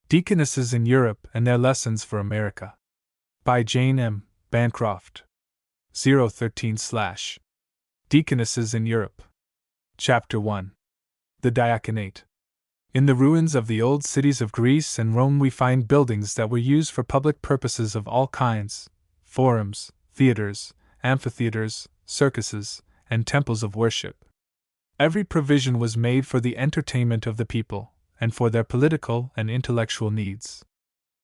Deaconesses in Europe and Their Lessons for America. By Jane M. Bancroft. 013 Deaconesses in Europe. Chapter 1. The Diaconate. In the ruins of the old cities of Greece and Rome we find buildings that were used for public purposes of all kinds: forums, theaters, amphitheaters, circuses, and temples of worship. Every provision was made for the entertainment of the people, and for their political and intellectual needs.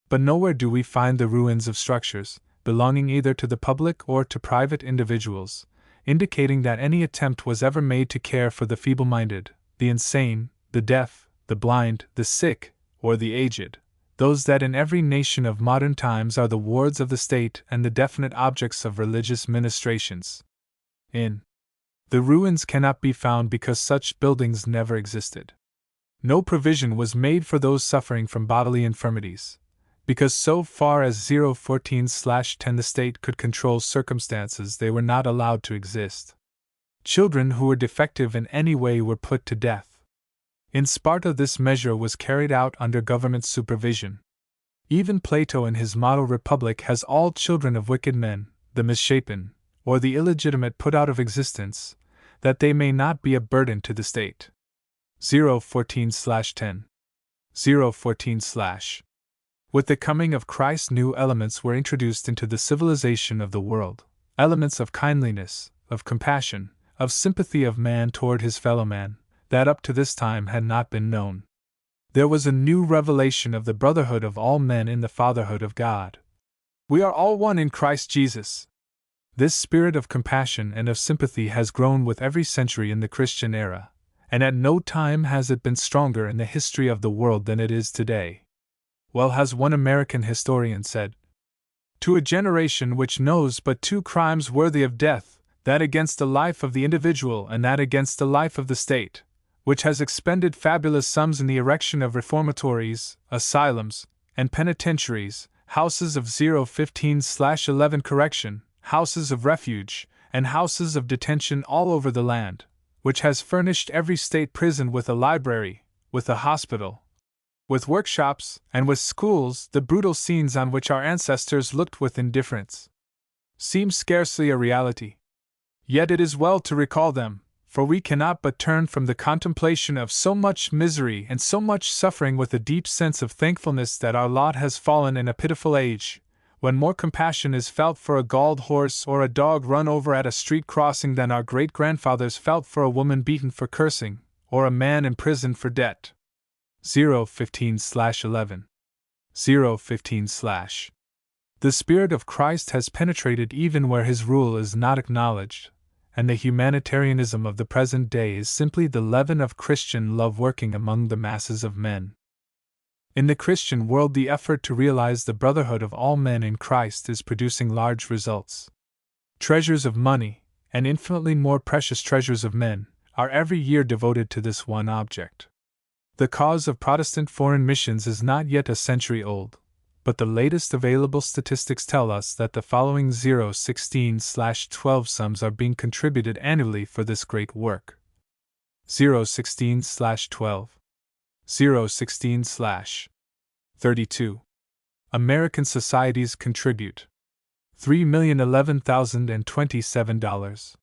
But nowhere do we find the ruins of structures, belonging either to the public or to private individuals, indicating that any attempt was ever made to care for the feeble-minded, the insane, the deaf, the blind, the sick, or the aged, those that in every nation of modern times are the wards of the state and the definite objects of religious ministrations. In the ruins cannot be found because such buildings never existed. No provision was made for those suffering from bodily infirmities, because so far as 014/10 the state could control circumstances they were not allowed to exist. Children who were defective in any way were put to death. In Sparta this measure was carried out under government supervision. Even Plato in his model republic has all children of wicked men, the misshapen, or the illegitimate put out of existence, that they may not be a burden to the state. 014/10. 014/. With the coming of Christ, new elements were introduced into the civilization of the world, elements of kindliness, of compassion, of sympathy of man toward his fellow man, that up to this time had not been known. There was a new revelation of the brotherhood of all men in the fatherhood of God. We are all one in Christ Jesus. This spirit of compassion and of sympathy has grown with every century in the Christian era, and at no time has it been stronger in the history of the world than it is today. Well has one American historian said, "To a generation which knows but two crimes worthy of death, that against the life of the individual and that against the life of the state, which has expended fabulous sums in the erection of reformatories, asylums, and penitentiaries, houses of 015/11 correction, houses of refuge, and houses of detention all over the land, which has furnished every state prison with a library, with a hospital, with workshops, and with schools, the brutal scenes on which our ancestors looked with indifference seem scarcely a reality. Yet it is well to recall them, for we cannot but turn from the contemplation of so much misery and so much suffering with a deep sense of thankfulness that our lot has fallen in a pitiful age, when more compassion is felt for a galled horse or a dog run over at a street crossing than our great-grandfathers felt for a woman beaten for cursing, or a man imprisoned for debt. 015/11. 015/. The Spirit of Christ has penetrated even where His rule is not acknowledged, and the humanitarianism of the present day is simply the leaven of Christian love working among the masses of men. In the Christian world, the effort to realize the brotherhood of all men in Christ is producing large results. Treasures of money, and infinitely more precious treasures of men, are every year devoted to this one object. The cause of Protestant foreign missions is not yet a century old, but the latest available statistics tell us that the following 016/12 sums are being contributed annually for this great work. 016/12. 016/32. American societies contribute $3,011,027.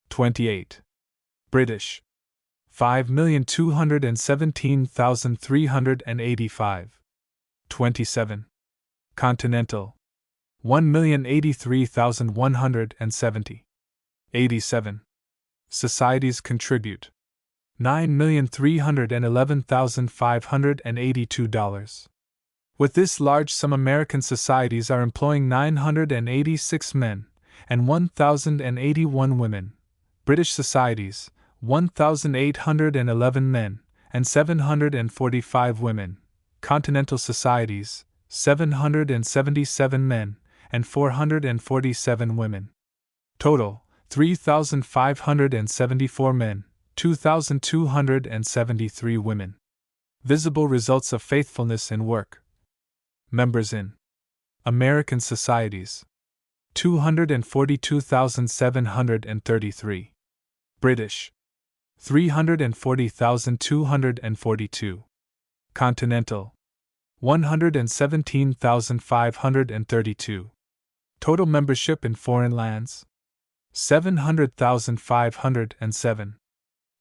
28. British $5,217,385. 27. Continental $1,083,170. 87. Societies contribute $9,311,582. With this large sum, American societies are employing 986 men and 1,081 women. British societies, 1,811 men and 745 women. Continental societies, 777 men and 447 women. Total, 3,574 men, 2,273 women. Visible results of faithfulness in work. Members in American societies, 242,733. British, 340,242. Continental, 117,532. Total membership in foreign lands? 700,507.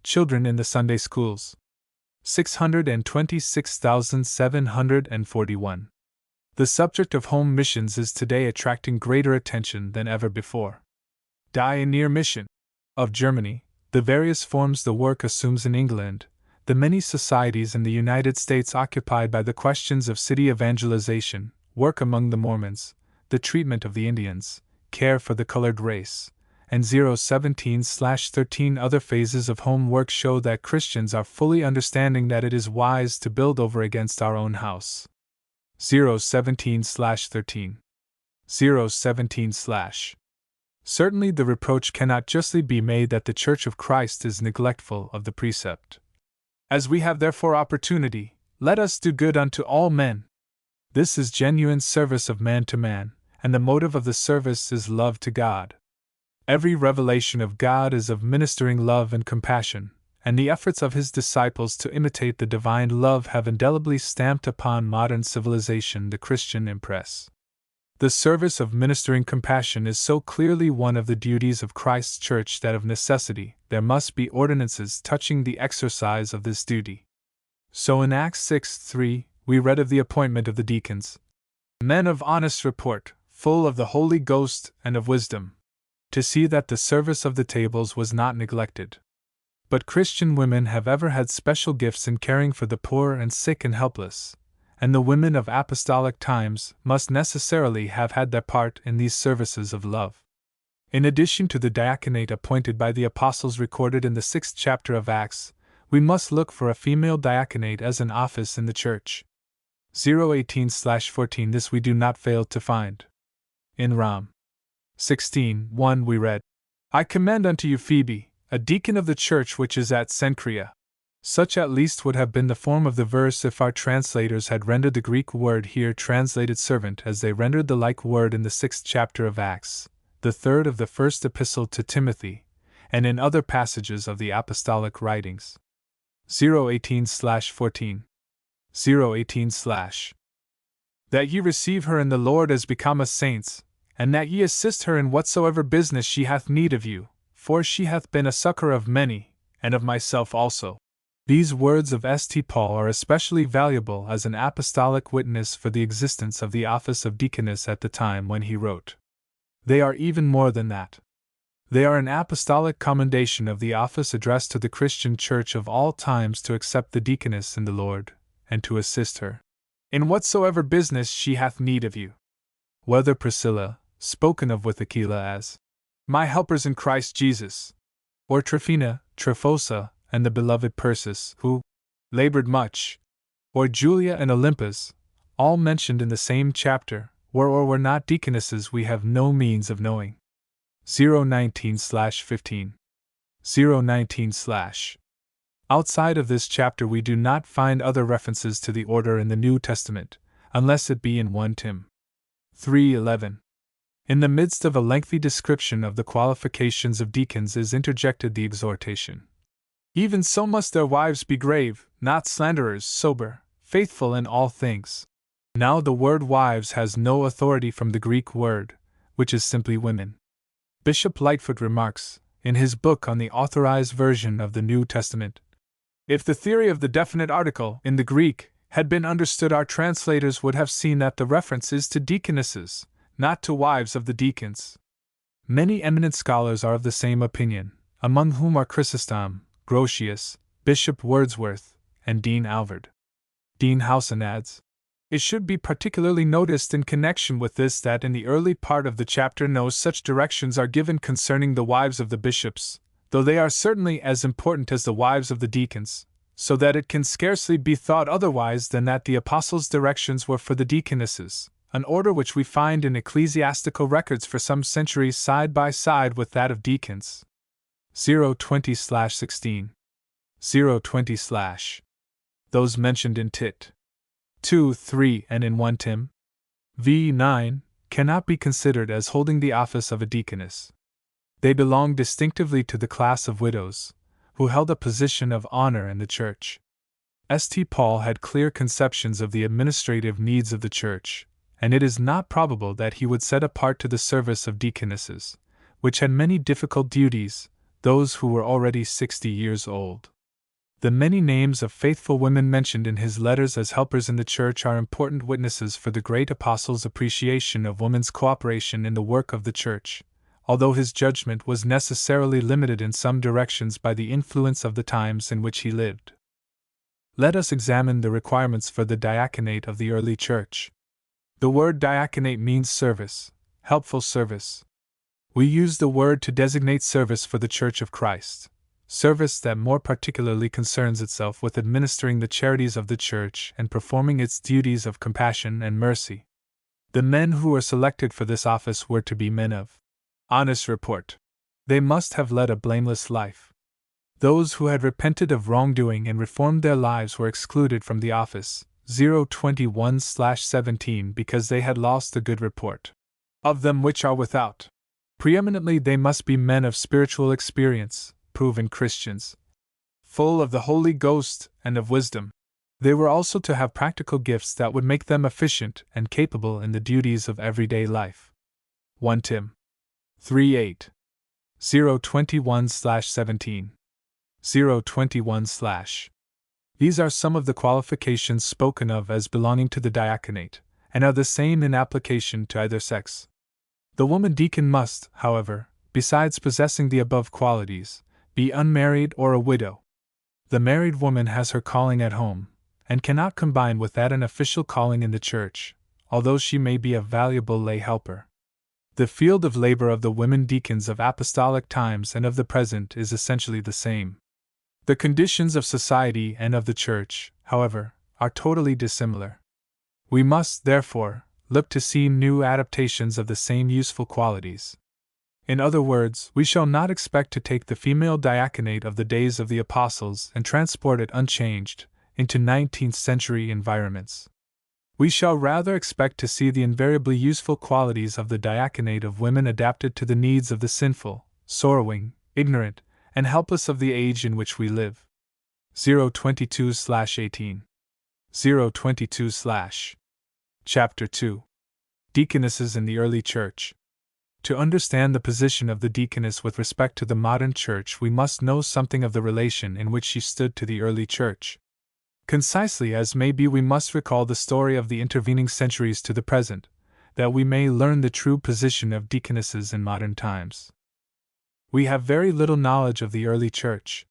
Children in the Sunday schools? 626,741. The subject of home missions is today attracting greater attention than ever before. Pioneer Mission of Germany, the various forms the work assumes in England, the many societies in the United States occupied by the questions of city evangelization, work among the Mormons, the treatment of the Indians, care for the colored race, and 017/13 other phases of home work show that Christians are fully understanding that it is wise to build over against our own house. 017/13. 017/. Certainly the reproach cannot justly be made that the Church of Christ is neglectful of the precept. As we have therefore opportunity, let us do good unto all men. This is genuine service of man to man, and the motive of the service is love to God. Every revelation of God is of ministering love and compassion, and the efforts of His disciples to imitate the divine love have indelibly stamped upon modern civilization the Christian impress. The service of ministering compassion is so clearly one of the duties of Christ's Church that of necessity there must be ordinances touching the exercise of this duty. So in Acts 6:3, we read of the appointment of the deacons, men of honest report, full of the Holy Ghost and of wisdom, to see that the service of the tables was not neglected. But Christian women have ever had special gifts in caring for the poor and sick and helpless, and the women of apostolic times must necessarily have had their part in these services of love. In addition to the diaconate appointed by the apostles recorded in the 6th chapter of Acts, we must look for a female diaconate as an office in the church. 018/14 This we do not fail to find. In Rom. 16:1 we read, I commend unto you Phoebe, a deacon of the church which is at Cenchrea. Such at least would have been the form of the verse if our translators had rendered the Greek word here translated servant as they rendered the like word in the 6th chapter of Acts, the third of the first epistle to Timothy, and in other passages of the apostolic writings. 018/14. 018/. That ye receive her in the Lord as becometh saints, and that ye assist her in whatsoever business she hath need of you, for she hath been a succor of many, and of myself also. These words of St. Paul are especially valuable as an apostolic witness for the existence of the office of deaconess at the time when he wrote. They are even more than that. They are an apostolic commendation of the office addressed to the Christian church of all times to accept the deaconess in the Lord, and to assist her in whatsoever business she hath need of you. Whether Priscilla, spoken of with Aquila as my helpers in Christ Jesus, or Tryphena, Tryphosa, and the beloved Persis, who labored much, or Julia and Olympus, all mentioned in the same chapter, were or were not deaconesses we have no means of knowing. 019/15. 019/. Outside of this chapter we do not find other references to the order in the New Testament, unless it be in 1 Tim. 3:11. In the midst of a lengthy description of the qualifications of deacons is interjected the exhortation, even so must their wives be grave, not slanderers, sober, faithful in all things. Now the word wives has no authority from the Greek word, which is simply women. Bishop Lightfoot remarks, in his book on the Authorized Version of the New Testament, if the theory of the definite article in the Greek had been understood, our translators would have seen that the reference is to deaconesses, not to wives of the deacons. Many eminent scholars are of the same opinion, among whom are Chrysostom, Grotius, Bishop Wordsworth, and Dean Alvord. Dean Howson adds, it should be particularly noticed in connection with this that in the early part of the chapter no such directions are given concerning the wives of the bishops, though they are certainly as important as the wives of the deacons, so that it can scarcely be thought otherwise than that the apostles' directions were for the deaconesses, an order which we find in ecclesiastical records for some centuries side by side with that of deacons. 020/16. 020/. Those mentioned in Tit. 2:3 and in 1 Tim. v. 9 cannot be considered as holding the office of a deaconess. They belong distinctively to the class of widows, who held a position of honor in the church. St. Paul had clear conceptions of the administrative needs of the church, and it is not probable that he would set apart to the service of deaconesses, which had many difficult duties, those who were already 60 years old. The many names of faithful women mentioned in his letters as helpers in the church are important witnesses for the great apostle's appreciation of women's cooperation in the work of the church, although his judgment was necessarily limited in some directions by the influence of the times in which he lived. Let us examine the requirements for the diaconate of the early church. The word diaconate means service, helpful service. We use the word to designate service for the Church of Christ, service that more particularly concerns itself with administering the charities of the Church and performing its duties of compassion and mercy. The men who were selected for this office were to be men of honest report. They must have led a blameless life. Those who had repented of wrongdoing and reformed their lives were excluded from the office, 021/17, because they had lost the good report of them which are without. Preeminently, they must be men of spiritual experience, proven Christians, full of the Holy Ghost and of wisdom. They were also to have practical gifts that would make them efficient and capable in the duties of everyday life. 1 Tim 3:8. 021/17. 021/. These are some of the qualifications spoken of as belonging to the diaconate, and are the same in application to either sex. The woman deacon must, however, besides possessing the above qualities, be unmarried or a widow. The married woman has her calling at home, and cannot combine with that an official calling in the church, although she may be a valuable lay helper. The field of labor of the women deacons of apostolic times and of the present is essentially the same. The conditions of society and of the church, however, are totally dissimilar. We must, therefore, look to see new adaptations of the same useful qualities. In other words, we shall not expect to take the female diaconate of the days of the apostles and transport it unchanged into 19th century environments. We shall rather expect to see the invariably useful qualities of the diaconate of women adapted to the needs of the sinful, sorrowing, ignorant, and helpless of the age in which we live. 022/18. 022/. Chapter 2. Deaconesses in the Early Church. To understand the position of the deaconess with respect to the modern church, we must know something of the relation in which she stood to the early church. Concisely as may be, we must recall the story of the intervening centuries to the present, that we may learn the true position of deaconesses in modern times. We have very little knowledge of the early church.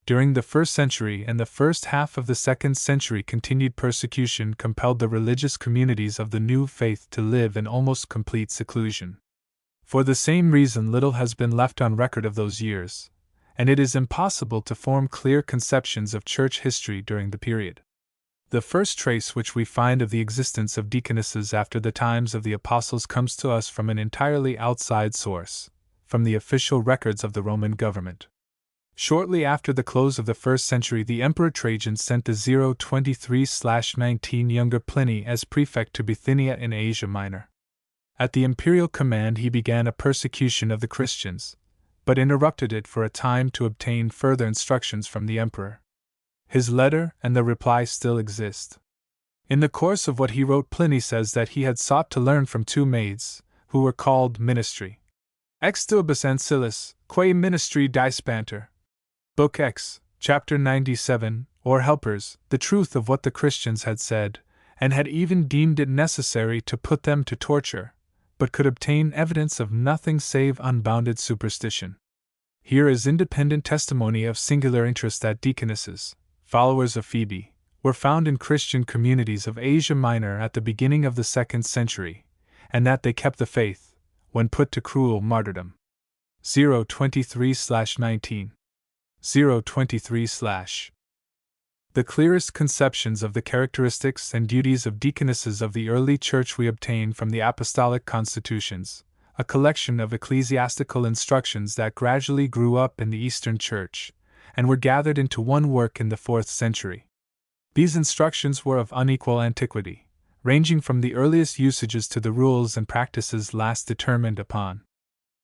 During the 1st century and the first half of the 2nd century, continued persecution compelled the religious communities of the new faith to live in almost complete seclusion. For the same reason, little has been left on record of those years, and it is impossible to form clear conceptions of church history during the period. The first trace which we find of the existence of deaconesses after the times of the apostles comes to us from an entirely outside source, from the official records of the Roman government. Shortly after the close of the 1st century, the Emperor Trajan sent the 023/19 younger Pliny as prefect to Bithynia in Asia Minor. At the imperial command, he began a persecution of the Christians, but interrupted it for a time to obtain further instructions from the emperor. His letter and the reply still exist. In the course of what he wrote, Pliny says that he had sought to learn from 2 maids, who were called ministry. Ex duibus ancilis, quae ministri dispanter. Book X, Chapter 97, or helpers, the truth of what the Christians had said, and had even deemed it necessary to put them to torture, but could obtain evidence of nothing save unbounded superstition. Here is independent testimony of singular interest that deaconesses, followers of Phoebe, were found in Christian communities of Asia Minor at the beginning of the 2nd century, and that they kept the faith, when put to cruel martyrdom. 023/19. 023/. The clearest conceptions of the characteristics and duties of deaconesses of the early church we obtain from the Apostolic Constitutions, a collection of ecclesiastical instructions that gradually grew up in the Eastern Church, and were gathered into one work in the 4th century. These instructions were of unequal antiquity, ranging from the earliest usages to the rules and practices last determined upon.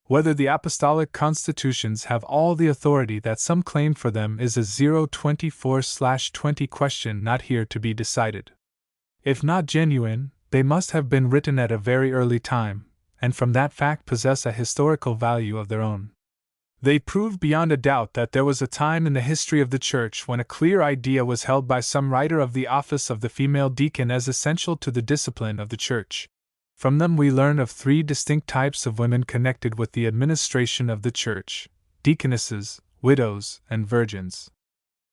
Whether the apostolic constitutions have all the authority that some claim for them is a 024/20 question not here to be decided. If not genuine, they must have been written at a very early time, and from that fact possess a historical value of their own. They prove beyond a doubt that there was a time in the history of the Church when a clear idea was held by some writer of the office of the female deacon as essential to the discipline of the Church. From them we learn of three distinct types of women connected with the administration of the Church: deaconesses, widows, and virgins.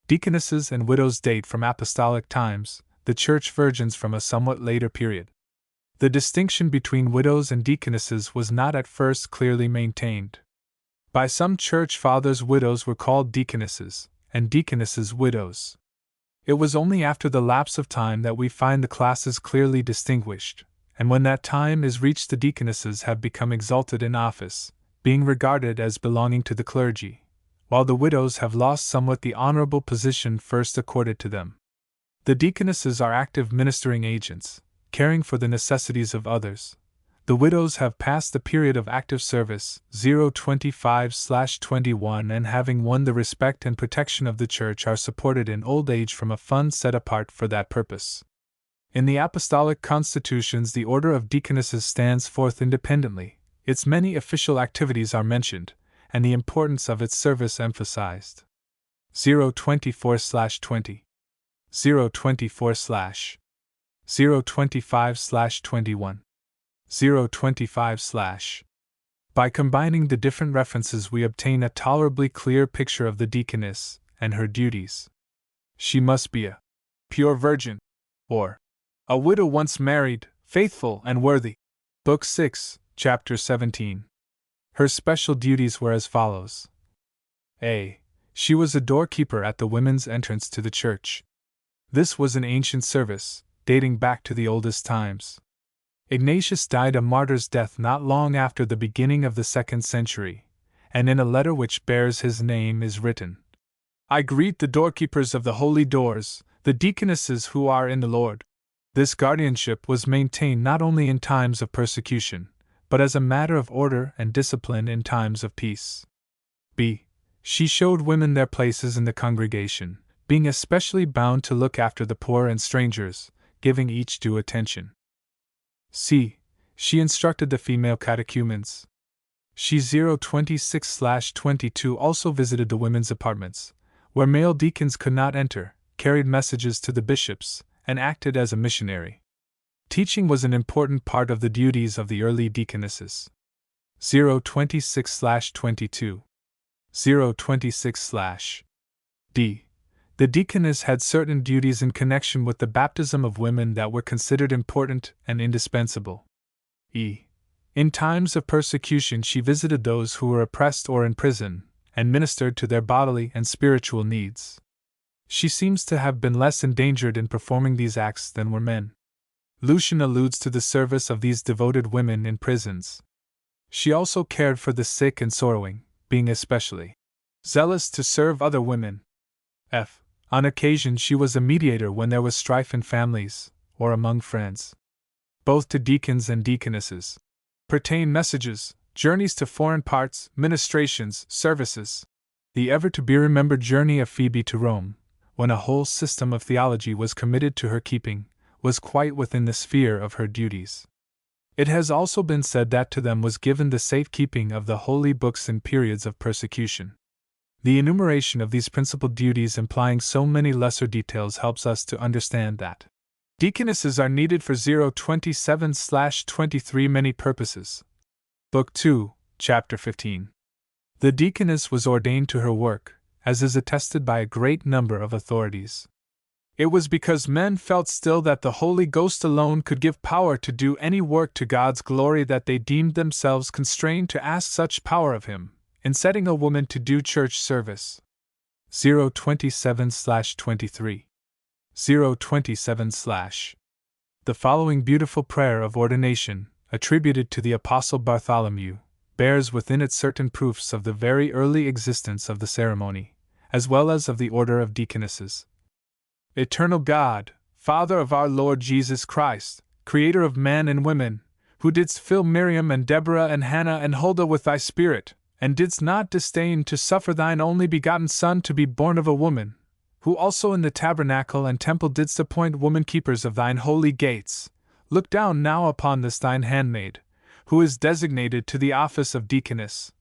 Deaconesses and widows date from apostolic times, the church virgins from a somewhat later period. The distinction between widows and deaconesses was not at first clearly maintained. By some church fathers, widows were called deaconesses, and deaconesses widows. It was only after the lapse of time that we find the classes clearly distinguished, and when that time is reached, the deaconesses have become exalted in office, being regarded as belonging to the clergy, while the widows have lost somewhat the honorable position first accorded to them. The deaconesses are active ministering agents, caring for the necessities of others. The widows have passed the period of active service, 025/21, and having won the respect and protection of the Church are supported in old age from a fund set apart for that purpose. In the apostolic constitutions, the order of deaconesses stands forth independently, its many official activities are mentioned, and the importance of its service emphasized. 024/20, 024/025/21. 025/. By combining the different references, we obtain a tolerably clear picture of the deaconess and her duties. She must be a pure virgin, or a widow once married, faithful and worthy. Book 6, Chapter 17. Her special duties were as follows. A. She was a doorkeeper at the women's entrance to the church. This was an ancient service, dating back to the oldest times. Ignatius died a martyr's death not long after the beginning of the 2nd century, and in a letter which bears his name is written, "I greet the doorkeepers of the holy doors, the deaconesses who are in the Lord." This guardianship was maintained not only in times of persecution, but as a matter of order and discipline in times of peace. B. She showed women their places in the congregation, being especially bound to look after the poor and strangers, giving each due attention. C. She instructed the female catechumens. She 026/22 also visited the women's apartments, where male deacons could not enter, carried messages to the bishops, and acted as a missionary. Teaching was an important part of the duties of the early deaconesses. 026/22. 026/D. The deaconess had certain duties in connection with the baptism of women that were considered important and indispensable. E. In times of persecution, she visited those who were oppressed or in prison, and ministered to their bodily and spiritual needs. She seems to have been less endangered in performing these acts than were men. Lucian alludes to the service of these devoted women in prisons. She also cared for the sick and sorrowing, being especially zealous to serve other women. F. On occasion she was a mediator when there was strife in families, or among friends. Both to deacons and deaconesses pertain messages, journeys to foreign parts, ministrations, services. The ever-to-be-remembered journey of Phoebe to Rome, when a whole system of theology was committed to her keeping, was quite within the sphere of her duties. It has also been said that to them was given the safekeeping of the holy books in periods of persecution. The enumeration of these principal duties implying so many lesser details helps us to understand that deaconesses are needed for 027/23 many purposes. Book 2, Chapter 15. The deaconess was ordained to her work, as is attested by a great number of authorities. It was because men felt still that the Holy Ghost alone could give power to do any work to God's glory that they deemed themselves constrained to ask such power of Him, in setting a woman to do church service. 027/23. 027/. The following beautiful prayer of ordination, attributed to the Apostle Bartholomew, bears within it certain proofs of the very early existence of the ceremony, as well as of the order of deaconesses. Eternal God, Father of our Lord Jesus Christ, Creator of man and women, who didst fill Miriam and Deborah and Hannah and Huldah with thy Spirit, and didst not disdain to suffer thine only begotten Son to be born of a woman, who also in the tabernacle and temple didst appoint women keepers of thine holy gates, look down now upon this thine handmaid, who is designated to the office of deaconess,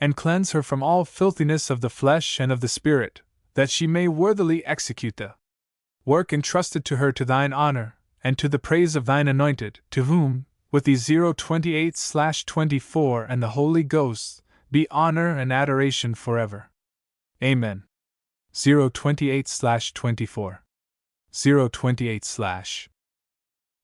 and cleanse her from all filthiness of the flesh and of the spirit, that she may worthily execute the work entrusted to her to thine honor, and to the praise of thine anointed, to whom, with the 028/24 and the Holy Ghost, be honor and adoration forever. Amen. 028/24. 028/.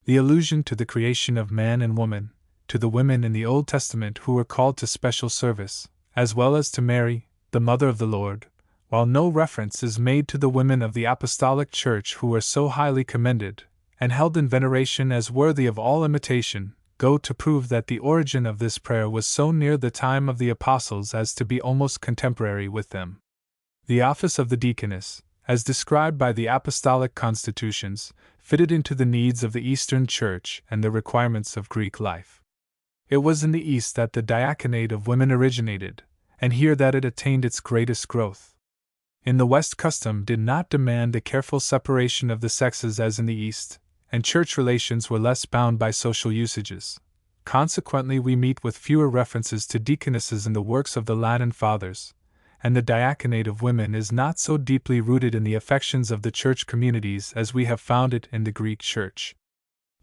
The allusion to the creation of man and woman, to the women in the Old Testament who were called to special service, as well as to Mary, the Mother of the Lord, while no reference is made to the women of the Apostolic Church who were so highly commended, and held in veneration as worthy of all imitation, go to prove that the origin of this prayer was so near the time of the Apostles as to be almost contemporary with them. The office of the deaconess, as described by the Apostolic Constitutions, fitted into the needs of the Eastern Church and the requirements of Greek life. It was in the East that the diaconate of women originated, and here that it attained its greatest growth. In the West, custom did not demand the careful separation of the sexes as in the East, and church relations were less bound by social usages. Consequently, we meet with fewer references to deaconesses in the works of the Latin Fathers, and the diaconate of women is not so deeply rooted in the affections of the church communities as we have found it in the Greek Church.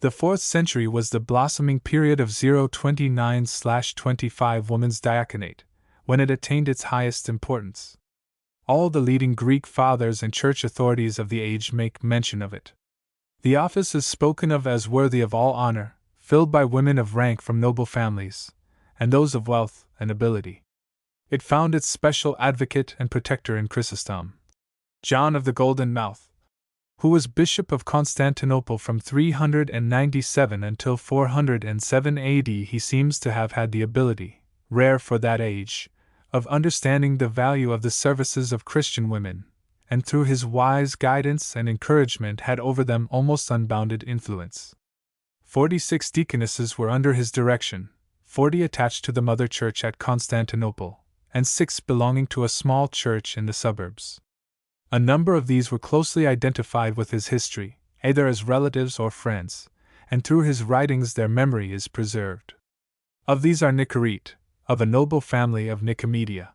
The 4th century was the blossoming period of 029/25 woman's diaconate, when it attained its highest importance. All the leading Greek fathers and church authorities of the age make mention of it. The office is spoken of as worthy of all honor, filled by women of rank from noble families, and those of wealth and ability. It found its special advocate and protector in Chrysostom, John of the Golden Mouth, who was Bishop of Constantinople from 397 until 407 AD. He seems to have had the ability, rare for that age, of understanding the value of the services of Christian women, and through his wise guidance and encouragement had over them almost unbounded influence. 46 deaconesses were under his direction, 40 attached to the mother church at Constantinople, and 6 belonging to a small church in the suburbs. A number of these were closely identified with his history, either as relatives or friends, and through his writings their memory is preserved. Of these are Nicorete, of a noble family of Nicomedia.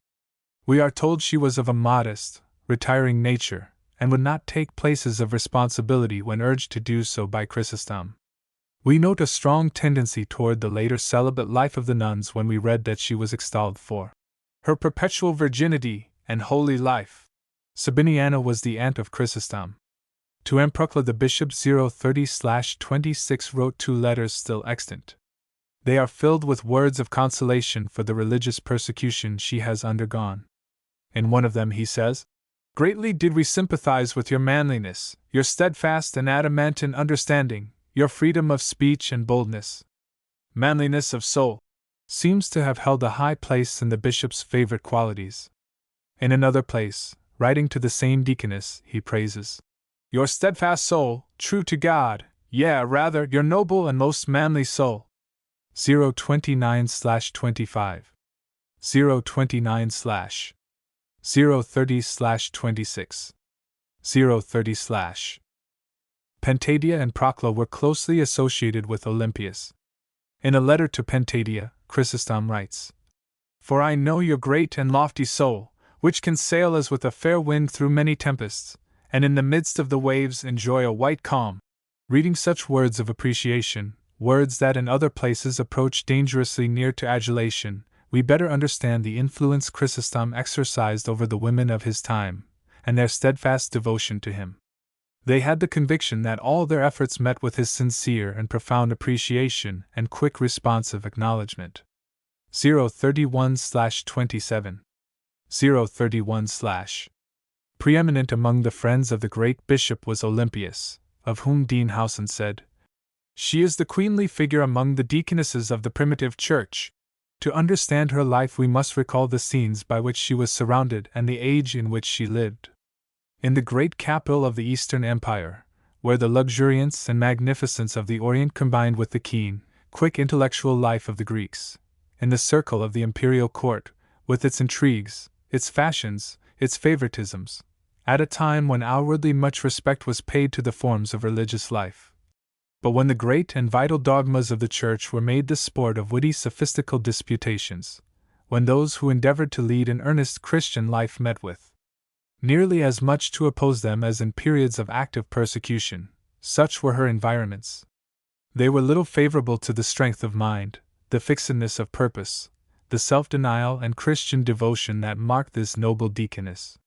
We are told she was of a modest, retiring nature, and would not take places of responsibility when urged to do so by Chrysostom. We note a strong tendency toward the later celibate life of the nuns when we read that she was extolled for her perpetual virginity and holy life. Sabiniana was the aunt of Chrysostom. To Amprocla the bishop 030/26 wrote 2 letters still extant. They are filled with words of consolation for the religious persecution she has undergone. In one of them he says, "Greatly did we sympathize with your manliness, your steadfast and adamantine understanding, your freedom of speech and boldness." Manliness of soul seems to have held a high place in the bishop's favorite qualities. In another place, writing to the same deaconess, he praises your steadfast soul, true to God, yea, rather, your noble and most manly soul. 029/25. 029/. 030/26. 030/. Pentadia and Procla were closely associated with Olympias. In a letter to Pentadia, Chrysostom writes, "For I know your great and lofty soul, which can sail as with a fair wind through many tempests, and in the midst of the waves enjoy a white calm." Reading such words of appreciation, words that in other places approach dangerously near to adulation, we better understand the influence Chrysostom exercised over the women of his time, and their steadfast devotion to him. They had the conviction that all their efforts met with his sincere and profound appreciation and quick responsive acknowledgement. 031/27. 031/. Preeminent among the friends of the great bishop was Olympias, of whom Dean Howson said, "She is the queenly figure among the deaconesses of the primitive church." To understand her life we must recall the scenes by which she was surrounded and the age in which she lived. In the great capital of the Eastern Empire, where the luxuriance and magnificence of the Orient combined with the keen, quick intellectual life of the Greeks, in the circle of the imperial court, with its intrigues, its fashions, its favoritisms, at a time when outwardly much respect was paid to the forms of religious life. But when the great and vital dogmas of the Church were made the sport of witty sophistical disputations, when those who endeavored to lead an earnest Christian life met with nearly as much to oppose them as in periods of active persecution, such were her environments. They were little favorable to the strength of mind, the fixedness of purpose, the self-denial and Christian devotion that marked this noble deaconess.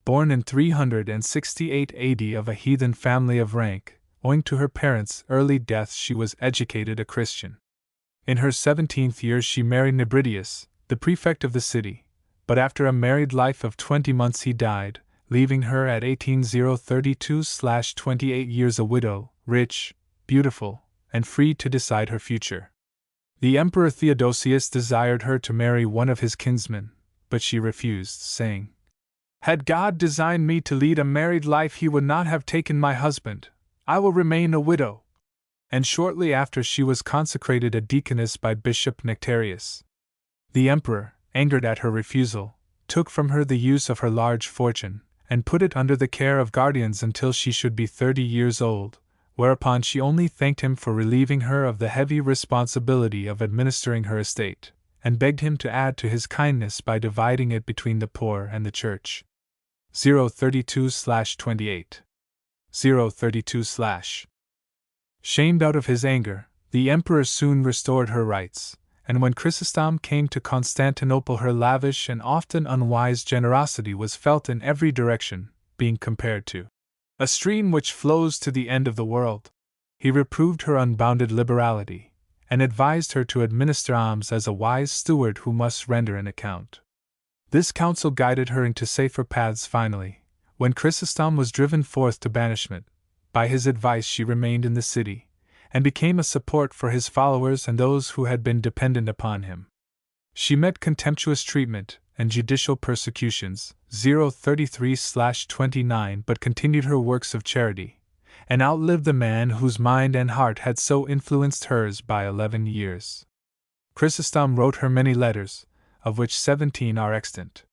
Born in 368 AD of a heathen family of rank, owing to her parents' early death she was educated a Christian. In her 17th year she married Nebridius, the prefect of the city, but after a married life of 20 months he died, leaving her at 1832/28 years a widow, rich, beautiful, and free to decide her future. The Emperor Theodosius desired her to marry one of his kinsmen, but she refused, saying, "Had God designed me to lead a married life he would not have taken my husband. I will remain a widow." And shortly after she was consecrated a deaconess by Bishop Nectarius. The emperor, angered at her refusal, took from her the use of her large fortune, and put it under the care of guardians until she should be 30 years old, whereupon she only thanked him for relieving her of the heavy responsibility of administering her estate, and begged him to add to his kindness by dividing it between the poor and the church. 032/28 032/. Shamed out of his anger, the emperor soon restored her rights, and when Chrysostom came to Constantinople her lavish and often unwise generosity was felt in every direction, being compared to a stream which flows to the end of the world. He reproved her unbounded liberality, and advised her to administer alms as a wise steward who must render an account. This counsel guided her into safer paths finally. When Chrysostom was driven forth to banishment, by his advice she remained in the city, and became a support for his followers and those who had been dependent upon him. She met contemptuous treatment and judicial persecutions, 033/29, but continued her works of charity, and outlived the man whose mind and heart had so influenced hers by 11 years. Chrysostom wrote her many letters, of which 17 are extant.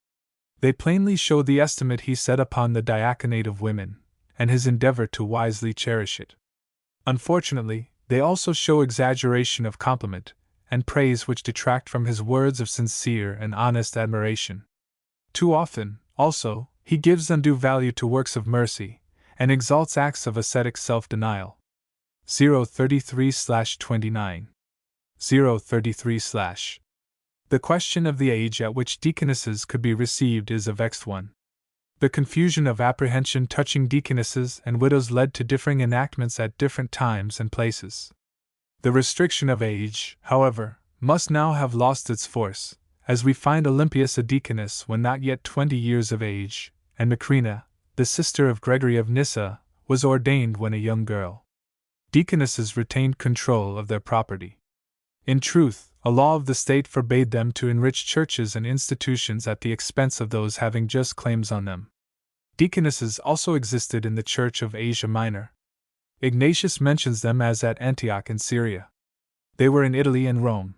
They plainly show the estimate he set upon the diaconate of women, and his endeavor to wisely cherish it. Unfortunately, they also show exaggeration of compliment, and praise which detract from his words of sincere and honest admiration. Too often, also, he gives undue value to works of mercy, and exalts acts of ascetic self-denial. 033/29 033/. The question of the age at which deaconesses could be received is a vexed one. The confusion of apprehension touching deaconesses and widows led to differing enactments at different times and places. The restriction of age, however, must now have lost its force, as we find Olympias a deaconess when not yet 20 years of age, and Macrina, the sister of Gregory of Nyssa, was ordained when a young girl. Deaconesses retained control of their property. In truth, a law of the state forbade them to enrich churches and institutions at the expense of those having just claims on them. Deaconesses also existed in the Church of Asia Minor. Ignatius mentions them as at Antioch in Syria. They were in Italy and Rome.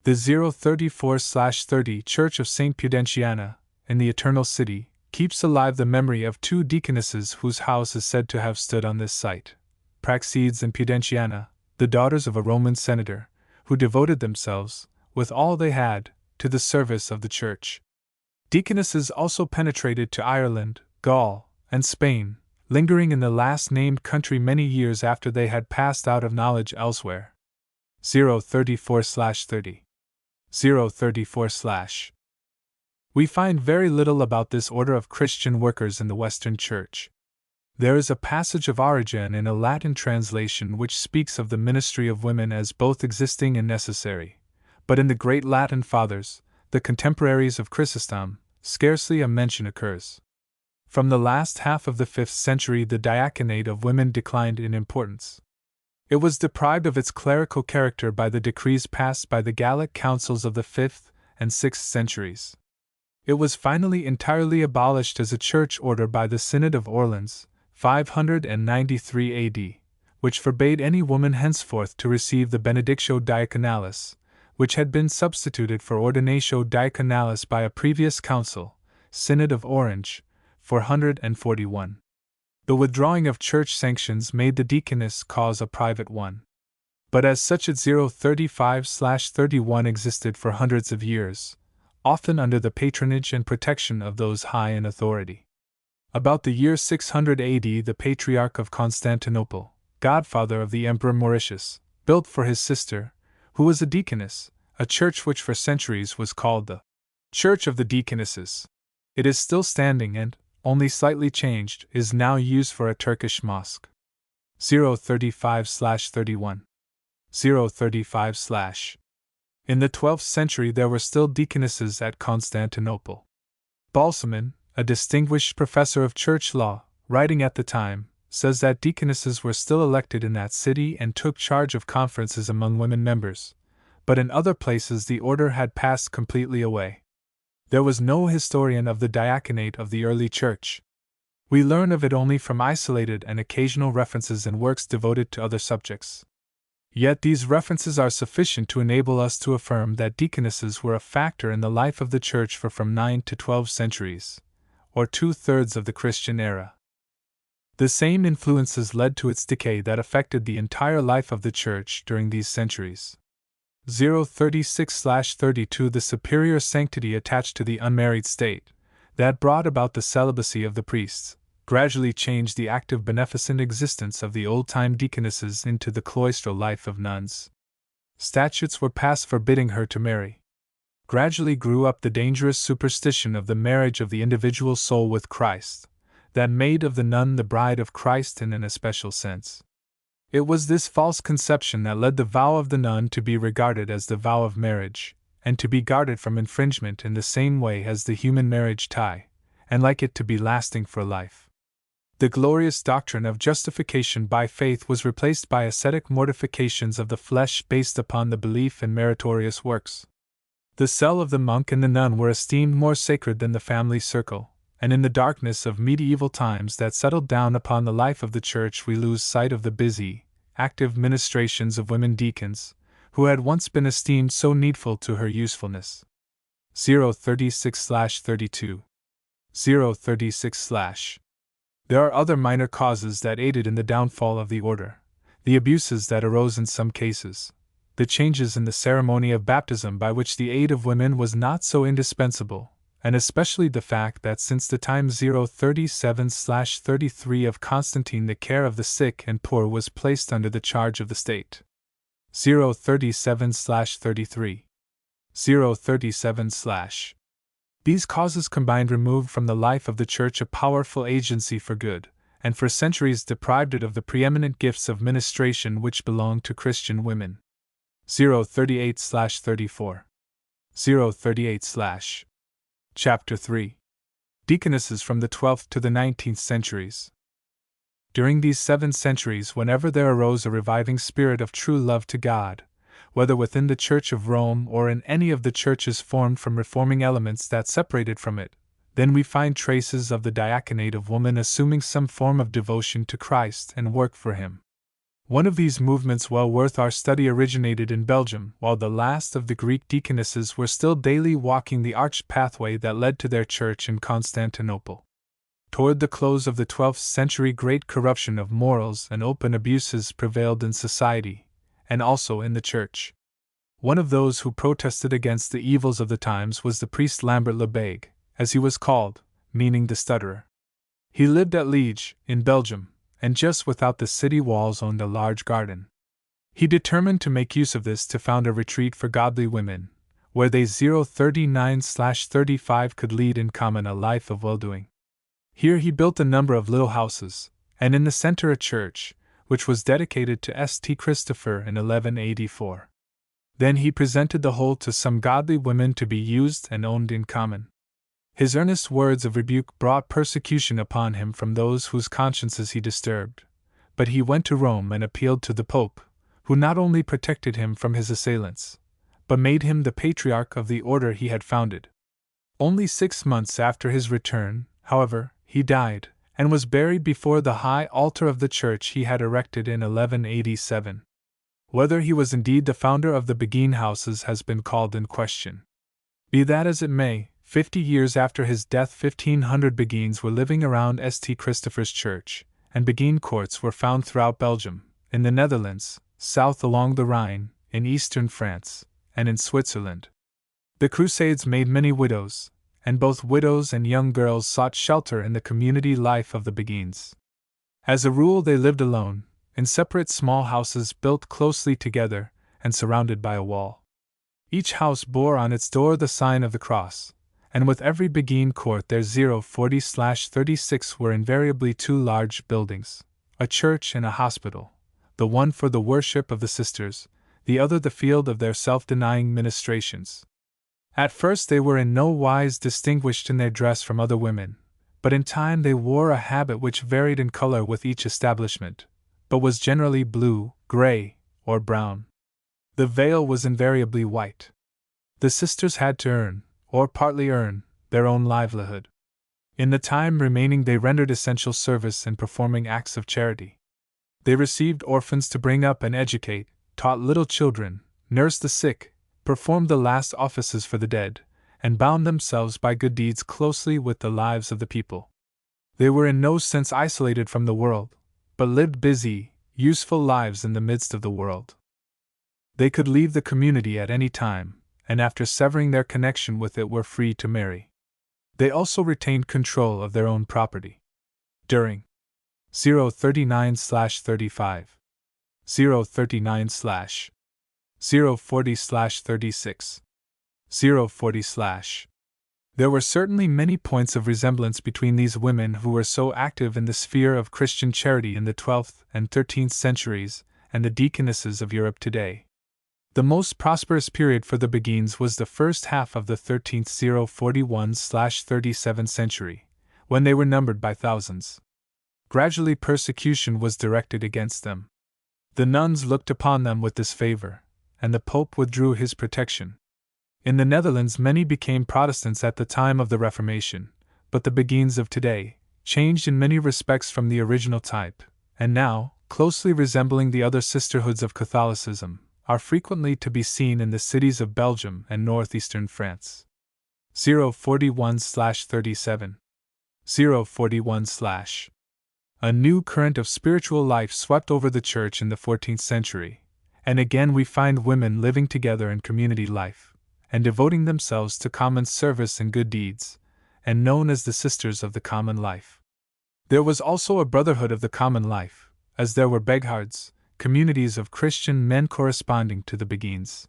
The 034/30 Church of St. Pudentiana, in the Eternal City, keeps alive the memory of 2 deaconesses whose house is said to have stood on this site, Praxedes and Pudentiana, the daughters of a Roman senator, who devoted themselves, with all they had, to the service of the Church. Deaconesses also penetrated to Ireland, Gaul, and Spain, lingering in the last named country many years after they had passed out of knowledge elsewhere. 034/30 034/. We find very little about this order of Christian workers in the Western Church. There is a passage of Origen in a Latin translation which speaks of the ministry of women as both existing and necessary, but in the great Latin Fathers, the contemporaries of Chrysostom, scarcely a mention occurs. From the last half of the 5th century the diaconate of women declined in importance. It was deprived of its clerical character by the decrees passed by the Gallic councils of the 5th and 6th centuries. It was finally entirely abolished as a church order by the Synod of Orleans, 593 AD, which forbade any woman henceforth to receive the benedictio diaconalis, which had been substituted for ordinatio diaconalis by a previous council, Synod of Orange, 441. The withdrawing of church sanctions made the deaconess cause a private one. But as such at 035/31 existed for hundreds of years, often under the patronage and protection of those high in authority. About the year 600 AD, the Patriarch of Constantinople, godfather of the Emperor Mauritius, built for his sister, who was a deaconess, a church which for centuries was called the Church of the Deaconesses. It is still standing and, only slightly changed, is now used for a Turkish mosque. 035/31. 035/. In the 12th century there were still deaconesses at Constantinople. Balsaman, a distinguished professor of church law, writing at the time, says that deaconesses were still elected in that city and took charge of conferences among women members, but in other places the order had passed completely away. There was no historian of the diaconate of the early church. We learn of it only from isolated and occasional references in works devoted to other subjects. Yet these references are sufficient to enable us to affirm that deaconesses were a factor in the life of the church for from 9 to 12 centuries, or 2/3 of the Christian era. The same influences led to its decay that affected the entire life of the church during these centuries. 036/32 The superior sanctity attached to the unmarried state, that brought about the celibacy of the priests, gradually changed the active beneficent existence of the old-time deaconesses into the cloistral life of nuns. Statutes were passed forbidding her to marry. Gradually grew up the dangerous superstition of the marriage of the individual soul with Christ, that made of the nun the bride of Christ in an especial sense. It was this false conception that led the vow of the nun to be regarded as the vow of marriage, and to be guarded from infringement in the same way as the human marriage tie, and like it to be lasting for life. The glorious doctrine of justification by faith was replaced by ascetic mortifications of the flesh based upon the belief in meritorious works. The cell of the monk and the nun were esteemed more sacred than the family circle, and in the darkness of medieval times that settled down upon the life of the church we lose sight of the busy, active ministrations of women deacons, who had once been esteemed so needful to her usefulness. 036/32. 036/. There are other minor causes that aided in the downfall of the order, the abuses that arose in some cases, the changes in the ceremony of baptism by which the aid of women was not so indispensable, and especially the fact that since the time 037/33 of Constantine the care of the sick and poor was placed under the charge of the state. 037/33. 037/. These causes combined removed from the life of the Church a powerful agency for good, and for centuries deprived it of the preeminent gifts of ministration which belonged to Christian women. 038/34. 038/. Chapter 3. Deaconesses from the 12th to the 19th centuries. During these 7 centuries, whenever there arose a reviving spirit of true love to God, whether within the Church of Rome or in any of the churches formed from reforming elements that separated from it, then we find traces of the diaconate of woman assuming some form of devotion to Christ and work for Him. One of these movements well worth our study originated in Belgium, while the last of the Greek deaconesses were still daily walking the arched pathway that led to their church in Constantinople. Toward the close of the 12th century, great corruption of morals and open abuses prevailed in society, and also in the church. One of those who protested against the evils of the times was the priest Lambert le Bègue, as he was called, meaning the stutterer. He lived at Liege, in Belgium, and just without the city walls owned a large garden. He determined to make use of this to found a retreat for godly women, where they 039/35 could lead in common a life of well-doing. Here he built a number of little houses, and in the center a church, which was dedicated to St. Christopher in 1184. Then he presented the whole to some godly women to be used and owned in common. His earnest words of rebuke brought persecution upon him from those whose consciences he disturbed, but he went to Rome and appealed to the Pope, who not only protected him from his assailants, but made him the patriarch of the order he had founded. Only 6 months after his return, however, he died, and was buried before the high altar of the church he had erected in 1187. Whether he was indeed the founder of the Begine houses has been called in question. Be that as it may, 50 years after his death 1,500 Begines were living around St. Christopher's Church, and Begine courts were found throughout Belgium, in the Netherlands, south along the Rhine, in eastern France, and in Switzerland. The Crusades made many widows, and both widows and young girls sought shelter in the community life of the Begines. As a rule, they lived alone, in separate small houses built closely together and surrounded by a wall. Each house bore on its door the sign of the cross, and with every Begine court there 040/36 were invariably two large buildings, a church and a hospital, the one for the worship of the sisters, the other the field of their self-denying ministrations. At first they were in no wise distinguished in their dress from other women, but in time they wore a habit which varied in color with each establishment, but was generally blue, gray, or brown. The veil was invariably white. The sisters had to earn, or partly earn, their own livelihood. In the time remaining they rendered essential service in performing acts of charity. They received orphans to bring up and educate, taught little children, nursed the sick, performed the last offices for the dead, and bound themselves by good deeds closely with the lives of the people. They were in no sense isolated from the world, but lived busy, useful lives in the midst of the world. They could leave the community at any time, and after severing their connection with it were free to marry. They also retained control of their own property. During 039/35, 039/040/36, 040/. There were certainly many points of resemblance between these women who were so active in the sphere of Christian charity in the 12th and 13th centuries and the Deaconesses of Europe today. The most prosperous period for the Begines was the first half of the 13th 041/37 century, when they were numbered by thousands. Gradually persecution was directed against them. The nuns looked upon them with disfavor, and the Pope withdrew his protection. In the Netherlands many became Protestants at the time of the Reformation, but the Begines of today, changed in many respects from the original type, and now, closely resembling the other sisterhoods of Catholicism, are frequently to be seen in the cities of Belgium and northeastern France. 041/37, 041/. A new current of spiritual life swept over the Church in the 14th century, and again we find women living together in community life, and devoting themselves to common service and good deeds, and known as the Sisters of the Common Life. There was also a brotherhood of the common life, as there were Beghards, communities of Christian men corresponding to the Begines.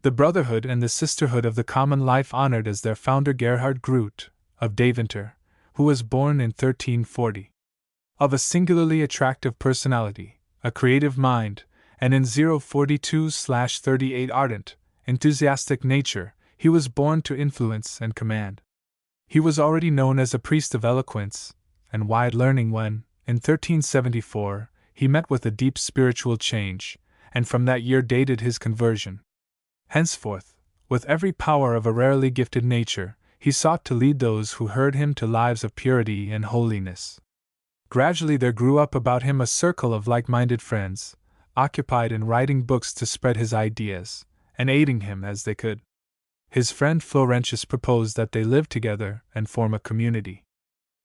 The brotherhood and the sisterhood of the common life honored as their founder Gerhard Groot, of Deventer, who was born in 1340. Of a singularly attractive personality, a creative mind, and in 042/38 ardent, enthusiastic nature, he was born to influence and command. He was already known as a priest of eloquence and wide learning when, in 1374, he met with a deep spiritual change, and from that year dated his conversion. Henceforth, with every power of a rarely gifted nature, he sought to lead those who heard him to lives of purity and holiness. Gradually there grew up about him a circle of like-minded friends, occupied in writing books to spread his ideas, and aiding him as they could. His friend Florentius proposed that they live together and form a community.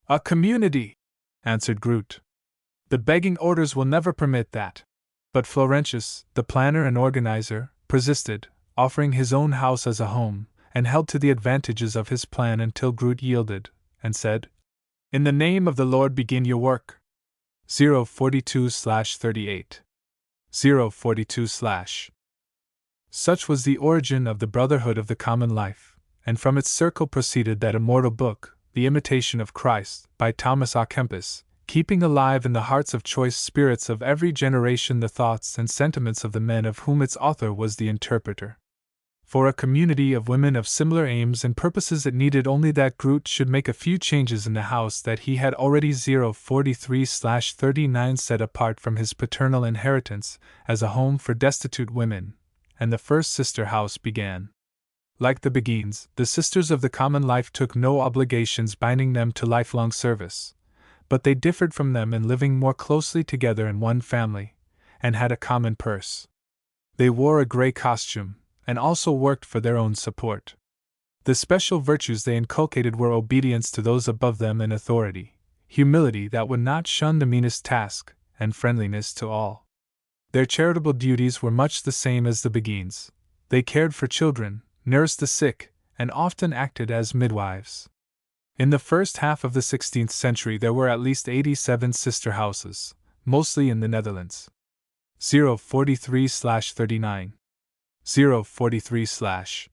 "A community!" answered Groot. "The begging orders will never permit that." But Florentius, the planner and organizer, persisted, offering his own house as a home, and held to the advantages of his plan until Groot yielded, and said, "In the name of the Lord begin your work." 042/38, 042/. Such was the origin of the Brotherhood of the Common Life, and from its circle proceeded that immortal book, The Imitation of Christ, by Thomas à Kempis, keeping alive in the hearts of choice spirits of every generation the thoughts and sentiments of the men of whom its author was the interpreter. For a community of women of similar aims and purposes it needed only that Groot should make a few changes in the house that he had already 043/39 set apart from his paternal inheritance as a home for destitute women, and the first sister house began. Like the Begines, the Sisters of the Common Life took no obligations binding them to lifelong service, but they differed from them in living more closely together in one family, and had a common purse. They wore a gray costume, and also worked for their own support. The special virtues they inculcated were obedience to those above them in authority, humility that would not shun the meanest task, and friendliness to all. Their charitable duties were much the same as the Beguines. They cared for children, nursed the sick, and often acted as midwives. In the first half of the 16th century there were at least 87 sister houses, mostly in the Netherlands. 043/39. 043/.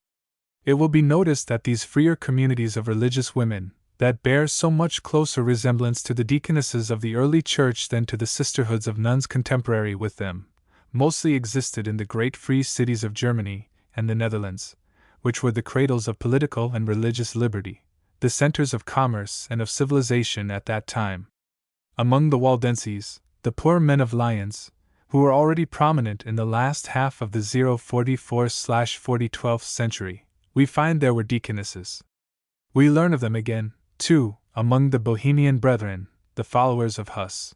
It will be noticed that these freer communities of religious women, that bear so much closer resemblance to the deaconesses of the early church than to the sisterhoods of nuns contemporary with them, mostly existed in the great free cities of Germany and the Netherlands, which were the cradles of political and religious liberty, the centers of commerce and of civilization at that time. Among the Waldenses, the poor men of Lyons, who were already prominent in the last half of the 044/40 century, we find there were deaconesses. We learn of them again, too, among the Bohemian Brethren, the followers of Huss.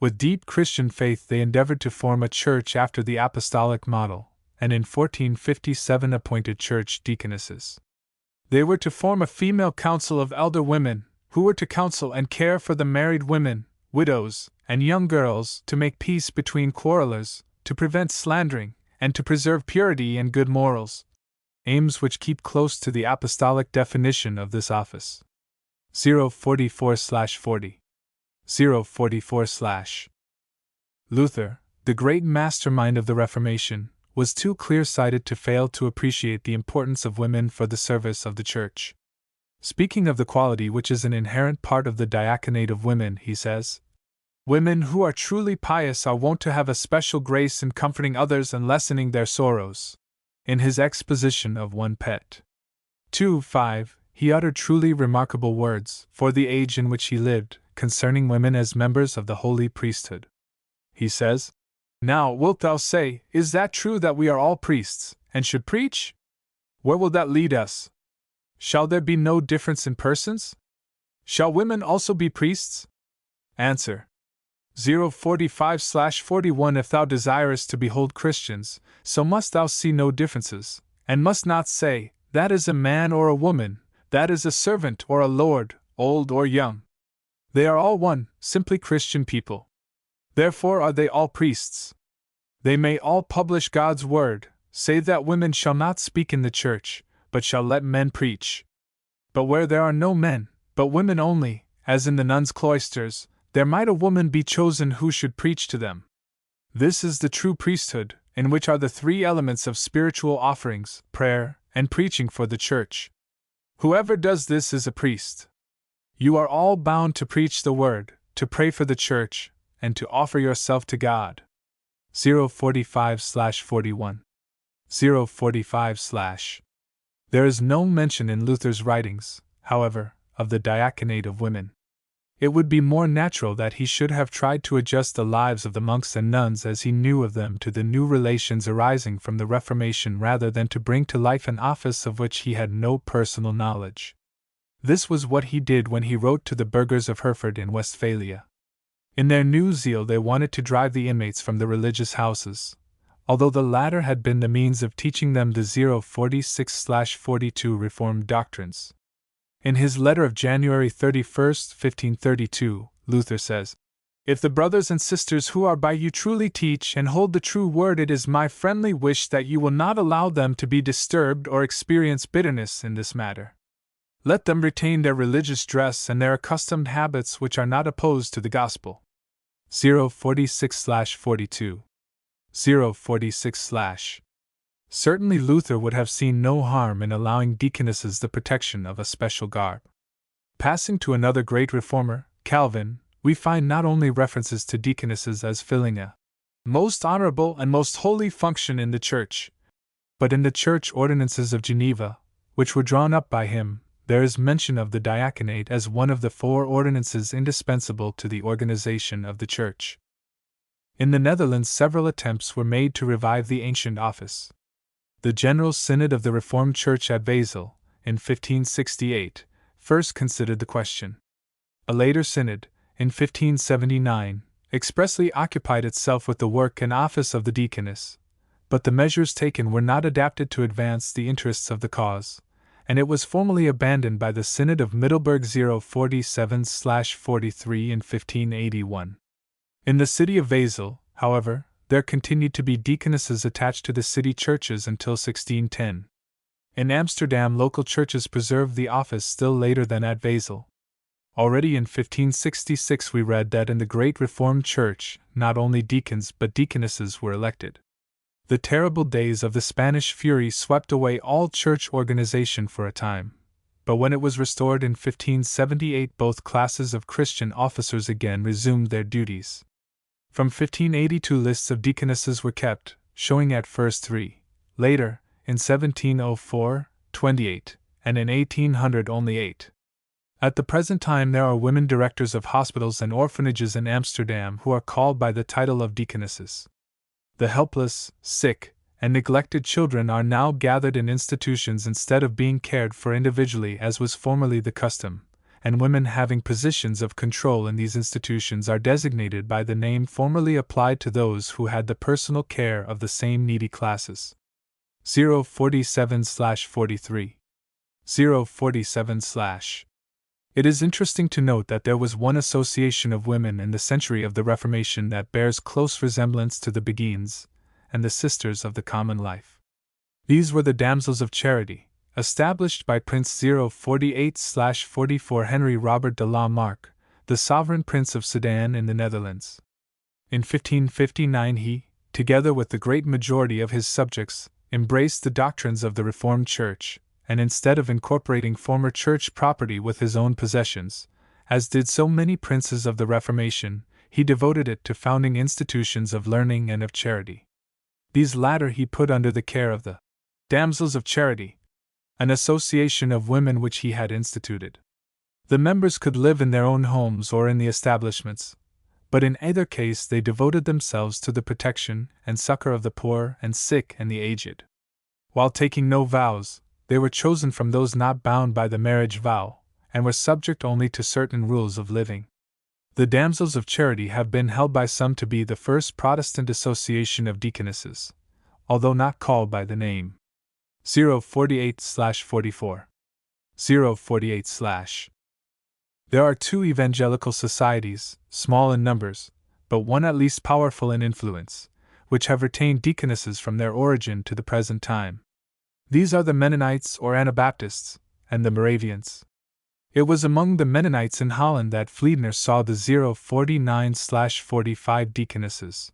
With deep Christian faith they endeavored to form a church after the apostolic model, and in 1457 appointed church deaconesses. They were to form a female council of elder women, who were to counsel and care for the married women, widows, and young girls, to make peace between quarrelers, to prevent slandering, and to preserve purity and good morals, aims which keep close to the apostolic definition of this office. 044/40. 044/. Luther, the great mastermind of the Reformation, was too clear-sighted to fail to appreciate the importance of women for the service of the Church. Speaking of the quality which is an inherent part of the diaconate of women, he says, "Women who are truly pious are wont to have a special grace in comforting others and lessening their sorrows." In his exposition of 1 Pet. 2:5, he uttered truly remarkable words, for the age in which he lived, concerning women as members of the holy priesthood. He says, "Now wilt thou say, is that true that we are all priests, and should preach? Where will that lead us? Shall there be no difference in persons? Shall women also be priests?" Answer. 045/41. If thou desirest to behold Christians, so must thou see no differences, and must not say, that is a man or a woman, that is a servant or a lord, old or young. They are all one, simply Christian people. Therefore are they all priests. They may all publish God's word, say that women shall not speak in the church, but shall let men preach. But where there are no men, but women only, as in the nuns' cloisters, there might a woman be chosen who should preach to them. This is the true priesthood, in which are the three elements of spiritual offerings, prayer, and preaching for the church. Whoever does this is a priest. You are all bound to preach the word, to pray for the church, and to offer yourself to God. 045/41. 045/. There is no mention in Luther's writings, however, of the diaconate of women. It would be more natural that he should have tried to adjust the lives of the monks and nuns as he knew of them to the new relations arising from the Reformation rather than to bring to life an office of which he had no personal knowledge. This was what he did when he wrote to the burghers of Herford in Westphalia. In their new zeal they wanted to drive the inmates from the religious houses, although the latter had been the means of teaching them the 046/42 Reformed doctrines. In his letter of January 31, 1532, Luther says, "If the brothers and sisters who are by you truly teach and hold the true word, it is my friendly wish that you will not allow them to be disturbed or experience bitterness in this matter. Let them retain their religious dress and their accustomed habits which are not opposed to the gospel." 046/42. 046/. Certainly Luther would have seen no harm in allowing deaconesses the protection of a special garb. Passing to another great reformer, Calvin, we find not only references to deaconesses as filling a most honorable and most holy function in the Church, but in the Church ordinances of Geneva, which were drawn up by him, there is mention of the diaconate as one of the 4 ordinances indispensable to the organization of the Church. In the Netherlands several attempts were made to revive the ancient office. The General Synod of the Reformed Church at Basel, in 1568, first considered the question. A later synod, in 1579, expressly occupied itself with the work and office of the deaconess, but the measures taken were not adapted to advance the interests of the cause, and it was formally abandoned by the Synod of Middelburg 047/43 in 1581. In the city of Basel, however, there continued to be deaconesses attached to the city churches until 1610. In Amsterdam, local churches preserved the office still later than at Basel. Already in 1566 we read that in the Great Reformed Church, not only deacons but deaconesses were elected. The terrible days of the Spanish fury swept away all church organization for a time, but when it was restored in 1578 both classes of Christian officers again resumed their duties. From 1582 lists of deaconesses were kept, showing at first 3, later, in 1704, 28, and in 1800 only 8. At the present time there are women directors of hospitals and orphanages in Amsterdam who are called by the title of deaconesses. The helpless, sick, and neglected children are now gathered in institutions instead of being cared for individually as was formerly the custom, and women having positions of control in these institutions are designated by the name formerly applied to those who had the personal care of the same needy classes. 047/43. 047/. It is interesting to note that there was one association of women in the century of the Reformation that bears close resemblance to the Beguines and the Sisters of the Common Life. These were the Damsels of Charity, established by Prince 048/44 Henry Robert de la Marck, the sovereign prince of Sedan in the Netherlands. In 1559 he, together with the great majority of his subjects, embraced the doctrines of the Reformed Church, and instead of incorporating former church property with his own possessions, as did so many princes of the Reformation, he devoted it to founding institutions of learning and of charity. These latter he put under the care of the Damsels of Charity, an association of women which he had instituted. The members could live in their own homes or in the establishments, but in either case they devoted themselves to the protection and succor of the poor and sick and the aged. While taking no vows, they were chosen from those not bound by the marriage vow, and were subject only to certain rules of living. The Damsels of Charity have been held by some to be the first Protestant association of deaconesses, although not called by the name. 048/44. 048/. There are 2 evangelical societies, small in numbers, but one at least powerful in influence, which have retained deaconesses from their origin to the present time. These are the Mennonites or Anabaptists, and the Moravians. It was among the Mennonites in Holland that Fliedner saw the 049/45 deaconesses,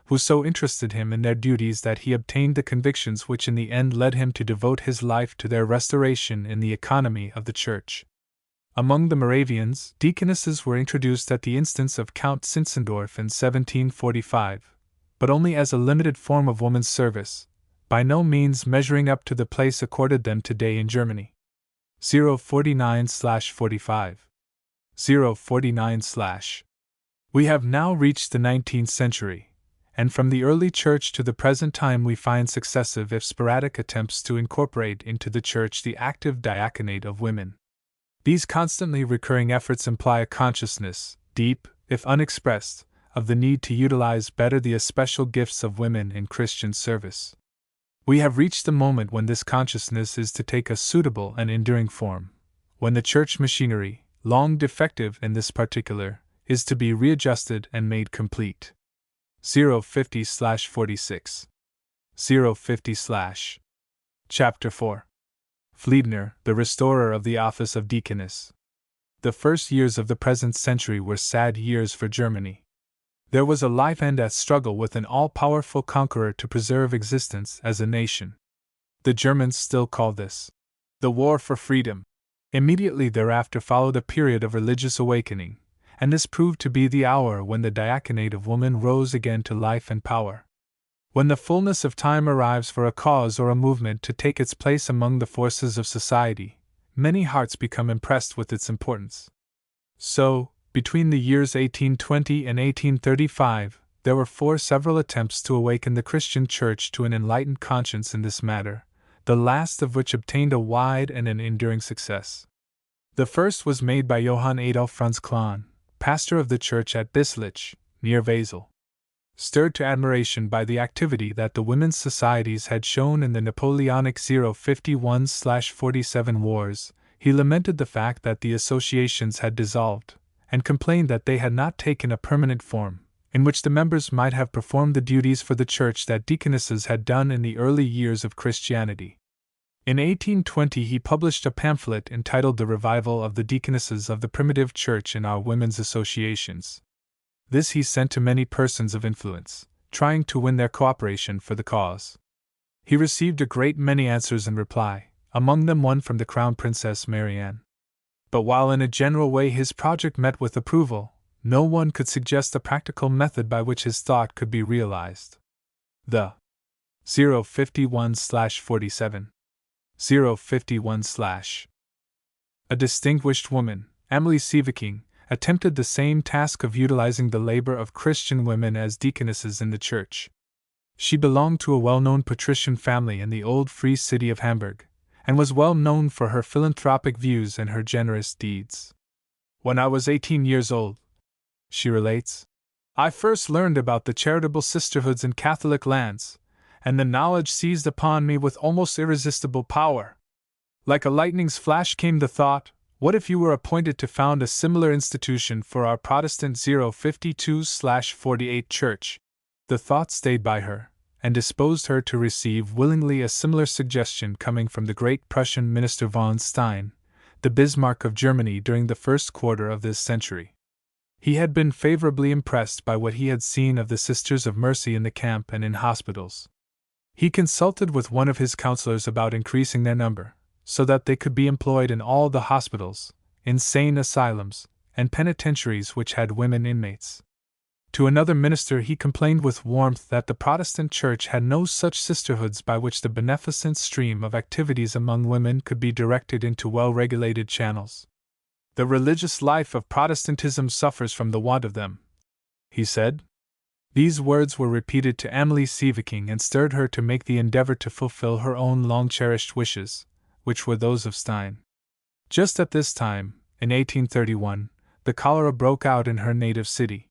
who so interested him in their duties that he obtained the convictions which in the end led him to devote his life to their restoration in the economy of the Church. Among the Moravians, deaconesses were introduced at the instance of Count Zinzendorf in 1745, but only as a limited form of woman's service, by no means measuring up to the place accorded them today in Germany. 049/45. 049/. We have now reached the 19th century, and from the early Church to the present time we find successive if sporadic attempts to incorporate into the Church the active diaconate of women. These constantly recurring efforts imply a consciousness, deep, if unexpressed, of the need to utilize better the especial gifts of women in Christian service. We have reached the moment when this consciousness is to take a suitable and enduring form, when the church machinery, long defective in this particular, is to be readjusted and made complete. 050/46. 050/. Chapter 4. Fliedner, the restorer of the office of deaconess. The first years of the present century were sad years for Germany. There was a life and death struggle with an all-powerful conqueror to preserve existence as a nation. The Germans still call this the War for Freedom. Immediately thereafter followed a period of religious awakening, and this proved to be the hour when the diaconate of woman rose again to life and power. When the fullness of time arrives for a cause or a movement to take its place among the forces of society, many hearts become impressed with its importance. So, between the years 1820 and 1835, there were 4 several attempts to awaken the Christian Church to an enlightened conscience in this matter, the last of which obtained a wide and an enduring success. The first was made by Johann Adolf Franz Klein, pastor of the church at Bislich, near Basel. Stirred to admiration by the activity that the women's societies had shown in the Napoleonic 051/47 wars, he lamented the fact that the associations had dissolved, and complained that they had not taken a permanent form, in which the members might have performed the duties for the church that Deaconesses had done in the early years of Christianity. In 1820 he published a pamphlet entitled The Revival of the Deaconesses of the Primitive Church in Our Women's Associations. This he sent to many persons of influence, trying to win their cooperation for the cause. He received a great many answers in reply, among them one from the Crown Princess Marianne. But while in a general way his project met with approval, no one could suggest a practical method by which his thought could be realized. The 051/47 051/ A distinguished woman, Emily Sieveking, attempted the same task of utilizing the labor of Christian women as deaconesses in the church. She belonged to a well-known patrician family in the old free city of Hamburg, and was well known for her philanthropic views and her generous deeds. "When I was 18 years old," she relates, "I first learned about the charitable sisterhoods in Catholic lands, and the knowledge seized upon me with almost irresistible power. Like a lightning's flash came the thought, what if you were appointed to found a similar institution for our Protestant 052/48 church? The thought stayed by her, and disposed her to receive willingly a similar suggestion coming from the great Prussian minister von Stein, the Bismarck of Germany during the first quarter of this century. He had been favorably impressed by what he had seen of the Sisters of Mercy in the camp and in hospitals. He consulted with one of his counselors about increasing their number, so that they could be employed in all the hospitals, insane asylums, and penitentiaries which had women inmates. To another minister he complained with warmth that the Protestant Church had no such sisterhoods by which the beneficent stream of activities among women could be directed into well-regulated channels. "The religious life of Protestantism suffers from the want of them," he said. These words were repeated to Emily Sieveking and stirred her to make the endeavor to fulfill her own long-cherished wishes, which were those of Stein. Just at this time, in 1831, the cholera broke out in her native city.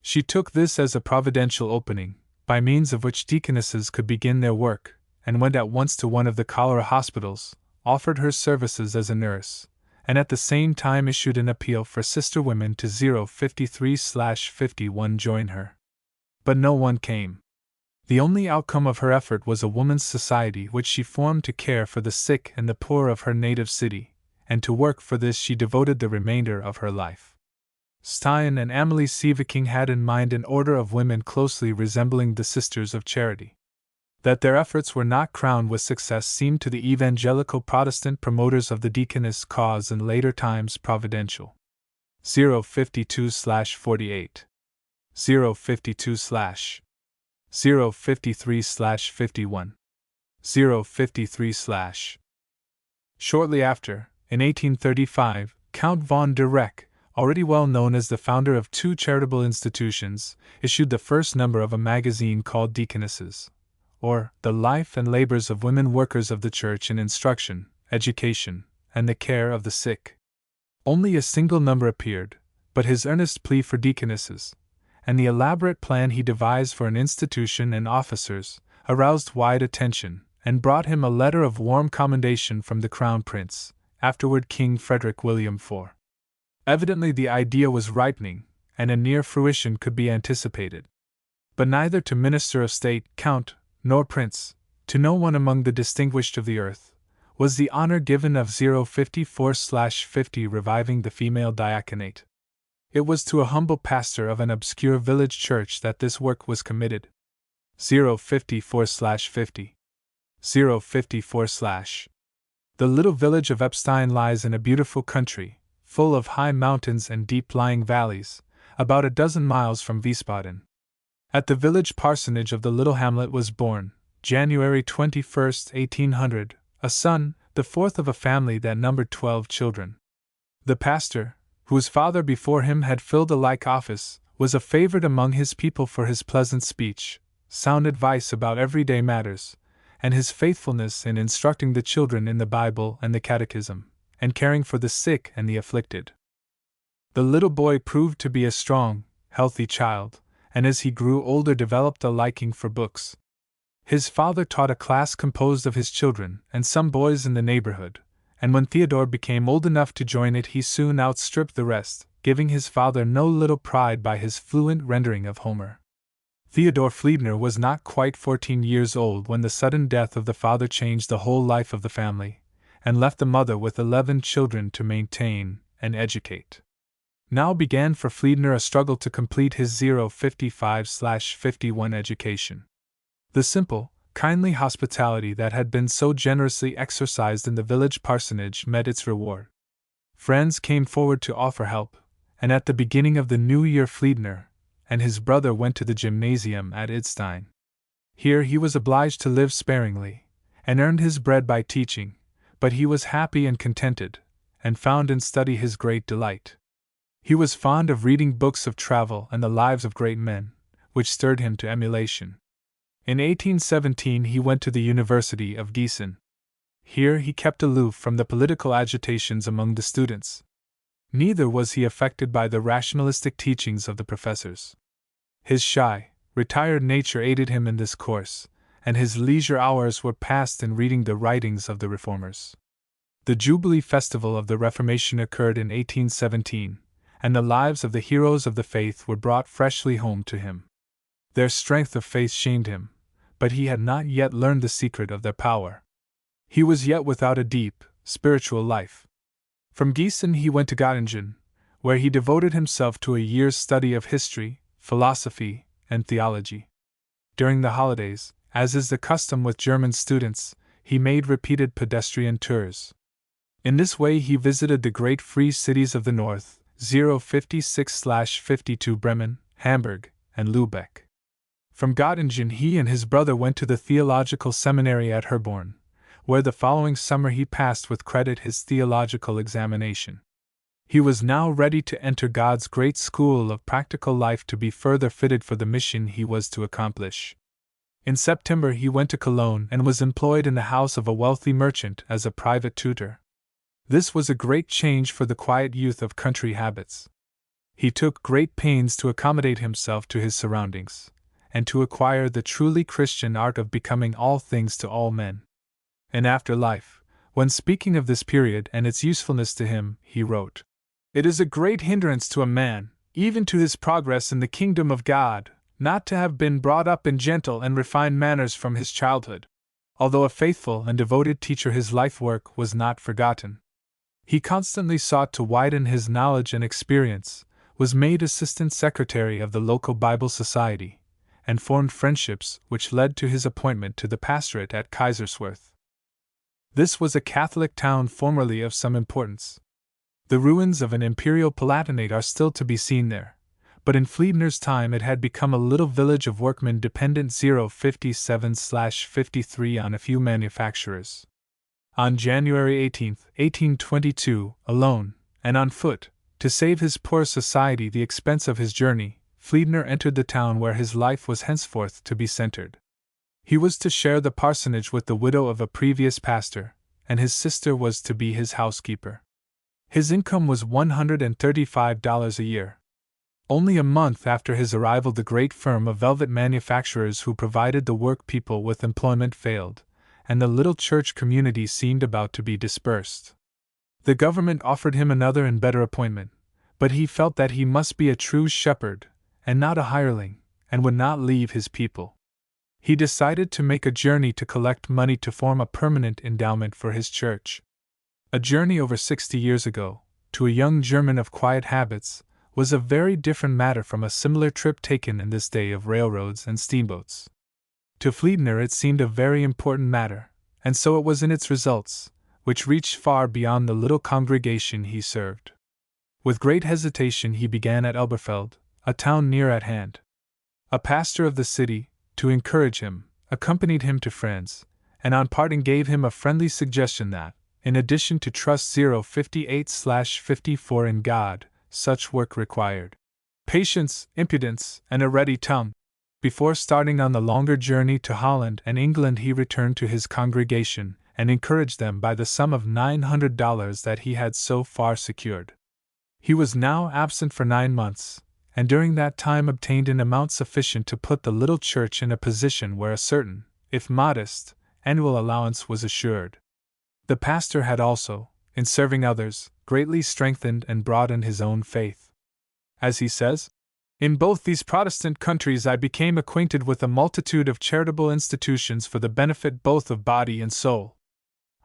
She took this as a providential opening, by means of which deaconesses could begin their work, and went at once to one of the cholera hospitals, offered her services as a nurse, and at the same time issued an appeal for sister women to 053/51 join her. But no one came. The only outcome of her effort was a woman's society which she formed to care for the sick and the poor of her native city, and to work for this she devoted the remainder of her life. Stein and Emily Sieveking had in mind an order of women closely resembling the Sisters of Charity. That their efforts were not crowned with success seemed to the evangelical Protestant promoters of the deaconess cause in later times providential. 052/48 052/053/51 053/. Shortly after, in 1835, Count von der Reck, already well known as the founder of two charitable institutions, issued the first number of a magazine called Deaconesses, or The Life and Labors of Women Workers of the Church in Instruction, Education, and the Care of the Sick. Only a single number appeared, but his earnest plea for deaconesses, and the elaborate plan he devised for an institution and officers, aroused wide attention, and brought him a letter of warm commendation from the Crown Prince, afterward King Frederick William IV. Evidently the idea was ripening, and a near fruition could be anticipated. But neither to Minister of State, Count, nor Prince, to no one among the distinguished of the earth, was the honor given of 054/50 reviving the female diaconate. It was to a humble pastor of an obscure village church that this work was committed. 054/50 054/. The little village of Epstein lies in a beautiful country, full of high mountains and deep-lying valleys, about a dozen miles from Wiesbaden. At the village parsonage of the little hamlet was born, January 21, 1800, a son, the fourth of a family that numbered 12 children. The pastor, whose father before him had filled a like office, was a favorite among his people for his pleasant speech, sound advice about everyday matters, and his faithfulness in instructing the children in the Bible and the Catechism, and caring for the sick and the afflicted. The little boy proved to be a strong, healthy child, and as he grew older developed a liking for books. His father taught a class composed of his children and some boys in the neighborhood, and when Theodore became old enough to join it he soon outstripped the rest, giving his father no little pride by his fluent rendering of Homer. Theodore Fliedner was not quite 14 years old when the sudden death of the father changed the whole life of the family, and left the mother with 11 children to maintain and educate. Now began for Fliedner a struggle to complete his 055/51 education. The simple, kindly hospitality that had been so generously exercised in the village parsonage met its reward. Friends came forward to offer help, and at the beginning of the new year Fliedner and his brother went to the gymnasium at Idstein. Here he was obliged to live sparingly, and earned his bread by teaching, but he was happy and contented, and found in study his great delight. He was fond of reading books of travel and the lives of great men, which stirred him to emulation. In 1817 he went to the University of Gießen. Here he kept aloof from the political agitations among the students. Neither was he affected by the rationalistic teachings of the professors. His shy, retired nature aided him in this course, and his leisure hours were passed in reading the writings of the reformers. The Jubilee Festival of the Reformation occurred in 1817, and the lives of the heroes of the faith were brought freshly home to him. Their strength of faith shamed him, but he had not yet learned the secret of their power. He was yet without a deep, spiritual life. From Gießen he went to Göttingen, where he devoted himself to a year's study of history, philosophy, and theology. During the holidays, as is the custom with German students, he made repeated pedestrian tours. In this way he visited the great free cities of the north, 056/52 Bremen, Hamburg, and Lübeck. From Göttingen he and his brother went to the theological seminary at Herborn, where the following summer he passed with credit his theological examination. He was now ready to enter God's great school of practical life to be further fitted for the mission he was to accomplish. In September he went to Cologne and was employed in the house of a wealthy merchant as a private tutor. This was a great change for the quiet youth of country habits. He took great pains to accommodate himself to his surroundings, and to acquire the truly Christian art of becoming all things to all men. In after life, when speaking of this period and its usefulness to him, he wrote, "It is a great hindrance to a man, even to his progress in the kingdom of God, not to have been brought up in gentle and refined manners from his childhood." Although a faithful and devoted teacher, his life work was not forgotten. He constantly sought to widen his knowledge and experience, was made assistant secretary of the local Bible Society, and formed friendships which led to his appointment to the pastorate at Kaiserswerth. This was a Catholic town formerly of some importance. The ruins of an imperial palatinate are still to be seen there, but in Fliedner's time it had become a little village of workmen dependent 057/53 on a few manufacturers. On January 18, 1822, alone, and on foot, to save his poor society the expense of his journey, Fliedner entered the town where his life was henceforth to be centered. He was to share the parsonage with the widow of a previous pastor, and his sister was to be his housekeeper. His income was $135 a year. Only a month after his arrival the great firm of velvet manufacturers who provided the work people with employment failed, and the little church community seemed about to be dispersed. The government offered him another and better appointment, but he felt that he must be a true shepherd, and not a hireling, and would not leave his people. He decided to make a journey to collect money to form a permanent endowment for his church. A journey over 60 years ago, to a young German of quiet habits, was a very different matter from a similar trip taken in this day of railroads and steamboats. To Fliedner it seemed a very important matter, and so it was in its results, which reached far beyond the little congregation he served. With great hesitation he began at Elberfeld, a town near at hand. A pastor of the city, to encourage him, accompanied him to France, and on parting gave him a friendly suggestion that, in addition to trust 058/54 in God, such work required patience, impudence, and a ready tongue. Before starting on the longer journey to Holland and England he returned to his congregation and encouraged them by the sum of $900 that he had so far secured. He was now absent for 9 months, and during that time obtained an amount sufficient to put the little church in a position where a certain, if modest, annual allowance was assured. The pastor had also, in serving others, greatly strengthened and broadened his own faith. As he says, "In both these Protestant countries I became acquainted with a multitude of charitable institutions for the benefit both of body and soul.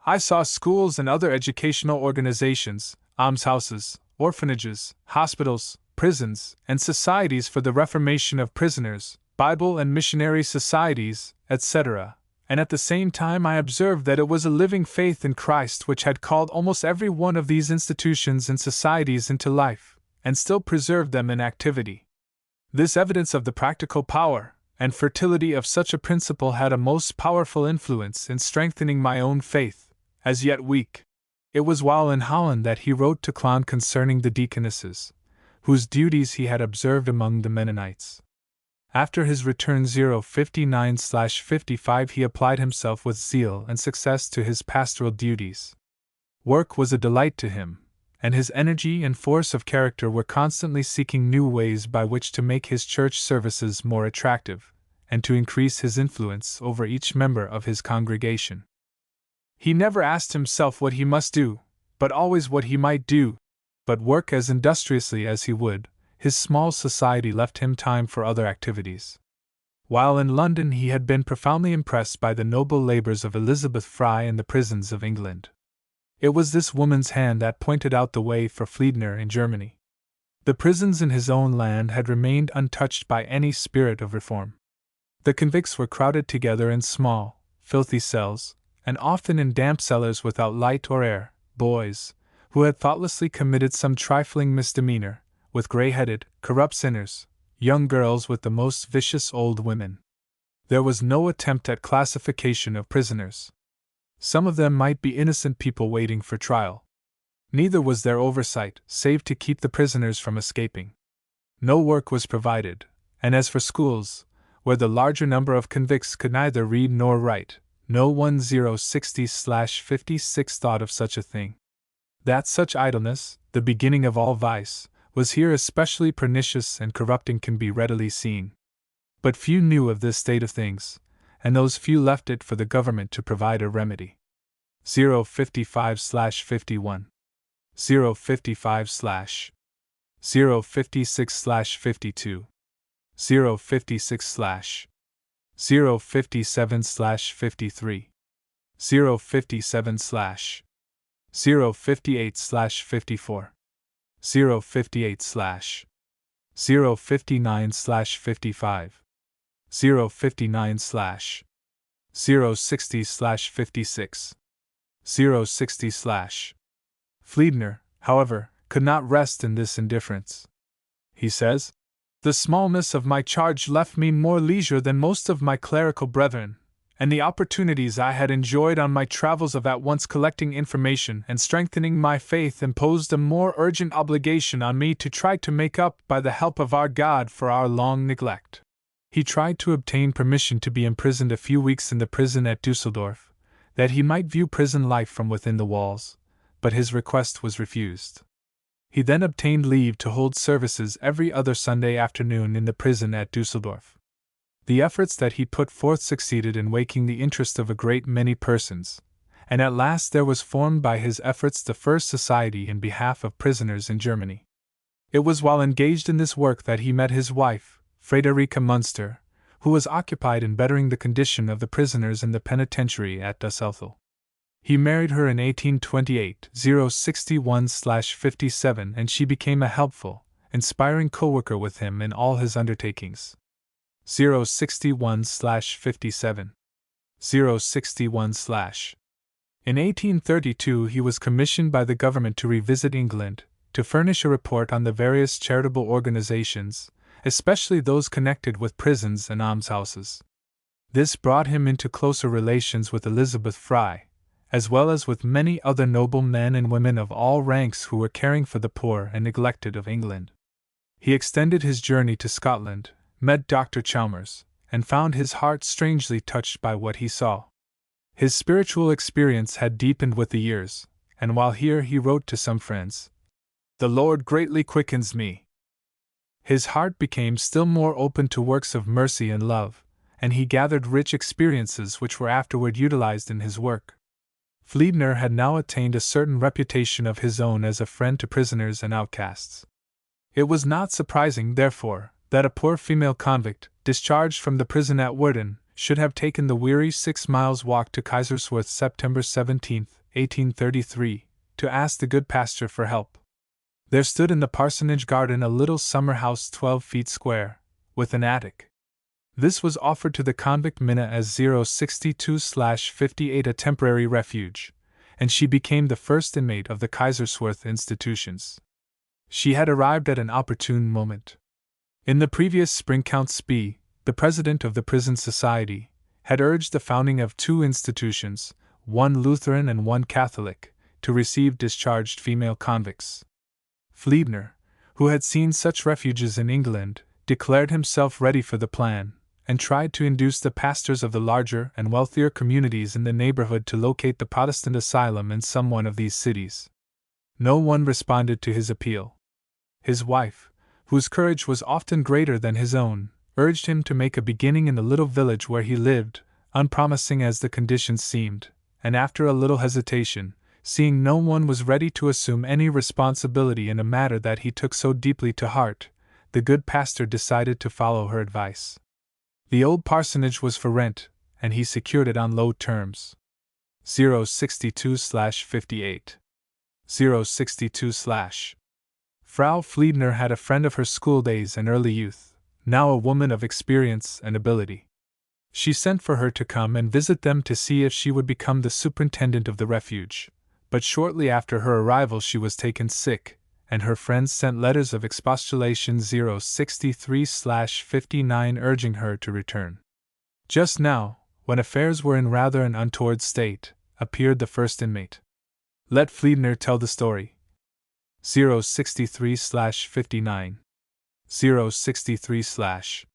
I saw schools and other educational organizations, almshouses, orphanages, hospitals, prisons, and societies for the reformation of prisoners, Bible and missionary societies, etc., and at the same time I observed that it was a living faith in Christ which had called almost every one of these institutions and societies into life, and still preserved them in activity. This evidence of the practical power and fertility of such a principle had a most powerful influence in strengthening my own faith, as yet weak." It was while in Holland that he wrote to Clown concerning the Deaconesses, whose duties he had observed among the Mennonites. After his return 059/55 he applied himself with zeal and success to his pastoral duties. Work was a delight to him, and his energy and force of character were constantly seeking new ways by which to make his church services more attractive, and to increase his influence over each member of his congregation. He never asked himself what he must do, but always what he might do. But work as industriously as he would, his small society left him time for other activities. While in London he had been profoundly impressed by the noble labors of Elizabeth Fry in the prisons of England. It was this woman's hand that pointed out the way for Fliedner in Germany. The prisons in his own land had remained untouched by any spirit of reform. The convicts were crowded together in small, filthy cells, and often in damp cellars without light or air, boys, who had thoughtlessly committed some trifling misdemeanor, with gray-headed, corrupt sinners, young girls with the most vicious old women. There was no attempt at classification of prisoners. Some of them might be innocent people waiting for trial. Neither was there oversight, save to keep the prisoners from escaping. No work was provided, and as for schools, where the larger number of convicts could neither read nor write, no 1060/56 thought of such a thing. That such idleness, the beginning of all vice, was here especially pernicious and corrupting can be readily seen. But few knew of this state of things, and those few left it for the government to provide a remedy. 055/51 055/056/52 056/057/53 057/058/54 058/059/55 059/060/56 060/. Fliedner, however, could not rest in this indifference. He says, "The smallness of my charge left me more leisure than most of my clerical brethren, and the opportunities I had enjoyed on my travels of at once collecting information and strengthening my faith imposed a more urgent obligation on me to try to make up by the help of our God for our long neglect." He tried to obtain permission to be imprisoned a few weeks in the prison at Dusseldorf, that he might view prison life from within the walls, but his request was refused. He then obtained leave to hold services every other Sunday afternoon in the prison at Dusseldorf. The efforts that he put forth succeeded in waking the interest of a great many persons, and at last there was formed by his efforts the first society in behalf of prisoners in Germany. It was while engaged in this work that he met his wife, Friederike Münster, who was occupied in bettering the condition of the prisoners in the penitentiary at Dusseldorf. He married her in 1828, 061/57, and she became a helpful, inspiring co-worker with him in all his undertakings. 061/57 061/. In 1832 he was commissioned by the government to revisit England, to furnish a report on the various charitable organizations, especially those connected with prisons and almshouses. This brought him into closer relations with Elizabeth Fry, as well as with many other noble men and women of all ranks who were caring for the poor and neglected of England. He extended his journey to Scotland, met Dr. Chalmers, and found his heart strangely touched by what he saw. His spiritual experience had deepened with the years, and while here he wrote to some friends, The Lord greatly quickens me. His heart became still more open to works of mercy and love, and he gathered rich experiences which were afterward utilized in his work. Fliedner had now attained a certain reputation of his own as a friend to prisoners and outcasts. It was not surprising, therefore, that a poor female convict, discharged from the prison at Werden, should have taken the weary 6 miles walk to Kaiserswerth September 17, 1833, to ask the good pastor for help. There stood in the parsonage garden a little summer house 12 feet square, with an attic. This was offered to the convict Minna as 062/58 a temporary refuge, and she became the first inmate of the Kaiserswerth institutions. She had arrived at an opportune moment. In the previous spring, Count Spee, the president of the prison society, had urged the founding of 2 institutions, one Lutheran and one Catholic, to receive discharged female convicts. Fliedner, who had seen such refuges in England, declared himself ready for the plan, and tried to induce the pastors of the larger and wealthier communities in the neighborhood to locate the Protestant asylum in some one of these cities. No one responded to his appeal. His wife, whose courage was often greater than his own, urged him to make a beginning in the little village where he lived, unpromising as the conditions seemed, and after a little hesitation, seeing no one was ready to assume any responsibility in a matter that he took so deeply to heart, the good pastor decided to follow her advice. The old parsonage was for rent, and he secured it on low terms. 062/58. 062/. Frau Fliedner had a friend of her school days and early youth, now a woman of experience and ability. She sent for her to come and visit them to see if she would become the superintendent of the refuge, but shortly after her arrival she was taken sick, and her friends sent letters of expostulation 063/59 urging her to return. Just now, when affairs were in rather an untoward state, appeared the first inmate. Let Fliedner tell the story. 063/59. 063/.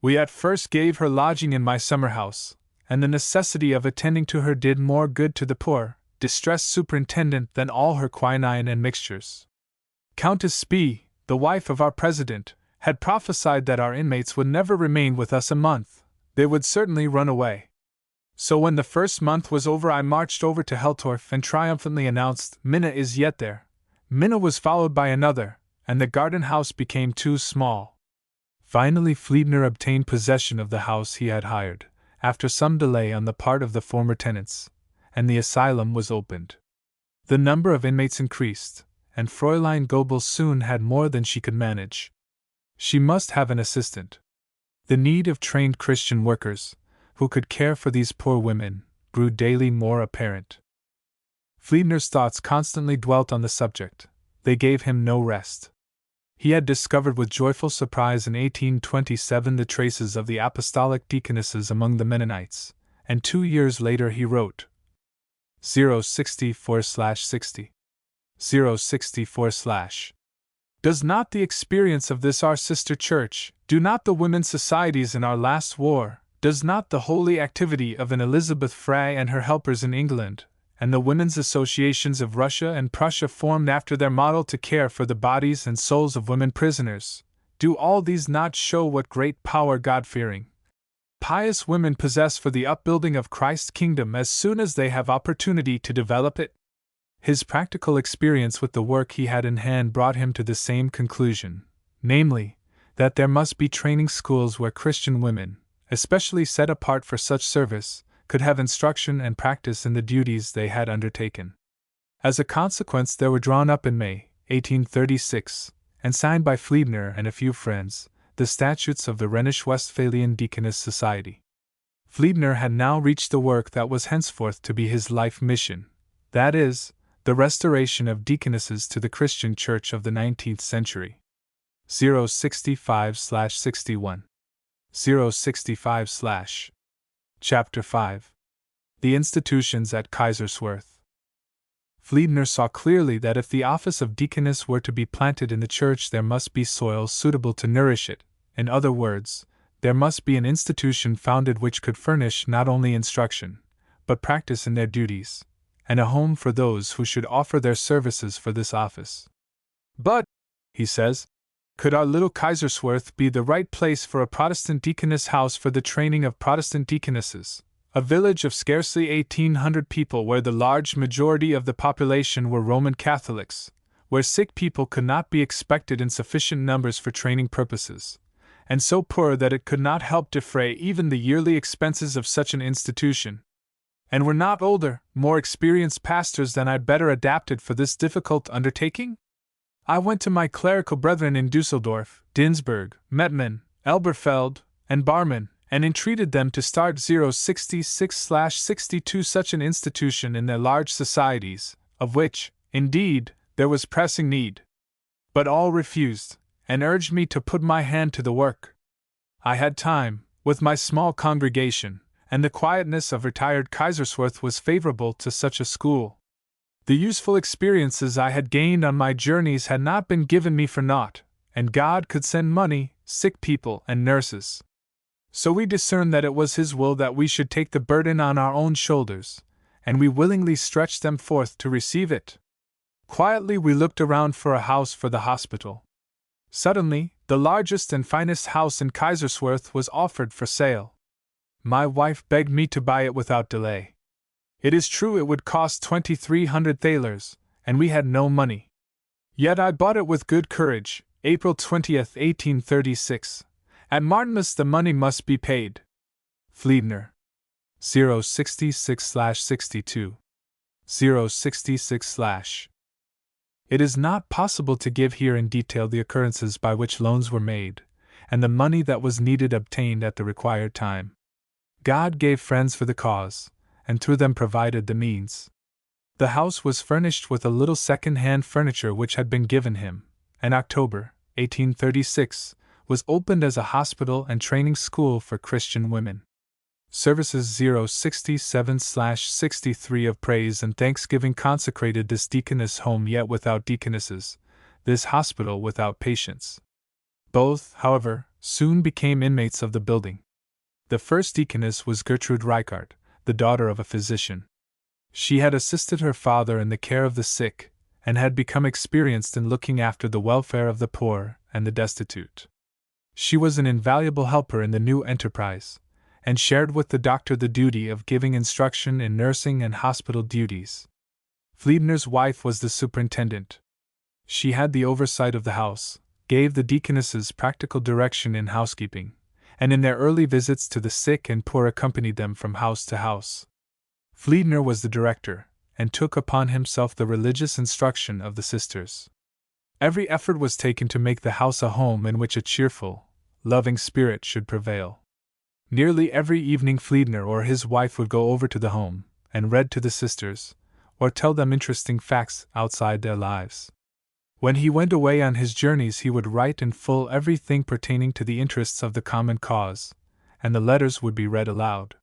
We at first gave her lodging in my summer house, and the necessity of attending to her did more good to the poor, distressed superintendent than all her quinine and mixtures. Countess Spee, the wife of our president, had prophesied that our inmates would never remain with us a month, they would certainly run away. So when the first month was over I marched over to Heltorf and triumphantly announced, "Minna is yet there." Minna was followed by another, and the garden house became too small. Finally Fliedner obtained possession of the house he had hired, after some delay on the part of the former tenants, and the asylum was opened. The number of inmates increased, and Fräulein Goebel soon had more than she could manage. She must have an assistant. The need of trained Christian workers, who could care for these poor women, grew daily more apparent. Fliedner's thoughts constantly dwelt on the subject. They gave him no rest. He had discovered with joyful surprise in 1827 the traces of the apostolic deaconesses among the Mennonites, and 2 years later he wrote 064/60. 064/. Does not the experience of this our sister church, do not the women's societies in our last war, does not the holy activity of an Elizabeth Frey and her helpers in England, and the women's associations of Russia and Prussia formed after their model to care for the bodies and souls of women prisoners, do all these not show what great power God-fearing, pious women possess for the upbuilding of Christ's kingdom as soon as they have opportunity to develop it? His practical experience with the work he had in hand brought him to the same conclusion, namely, that there must be training schools where Christian women, especially set apart for such service, could have instruction and practice in the duties they had undertaken. As a consequence, there were drawn up in May, 1836, and signed by Fliedner and a few friends, the statutes of the Rhenish-Westphalian Deaconess Society. Fliedner had now reached the work that was henceforth to be his life mission, that is, the restoration of deaconesses to the Christian Church of the 19th century. 065/61. 065/. Chapter 5. The Institutions at Kaiserswerth. Fliedner saw clearly that if the office of deaconess were to be planted in the church there must be soil suitable to nourish it. In other words, there must be an institution founded which could furnish not only instruction, but practice in their duties, and a home for those who should offer their services for this office. But, he says, could our little Kaiserswerth be the right place for a Protestant deaconess house for the training of Protestant deaconesses? A village of scarcely 1,800 people where the large majority of the population were Roman Catholics, where sick people could not be expected in sufficient numbers for training purposes, and so poor that it could not help defray even the yearly expenses of such an institution. And were not older, more experienced pastors than I better adapted for this difficult undertaking? I went to my clerical brethren in Dusseldorf, Dinsburg, Mettmann, Elberfeld, and Barmen, and entreated them to start 066/62 such an institution in their large societies, of which, indeed, there was pressing need. But all refused, and urged me to put my hand to the work. I had time, with my small congregation, and the quietness of retired Kaiserswerth was favorable to such a school. The useful experiences I had gained on my journeys had not been given me for naught, and God could send money, sick people, and nurses. So we discerned that it was His will that we should take the burden on our own shoulders, and we willingly stretched them forth to receive it. Quietly we looked around for a house for the hospital. Suddenly, the largest and finest house in Kaiserswerth was offered for sale. My wife begged me to buy it without delay. It is true it would cost 2,300 thalers, and we had no money. Yet I bought it with good courage, April 20th, 1836. At Martinmas the money must be paid. Fliedner. 066/62. 066/. It is not possible to give here in detail the occurrences by which loans were made, and the money that was needed obtained at the required time. God gave friends for the cause, and through them provided the means. The house was furnished with a little second-hand furniture which had been given him, and October, 1836, was opened as a hospital and training school for Christian women. Services 067/63 of praise and thanksgiving consecrated this deaconess home yet without deaconesses, this hospital without patients. Both, however, soon became inmates of the building. The first deaconess was Gertrude Reichart, the daughter of a physician. She had assisted her father in the care of the sick, and had become experienced in looking after the welfare of the poor and the destitute. She was an invaluable helper in the new enterprise, and shared with the doctor the duty of giving instruction in nursing and hospital duties. Fliedner's wife was the superintendent. She had the oversight of the house, gave the deaconesses practical direction in housekeeping, and in their early visits to the sick and poor accompanied them from house to house. Fliedner was the director, and took upon himself the religious instruction of the sisters. Every effort was taken to make the house a home in which a cheerful, loving spirit should prevail. Nearly every evening Fliedner or his wife would go over to the home, and read to the sisters, or tell them interesting facts outside their lives. When he went away on his journeys he would write in full everything pertaining to the interests of the common cause, and the letters would be read aloud.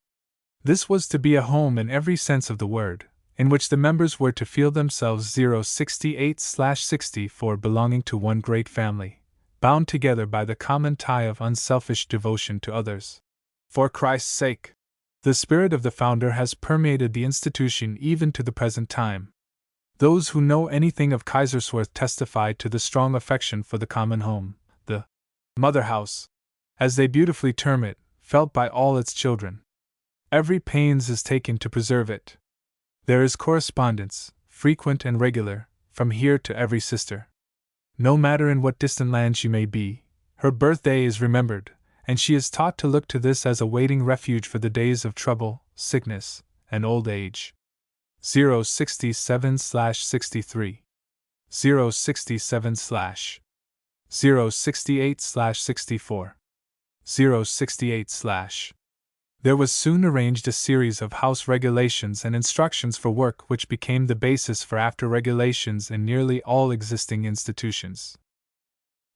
This was to be a home in every sense of the word, in which the members were to feel themselves 068/64 belonging to one great family, bound together by the common tie of unselfish devotion to others. For Christ's sake. The spirit of the founder has permeated the institution even to the present time. Those who know anything of Kaiserswerth testify to the strong affection for the common home, the mother house, as they beautifully term it, felt by all its children. Every pains is taken to preserve it. There is correspondence, frequent and regular, from here to every sister. No matter in what distant land she may be, her birthday is remembered, and she is taught to look to this as a waiting refuge for the days of trouble, sickness, and old age. 067/63. 067/068/64. 068/. There was soon arranged a series of house regulations and instructions for work which became the basis for after regulations in nearly all existing institutions.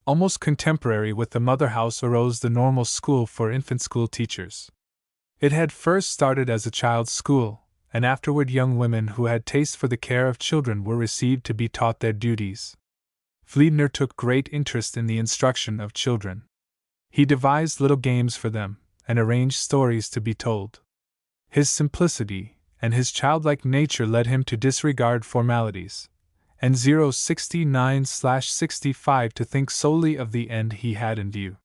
Almost contemporary with the mother house arose the normal school for infant school teachers. It had first started as a child's school, and afterward young women who had taste for the care of children were received to be taught their duties. Fliedner took great interest in the instruction of children. He devised little games for them, and arranged stories to be told. His simplicity and his childlike nature led him to disregard formalities, and 069/65 to think solely of the end he had in view.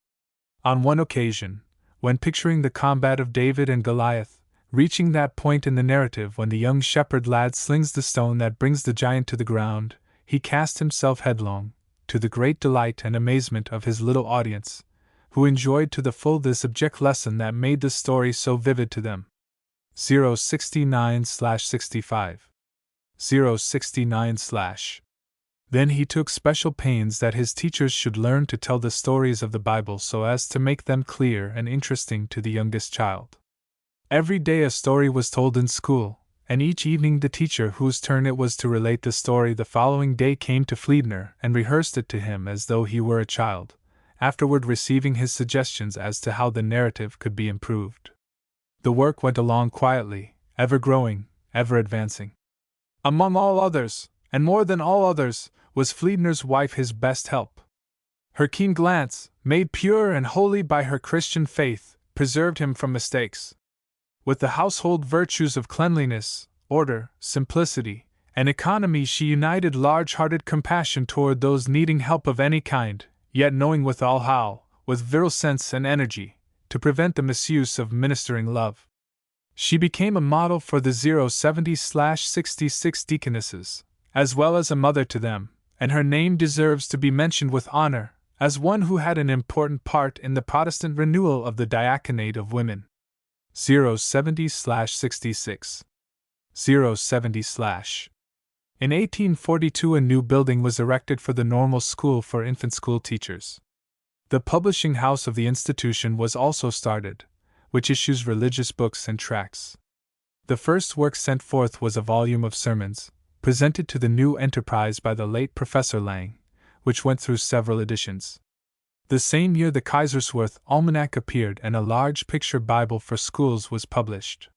On one occasion, when picturing the combat of David and Goliath, reaching that point in the narrative when the young shepherd lad slings the stone that brings the giant to the ground, he cast himself headlong, to the great delight and amazement of his little audience, who enjoyed to the full this object lesson that made the story so vivid to them. 069/65. 069/. Then he took special pains that his teachers should learn to tell the stories of the Bible so as to make them clear and interesting to the youngest child. Every day a story was told in school, and each evening the teacher whose turn it was to relate the story the following day came to Fliedner and rehearsed it to him as though he were a child, afterward receiving his suggestions as to how the narrative could be improved. The work went along quietly, ever growing, ever advancing. Among all others, and more than all others, was Fliedner's wife his best help. Her keen glance, made pure and holy by her Christian faith, preserved him from mistakes. With the household virtues of cleanliness, order, simplicity, and economy she united large-hearted compassion toward those needing help of any kind, yet knowing withal how, with virile sense and energy, to prevent the misuse of ministering love. She became a model for the 070/66 Deaconesses, as well as a mother to them, and her name deserves to be mentioned with honor, as one who had an important part in the Protestant renewal of the diaconate of women. 070/66. 070/. In 1842 a new building was erected for the normal school for infant school teachers. The publishing house of the institution was also started, which issues religious books and tracts. The first work sent forth was a volume of sermons, presented to the new enterprise by the late Professor Lang, which went through several editions. The same year the Kaiserswerth Almanac appeared and a large picture Bible for schools was published.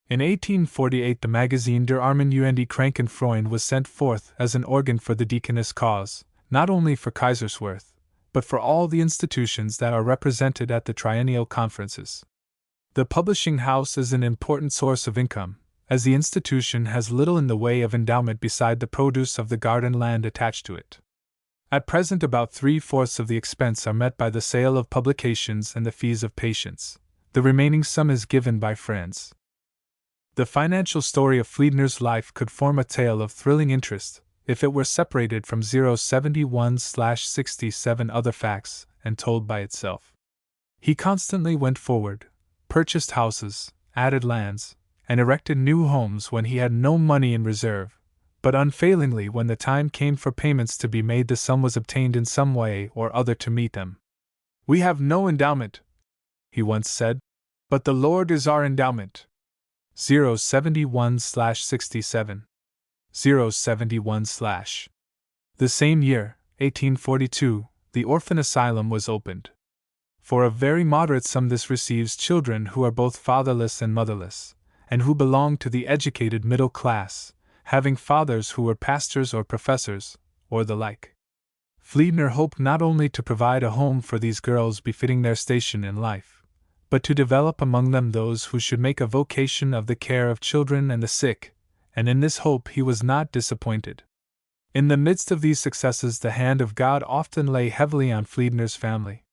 In 1848 the magazine Der Armen und Krankenfreund was sent forth as an organ for the Deaconess cause, not only for Kaiserswerth, but for all the institutions that are represented at the triennial conferences. The publishing house is an important source of income, as the institution has little in the way of endowment beside the produce of the garden land attached to it. At present about 3/4 of the expense are met by the sale of publications and the fees of patients. The remaining sum is given by friends. The financial story of Fliedner's life could form a tale of thrilling interest, if it were separated from 071/67 other facts, and told by itself. He constantly went forward, purchased houses, added lands, and erected new homes when he had no money in reserve, but unfailingly when the time came for payments to be made the sum was obtained in some way or other to meet them. "We have no endowment," he once said, "but the Lord is our endowment." 071/67. 071/. The same year, 1842, the orphan asylum was opened. For a very moderate sum this receives children who are both fatherless and motherless, and who belong to the educated middle class, having fathers who were pastors or professors, or the like. Fliedner hoped not only to provide a home for these girls befitting their station in life, but to develop among them those who should make a vocation of the care of children and the sick, and in this hope he was not disappointed. In the midst of these successes the hand of God often lay heavily on Fliedner's family.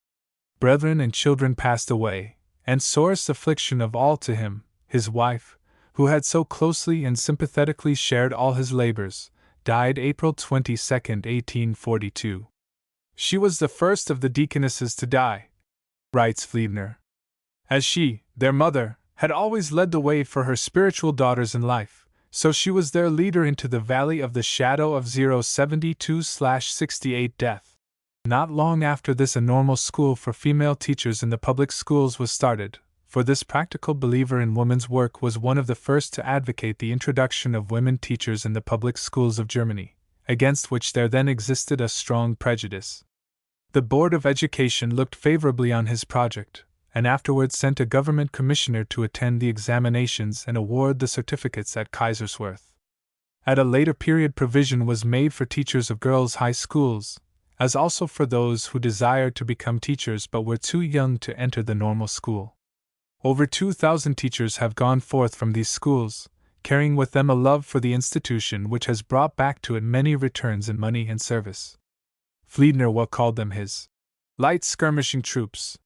Brethren and children passed away, and sorest affliction of all to him, his wife, who had so closely and sympathetically shared all his labors, died April 22, 1842. She was the first of the Deaconesses to die, writes Fliedner. As she, their mother, had always led the way for her spiritual daughters in life, so she was their leader into the valley of the shadow of 072/68 death. Not long after this a normal school for female teachers in the public schools was started, for this practical believer in woman's work was one of the first to advocate the introduction of women teachers in the public schools of Germany, against which there then existed a strong prejudice. The Board of Education looked favorably on his project, and afterwards sent a government commissioner to attend the examinations and award the certificates at Kaiserswerth. At a later period provision was made for teachers of girls' high schools, as also for those who desired to become teachers but were too young to enter the normal school. Over 2,000 teachers have gone forth from these schools, carrying with them a love for the institution which has brought back to it many returns in money and service. Fliedner well called them his light skirmishing troops.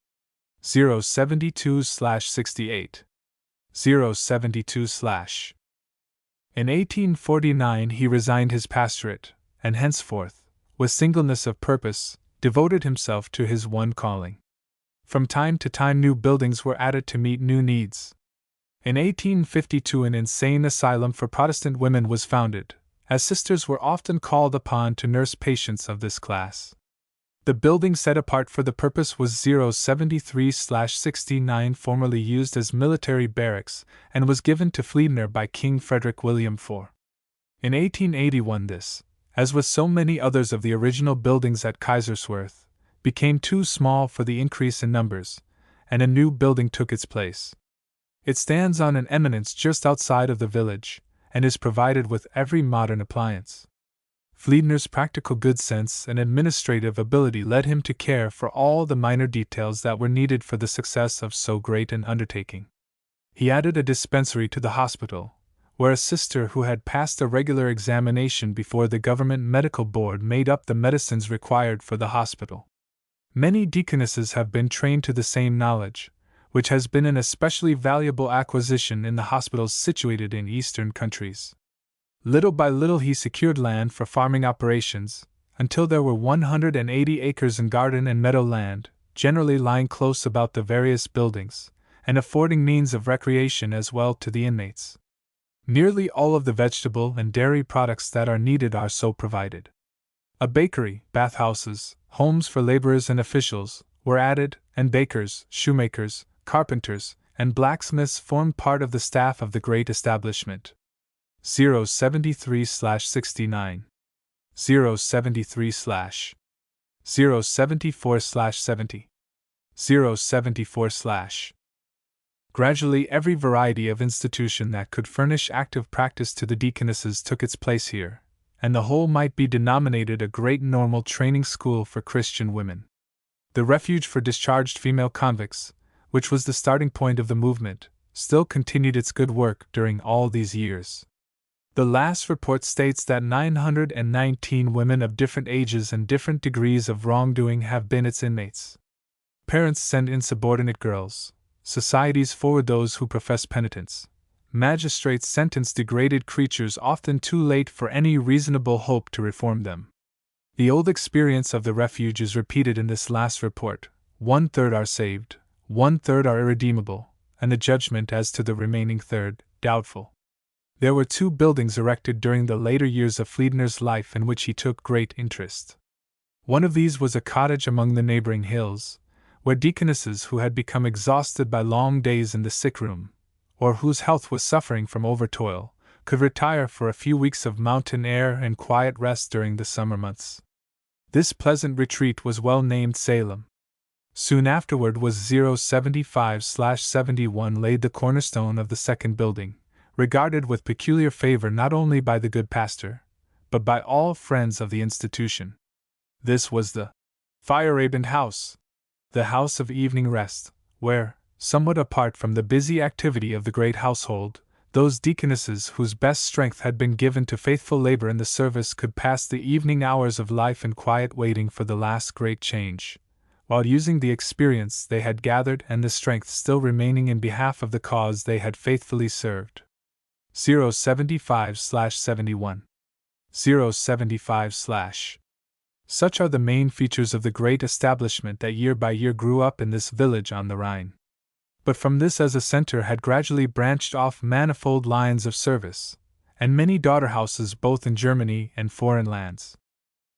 072/68. 072/. In 1849 he resigned his pastorate, and henceforth, with singleness of purpose, devoted himself to his one calling. From time to time new buildings were added to meet new needs. In 1852 an insane asylum for Protestant women was founded, as sisters were often called upon to nurse patients of this class. The building set apart for the purpose was 073/69, formerly used as military barracks, and was given to Fliedner by King Frederick William IV. In 1881 this, as with so many others of the original buildings at Kaiserswerth, became too small for the increase in numbers, and a new building took its place. It stands on an eminence just outside of the village, and is provided with every modern appliance. Fliedner's practical good sense and administrative ability led him to care for all the minor details that were needed for the success of so great an undertaking. He added a dispensary to the hospital, where a sister who had passed a regular examination before the Government Medical Board made up the medicines required for the hospital. Many deaconesses have been trained to the same knowledge, which has been an especially valuable acquisition in the hospitals situated in eastern countries. Little by little he secured land for farming operations, until there were 180 acres in garden and meadow land, generally lying close about the various buildings, and affording means of recreation as well to the inmates. Nearly all of the vegetable and dairy products that are needed are so provided. A bakery, bathhouses, homes for laborers and officials, were added, and bakers, shoemakers, carpenters, and blacksmiths formed part of the staff of the great establishment. 073/69. 073/. 074/70. 074/. Gradually every variety of institution that could furnish active practice to the deaconesses took its place here, and the whole might be denominated a great normal training school for Christian women. The refuge for discharged female convicts, which was the starting point of the movement, still continued its good work during all these years. The last report states that 919 women of different ages and different degrees of wrongdoing have been its inmates. Parents send insubordinate girls, societies forward those who profess penitence, magistrates sentence degraded creatures often too late for any reasonable hope to reform them. The old experience of the refuge is repeated in this last report: 1/3 are saved, 1/3 are irredeemable, and the judgment as to the remaining third, doubtful. There were 2 buildings erected during the later years of Fliedner's life in which he took great interest. One of these was a cottage among the neighboring hills, where deaconesses who had become exhausted by long days in the sick room, or whose health was suffering from overtoil, could retire for a few weeks of mountain air and quiet rest during the summer months. This pleasant retreat was well named Salem. Soon afterward was 075/71 laid the cornerstone of the second building, regarded with peculiar favor not only by the good pastor, but by all friends of the institution. This was the Feyerabend House, the house of evening rest, where, somewhat apart from the busy activity of the great household, those deaconesses whose best strength had been given to faithful labor in the service could pass the evening hours of life in quiet waiting for the last great change, while using the experience they had gathered and the strength still remaining in behalf of the cause they had faithfully served. 075/71. 075/. Such are the main features of the great establishment that year by year grew up in this village on the Rhine. But from this as a center had gradually branched off manifold lines of service, and many daughter houses both in Germany and foreign lands.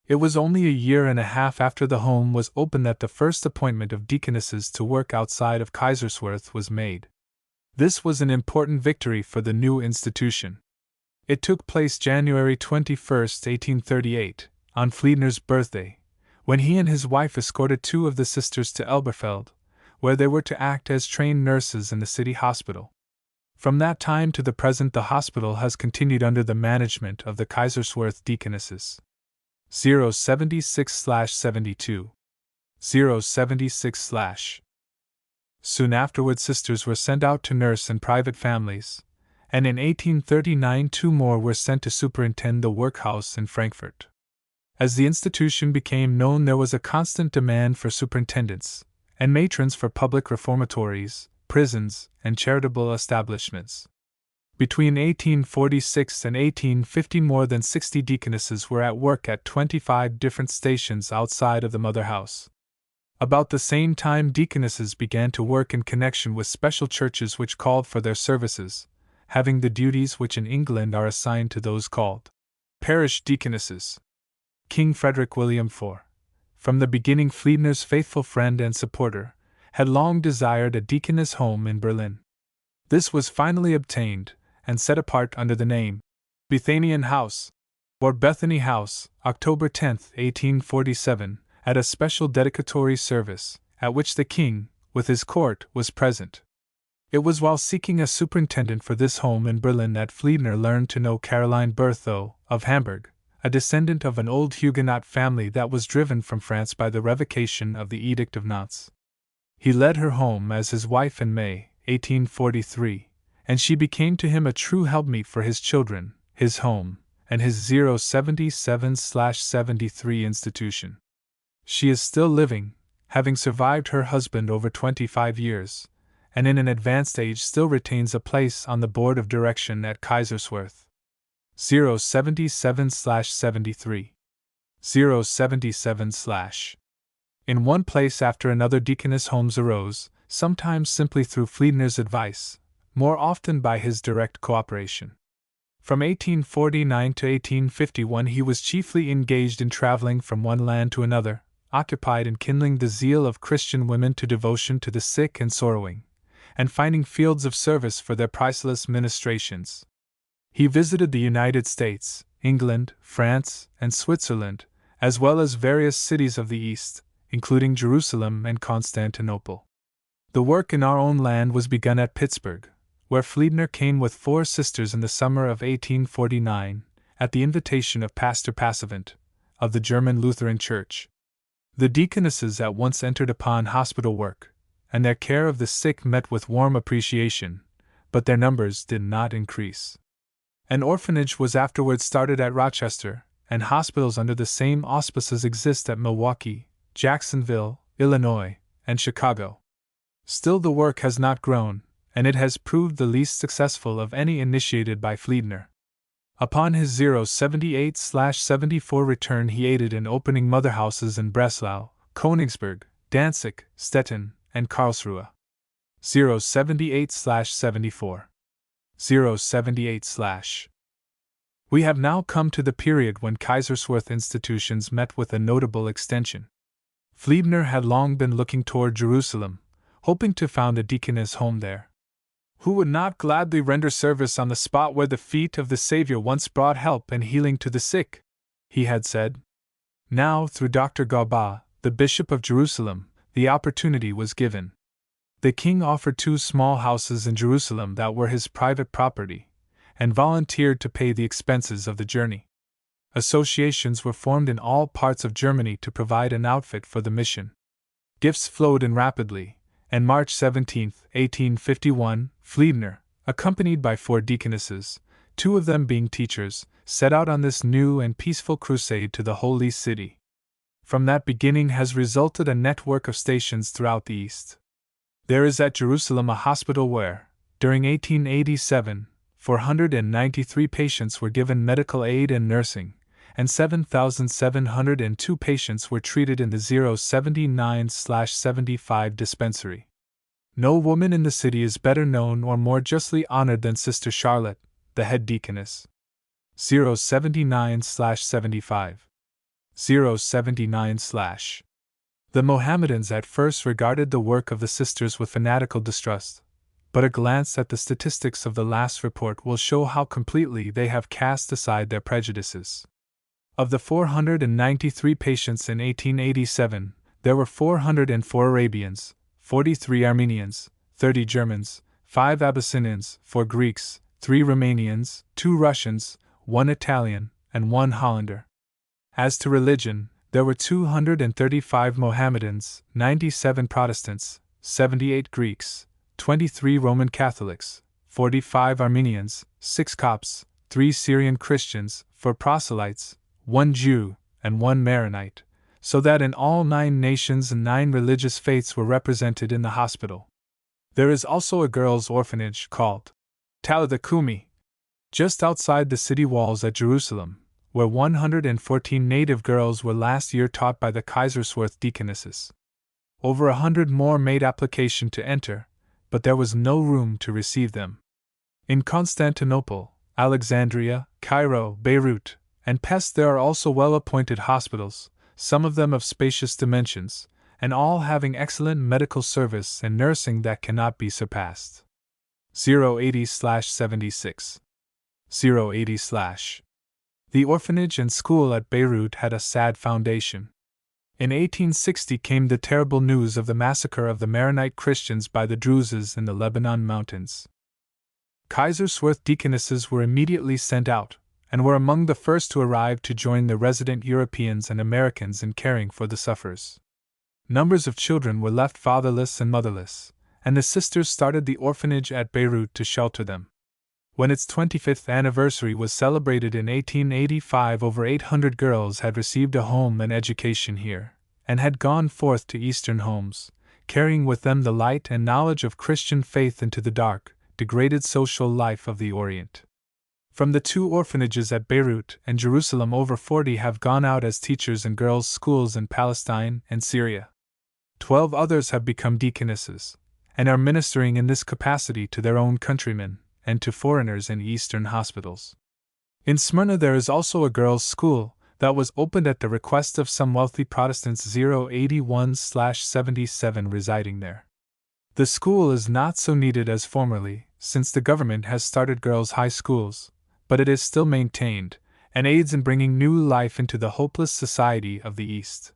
It was only a year and a half after the home was opened that the first appointment of deaconesses to work outside of Kaiserswerth was made. This was an important victory for the new institution. It took place January 21, 1838, on Fliedner's birthday, when he and his wife escorted 2 of the sisters to Elberfeld, where they were to act as trained nurses in the city hospital. From that time to the present the hospital has continued under the management of the Kaiserswerth Deaconesses. 076/72. 076/. Soon afterward sisters were sent out to nurse in private families, and in 1839 2 more were sent to superintend the workhouse in Frankfurt. As the institution became known, there was a constant demand for superintendents and matrons for public reformatories, prisons, and charitable establishments. Between 1846 and 1850, more than 60 deaconesses were at work at 25 different stations outside of the mother house. About the same time, deaconesses began to work in connection with special churches which called for their services, having the duties which in England are assigned to those called parish deaconesses. King Frederick William IV, from the beginning Fliedner's faithful friend and supporter, had long desired a deaconess home in Berlin. This was finally obtained, and set apart under the name Bethanian House, or Bethany House, October 10, 1847, at a special dedicatory service, at which the king, with his court, was present. It was while seeking a superintendent for this home in Berlin that Fliedner learned to know Caroline Berthoud, of Hamburg, a descendant of an old Huguenot family that was driven from France by the revocation of the Edict of Nantes. He led her home as his wife in May, 1843, and she became to him a true helpmeet for his children, his home, and his 077/73 institution. She is still living, having survived her husband over 25 years, and in an advanced age still retains a place on the board of direction at Kaiserswerth. 077/73. 077/. In one place after another deaconess homes arose, sometimes simply through Fliedner's advice, more often by his direct cooperation. From 1849 to 1851 he was chiefly engaged in traveling from one land to another, occupied in kindling the zeal of Christian women to devotion to the sick and sorrowing, and finding fields of service for their priceless ministrations. He visited the United States, England, France, and Switzerland, as well as various cities of the East, including Jerusalem and Constantinople. The work in our own land was begun at Pittsburgh, where Fliedner came with 4 sisters in the summer of 1849, at the invitation of Pastor Passavant, of the German Lutheran Church. The deaconesses at once entered upon hospital work, and their care of the sick met with warm appreciation, but their numbers did not increase. An orphanage was afterwards started at Rochester, and hospitals under the same auspices exist at Milwaukee, Jacksonville, Illinois, and Chicago. Still the work has not grown, and it has proved the least successful of any initiated by Fliedner. Upon his 078/74 return he aided in opening mother houses in Breslau, Königsberg, Danzig, Stettin, and Karlsruhe. 078/74. 078/. We have now come to the period when Kaiserswerth institutions met with a notable extension. Fliedner had long been looking toward Jerusalem, hoping to found a deaconess home there. Who would not gladly render service on the spot where the feet of the Savior once brought help and healing to the sick? He had said. Now, through Dr. Garba, the Bishop of Jerusalem, the opportunity was given. The king offered 2 small houses in Jerusalem that were his private property, and volunteered to pay the expenses of the journey. Associations were formed in all parts of Germany to provide an outfit for the mission. Gifts flowed in rapidly, and March 17, 1851, Fliedner, accompanied by 4 deaconesses, 2 of them being teachers, set out on this new and peaceful crusade to the Holy City. From that beginning has resulted a network of stations throughout the East. There is at Jerusalem a hospital where, during 1887, 493 patients were given medical aid and nursing, and 7,702 patients were treated in the 079/75 dispensary. No woman in the city is better known or more justly honored than Sister Charlotte, the head deaconess. 079/75. 079/. The Mohammedans at first regarded the work of the sisters with fanatical distrust, but a glance at the statistics of the last report will show how completely they have cast aside their prejudices. Of the 493 patients in 1887, there were 404 Arabians, 43 Armenians, 30 Germans, 5 Abyssinians, 4 Greeks, 3 Romanians, 2 Russians, 1 Italian, and 1 Hollander. As to religion, there were 235 Mohammedans, 97 Protestants, 78 Greeks, 23 Roman Catholics, 45 Armenians, 6 Copts, 3 Syrian Christians, 4 proselytes, 1 Jew, and 1 Maronite, so that in all 9 nations and 9 religious faiths were represented in the hospital. There is also a girls' orphanage called Talitha Kumi, just outside the city walls at Jerusalem, where 114 native girls were last year taught by the Kaiserswerth Deaconesses. Over 100 more made application to enter, but there was no room to receive them. In Constantinople, Alexandria, Cairo, Beirut, and Pest there are also well-appointed hospitals, some of them of spacious dimensions, and all having excellent medical service and nursing that cannot be surpassed. 080/76. 080/. The orphanage and school at Beirut had a sad foundation. In 1860 came the terrible news of the massacre of the Maronite Christians by the Druzes in the Lebanon mountains. Kaiserswerth Deaconesses were immediately sent out, and were among the first to arrive to join the resident Europeans and Americans in caring for the sufferers. Numbers of children were left fatherless and motherless, and the sisters started the orphanage at Beirut to shelter them. When its 25th anniversary was celebrated in 1885, over 800 girls had received a home and education here, and had gone forth to Eastern homes, carrying with them the light and knowledge of Christian faith into the dark, degraded social life of the Orient. From the 2 orphanages at Beirut and Jerusalem, over 40 have gone out as teachers in girls' schools in Palestine and Syria. 12 others have become deaconesses, and are ministering in this capacity to their own countrymen and to foreigners in Eastern hospitals. In Smyrna there is also a girls' school that was opened at the request of some wealthy Protestants. 081/77 residing there. The school is not so needed as formerly, since the government has started girls' high schools, but it is still maintained, and aids in bringing new life into the hopeless society of the East.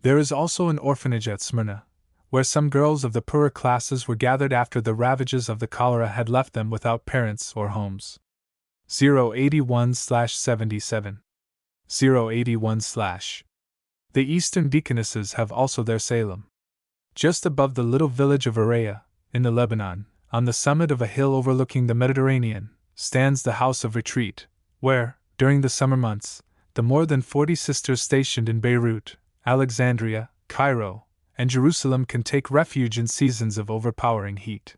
There is also an orphanage at Smyrna, where some girls of the poorer classes were gathered after the ravages of the cholera had left them without parents or homes. 081/77. 081/. The Eastern Deaconesses have also their Salem. Just above the little village of Araya, in the Lebanon, on the summit of a hill overlooking the Mediterranean, stands the House of Retreat, where, during the summer months, the more than 40 sisters stationed in Beirut, Alexandria, Cairo, and Jerusalem can take refuge in seasons of overpowering heat.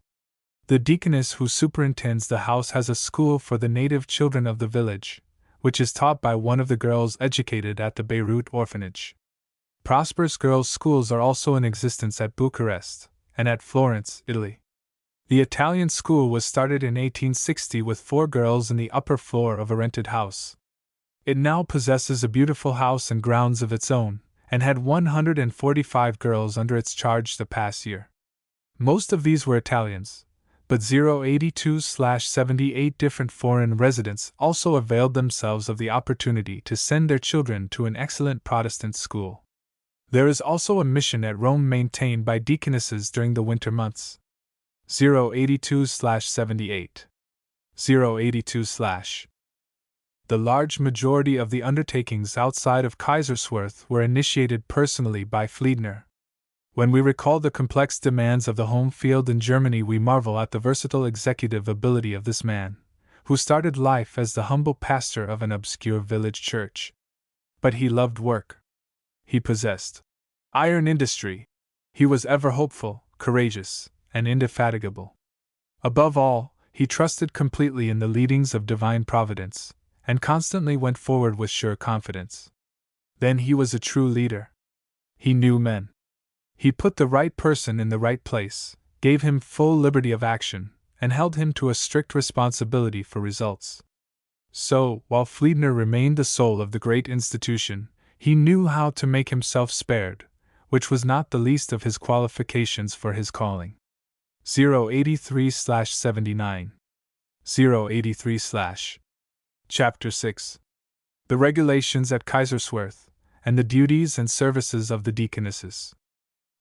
The deaconess who superintends the house has a school for the native children of the village, which is taught by one of the girls educated at the Beirut orphanage. Prosperous girls' schools are also in existence at Bucharest and at Florence, Italy. The Italian school was started in 1860 with 4 girls in the upper floor of a rented house. It now possesses a beautiful house and grounds of its own, and had 145 girls under its charge the past year. Most of these were Italians, but 082/78 different foreign residents also availed themselves of the opportunity to send their children to an excellent Protestant school. There is also a mission at Rome maintained by deaconesses during the winter months. 082/78. 082/. The large majority of the undertakings outside of Kaiserswerth were initiated personally by Fliedner. When we recall the complex demands of the home field in Germany, we marvel at the versatile executive ability of this man, who started life as the humble pastor of an obscure village church. But he loved work. He possessed iron industry. He was ever hopeful, courageous, and indefatigable. Above all, he trusted completely in the leadings of divine providence, and constantly went forward with sure confidence. Then he was a true leader. He knew men. He put the right person in the right place, gave him full liberty of action, and held him to a strict responsibility for results. So, while Fliedner remained the soul of the great institution, he knew how to make himself spared, which was not the least of his qualifications for his calling. 083/79. 083/. Chapter 6. The Regulations at Kaiserswerth, and the Duties and Services of the Deaconesses.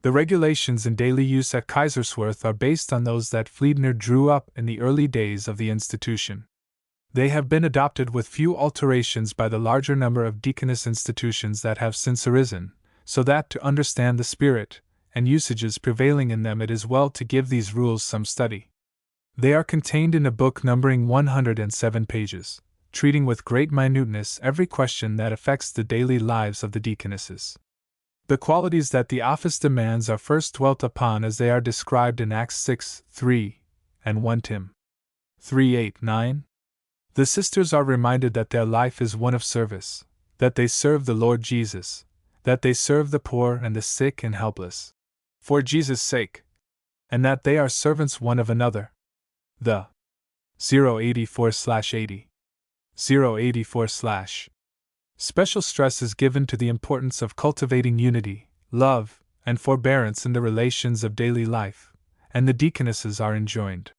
The regulations in daily use at Kaiserswerth are based on those that Fliedner drew up in the early days of the institution. They have been adopted with few alterations by the larger number of deaconess institutions that have since arisen, so that to understand the spirit and usages prevailing in them it is well to give these rules some study. They are contained in a book numbering 107 pages, treating with great minuteness every question that affects the daily lives of the deaconesses. The qualities that the office demands are first dwelt upon as they are described in Acts 6:3 and 1 Tim 3:8-9. The sisters are reminded that their life is one of service, that they serve the Lord Jesus, that they serve the poor and the sick and helpless, for Jesus' sake, and that they are servants one of another. The 084/80 084/ Special stress is given to the importance of cultivating unity, love, and forbearance in the relations of daily life, and the deaconesses are enjoined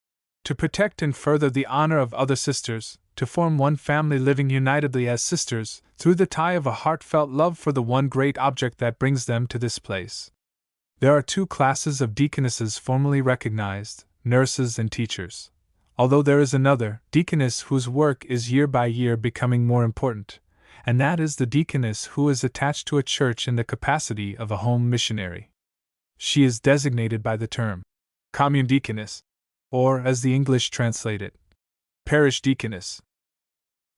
to protect and further the honor of other sisters, to form one family living unitedly as sisters, through the tie of a heartfelt love for the one great object that brings them to this place. There are two classes of deaconesses formally recognized, nurses and teachers, although there is another, deaconess, whose work is year by year becoming more important, and that is the deaconess who is attached to a church in the capacity of a home missionary. She is designated by the term commune deaconess, or, as the English translate it, parish deaconess.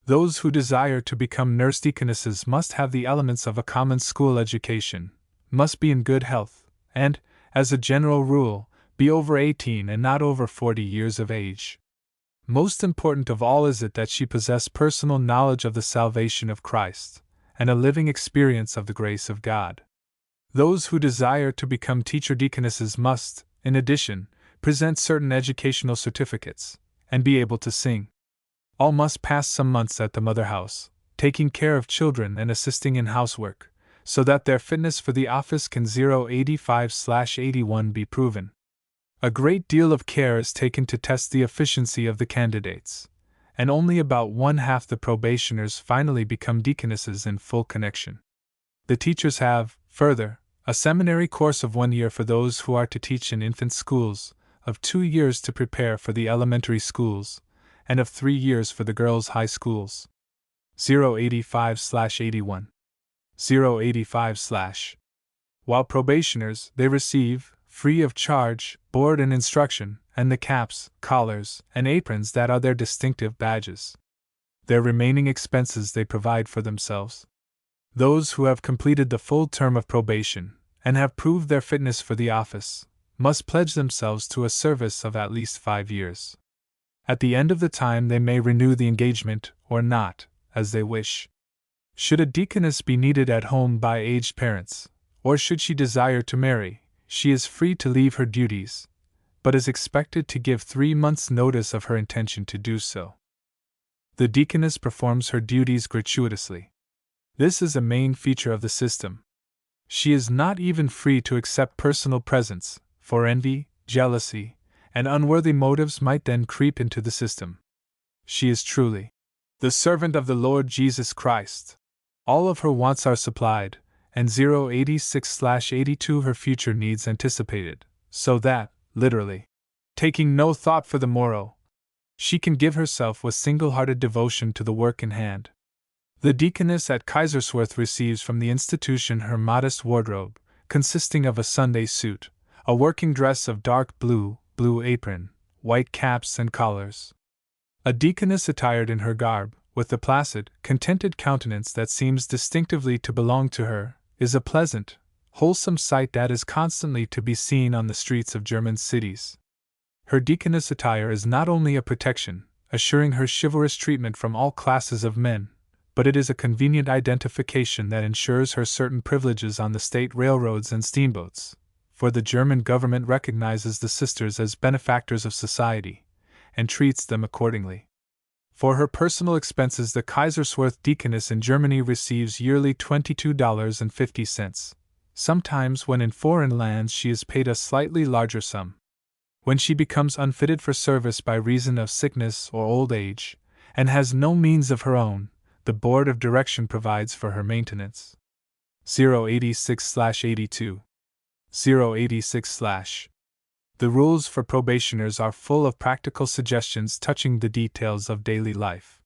Those who desire to become nurse deaconesses must have the elements of a common school education, must be in good health, and, as a general rule, be over 18 and not over 40 years of age. Most important of all is it that she possess personal knowledge of the salvation of Christ, and a living experience of the grace of God. Those who desire to become teacher deaconesses must, in addition, present certain educational certificates, and be able to sing. All must pass some months at the mother house, taking care of children and assisting in housework, so that their fitness for the office can 085/81 be proven. A great deal of care is taken to test the efficiency of the candidates, and only about one-half the probationers finally become deaconesses in full connection. The teachers have, further, a seminary course of 1 year for those who are to teach in infant schools, of 2 years to prepare for the elementary schools, and of 3 years for the girls' high schools. 085/81 085/. While probationers, they receive, free of charge, board and instruction, and the caps, collars, and aprons that are their distinctive badges. Their remaining expenses they provide for themselves. Those who have completed the full term of probation, and have proved their fitness for the office, must pledge themselves to a service of at least 5 years. At the end of the time they may renew the engagement, or not, as they wish. Should a deaconess be needed at home by aged parents, or should she desire to marry, she is free to leave her duties, but is expected to give 3 months' notice of her intention to do so. The deaconess performs her duties gratuitously. This is a main feature of the system. She is not even free to accept personal presents, for envy, jealousy, and unworthy motives might then creep into the system. She is truly the servant of the Lord Jesus Christ. All of her wants are supplied, and 086/82 her future needs anticipated, so that, literally, taking no thought for the morrow, she can give herself with single-hearted devotion to the work in hand. The deaconess at Kaiserswerth receives from the institution her modest wardrobe, consisting of a Sunday suit, a working dress of dark blue, blue apron, white caps and collars. A deaconess attired in her garb, with the placid, contented countenance that seems distinctively to belong to her, is a pleasant, wholesome sight that is constantly to be seen on the streets of German cities. Her deaconess attire is not only a protection, assuring her chivalrous treatment from all classes of men, but it is a convenient identification that ensures her certain privileges on the state railroads and steamboats, for the German government recognizes the sisters as benefactors of society, and treats them accordingly. For her personal expenses, the Kaiserswerth deaconess in Germany receives yearly $22.50. Sometimes, when in foreign lands, she is paid a slightly larger sum. When she becomes unfitted for service by reason of sickness or old age, and has no means of her own, the Board of Direction provides for her maintenance. 086/82 086/. The rules for probationers are full of practical suggestions touching the details of daily life.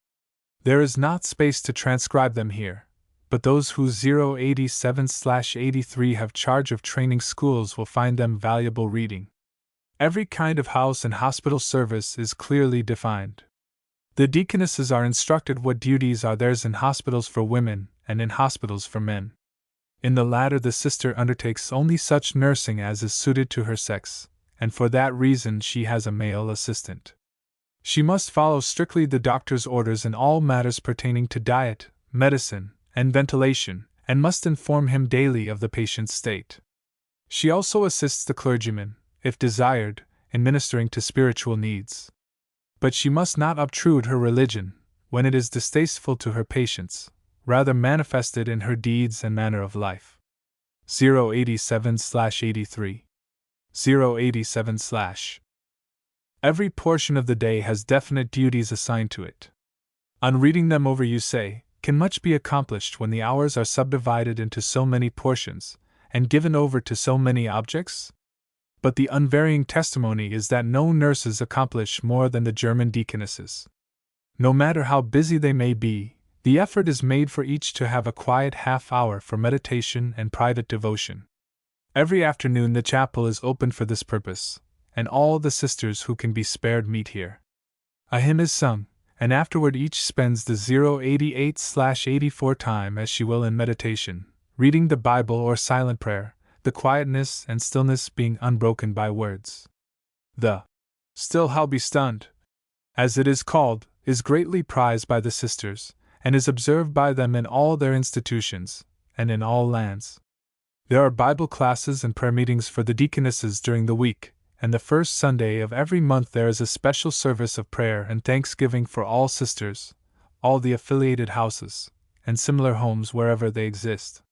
There is not space to transcribe them here, but those who 087/83 have charge of training schools will find them valuable reading. Every kind of house and hospital service is clearly defined. The deaconesses are instructed what duties are theirs in hospitals for women and in hospitals for men. In the latter, the sister undertakes only such nursing as is suited to her sex, and for that reason she has a male assistant. She must follow strictly the doctor's orders in all matters pertaining to diet, medicine, and ventilation, and must inform him daily of the patient's state. She also assists the clergyman, if desired, in ministering to spiritual needs. But she must not obtrude her religion, when it is distasteful to her patients, rather manifested in her deeds and manner of life. 087/83. 087/. Every portion of the day has definite duties assigned to it. On reading them over, you say, can much be accomplished when the hours are subdivided into so many portions, and given over to so many objects? But the unvarying testimony is that no nurses accomplish more than the German deaconesses. No matter how busy they may be, the effort is made for each to have a quiet half-hour for meditation and private devotion. Every afternoon the chapel is opened for this purpose, and all the sisters who can be spared meet here. A hymn is sung, and afterward each spends the 088/84 time as she will in meditation, reading the Bible or silent prayer, the quietness and stillness being unbroken by words. The still Halbestund, as it is called, is greatly prized by the sisters, and is observed by them in all their institutions, and in all lands. There are Bible classes and prayer meetings for the deaconesses during the week, and the first Sunday of every month there is a special service of prayer and thanksgiving for all sisters, all the affiliated houses, and similar homes wherever they exist.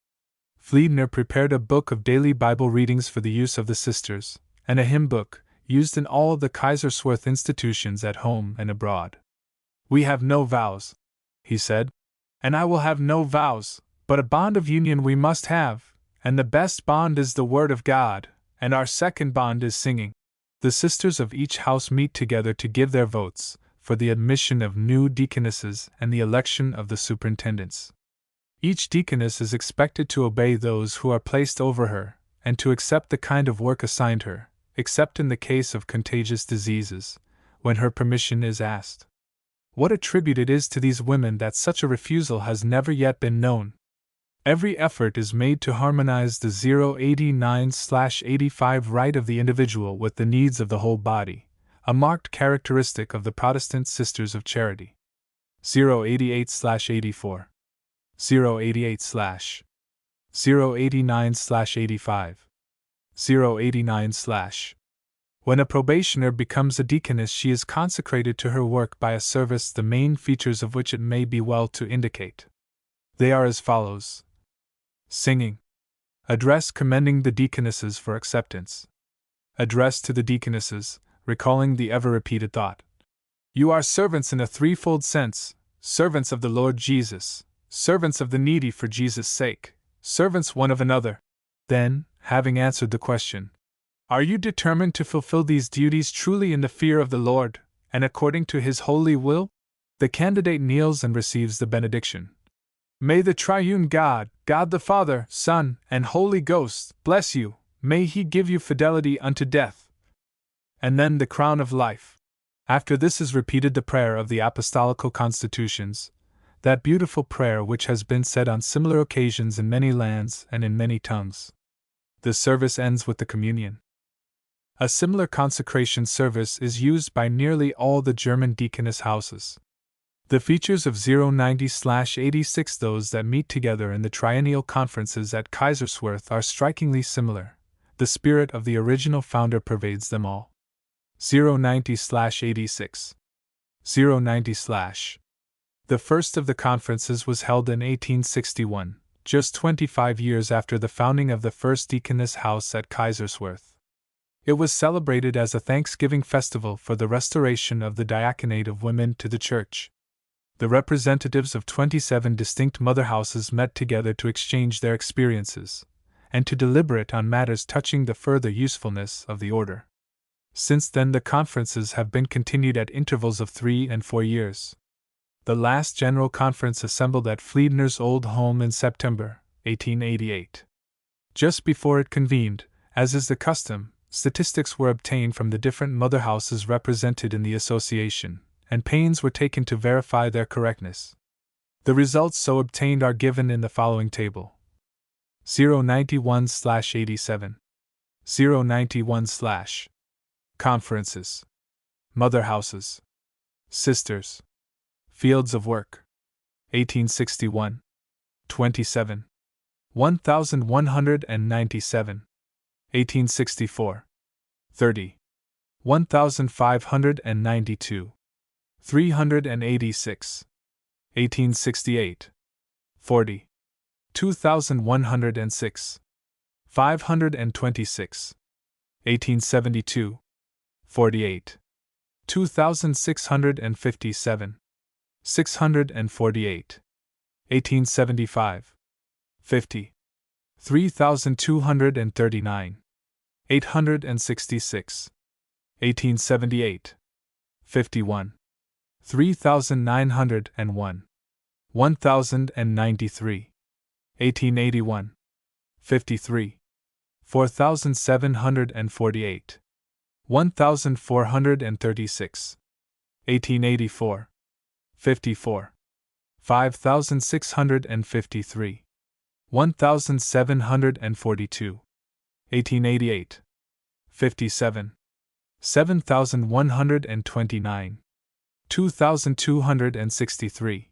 Fliedner prepared a book of daily Bible readings for the use of the sisters, and a hymn book, used in all the Kaiserswerth institutions at home and abroad. "We have no vows," he said, "and I will have no vows, but a bond of union we must have, and the best bond is the Word of God, and our second bond is singing." The sisters of each house meet together to give their votes for the admission of new deaconesses and the election of the superintendents. Each deaconess is expected to obey those who are placed over her, and to accept the kind of work assigned her, except in the case of contagious diseases, when her permission is asked. What a tribute it is to these women that such a refusal has never yet been known. Every effort is made to harmonize the 089/85 right of the individual with the needs of the whole body, a marked characteristic of the Protestant Sisters of Charity. 088/84. 088/. 089/85. 089/. When a probationer becomes a deaconess, she is consecrated to her work by a service, the main features of which it may be well to indicate. They are as follows: singing. Address commending the deaconesses for acceptance. Address to the deaconesses, recalling the ever-repeated thought. You are servants in a threefold sense: servants of the Lord Jesus, servants of the needy for Jesus' sake, servants one of another. Then, having answered the question, are you determined to fulfill these duties truly in the fear of the Lord, and according to His holy will? The candidate kneels and receives the benediction. May the triune God, God the Father, Son, and Holy Ghost, bless you, may He give you fidelity unto death. And then the crown of life. After this is repeated the prayer of the Apostolical Constitutions, that beautiful prayer which has been said on similar occasions in many lands and in many tongues. The service ends with the communion. A similar consecration service is used by nearly all the German deaconess houses. The features of 090/86, those that meet together in the triennial conferences at Kaiserswerth, are strikingly similar. The spirit of the original founder pervades them all. 090/86. 090/. The first of the conferences was held in 1861, just 25 years after the founding of the first deaconess house at Kaiserswerth. It was celebrated as a Thanksgiving festival for the restoration of the diaconate of women to the Church. The representatives of 27 distinct mother houses met together to exchange their experiences, and to deliberate on matters touching the further usefulness of the order. Since then the conferences have been continued at intervals of 3 and 4 years. The last General Conference assembled at Fliedner's old home in September, 1888. Just before it convened, as is the custom, Statistics were obtained from the different mother houses represented in the association, and pains were taken to verify their correctness. The results so obtained are given in the following table. 091/87. 091/ Conferences. Mother houses. Sisters. Fields of work. 1861. 27. 1197. 1864. 30. 1592. 386. 1868. 40. 2106. 526. 1872. 48. 2657. 648. 1875. 50. 3239. 866. 1878. 51. 3901. 1093. 1881. 53. 4748. 1436. 1884. 54. 5653. 1742. 1888. 57. 7129. 2263.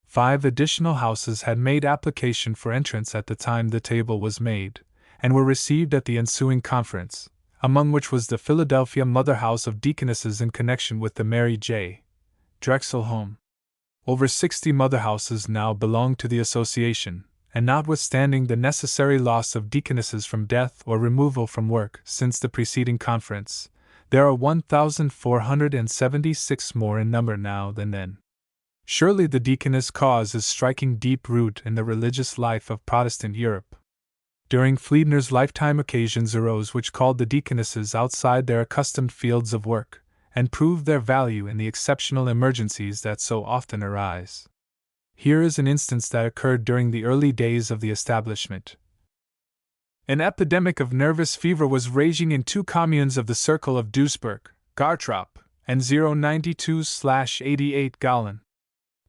5 additional houses had made application for entrance at the time the table was made, and were received at the ensuing conference, among which was the Philadelphia Mother House of Deaconesses in connection with the Mary J. Drexel Home. Over 60 mother houses now belong to the association, and notwithstanding the necessary loss of deaconesses from death or removal from work since the preceding conference, there are 1,476 more in number now than then. Surely the deaconess cause is striking deep root in the religious life of Protestant Europe. During Fliedner's lifetime occasions arose which called the deaconesses outside their accustomed fields of work, and proved their value in the exceptional emergencies that so often arise. Here is an instance that occurred during the early days of the establishment. An epidemic of nervous fever was raging in 2 communes of the circle of Duisburg, Gartrop, and 092/88 Gallen.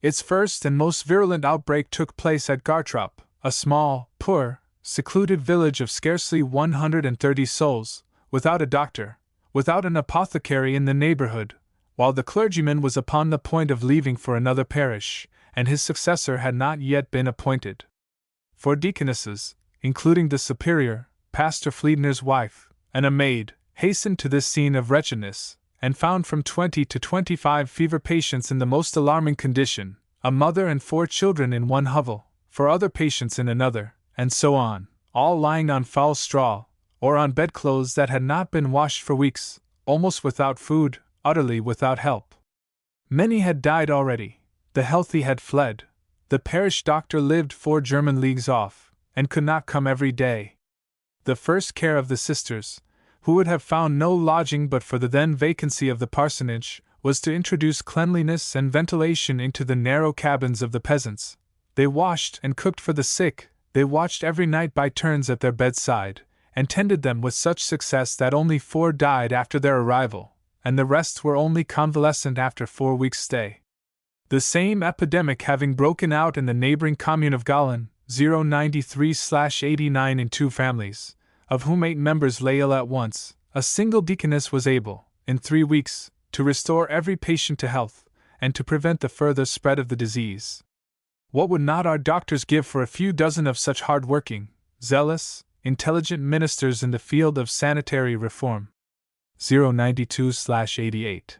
Its first and most virulent outbreak took place at Gartrop, a small, poor, secluded village of scarcely 130 souls, without a doctor, without an apothecary in the neighborhood, while the clergyman was upon the point of leaving for another parish, and his successor had not yet been appointed. 4 deaconesses, including the superior, Pastor Fliedner's wife, and a maid, hastened to this scene of wretchedness, and found from 20 to 25 fever patients in the most alarming condition, a mother and 4 children in one hovel, 4 other patients in another, and so on, all lying on foul straw, or on bedclothes that had not been washed for weeks, almost without food, utterly without help. Many had died already, the healthy had fled, the parish doctor lived 4 German leagues off, and could not come every day. The first care of the sisters, who would have found no lodging but for the then vacancy of the parsonage, was to introduce cleanliness and ventilation into the narrow cabins of the peasants. They washed and cooked for the sick, they watched every night by turns at their bedside, and tended them with such success that only 4 died after their arrival, and the rest were only convalescent after 4 weeks' stay. The same epidemic having broken out in the neighboring commune of Gallen, 093/89 in 2 families, of whom 8 members lay ill at once, a single deaconess was able, in 3 weeks, to restore every patient to health, and to prevent the further spread of the disease. What would not our doctors give for a few dozen of such hard-working, zealous, intelligent ministers in the field of sanitary reform? 092/88.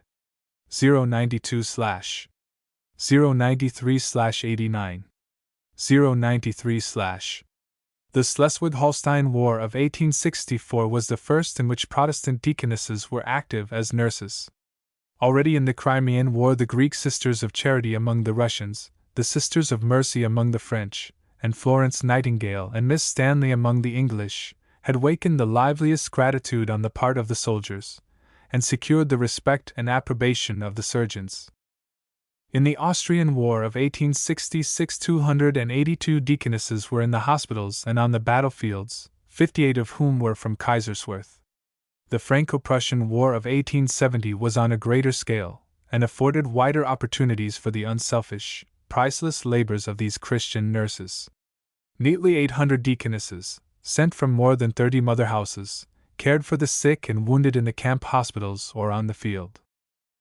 092/. 093/89. 093/. The Schleswig-Holstein War of 1864 was the first in which Protestant deaconesses were active as nurses. Already in the Crimean War the Greek Sisters of Charity among the Russians, the Sisters of Mercy among the French, and Florence Nightingale and Miss Stanley among the English, had wakened the liveliest gratitude on the part of the soldiers, and secured the respect and approbation of the surgeons. In the Austrian War of 1866 282 deaconesses were in the hospitals and on the battlefields, 58 of whom were from Kaiserswerth. The Franco-Prussian War of 1870 was on a greater scale, and afforded wider opportunities for the unselfish, priceless labors of these Christian nurses. Nearly 800 deaconesses, sent from more than 30 mother houses, cared for the sick and wounded in the camp hospitals or on the field.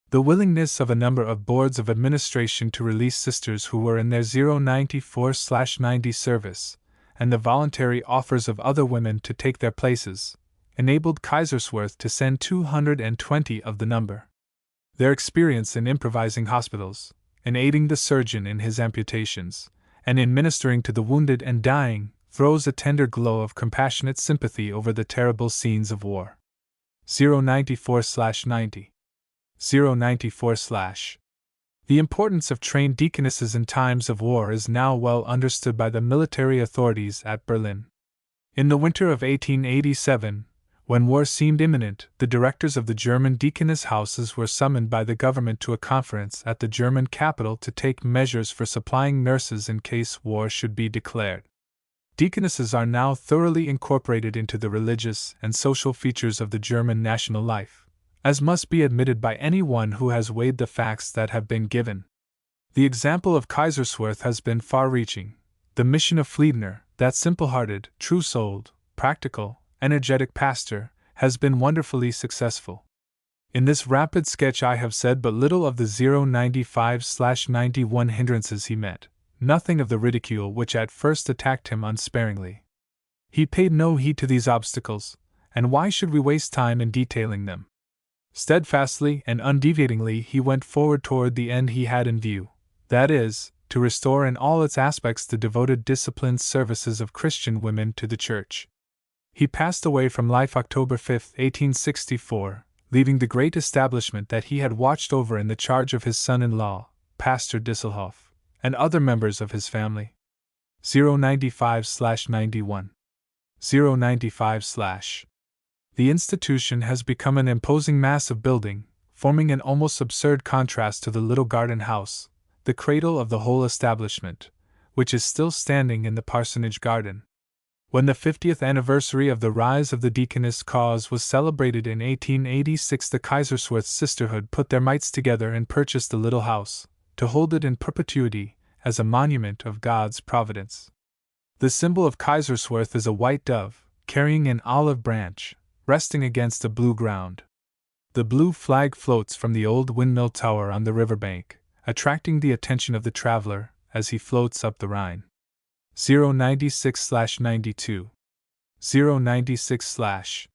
The willingness of a number of boards of administration to release sisters who were in their 094/90 service, and the voluntary offers of other women to take their places, enabled Kaiserswerth to send 220 of the number. Their experience in improvising hospitals, in aiding the surgeon in his amputations, and in ministering to the wounded and dying, throws a tender glow of compassionate sympathy over the terrible scenes of war. 094/90. 094/. The importance of trained deaconesses in times of war is now well understood by the military authorities at Berlin. In the winter of 1887, when war seemed imminent, the directors of the German deaconess houses were summoned by the government to a conference at the German capital to take measures for supplying nurses in case war should be declared. Deaconesses are now thoroughly incorporated into the religious and social features of the German national life, as must be admitted by anyone who has weighed the facts that have been given. The example of Kaiserswerth has been far-reaching. The mission of Fliedner, that simple-hearted, true-souled, practical, energetic pastor, has been wonderfully successful. In this rapid sketch I have said but little of the 095/91 hindrances he met, nothing of the ridicule which at first attacked him unsparingly. He paid no heed to these obstacles, and why should we waste time in detailing them? Steadfastly and undeviatingly he went forward toward the end he had in view, that is, to restore in all its aspects the devoted disciplined services of Christian women to the Church. He passed away from life October 5, 1864, leaving the great establishment that he had watched over in the charge of his son-in-law, Pastor Disselhoff, and other members of his family. 095/91. 095/. The institution has become an imposing mass of building, forming an almost absurd contrast to the little garden house, the cradle of the whole establishment, which is still standing in the parsonage garden. When the 50th anniversary of the rise of the deaconess cause was celebrated in 1886, the Kaiserswerth sisterhood put their mites together and purchased the little house, to hold it in perpetuity, as a monument of God's providence. The symbol of Kaiserswerth is a white dove, carrying an olive branch, resting against a blue ground. The blue flag floats from the old windmill tower on the river bank, attracting the attention of the traveler as he floats up the Rhine. 096/92. 096/.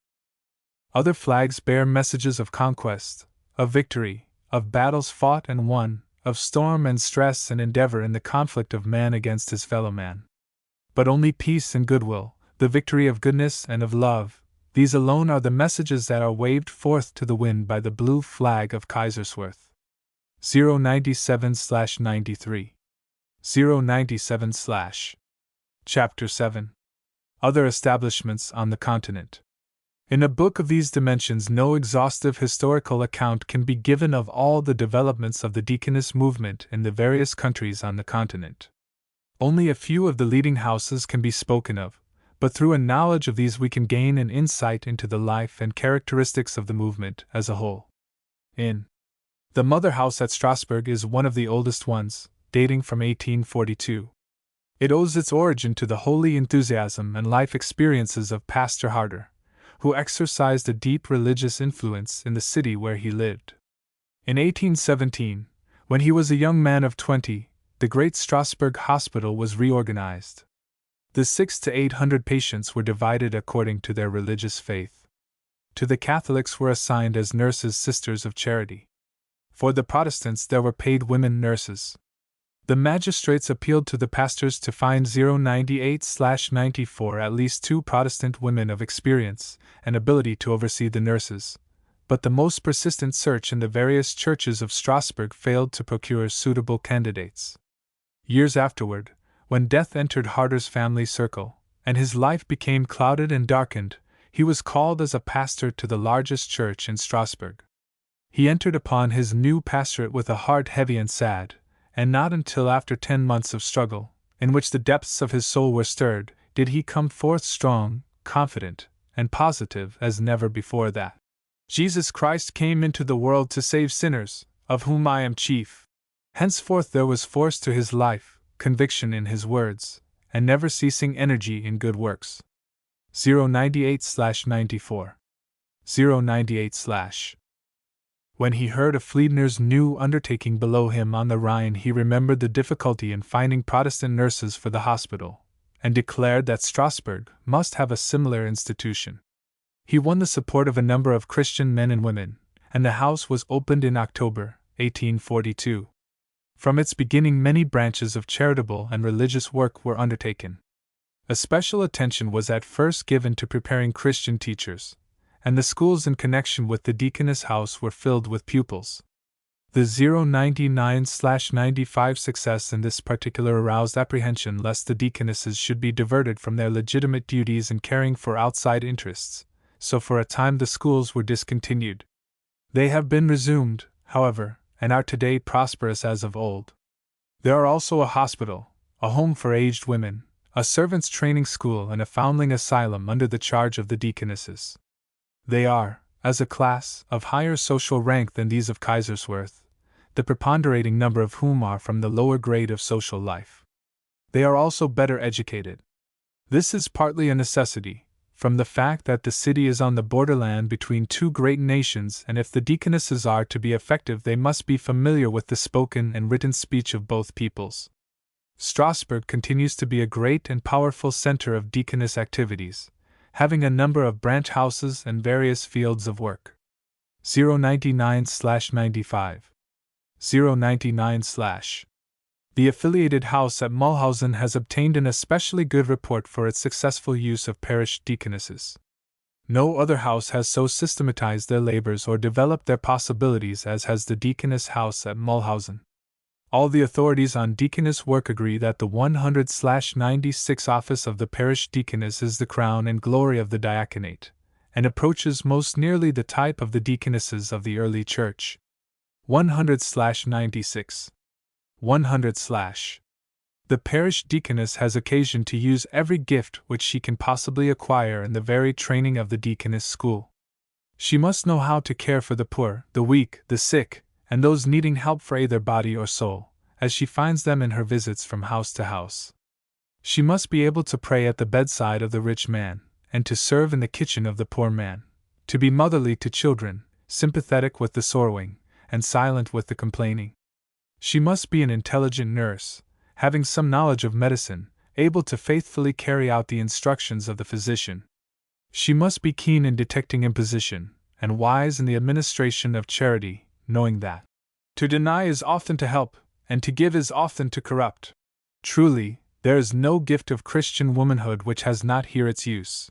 Other flags bear messages of conquest, of victory, of battles fought and won, of storm and stress and endeavor in the conflict of man against his fellow man. But only peace and goodwill, the victory of goodness and of love, these alone are the messages that are waved forth to the wind by the blue flag of Kaiserswerth. 097/93. 097/. Chapter 7. Other establishments on the continent. In a book of these dimensions no exhaustive historical account can be given of all the developments of the deaconess movement in the various countries on the continent. Only a few of the leading houses can be spoken of, but through a knowledge of these we can gain an insight into the life and characteristics of the movement as a whole. The Mother House at Strasbourg is one of the oldest ones, dating from 1842. It owes its origin to the holy enthusiasm and life experiences of Pastor Harder, who exercised a deep religious influence in the city where he lived. In 1817, when he was a young man of 20, the great Strasbourg hospital was reorganized. The 600 to 800 patients were divided according to their religious faith. To the Catholics were assigned as nurses Sisters of Charity. For the Protestants there were paid women nurses. The magistrates appealed to the pastors to find 098/94 at least 2 Protestant women of experience and ability to oversee the nurses, but the most persistent search in the various churches of Strasbourg failed to procure suitable candidates. Years afterward, when death entered Harder's family circle, and his life became clouded and darkened, he was called as a pastor to the largest church in Strasbourg. He entered upon his new pastorate with a heart heavy and sad, and not until after 10 months of struggle, in which the depths of his soul were stirred, did he come forth strong, confident, and positive as never before that Jesus Christ came into the world to save sinners, of whom I am chief. Henceforth there was force to his life, conviction in his words, and never-ceasing energy in good works. 098/94. 098/. When he heard of Fliedner's new undertaking below him on the Rhine, he remembered the difficulty in finding Protestant nurses for the hospital, and declared that Strasbourg must have a similar institution. He won the support of a number of Christian men and women, and the house was opened in October, 1842. From its beginning, many branches of charitable and religious work were undertaken. Especial attention was at first given to preparing Christian teachers, and the schools in connection with the Deaconess House were filled with pupils. The 099/95 success in this particular aroused apprehension lest the Deaconesses should be diverted from their legitimate duties in caring for outside interests, so for a time the schools were discontinued. They have been resumed, however, and are today prosperous as of old. There are also a hospital, a home for aged women, a servants' training school, and a foundling asylum under the charge of the Deaconesses. They are, as a class, of higher social rank than these of Kaiserswerth, the preponderating number of whom are from the lower grade of social life. They are also better educated. This is partly a necessity, from the fact that the city is on the borderland between two great nations, and if the Deaconesses are to be effective they must be familiar with the spoken and written speech of both peoples. Strasbourg continues to be a great and powerful center of deaconess activities, having a number of branch houses and various fields of work. 099/95. 099/. The affiliated house at Mulhausen has obtained an especially good report for its successful use of parish deaconesses. No other house has so systematized their labors or developed their possibilities as has the Deaconess House at Mulhausen. All the authorities on deaconess work agree that the 100/96 office of the parish deaconess is the crown and glory of the diaconate, and approaches most nearly the type of the deaconesses of the early church. 100/96. 100/. The parish deaconess has occasion to use every gift which she can possibly acquire in the very training of the deaconess school. She must know how to care for the poor, the weak, the sick, and those needing help for either body or soul, as she finds them in her visits from house to house. She must be able to pray at the bedside of the rich man, and to serve in the kitchen of the poor man, to be motherly to children, sympathetic with the sorrowing, and silent with the complaining. She must be an intelligent nurse, having some knowledge of medicine, able to faithfully carry out the instructions of the physician. She must be keen in detecting imposition, and wise in the administration of charity, knowing that to deny is often to help, and to give is often to corrupt. Truly, there is no gift of Christian womanhood which has not here its use.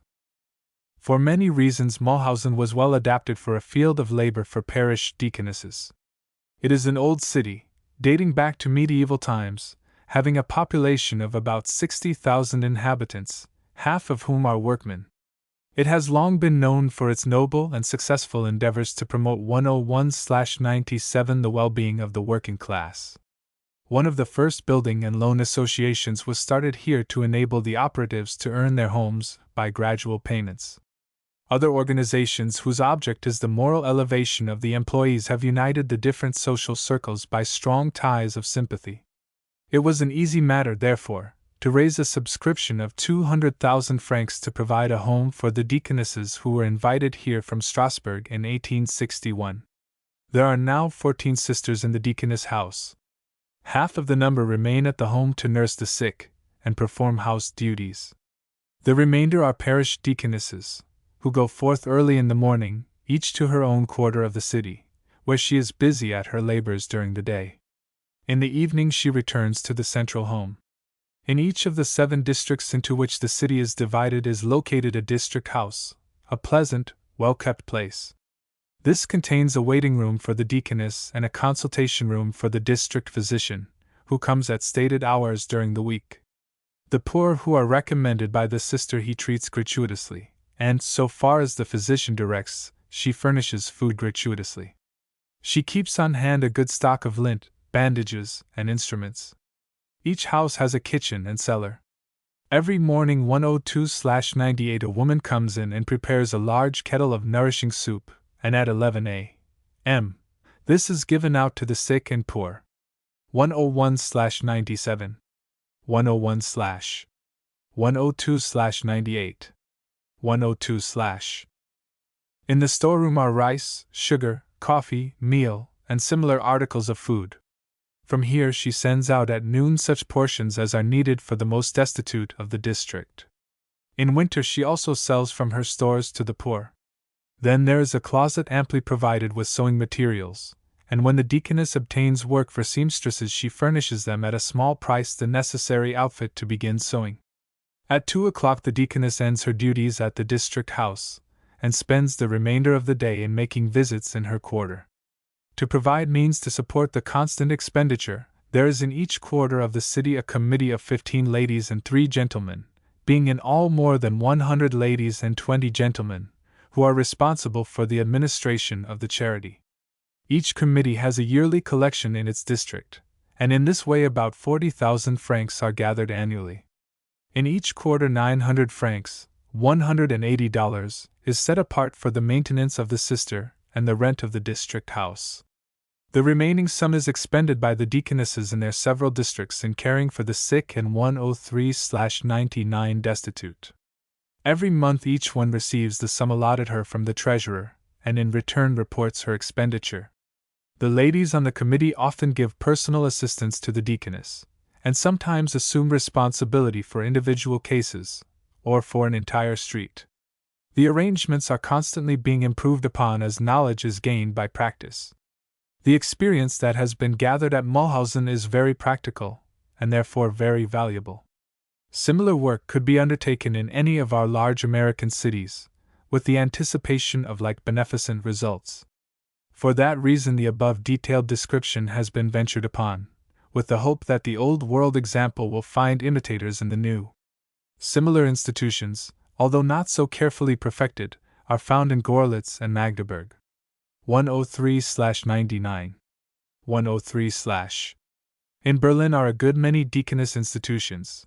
For many reasons Mulhausen was well adapted for a field of labor for parish deaconesses. It is an old city, dating back to medieval times, having a population of about 60,000 inhabitants, half of whom are workmen. It has long been known for its noble and successful endeavors to promote 101/97 the well-being of the working class. One of the first building and loan associations was started here to enable the operatives to earn their homes by gradual payments. Other organizations whose object is the moral elevation of the employees have united the different social circles by strong ties of sympathy. It was an easy matter, therefore, to raise a subscription of 200,000 francs to provide a home for the deaconesses who were invited here from Strasbourg in 1861. There are now 14 sisters in the Deaconess House. Half of the number remain at the home to nurse the sick and perform house duties. The remainder are parish deaconesses, who go forth early in the morning, each to her own quarter of the city, where she is busy at her labors during the day. In the evening she returns to the central home. In each of the 7 districts into which the city is divided is located a district house, a pleasant, well-kept place. This contains a waiting room for the deaconess and a consultation room for the district physician, who comes at stated hours during the week. The poor who are recommended by the sister he treats gratuitously, and, so far as the physician directs, she furnishes food gratuitously. She keeps on hand a good stock of lint, bandages, and instruments. Each house has a kitchen and cellar. Every morning 102/98 a woman comes in and prepares a large kettle of nourishing soup, and at 11 a.m. this is given out to the sick and poor. 101/97, 101/102/98, 102/. In the storeroom are rice, sugar, coffee, meal, and similar articles of food. From here she sends out at noon such portions as are needed for the most destitute of the district. In winter she also sells from her stores to the poor. Then there is a closet amply provided with sewing materials, and when the deaconess obtains work for seamstresses she furnishes them at a small price the necessary outfit to begin sewing. At 2 o'clock the deaconess ends her duties at the district house, and spends the remainder of the day in making visits in her quarter. To provide means to support the constant expenditure, there is in each quarter of the city a committee of 15 ladies and 3 gentlemen, being in all more than 100 ladies and 20 gentlemen, who are responsible for the administration of the charity. Each committee has a yearly collection in its district, and in this way about 40,000 francs are gathered annually. In each quarter 900 francs, $180, is set apart for the maintenance of the sister and the rent of the district house. The remaining sum is expended by the deaconesses in their several districts in caring for the sick and 103/99 destitute. Every month each one receives the sum allotted her from the treasurer, and in return reports her expenditure. The ladies on the committee often give personal assistance to the deaconess, and sometimes assume responsibility for individual cases, or for an entire street. The arrangements are constantly being improved upon as knowledge is gained by practice. The experience that has been gathered at Mulhausen is very practical, and therefore very valuable. Similar work could be undertaken in any of our large American cities, with the anticipation of like beneficent results. For that reason the above detailed description has been ventured upon, with the hope that the old world example will find imitators in the new. Similar institutions, although not so carefully perfected, are found in Görlitz and Magdeburg. 103/99, 103/. In Berlin are a good many deaconess institutions.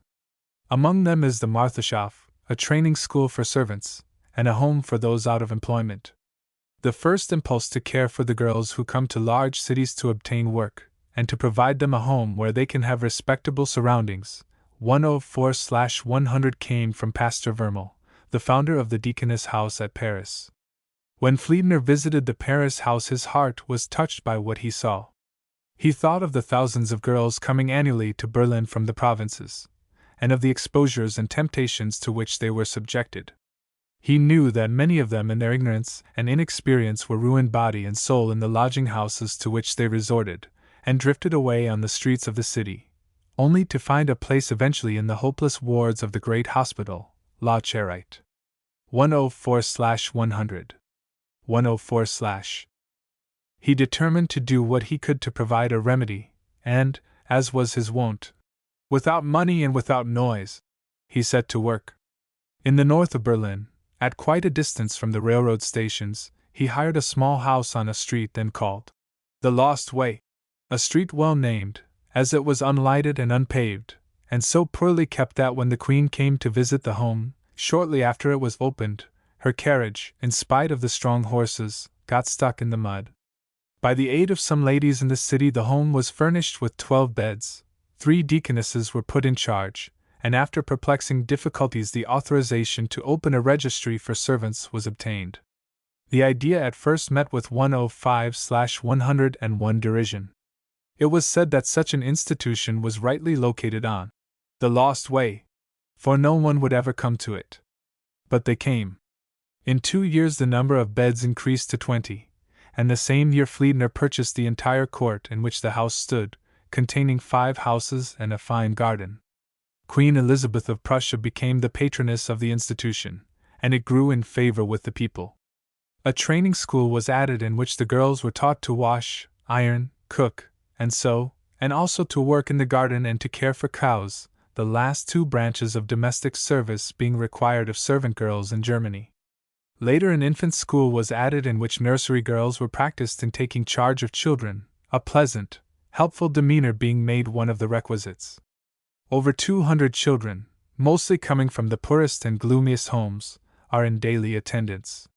Among them is the Marthaschaft, a training school for servants, and a home for those out of employment. The first impulse to care for the girls who come to large cities to obtain work, and to provide them a home where they can have respectable surroundings, 104/100 came from Pastor Vermel, the founder of the Deaconess House at Paris. When Fliedner visited the Paris house his heart was touched by what he saw. He thought of the thousands of girls coming annually to Berlin from the provinces, and of the exposures and temptations to which they were subjected. He knew that many of them in their ignorance and inexperience were ruined body and soul in the lodging houses to which they resorted, and drifted away on the streets of the city, only to find a place eventually in the hopeless wards of the great hospital, La Charite. 104/100, 104/. He determined to do what he could to provide a remedy, and, as was his wont, without money and without noise, he set to work. In the north of Berlin, at quite a distance from the railroad stations, he hired a small house on a street then called the Lost Way, a street well named, as it was unlighted and unpaved, and so poorly kept that when the Queen came to visit the home, shortly after it was opened, her carriage, in spite of the strong horses, got stuck in the mud. By the aid of some ladies in the city the home was furnished with 12 beds, 3 deaconesses were put in charge, and after perplexing difficulties the authorization to open a registry for servants was obtained. The idea at first met with 105/101 derision. It was said that such an institution was rightly located on the Lost Way, for no one would ever come to it. But they came. In 2 years the number of beds increased to 20, and the same year Fliedner purchased the entire court in which the house stood, containing 5 houses and a fine garden. Queen Elizabeth of Prussia became the patroness of the institution, and it grew in favor with the people. A training school was added in which the girls were taught to wash, iron, cook, and sew, and also to work in the garden and to care for cows, the last 2 branches of domestic service being required of servant girls in Germany. Later an infant school was added in which nursery girls were practiced in taking charge of children, a pleasant, helpful demeanor being made one of the requisites. Over 200 children, mostly coming from the poorest and gloomiest homes, are in daily attendance.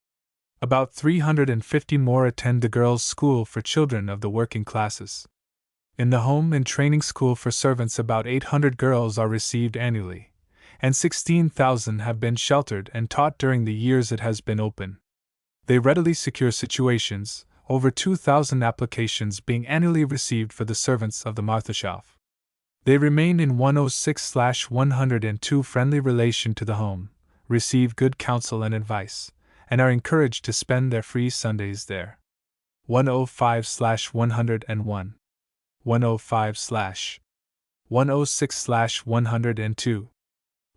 About 350 more attend the girls' school for children of the working classes. In the home and training school for servants, about 800 girls are received annually, and 16,000 have been sheltered and taught during the years it has been open. They readily secure situations, over 2,000 applications being annually received for the servants of the Marthaschaft. They remain in 106/102 friendly relation to the home, receive good counsel and advice, and are encouraged to spend their free Sundays there. 105/101 105/106/102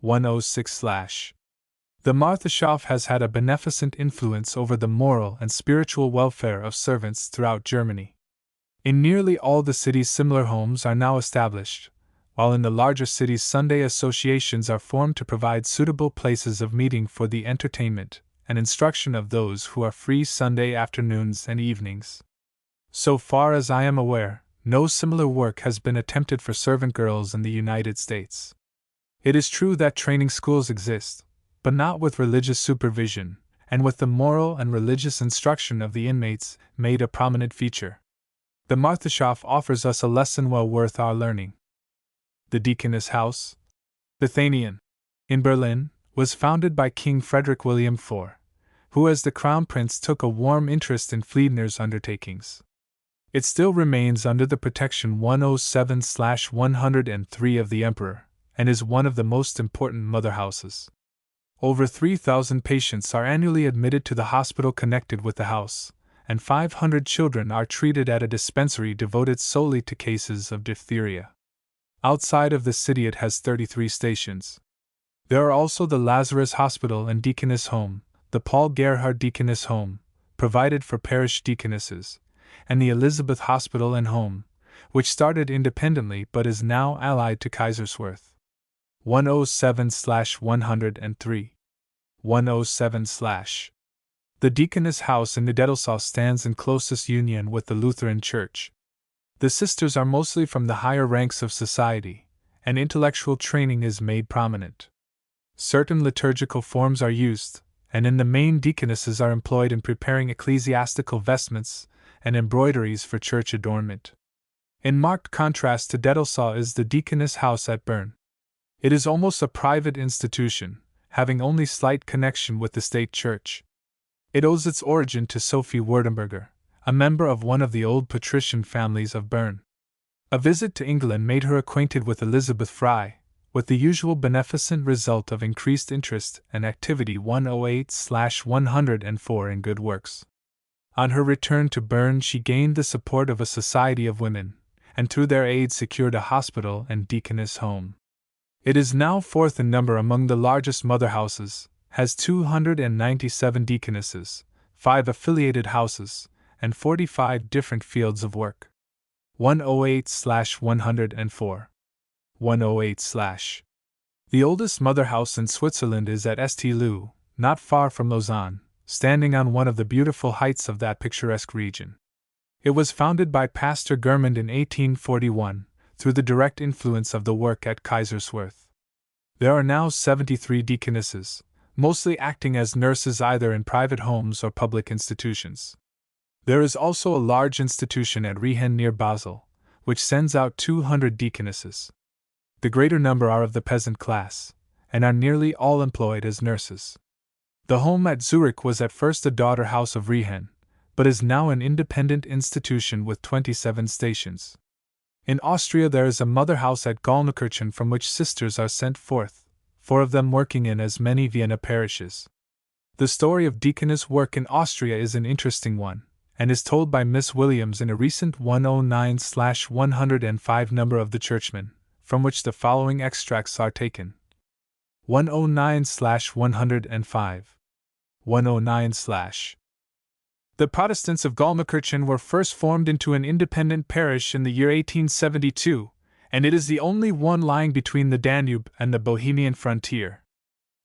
106/ The Marthaschaft has had a beneficent influence over the moral and spiritual welfare of servants throughout Germany. In nearly all the cities similar homes are now established, while in the larger cities Sunday associations are formed to provide suitable places of meeting for the entertainment and instruction of those who are free Sunday afternoons and evenings. So far as I am aware, no similar work has been attempted for servant girls in the United States. It is true that training schools exist, but not with religious supervision, and with the moral and religious instruction of the inmates made a prominent feature. The Marthaschaft offers us a lesson well worth our learning. The Deaconess House, Bethanian, in Berlin, was founded by King Frederick William IV, who as the Crown Prince took a warm interest in Fliedner's undertakings. It still remains under the protection 107/103 of the Emperor, and is one of the most important mother houses. Over 3,000 patients are annually admitted to the hospital connected with the house, and 500 children are treated at a dispensary devoted solely to cases of diphtheria. Outside of the city it has 33 stations. There are also the Lazarus Hospital and Deaconess Home, the Paul Gerhard Deaconess Home, provided for parish deaconesses, and the Elizabeth Hospital and Home, which started independently but is now allied to Kaiserswerth. 107/103 107/. The Deaconess House in Deaconesses stands in closest union with the Lutheran Church. The sisters are mostly from the higher ranks of society, and intellectual training is made prominent. Certain liturgical forms are used, and in the main deaconesses are employed in preparing ecclesiastical vestments and embroideries for church adornment. In marked contrast to Deaconesses is the Deaconess House at Bern. It is almost a private institution, having only slight connection with the state church. It owes its origin to Sophie Würtemberger, a member of one of the old patrician families of Bern. A visit to England made her acquainted with Elizabeth Fry, with the usual beneficent result of increased interest and activity 108/104 in good works. On her return to Bern she gained the support of a society of women, and through their aid secured a hospital and deaconess home. It is now fourth in number among the largest mother houses, has 297 deaconesses, 5 affiliated houses, and 45 different fields of work. 108/104 108/. The oldest mother house in Switzerland is at St. not far from Lausanne, standing on one of the beautiful heights of that picturesque region. It was founded by Pastor Germund in 1841, through the direct influence of the work at Kaiserswerth. There are now 73 deaconesses, mostly acting as nurses either in private homes or public institutions. There is also a large institution at Riehen near Basel, which sends out 200 deaconesses. The greater number are of the peasant class, and are nearly all employed as nurses. The home at Zurich was at first a daughter house of Riehen, but is now an independent institution with 27 stations. In Austria there is a mother house at Gallneukirchen from which sisters are sent forth, 4 of them working in as many Vienna parishes. The story of deaconess work in Austria is an interesting one, and is told by Miss Williams in a recent 109/105 number of the Churchman, from which the following extracts are taken. 109/105 109/. The Protestants of Gallneukirchen were first formed into an independent parish in the year 1872, and it is the only one lying between the Danube and the Bohemian frontier.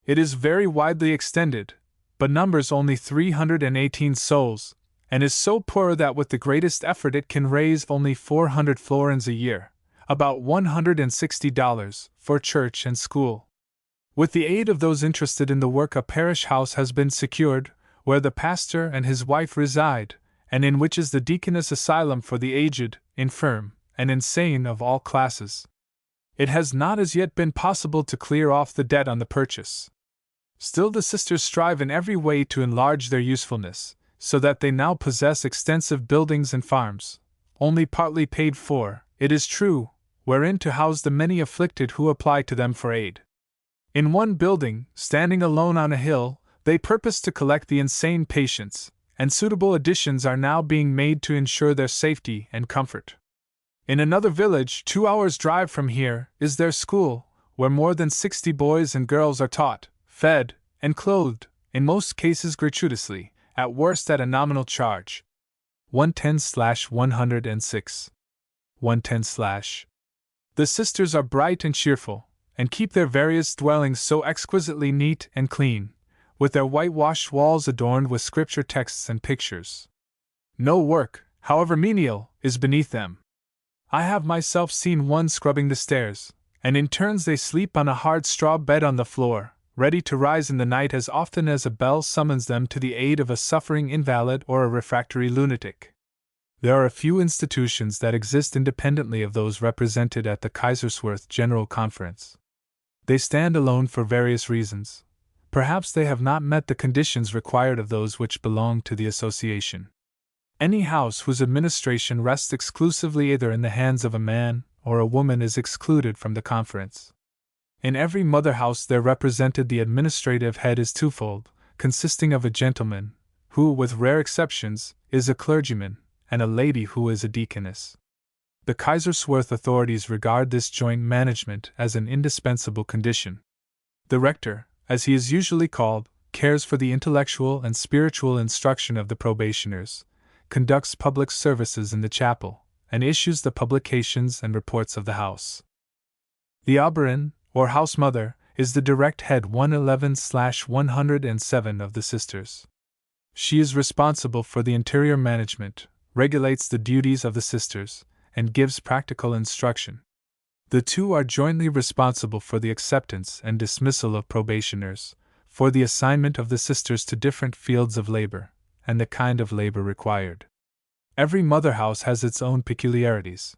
It is very widely extended, but numbers only 318 souls, and is so poor that with the greatest effort it can raise only 400 florins a year, about $160, for church and school. With the aid of those interested in the work a parish house has been secured, where the pastor and his wife reside, and in which is the Deaconess Asylum for the aged, infirm, and insane of all classes. It has not as yet been possible to clear off the debt on the purchase. Still, the sisters strive in every way to enlarge their usefulness, so that they now possess extensive buildings and farms, only partly paid for, it is true, wherein to house the many afflicted who apply to them for aid. In one building, standing alone on a hill, they purpose to collect the insane patients, and suitable additions are now being made to ensure their safety and comfort. In another village, 2 hours' drive from here, is their school, where more than 60 boys and girls are taught, fed, and clothed, in most cases gratuitously, at worst at a nominal charge. 110/106. 110/. The sisters are bright and cheerful, and keep their various dwellings so exquisitely neat and clean, with their whitewashed walls adorned with scripture texts and pictures. No work, however menial, is beneath them. I have myself seen one scrubbing the stairs, and in turns they sleep on a hard straw bed on the floor, ready to rise in the night as often as a bell summons them to the aid of a suffering invalid or a refractory lunatic. There are a few institutions that exist independently of those represented at the Kaiserswerth General Conference. They stand alone for various reasons. Perhaps they have not met the conditions required of those which belong to the association. Any house whose administration rests exclusively either in the hands of a man or a woman is excluded from the conference. In every mother house there represented the administrative head is twofold, consisting of a gentleman, who, with rare exceptions, is a clergyman, and a lady who is a deaconess. The Kaiserswerth authorities regard this joint management as an indispensable condition. The rector, as he is usually called, cares for the intellectual and spiritual instruction of the probationers, conducts public services in the chapel, and issues the publications and reports of the house. The Oberin, or house mother, is the direct head 111/107 of the sisters. She is responsible for the interior management, regulates the duties of the sisters, and gives practical instruction. The two are jointly responsible for the acceptance and dismissal of probationers, for the assignment of the sisters to different fields of labor, and the kind of labor required. Every mother house has its own peculiarities.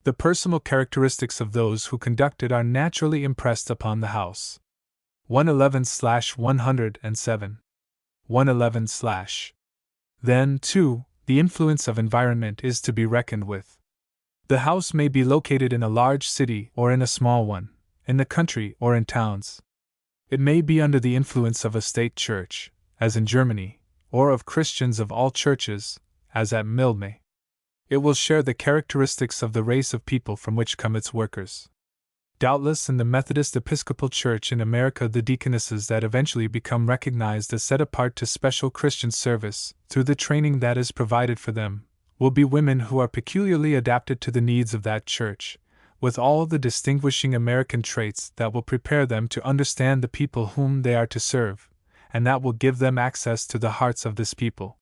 The personal characteristics of those who conduct it are naturally impressed upon the house. 111/107. 111/. Then, too, the influence of environment is to be reckoned with. The house may be located in a large city or in a small one, in the country or in towns. It may be under the influence of a state church, as in Germany, or of Christians of all churches, as at Mildmay. It will share the characteristics of the race of people from which come its workers. Doubtless in the Methodist Episcopal Church in America the deaconesses that eventually become recognized as set apart to special Christian service, through the training that is provided for them, will be women who are peculiarly adapted to the needs of that church, with all the distinguishing American traits that will prepare them to understand the people whom they are to serve, and that will give them access to the hearts of this people.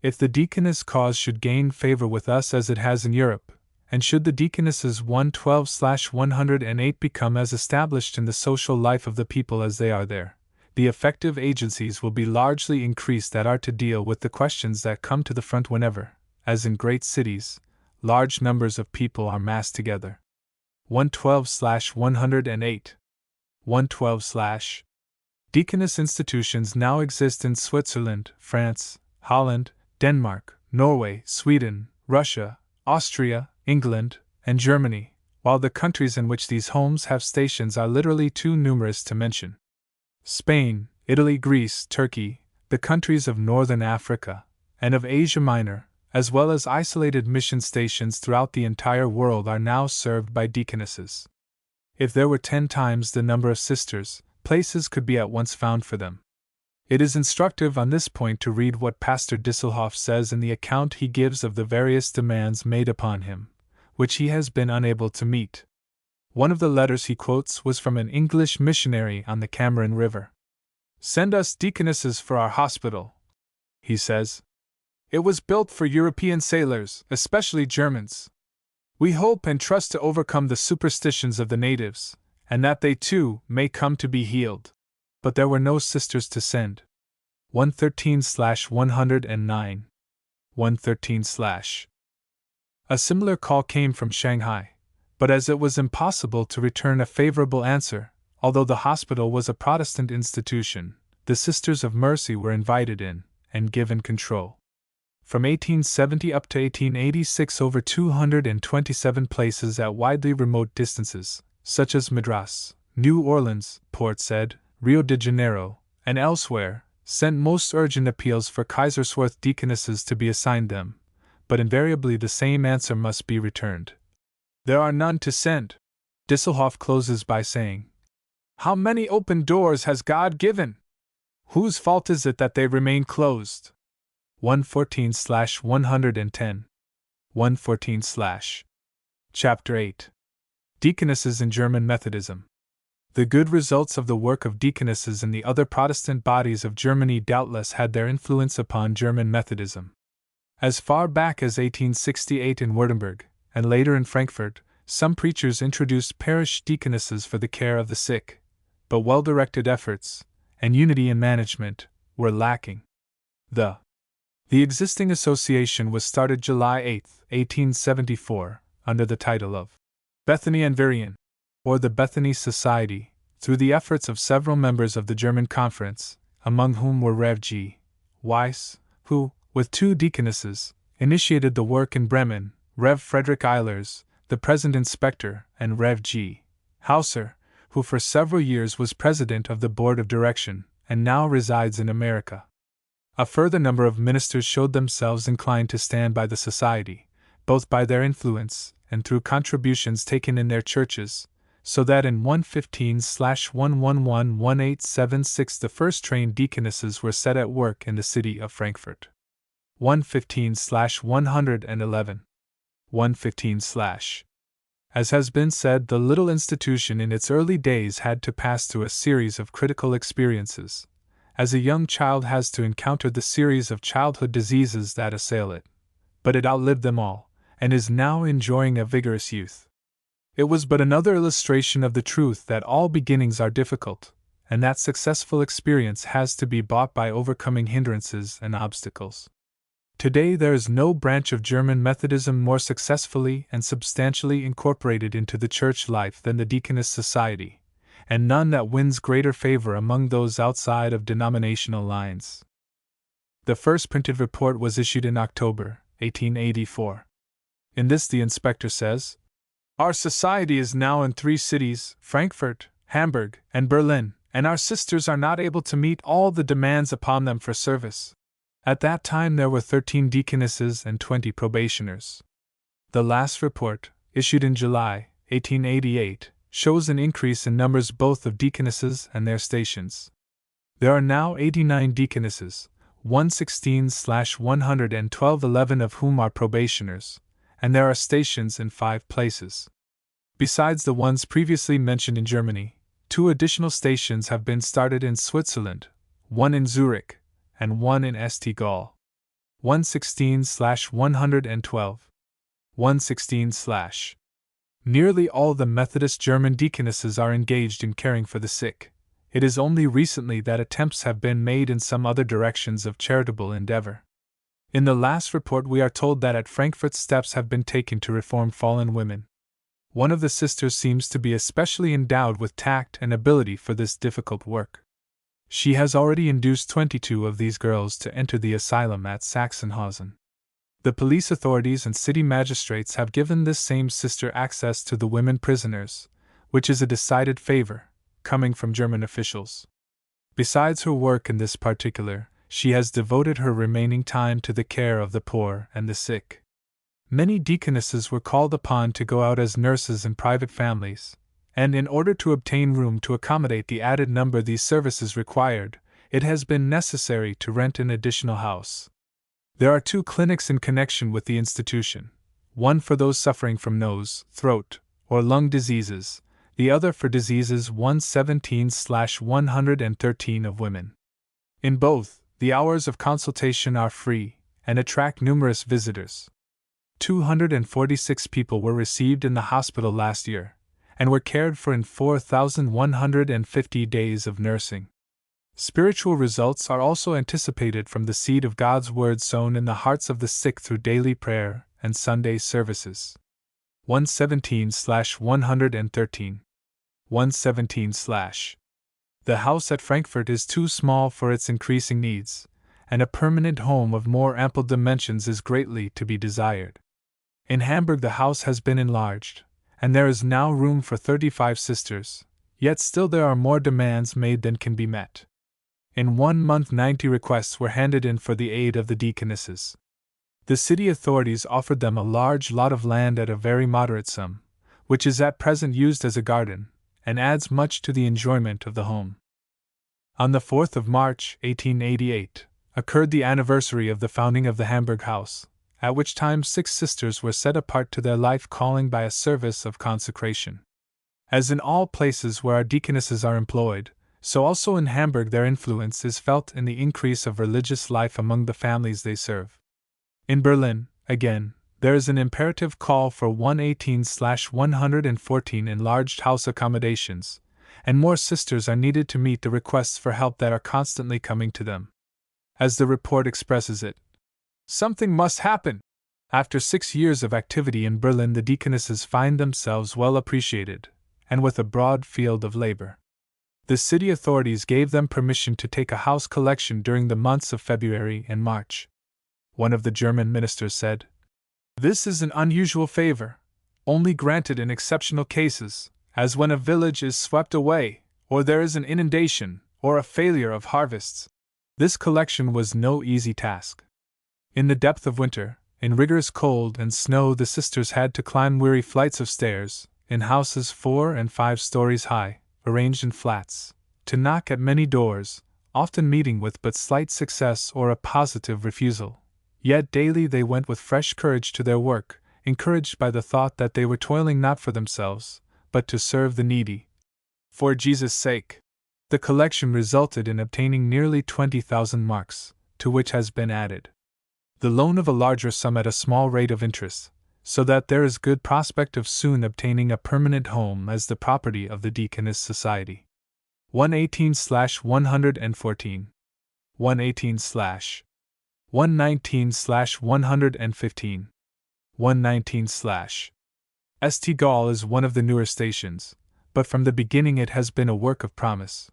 If the deaconess cause should gain favor with us as it has in Europe, and should the Deaconesses 112/108 become as established in the social life of the people as they are there, the effective agencies will be largely increased that are to deal with the questions that come to the front whenever, as in great cities, large numbers of people are massed together. 112/108. 112/. Deaconess institutions now exist in Switzerland, France, Holland, Denmark, Norway, Sweden, Russia, Austria, England, and Germany, while the countries in which these homes have stations are literally too numerous to mention. Spain, Italy, Greece, Turkey, the countries of northern Africa, and of Asia Minor, as well as isolated mission stations throughout the entire world are now served by deaconesses. If there were 10 times the number of sisters, places could be at once found for them. It is instructive on this point to read what Pastor Disselhoff says in the account he gives of the various demands made upon him, which he has been unable to meet. One of the letters he quotes was from an English missionary on the Cameron River. "Send us deaconesses for our hospital," he says. "It was built for European sailors, especially Germans. We hope and trust to overcome the superstitions of the natives, and that they too may come to be healed." But there were no sisters to send. 113/109, 113/. A similar call came from Shanghai, but as it was impossible to return a favorable answer, although the hospital was a Protestant institution, the Sisters of Mercy were invited in and given control. From 1870 up to 1886, over 227 places at widely remote distances, such as Madras, New Orleans, Port Said, Rio de Janeiro, and elsewhere, sent most urgent appeals for Kaiserswerth deaconesses to be assigned them, but invariably the same answer must be returned: "There are none to send." Disselhoff closes by saying, "How many open doors has God given? Whose fault is it that they remain closed?" 114/110, 114/. Chapter 8. Deaconesses in German Methodism. The good results of the work of deaconesses in the other Protestant bodies of Germany doubtless had their influence upon German Methodism. As far back as 1868 in Württemberg, and later in Frankfurt, some preachers introduced parish deaconesses for the care of the sick, but well-directed efforts, and unity in management, were lacking. The existing association was started July 8, 1874, under the title of Bethany and Varian, or the Bethany Society, through the efforts of several members of the German Conference, among whom were Rev. G. Weiss, who, with 2 deaconesses, initiated the work in Bremen, Rev. Frederick Eilers, the present inspector, and Rev. G. Hauser, who for several years was president of the board of direction, and now resides in America. A further number of ministers showed themselves inclined to stand by the society, both by their influence and through contributions taken in their churches, so that in 115/111-1876 the first trained deaconesses were set at work in the city of Frankfurt. 115/111, 115/. As has been said, the little institution in its early days had to pass through a series of critical experiences, as a young child has to encounter the series of childhood diseases that assail it. But it outlived them all, and is now enjoying a vigorous youth. It was but another illustration of the truth that all beginnings are difficult, and that successful experience has to be bought by overcoming hindrances and obstacles. Today there is no branch of German Methodism more successfully and substantially incorporated into the church life than the Deaconess Society, and none that wins greater favor among those outside of denominational lines. The first printed report was issued in October, 1884. In this the inspector says, "Our society is now in 3 cities, Frankfurt, Hamburg, and Berlin, and our sisters are not able to meet all the demands upon them for service." At that time there were 13 deaconesses and 20 probationers. The last report, issued in July, 1888, shows an increase in numbers both of deaconesses and their stations. There are now 89 deaconesses, 116/112, 11 of whom are probationers, and there are stations in 5 places. Besides the ones previously mentioned in Germany, 2 additional stations have been started in Switzerland, one in Zurich, and one in St. Gall. 116/112, 116/. Nearly all the Methodist German deaconesses are engaged in caring for the sick. It is only recently that attempts have been made in some other directions of charitable endeavor. In the last report we are told that at Frankfurt steps have been taken to reform fallen women. One of the sisters seems to be especially endowed with tact and ability for this difficult work. She has already induced 22 of these girls to enter the asylum at Sachsenhausen. The police authorities and city magistrates have given this same sister access to the women prisoners, which is a decided favor, coming from German officials. Besides her work in this particular, she has devoted her remaining time to the care of the poor and the sick. Many deaconesses were called upon to go out as nurses in private families, and in order to obtain room to accommodate the added number these services required, it has been necessary to rent an additional house. There are 2 clinics in connection with the institution, one for those suffering from nose, throat, or lung diseases, the other for diseases 117/113 of women. In both, the hours of consultation are free, and attract numerous visitors. 246 people were received in the hospital last year, and were cared for in 4,150 days of nursing. Spiritual results are also anticipated from the seed of God's Word sown in the hearts of the sick through daily prayer and Sunday services. 117/113. 117/. The house at Frankfurt is too small for its increasing needs, and a permanent home of more ample dimensions is greatly to be desired. In Hamburg the house has been enlarged, and there is now room for 35 sisters, yet still there are more demands made than can be met. In 1 month 90 requests were handed in for the aid of the Deaconesses. The city authorities offered them a large lot of land at a very moderate sum, which is at present used as a garden, and adds much to the enjoyment of the home. On the 4th of March, 1888, occurred the anniversary of the founding of the Hamburg house, at which time 6 sisters were set apart to their life calling by a service of consecration. As in all places where our deaconesses are employed, so also in Hamburg their influence is felt in the increase of religious life among the families they serve. In Berlin, again, there is an imperative call for 118/114 enlarged house accommodations, and more sisters are needed to meet the requests for help that are constantly coming to them. As the report expresses it, something must happen. After 6 years of activity in Berlin, the deaconesses find themselves well appreciated, and with a broad field of labor. The city authorities gave them permission to take a house collection during the months of February and March. One of the German ministers said, "This is an unusual favor, only granted in exceptional cases, as when a village is swept away, or there is an inundation, or a failure of harvests." This collection was no easy task. In the depth of winter, in rigorous cold and snow, the sisters had to climb weary flights of stairs, in houses 4 and 5 stories high, arranged in flats, to knock at many doors, often meeting with but slight success or a positive refusal. Yet daily they went with fresh courage to their work, encouraged by the thought that they were toiling not for themselves, but to serve the needy. For Jesus' sake. The collection resulted in obtaining nearly 20,000 marks, to which has been added the loan of a larger sum at a small rate of interest, so that there is good prospect of soon obtaining a permanent home as the property of the Deaconess Society. 118/114. 118/119/115. 119/. St. Gall is one of the newer stations, but from the beginning it has been a work of promise.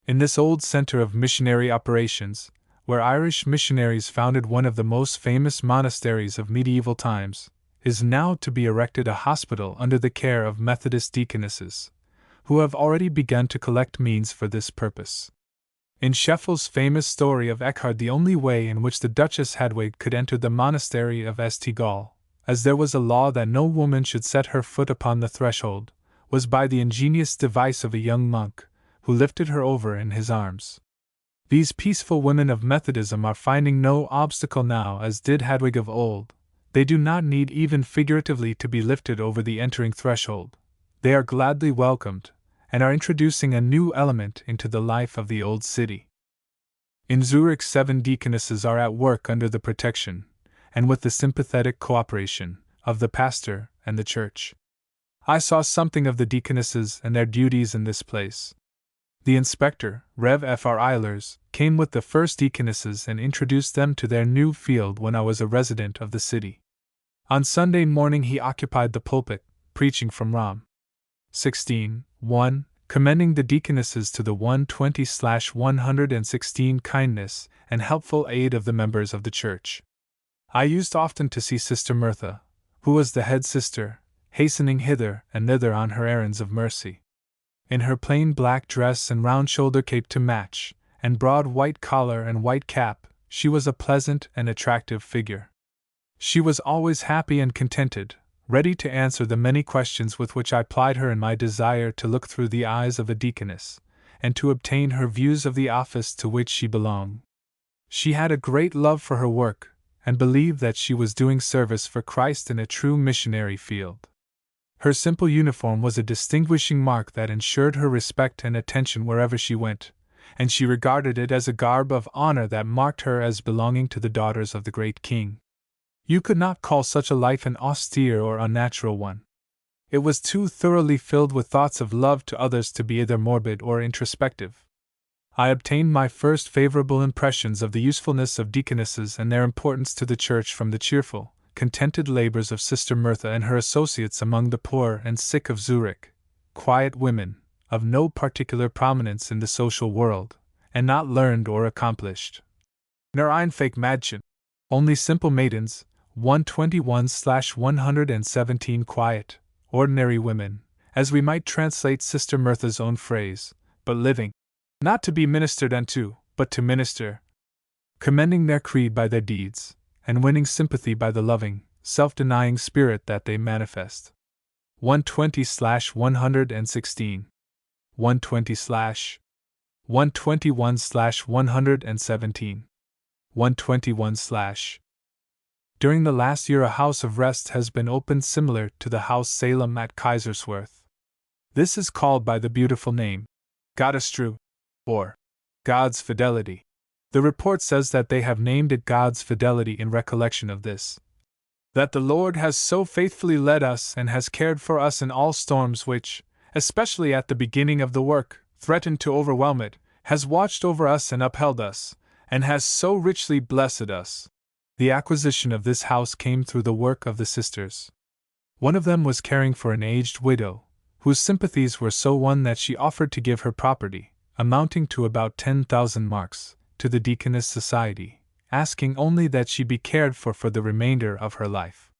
In this old center of missionary operations, where Irish missionaries founded one of the most famous monasteries of medieval times, is now to be erected a hospital under the care of Methodist deaconesses, who have already begun to collect means for this purpose. In Scheffel's famous story of Eckhard, the only way in which the Duchess Hadwig could enter the monastery of St. Gall, as there was a law that no woman should set her foot upon the threshold, was by the ingenious device of a young monk, who lifted her over in his arms. These peaceful women of Methodism are finding no obstacle now, as did Hadwig of old. They do not need even figuratively to be lifted over the entering threshold. They are gladly welcomed, and are introducing a new element into the life of the old city. In Zurich 7 deaconesses are at work under the protection, and with the sympathetic cooperation, of the pastor and the church. I saw something of the deaconesses and their duties in this place. The inspector, Rev. Fr. Eilers, came with the first deaconesses and introduced them to their new field when I was a resident of the city. On Sunday morning he occupied the pulpit, preaching from Rom. 16:1, commending the deaconesses to the 120/116 kindness and helpful aid of the members of the church. I used often to see Sister Mirtha, who was the head sister, hastening hither and thither on her errands of mercy. In her plain black dress and round shoulder cape to match, and broad white collar and white cap, she was a pleasant and attractive figure. She was always happy and contented, ready to answer the many questions with which I plied her in my desire to look through the eyes of a deaconess, and to obtain her views of the office to which she belonged. She had a great love for her work, and believed that she was doing service for Christ in a true missionary field. Her simple uniform was a distinguishing mark that ensured her respect and attention wherever she went, and she regarded it as a garb of honor that marked her as belonging to the daughters of the great king. You could not call such a life an austere or unnatural one. It was too thoroughly filled with thoughts of love to others to be either morbid or introspective. I obtained my first favorable impressions of the usefulness of deaconesses and their importance to the Church from the cheerful, contented labors of Sister Martha and her associates among the poor and sick of Zurich, quiet women, of no particular prominence in the social world, and not learned or accomplished. Nur einfach Mädchen, only simple maidens, 121/117 quiet, ordinary women, as we might translate Sister Martha's own phrase, but living, not to be ministered unto, but to minister, commending their creed by their deeds, and winning sympathy by the loving, self-denying spirit that they manifest. 120/116, 120/121/117, 121/. During the last year, a house of rest has been opened similar to the house Salem at Kaiserswerth. This is called by the beautiful name, Gottestreue, or God's Fidelity. The report says that they have named it God's Fidelity in recollection of this: that the Lord has so faithfully led us and has cared for us in all storms which, especially at the beginning of the work, threatened to overwhelm it, has watched over us and upheld us, and has so richly blessed us. The acquisition of this house came through the work of the sisters. One of them was caring for an aged widow, whose sympathies were so won that she offered to give her property, amounting to about 10,000 marks, to the Deaconess Society, asking only that she be cared for the remainder of her life.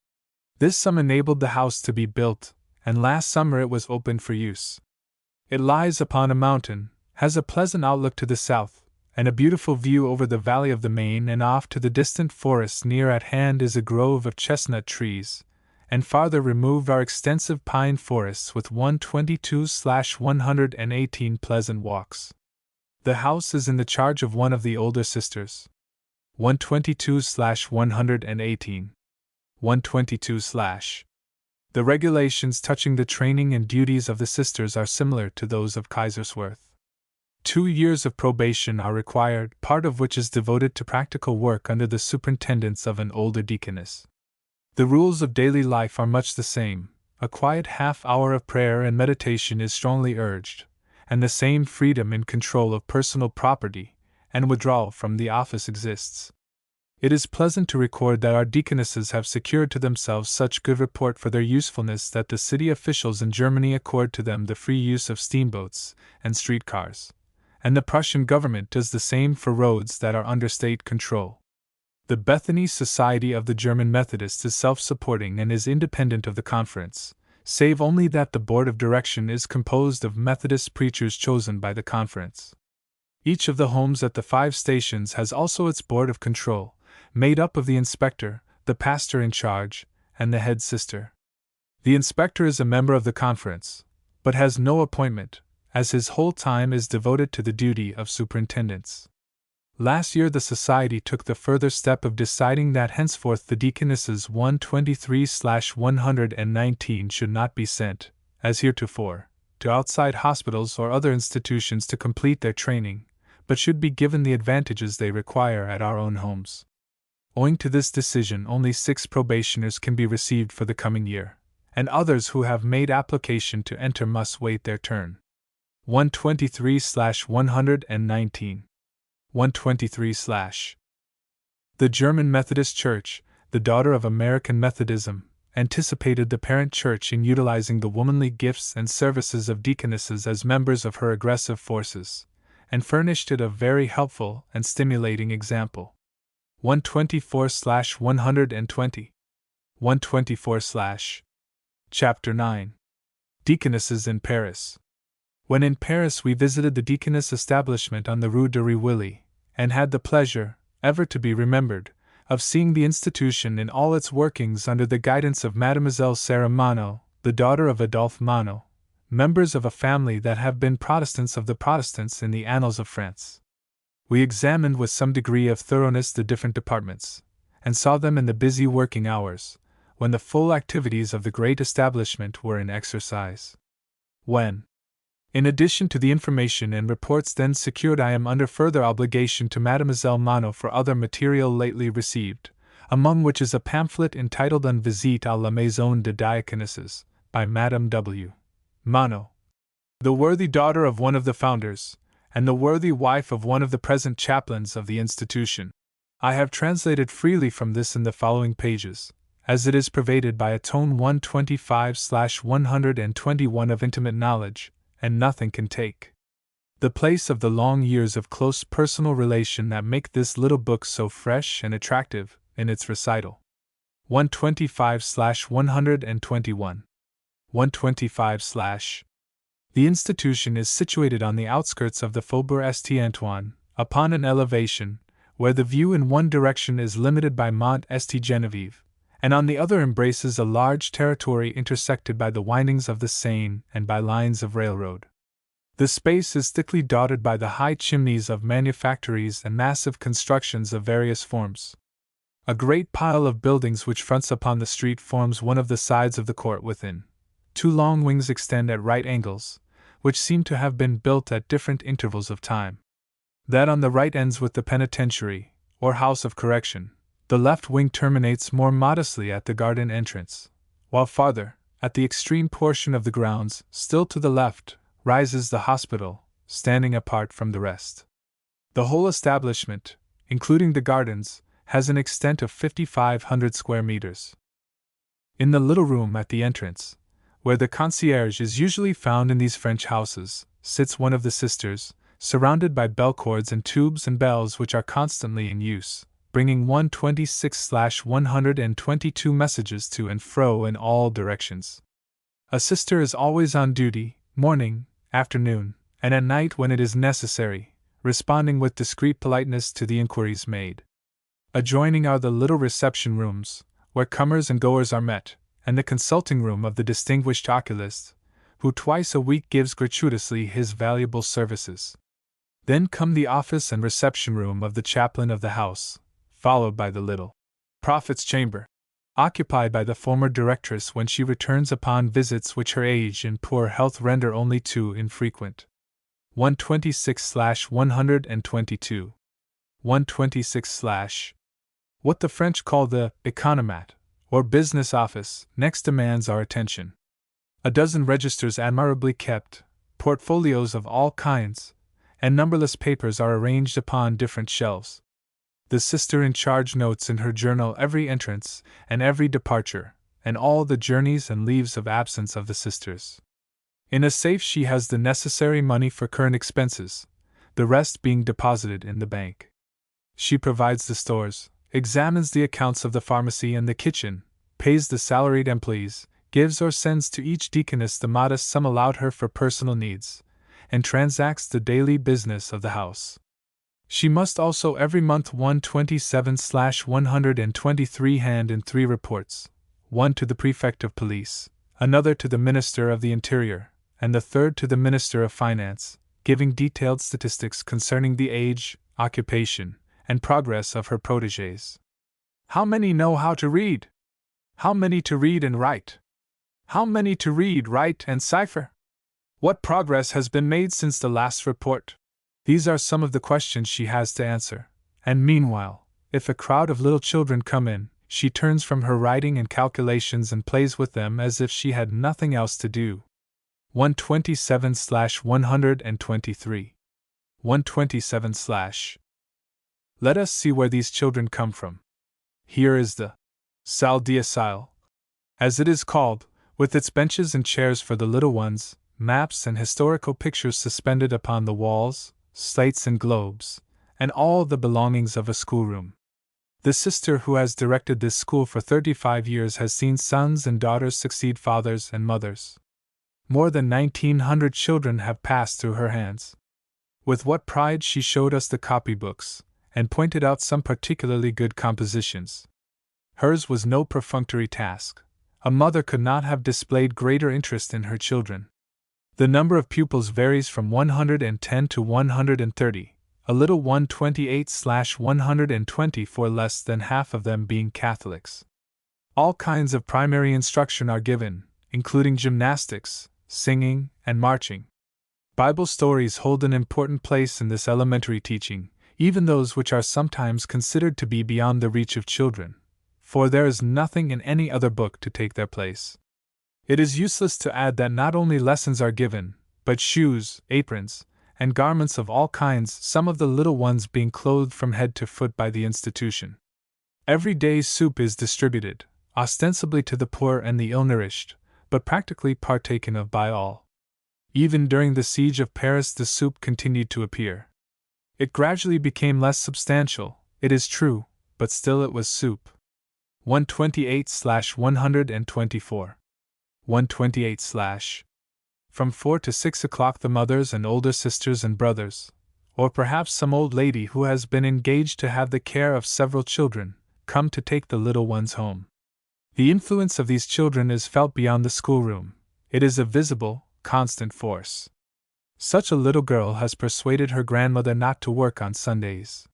This sum enabled the house to be built, and last summer it was opened for use. It lies upon a mountain, has a pleasant outlook to the south, and a beautiful view over the valley of the Main, and off to the distant forests near at hand is a grove of chestnut trees, and farther removed are extensive pine forests with 122/118 pleasant walks. The house is in the charge of one of the older sisters. 122/118, 122/. The regulations touching the training and duties of the sisters are similar to those of Kaiserswerth. 2 years of probation are required, part of which is devoted to practical work under the superintendence of an older deaconess. The rules of daily life are much the same. A quiet half-hour of prayer and meditation is strongly urged, and the same freedom in control of personal property and withdrawal from the office exists. It is pleasant to record that our deaconesses have secured to themselves such good report for their usefulness that the city officials in Germany accord to them the free use of steamboats and streetcars, and the Prussian government does the same for roads that are under state control. The Bethany Society of the German Methodists is self-supporting and is independent of the conference, save only that the board of direction is composed of Methodist preachers chosen by the conference. Each of the homes at the 5 stations has also its board of control, made up of the inspector, the pastor in charge, and the head sister. The inspector is a member of the conference, but has no appointment, as his whole time is devoted to the duty of superintendence. Last year the Society took the further step of deciding that henceforth the Deaconesses 123/119 should not be sent, as heretofore, to outside hospitals or other institutions to complete their training, but should be given the advantages they require at our own homes. Owing to this decision, only 6 probationers can be received for the coming year, and others who have made application to enter must wait their turn. 123/119, 123/. The German Methodist Church, the daughter of American Methodism, anticipated the parent church in utilizing the womanly gifts and services of deaconesses as members of her aggressive forces, and furnished it a very helpful and stimulating example. 124/120, 124/. Chapter 9. Deaconesses in Paris. When in Paris we visited the deaconess establishment on the Rue de Rivoli, and had the pleasure, ever to be remembered, of seeing the institution in all its workings under the guidance of Mademoiselle Sarah Monod, the daughter of Adolphe Monod, members of a family that have been Protestants of the Protestants in the annals of France. We examined with some degree of thoroughness the different departments, and saw them in the busy working hours, when the full activities of the great establishment were in exercise. When, in addition to the information and reports then secured, I am under further obligation to Mademoiselle Monod for other material lately received, among which is a pamphlet entitled Une visite à la maison des Diaconesses, by Madame W. Monod, the worthy daughter of one of the founders, and the worthy wife of one of the present chaplains of the institution. I have translated freely from this in the following pages, as it is pervaded by a tone 125/121 of intimate knowledge, and nothing can take the place of the long years of close personal relation that make this little book so fresh and attractive in its recital. 125/121. 125/. The institution is situated on the outskirts of the Faubourg St. Antoine, upon an elevation, where the view in one direction is limited by Mont St. Genevieve, and on the other embraces a large territory intersected by the windings of the Seine and by lines of railroad. The space is thickly dotted by the high chimneys of manufactories and massive constructions of various forms. A great pile of buildings which fronts upon the street forms one of the sides of the court within. Two long wings extend at right angles, which seem to have been built at different intervals of time. That on the right ends with the penitentiary, or house of correction. The left wing terminates more modestly at the garden entrance, while farther, at the extreme portion of the grounds, still to the left, rises the hospital, standing apart from the rest. The whole establishment, including the gardens, has an extent of 5,500 square meters. In the little room at the entrance, where the concierge is usually found in these French houses, sits one of the sisters, surrounded by bell cords and tubes and bells which are constantly in use, bringing 126/122 messages to and fro in all directions. A sister is always on duty, morning, afternoon, and at night when it is necessary, responding with discreet politeness to the inquiries made. Adjoining are the little reception rooms, where comers and goers are met, and the consulting room of the distinguished oculist, who twice a week gives gratuitously his valuable services. Then come the office and reception room of the chaplain of the house, followed by the little prophet's chamber, occupied by the former directress when she returns upon visits which her age and poor health render only too infrequent. 126/122. 126/. What the French call the economat, or business office, next demands our attention. A dozen registers admirably kept, portfolios of all kinds, and numberless papers are arranged upon different shelves. The sister in charge notes in her journal every entrance and every departure, and all the journeys and leaves of absence of the sisters. In a safe she has the necessary money for current expenses, the rest being deposited in the bank. She provides the stores, examines the accounts of the pharmacy and the kitchen, pays the salaried employees, gives or sends to each deaconess the modest sum allowed her for personal needs, and transacts the daily business of the house. She must also every month 127/123 hand in 3 reports, one to the prefect of police, another to the minister of the interior, and the third to the minister of finance, giving detailed statistics concerning the age, occupation, and progress of her protégés. How many know how to read? How many to read and write? How many to read, write, and cipher? What progress has been made since the last report? These are some of the questions she has to answer, and meanwhile, if a crowd of little children come in, she turns from her writing and calculations and plays with them as if she had nothing else to do. 127/123. 127/. Let us see where these children come from. Here is the salle d'asile, as it is called, with its benches and chairs for the little ones, maps and historical pictures suspended upon the walls, slates and globes, and all the belongings of a schoolroom. The sister who has directed this school for 35 years has seen sons and daughters succeed fathers and mothers. More than 1,900 children have passed through her hands. With what pride she showed us the copybooks, and pointed out some particularly good compositions. Hers was no perfunctory task. A mother could not have displayed greater interest in her children. The number of pupils varies from 110 to 130, a little 128/124, less than half of them being Catholics. All kinds of primary instruction are given, including gymnastics, singing, and marching. Bible stories hold an important place in this elementary teaching, even those which are sometimes considered to be beyond the reach of children, for there is nothing in any other book to take their place. It is useless to add that not only lessons are given, but shoes, aprons, and garments of all kinds, some of the little ones being clothed from head to foot by the institution. Every day soup is distributed, ostensibly to the poor and the ill-nourished, but practically partaken of by all. Even during the siege of Paris the soup continued to appear. It gradually became less substantial, it is true, but still it was soup. 128/124. 128/. From 4 to 6 o'clock the mothers and older sisters and brothers, or perhaps some old lady who has been engaged to have the care of several children, come to take the little ones home. The influence of these children is felt beyond the schoolroom. It is a visible, constant force. Such a little girl has persuaded her grandmother not to work on Sundays.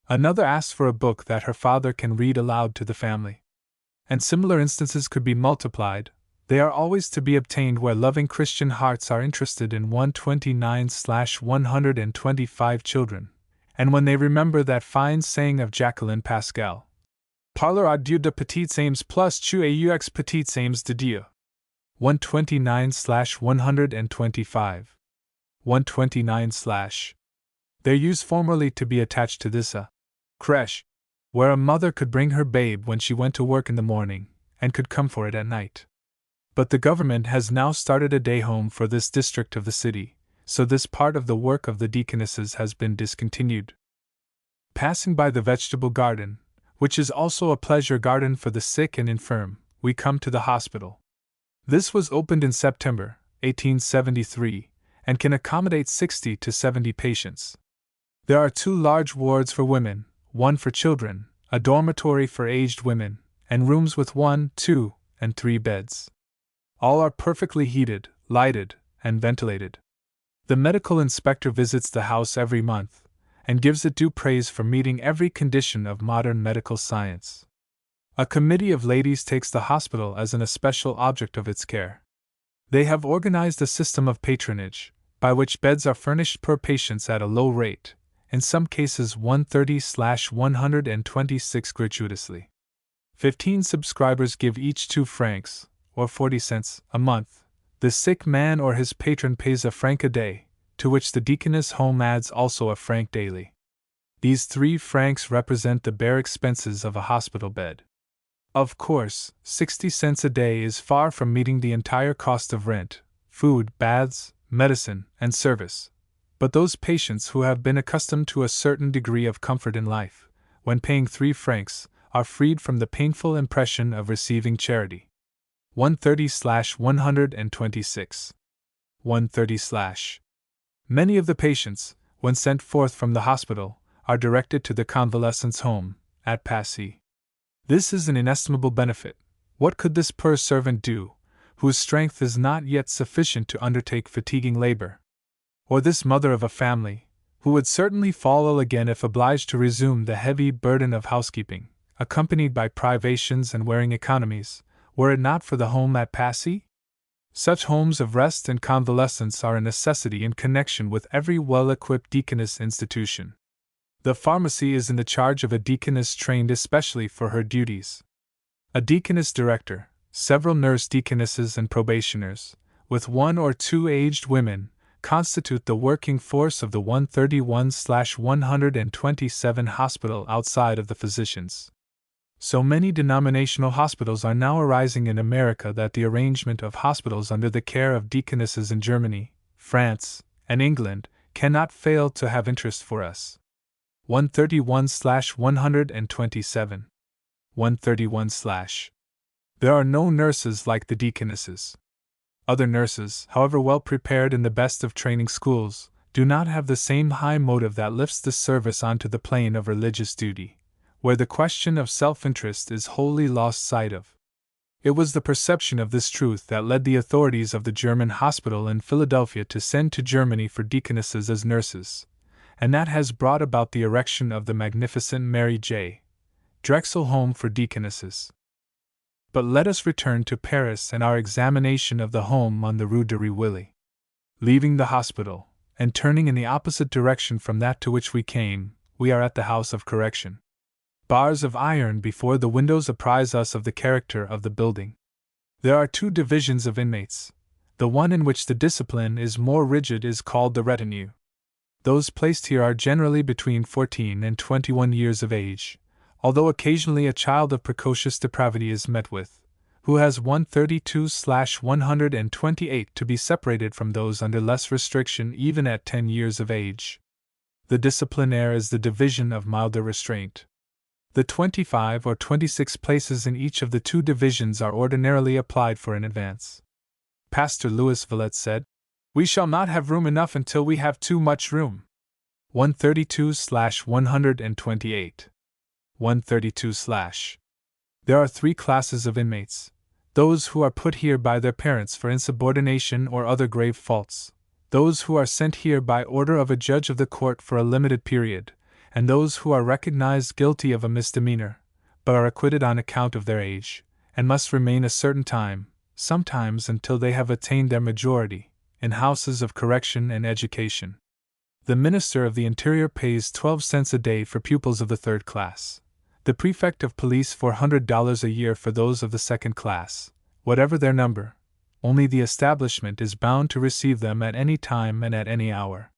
Another asks for a book that her father can read aloud to the family. And similar instances could be multiplied. They are always to be obtained where loving Christian hearts are interested in 129/125 children, and when they remember that fine saying of Jacqueline Pascal, Parler à Dieu de petites âmes plus tu aux petites âmes de Dieu. 129/125. 129/. There used formerly to be attached to this a crèche, where a mother could bring her babe when she went to work in the morning, and could come for it at night. But the government has now started a day home for this district of the city, so this part of the work of the Deaconesses has been discontinued. Passing by the vegetable garden, which is also a pleasure garden for the sick and infirm, we come to the hospital. This was opened in September, 1873, and can accommodate 60 to 70 patients. There are 2 large wards for women, 1 for children, a dormitory for aged women, and rooms with 1, 2, and 3 beds. All are perfectly heated, lighted, and ventilated. The medical inspector visits the house every month, and gives it due praise for meeting every condition of modern medical science. A committee of ladies takes the hospital as an especial object of its care. They have organized a system of patronage, by which beds are furnished per patient at a low rate, in some cases 130/126 gratuitously. 15 subscribers give each 2 francs, or 40 cents, a month. The sick man or his patron pays a franc a day, to which the Deaconess Home adds also a franc daily. These 3 francs represent the bare expenses of a hospital bed. Of course, 60 cents a day is far from meeting the entire cost of rent, food, baths, medicine, and service. But those patients who have been accustomed to a certain degree of comfort in life, when paying 3 francs, are freed from the painful impression of receiving charity. 130/126. 130/. Many of the patients, when sent forth from the hospital, are directed to the convalescents' home, at Passy. This is an inestimable benefit. What could this poor servant do, whose strength is not yet sufficient to undertake fatiguing labor? Or this mother of a family, who would certainly fall ill again if obliged to resume the heavy burden of housekeeping, accompanied by privations and wearing economies, were it not for the home at Passy? Such homes of rest and convalescence are a necessity in connection with every well-equipped deaconess institution. The pharmacy is in the charge of a deaconess trained especially for her duties. A deaconess director, several nurse deaconesses and probationers, with 1 or 2 aged women, constitute the working force of the 131/127 hospital outside of the physicians. So many denominational hospitals are now arising in America that the arrangement of hospitals under the care of deaconesses in Germany, France, and England cannot fail to have interest for us. 131/127. 131/. There are no nurses like the deaconesses. Other nurses, however well prepared in the best of training schools, do not have the same high motive that lifts the service onto the plane of religious duty, where the question of self-interest is wholly lost sight of. It was the perception of this truth that led the authorities of the German hospital in Philadelphia to send to Germany for deaconesses as nurses, and that has brought about the erection of the magnificent Mary J. Drexel Home for Deaconesses. But let us return to Paris and our examination of the home on the Rue de Rivoli. Leaving the hospital, and turning in the opposite direction from that to which we came, we are at the House of Correction. Bars of iron before the windows apprise us of the character of the building. There are 2 divisions of inmates. The one in which the discipline is more rigid is called the retinue. Those placed here are generally between 14 and 21 years of age, although occasionally a child of precocious depravity is met with, who has 132/128 to be separated from those under less restriction even at 10 years of age. The disciplinaire is the division of milder restraint. The 25 or 26 places in each of the two divisions are ordinarily applied for in advance. Pastor Louis Villette said, "We shall not have room enough until we have too much room." 132/128. 132/. There are three classes of inmates: those who are put here by their parents for insubordination or other grave faults, those who are sent here by order of a judge of the court for a limited period, and those who are recognized guilty of a misdemeanor, but are acquitted on account of their age, and must remain a certain time, sometimes until they have attained their majority, in houses of correction and education. The Minister of the Interior pays 12 cents a day for pupils of the third class. The Prefect of Police $400 a year for those of the second class, whatever their number. Only the establishment is bound to receive them at any time and at any hour.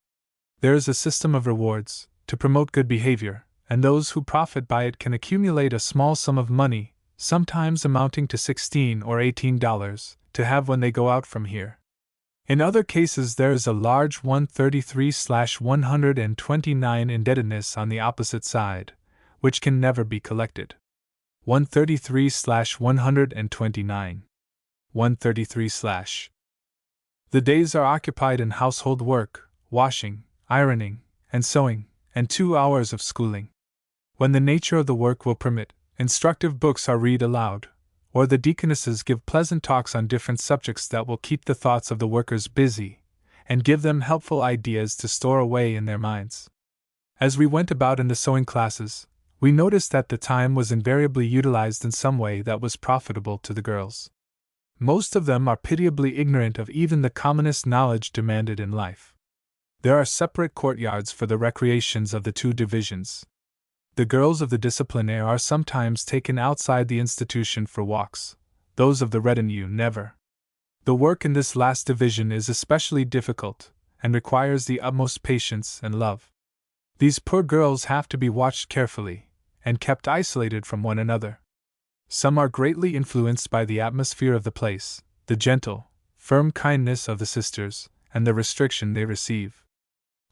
There is a system of rewards, to promote good behavior, and those who profit by it can accumulate a small sum of money, sometimes amounting to $16 or $18, to have when they go out from here. In other cases there is a large 133/129 indebtedness on the opposite side, which can never be collected. 133/129. 133/. The days are occupied in household work, washing, ironing, and sewing, and 2 hours of schooling. When the nature of the work will permit, instructive books are read aloud, or the deaconesses give pleasant talks on different subjects that will keep the thoughts of the workers busy, and give them helpful ideas to store away in their minds. As we went about in the sewing classes, we noticed that the time was invariably utilized in some way that was profitable to the girls. Most of them are pitiably ignorant of even the commonest knowledge demanded in life. There are separate courtyards for the recreations of the two divisions. The girls of the disciplinaire are sometimes taken outside the institution for walks, those of the retinue never. The work in this last division is especially difficult, and requires the utmost patience and love. These poor girls have to be watched carefully, and kept isolated from one another. Some are greatly influenced by the atmosphere of the place, the gentle, firm kindness of the sisters, and the restriction they receive.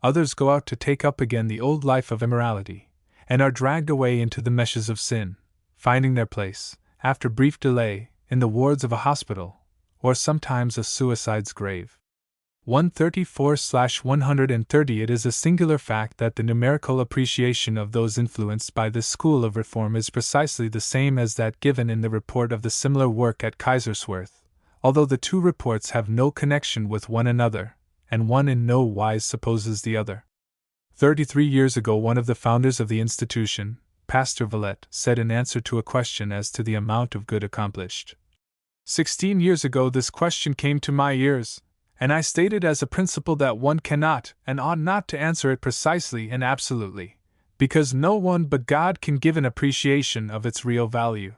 Others go out to take up again the old life of immorality, and are dragged away into the meshes of sin, finding their place, after brief delay, in the wards of a hospital, or sometimes a suicide's grave. 134/130. It is a singular fact that the numerical appreciation of those influenced by this school of reform is precisely the same as that given in the report of the similar work at Kaiserswerth, although the two reports have no connection with one another, and one in no wise supposes the other. 33 years ago one of the founders of the institution, Pastor Villette, said in answer to a question as to the amount of good accomplished. 16 years ago this question came to my ears, and I stated as a principle that one cannot and ought not to answer it precisely and absolutely, because no one but God can give an appreciation of its real value.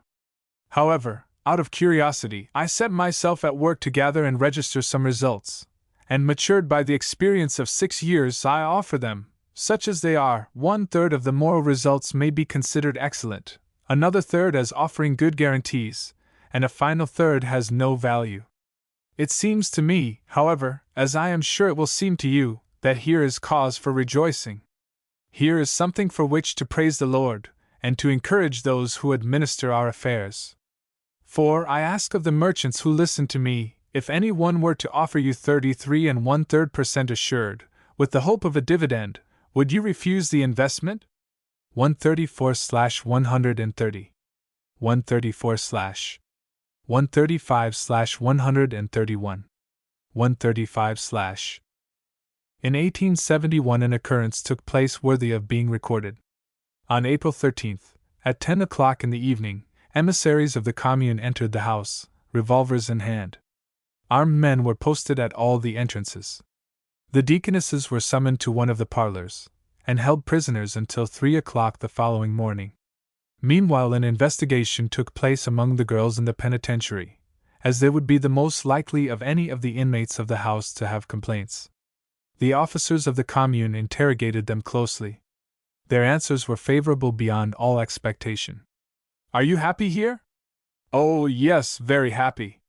However, out of curiosity, I set myself at work to gather and register some results, and matured by the experience of 6 years, I offer them, such as they are. 1/3 of the moral results may be considered excellent, another third as offering good guarantees, and a final third has no value. It seems to me, however, as I am sure it will seem to you, that here is cause for rejoicing. Here is something for which to praise the Lord, and to encourage those who administer our affairs. For I ask of the merchants who listen to me, if any one were to offer you 33 1/3% assured, with the hope of a dividend, would you refuse the investment? 134/130. 134/. 135/131. 135/. In 1871 an occurrence took place worthy of being recorded. On April 13th, at 10 o'clock in the evening, emissaries of the commune entered the house, revolvers in hand. Armed men were posted at all the entrances. The deaconesses were summoned to one of the parlors, and held prisoners until 3 o'clock the following morning. Meanwhile an investigation took place among the girls in the penitentiary, as they would be the most likely of any of the inmates of the house to have complaints. The officers of the commune interrogated them closely. Their answers were favorable beyond all expectation. Are you happy here? Oh, yes, very happy.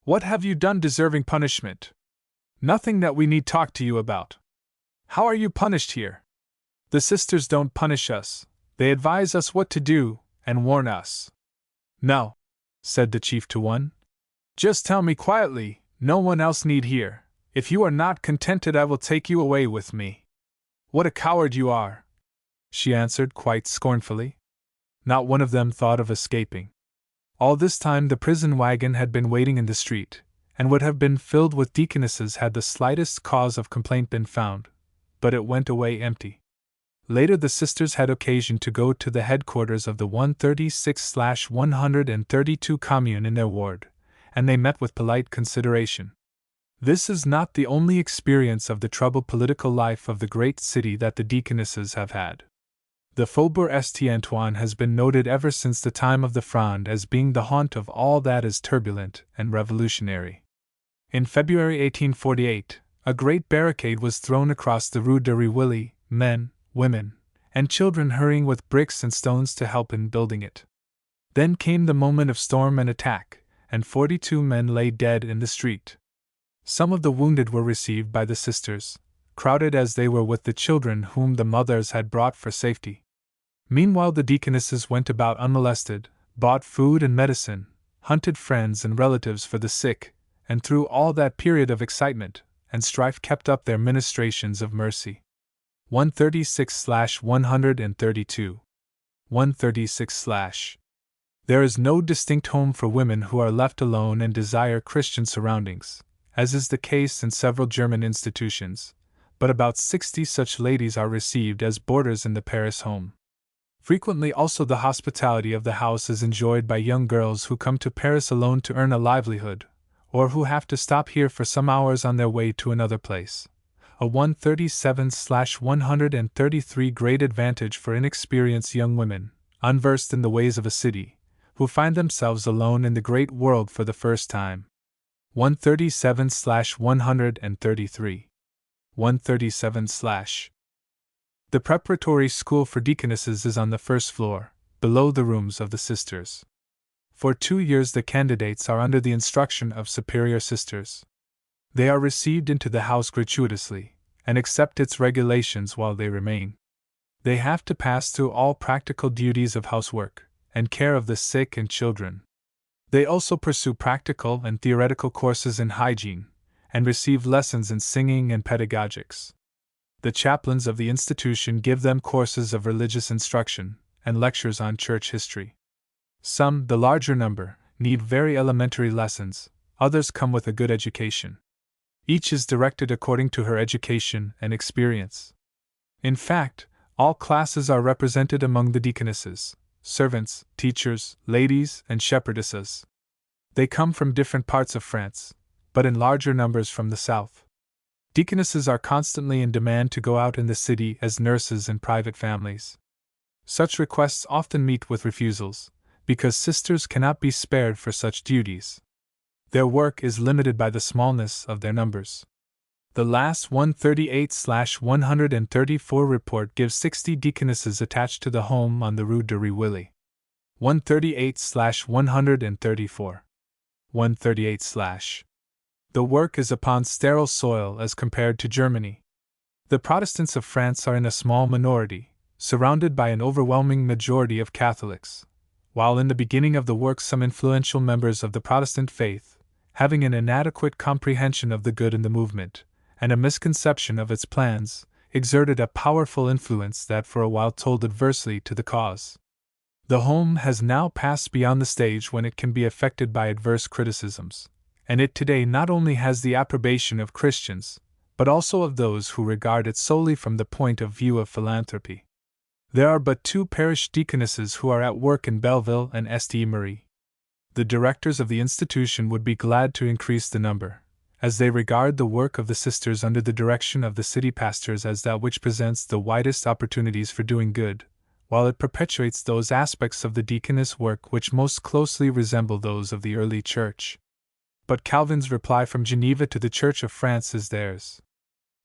What have you done deserving punishment? Nothing that we need talk to you about. How are you punished here? The sisters don't punish us, they advise us what to do, and warn us. No, said the chief to one. Just tell me quietly, no one else need hear. If you are not contented, I will take you away with me. What a coward you are, she answered quite scornfully. Not one of them thought of escaping. All this time the prison wagon had been waiting in the street, and would have been filled with deaconesses had the slightest cause of complaint been found, but it went away empty. Later the sisters had occasion to go to the headquarters of the 136/132 commune in their ward, and they met with polite consideration. This is not the only experience of the troubled political life of the great city that the Deaconesses have had. The Faubourg St. Antoine has been noted ever since the time of the Fronde as being the haunt of all that is turbulent and revolutionary. In February 1848, a great barricade was thrown across the Rue de Rivoli, men, women, and children hurrying with bricks and stones to help in building it. Then came the moment of storm and attack, and 42 men lay dead in the street. Some of the wounded were received by the sisters, crowded as they were with the children whom the mothers had brought for safety. Meanwhile the Deaconesses went about unmolested, bought food and medicine, hunted friends and relatives for the sick, and through all that period of excitement and strife kept up their ministrations of mercy. 136/132. 136/. There is no distinct home for women who are left alone and desire Christian surroundings, as is the case in several German institutions, but about 60 such ladies are received as boarders in the Paris home. Frequently also the hospitality of the house is enjoyed by young girls who come to Paris alone to earn a livelihood, or who have to stop here for some hours on their way to another place. A 137/133 great advantage for inexperienced young women, unversed in the ways of a city, who find themselves alone in the great world for the first time. 137/133. 137/. The preparatory school for deaconesses is on the first floor, below the rooms of the sisters. For 2 years the candidates are under the instruction of superior sisters. They are received into the house gratuitously, and accept its regulations while they remain. They have to pass through all practical duties of housework, and care of the sick and children. They also pursue practical and theoretical courses in hygiene, and receive lessons in singing and pedagogics. The chaplains of the institution give them courses of religious instruction, and lectures on church history. Some, the larger number, need very elementary lessons, others come with a good education. Each is directed according to her education and experience. In fact, all classes are represented among the deaconesses: servants, teachers, ladies, and shepherdesses. They come from different parts of France, but in larger numbers from the south. Deaconesses are constantly in demand to go out in the city as nurses in private families. Such requests often meet with refusals, because sisters cannot be spared for such duties. Their work is limited by the smallness of their numbers. The last 138/134 report gives 60 deaconesses attached to the home on the Rue de Rivoli. 138/134. 138/. The work is upon sterile soil as compared to Germany. The Protestants of France are in a small minority, surrounded by an overwhelming majority of Catholics, while in the beginning of the work some influential members of the Protestant faith, having an inadequate comprehension of the good in the movement, and a misconception of its plans, exerted a powerful influence that for a while told adversely to the cause. The home has now passed beyond the stage when it can be affected by adverse criticisms, and it today not only has the approbation of Christians, but also of those who regard it solely from the point of view of philanthropy. There are but 2 parish deaconesses who are at work in Belleville and St. Marie. The directors of the institution would be glad to increase the number, as they regard the work of the sisters under the direction of the city pastors as that which presents the widest opportunities for doing good, while it perpetuates those aspects of the deaconess work which most closely resemble those of the early Church. But Calvin's reply from Geneva to the Church of France is theirs.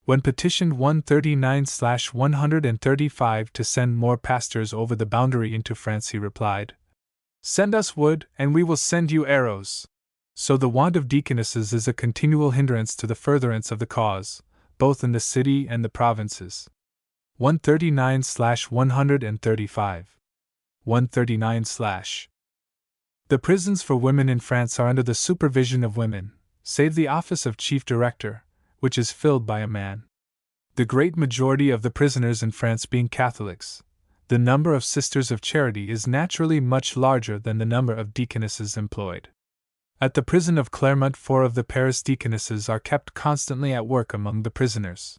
When petitioned 139/135 to send more pastors over the boundary into France, he replied, "Send us wood, and we will send you arrows." So the want of deaconesses is a continual hindrance to the furtherance of the cause, both in the city and the provinces. 139/135. 139/. The prisons for women in France are under the supervision of women, save the office of chief director, which is filled by a man. The great majority of the prisoners in France being Catholics, the number of Sisters of Charity is naturally much larger than the number of deaconesses employed. At the prison of Clermont, 4 of the Paris deaconesses are kept constantly at work among the prisoners.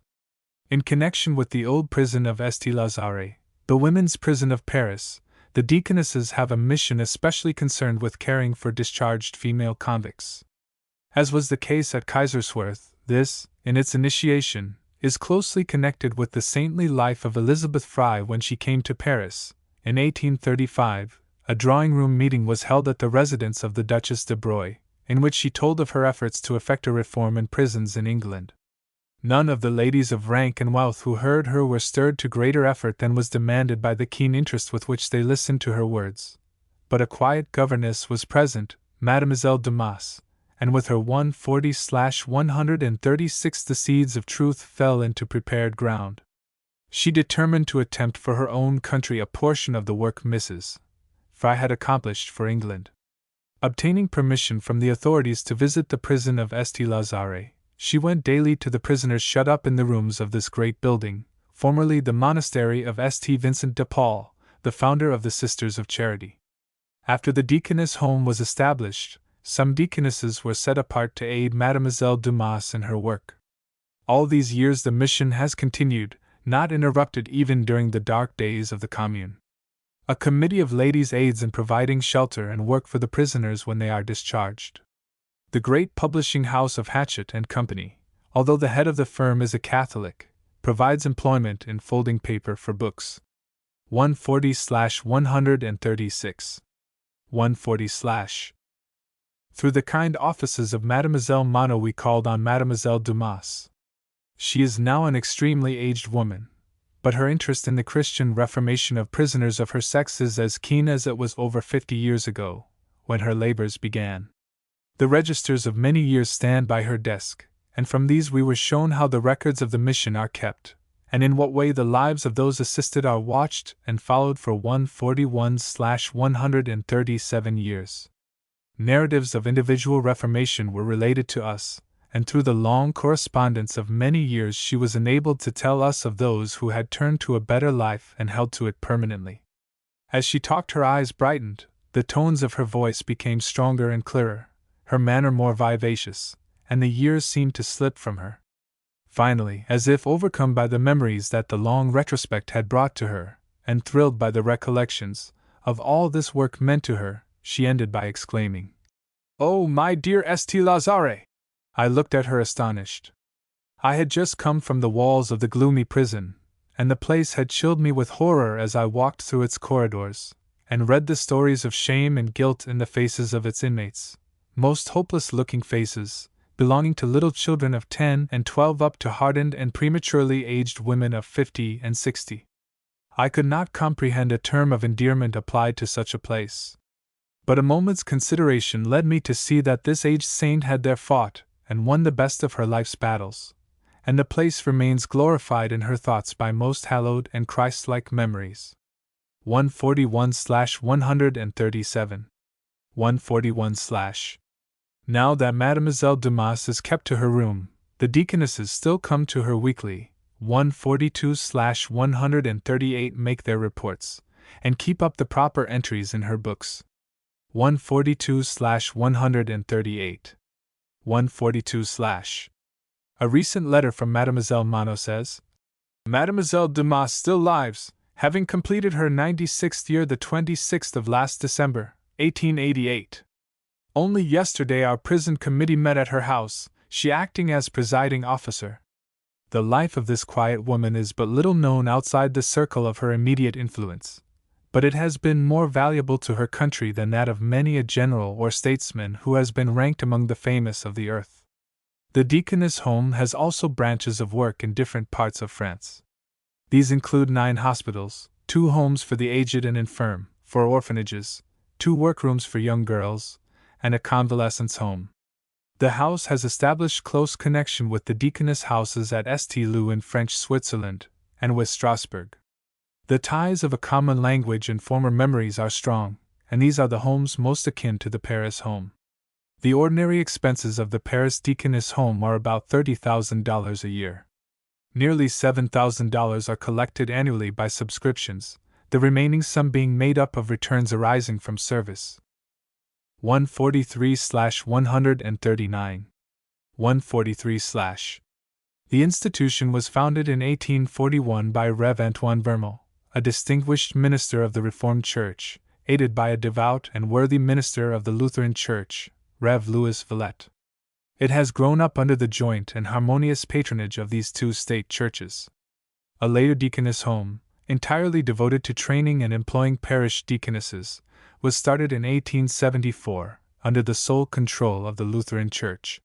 In connection with the old prison of St-Lazare, the women's prison of Paris, the deaconesses have a mission especially concerned with caring for discharged female convicts. As was the case at Kaiserswerth, this, in its initiation, is closely connected with the saintly life of Elizabeth Fry. When she came to Paris, in 1835, a drawing-room meeting was held at the residence of the Duchess de Broglie, in which she told of her efforts to effect a reform in prisons in England. None of the ladies of rank and wealth who heard her were stirred to greater effort than was demanded by the keen interest with which they listened to her words. But a quiet governess was present, Mademoiselle Dumas, and with her 140/136 the seeds of truth fell into prepared ground. She determined to attempt for her own country a portion of the work Mrs. Fry had accomplished for England. Obtaining permission from the authorities to visit the prison of St-Lazare, she went daily to the prisoners shut up in the rooms of this great building, formerly the monastery of St. Vincent de Paul, the founder of the Sisters of Charity. After the deaconess home was established, some deaconesses were set apart to aid Mademoiselle Dumas in her work. All these years the mission has continued, not interrupted even during the dark days of the Commune. A committee of ladies aids in providing shelter and work for the prisoners when they are discharged. The great publishing house of Hatchett and Company, although the head of the firm is a Catholic, provides employment in folding paper for books. 140/136. 140/. Through the kind offices of Mademoiselle Monod we called on Mademoiselle Dumas. She is now an extremely aged woman, but her interest in the Christian reformation of prisoners of her sex is as keen as it was over 50 years ago, when her labors began. The registers of many years stand by her desk, and from these we were shown how the records of the mission are kept, and in what way the lives of those assisted are watched and followed for 141/137 years. Narratives of individual reformation were related to us, and through the long correspondence of many years she was enabled to tell us of those who had turned to a better life and held to it permanently. As she talked her eyes brightened, the tones of her voice became stronger and clearer, her manner more vivacious, and the years seemed to slip from her. Finally, as if overcome by the memories that the long retrospect had brought to her, and thrilled by the recollections of all this work meant to her, she ended by exclaiming, "Oh, my dear St-Lazare!" I looked at her astonished. I had just come from the walls of the gloomy prison, and the place had chilled me with horror as I walked through its corridors, and read the stories of shame and guilt in the faces of its inmates, most hopeless-looking faces, belonging to little children of 10 and 12 up to hardened and prematurely aged women of 50 and 60. I could not comprehend a term of endearment applied to such a place. But a moment's consideration led me to see that this aged saint had there fought and won the best of her life's battles, and the place remains glorified in her thoughts by most hallowed and Christ-like memories. 141/137. 141/. Now that Mademoiselle Dumas is kept to her room, the deaconesses still come to her weekly, 142/138 make their reports, and keep up the proper entries in her books. 142/138. 142/. A recent letter from Mademoiselle Monod says, Mademoiselle Dumas still lives, having completed her 96th year the 26th of last December, 1888. Only yesterday our prison committee met at her house, she acting as presiding officer. The life of this quiet woman is but little known outside the circle of her immediate influence, but it has been more valuable to her country than that of many a general or statesman who has been ranked among the famous of the earth. The Deaconess Home has also branches of work in different parts of France. These include 9 hospitals, 2 homes for the aged and infirm, 4 orphanages, 2 workrooms for young girls, and a convalescence home. The house has established close connection with the Deaconess houses at St-Lô in French Switzerland, and with Strasbourg. The ties of a common language and former memories are strong, and these are the homes most akin to the Paris home. The ordinary expenses of the Paris Deaconess Home are about $30,000 a year. Nearly $7,000 are collected annually by subscriptions, the remaining sum being made up of returns arising from service. 143/139. 143/. The institution was founded in 1841 by Rev. Antoine Vermont, a distinguished minister of the Reformed Church, aided by a devout and worthy minister of the Lutheran Church, Rev. Louis Villette. It has grown up under the joint and harmonious patronage of these 2 state churches. A later Deaconess Home, entirely devoted to training and employing parish deaconesses, was started in 1874, under the sole control of the Lutheran Church.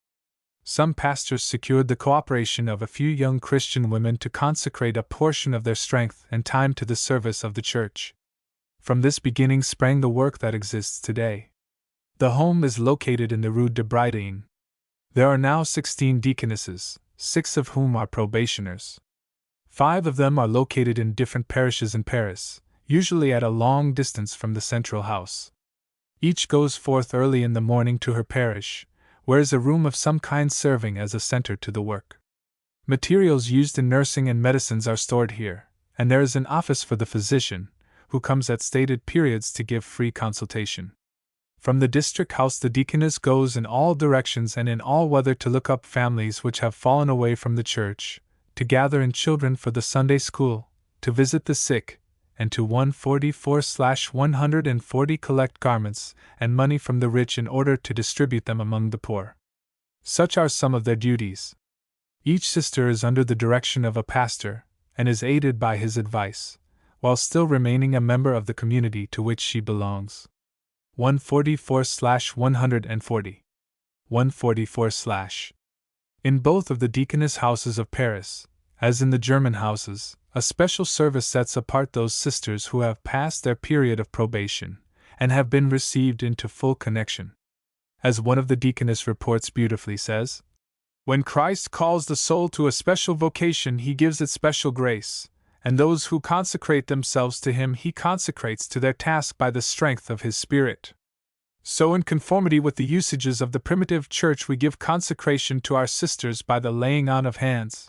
Some pastors secured the cooperation of a few young Christian women to consecrate a portion of their strength and time to the service of the Church. From this beginning sprang the work that exists today. The home is located in the Rue de Bridine. There are now 16 deaconesses, 6 of whom are probationers. 5 of them are located in different parishes in Paris, usually at a long distance from the central house. Each goes forth early in the morning to her parish, where is a room of some kind serving as a center to the work. Materials used in nursing and medicines are stored here, and there is an office for the physician, who comes at stated periods to give free consultation. From the district house the deaconess goes in all directions and in all weather to look up families which have fallen away from the church, to gather in children for the Sunday school, to visit the sick, and to 144/140 collect garments and money from the rich in order to distribute them among the poor. Such are some of their duties. Each sister is under the direction of a pastor, and is aided by his advice, while still remaining a member of the community to which she belongs. 144/140. 144/. In both of the deaconess houses of Paris, as in the German houses, a special service sets apart those sisters who have passed their period of probation, and have been received into full connection. As one of the deaconess reports beautifully says, "When Christ calls the soul to a special vocation, he gives it special grace, and those who consecrate themselves to him he consecrates to their task by the strength of his Spirit. So in conformity with the usages of the primitive church we give consecration to our sisters by the laying on of hands.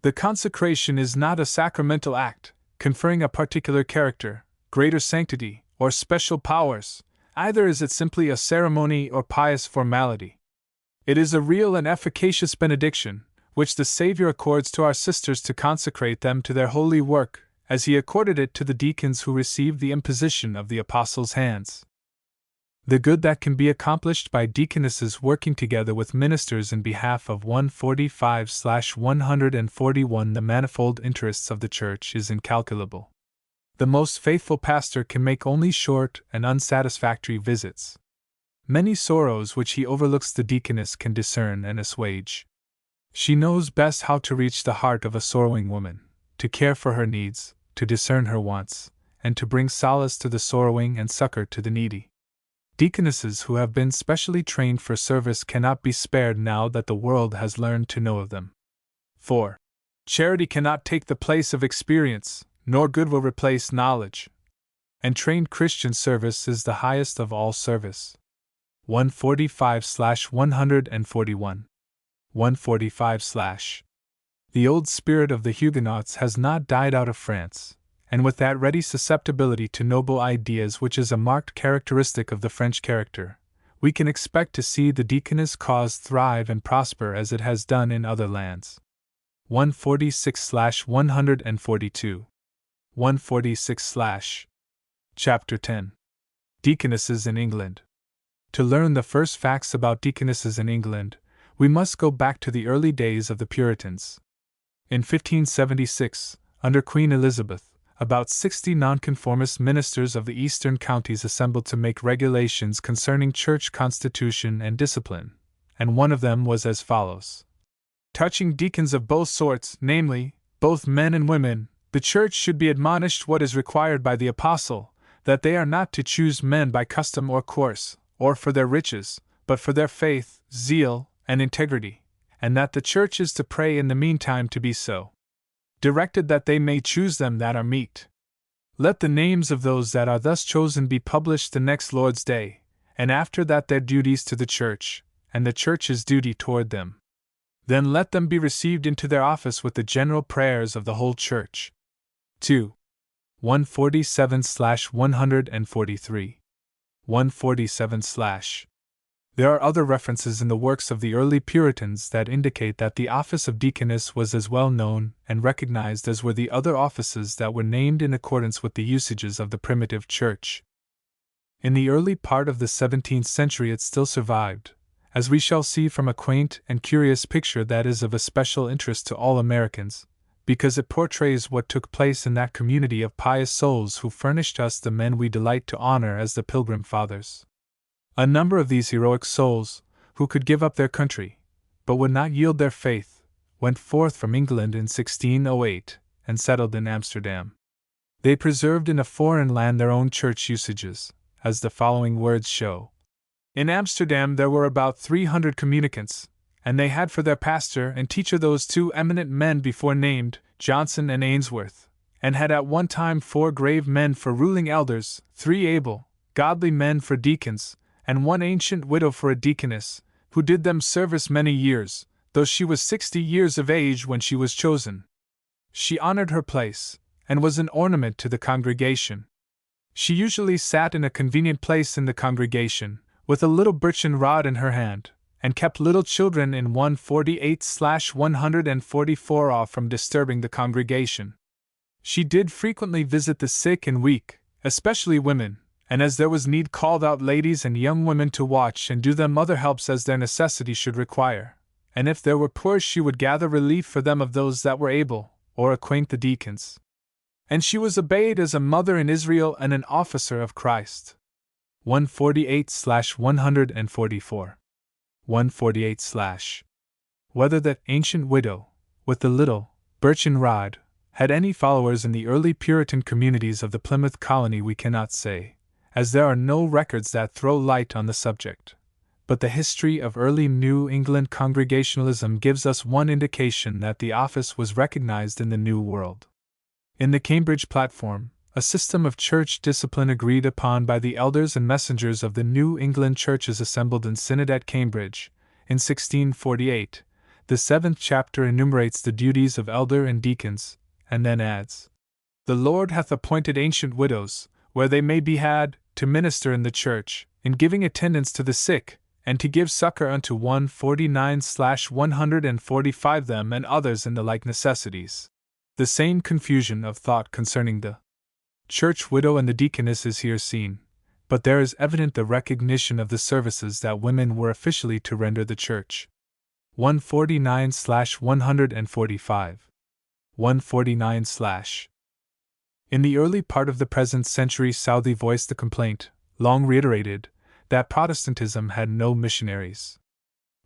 The consecration is not a sacramental act, conferring a particular character, greater sanctity, or special powers, either is it simply a ceremony or pious formality. It is a real and efficacious benediction, which the Savior accords to our sisters to consecrate them to their holy work, as he accorded it to the deacons who received the imposition of the apostles' hands. The good that can be accomplished by deaconesses working together with ministers in behalf of 145/141 the manifold interests of the Church is incalculable. The most faithful pastor can make only short and unsatisfactory visits. Many sorrows which he overlooks the deaconess can discern and assuage. She knows best how to reach the heart of a sorrowing woman, to care for her needs, to discern her wants, and to bring solace to the sorrowing and succor to the needy. Deaconesses who have been specially trained for service cannot be spared now that the world has learned to know of them. 4. Charity cannot take the place of experience, nor good will replace knowledge. And trained Christian service is the highest of all service. 145/141. 145/. The old spirit of the Huguenots has not died out of France, and with that ready susceptibility to noble ideas which is a marked characteristic of the French character, we can expect to see the deaconess cause thrive and prosper as it has done in other lands. 146/142. 146/. Chapter 10. Deaconesses in England. To learn the first facts about deaconesses in England, we must go back to the early days of the Puritans. In 1576, under Queen Elizabeth, about 60 nonconformist ministers of the eastern counties assembled to make regulations concerning church constitution and discipline, and one of them was as follows. Touching deacons of both sorts, namely, both men and women, the church should be admonished what is required by the apostle, that they are not to choose men by custom or course, or for their riches, but for their faith, zeal, and integrity, and that the church is to pray in the meantime to be so directed that they may choose them that are meet. Let the names of those that are thus chosen be published the next Lord's Day, and after that their duties to the church, and the church's duty toward them. Then let them be received into their office with the general prayers of the whole church. 2. 147/143. 147/. There are other references in the works of the early Puritans that indicate that the office of deaconess was as well known and recognized as were the other offices that were named in accordance with the usages of the primitive church. In the early part of the 17th century it still survived, as we shall see from a quaint and curious picture that is of especial interest to all Americans, because it portrays what took place in that community of pious souls who furnished us the men we delight to honor as the Pilgrim Fathers. A number of these heroic souls, who could give up their country, but would not yield their faith, went forth from England in 1608 and settled in Amsterdam. They preserved in a foreign land their own church usages, as the following words show. In Amsterdam there were about 300 communicants, and they had for their pastor and teacher those two eminent men before named, Johnson and Ainsworth, and had at one time 4 grave men for ruling elders, 3 able, godly men for deacons, and 1 ancient widow for a deaconess, who did them service many years, though she was 60 years of age when she was chosen. She honored her place, and was an ornament to the congregation. She usually sat in a convenient place in the congregation, with a little birchen rod in her hand, and kept little children in 148/144 off from disturbing the congregation. She did frequently visit the sick and weak, especially women, and as there was need called out ladies and young women to watch and do them other helps as their necessity should require, and if there were poor she would gather relief for them of those that were able, or acquaint the deacons. And she was obeyed as a mother in Israel and an officer of Christ. 148/144. 148/. Whether that ancient widow, with the little birchen rod, had any followers in the early Puritan communities of the Plymouth colony we cannot say, as there are no records that throw light on the subject. But the history of early New England Congregationalism gives us one indication that the office was recognized in the New World. In the Cambridge Platform, a system of church discipline agreed upon by the elders and messengers of the New England churches assembled in synod at Cambridge, in 1648, the 7th chapter enumerates the duties of elder and deacons, and then adds, "The Lord hath appointed ancient widows, where they may be had, to minister in the church, in giving attendance to the sick, and to give succor unto 149/145 them and others in the like necessities." The same confusion of thought concerning the church widow and the deaconess is here seen, but there is evident the recognition of the services that women were officially to render the church. 149/145. 149/. In the early part of the present century Southey voiced the complaint, long reiterated, that Protestantism had no missionaries.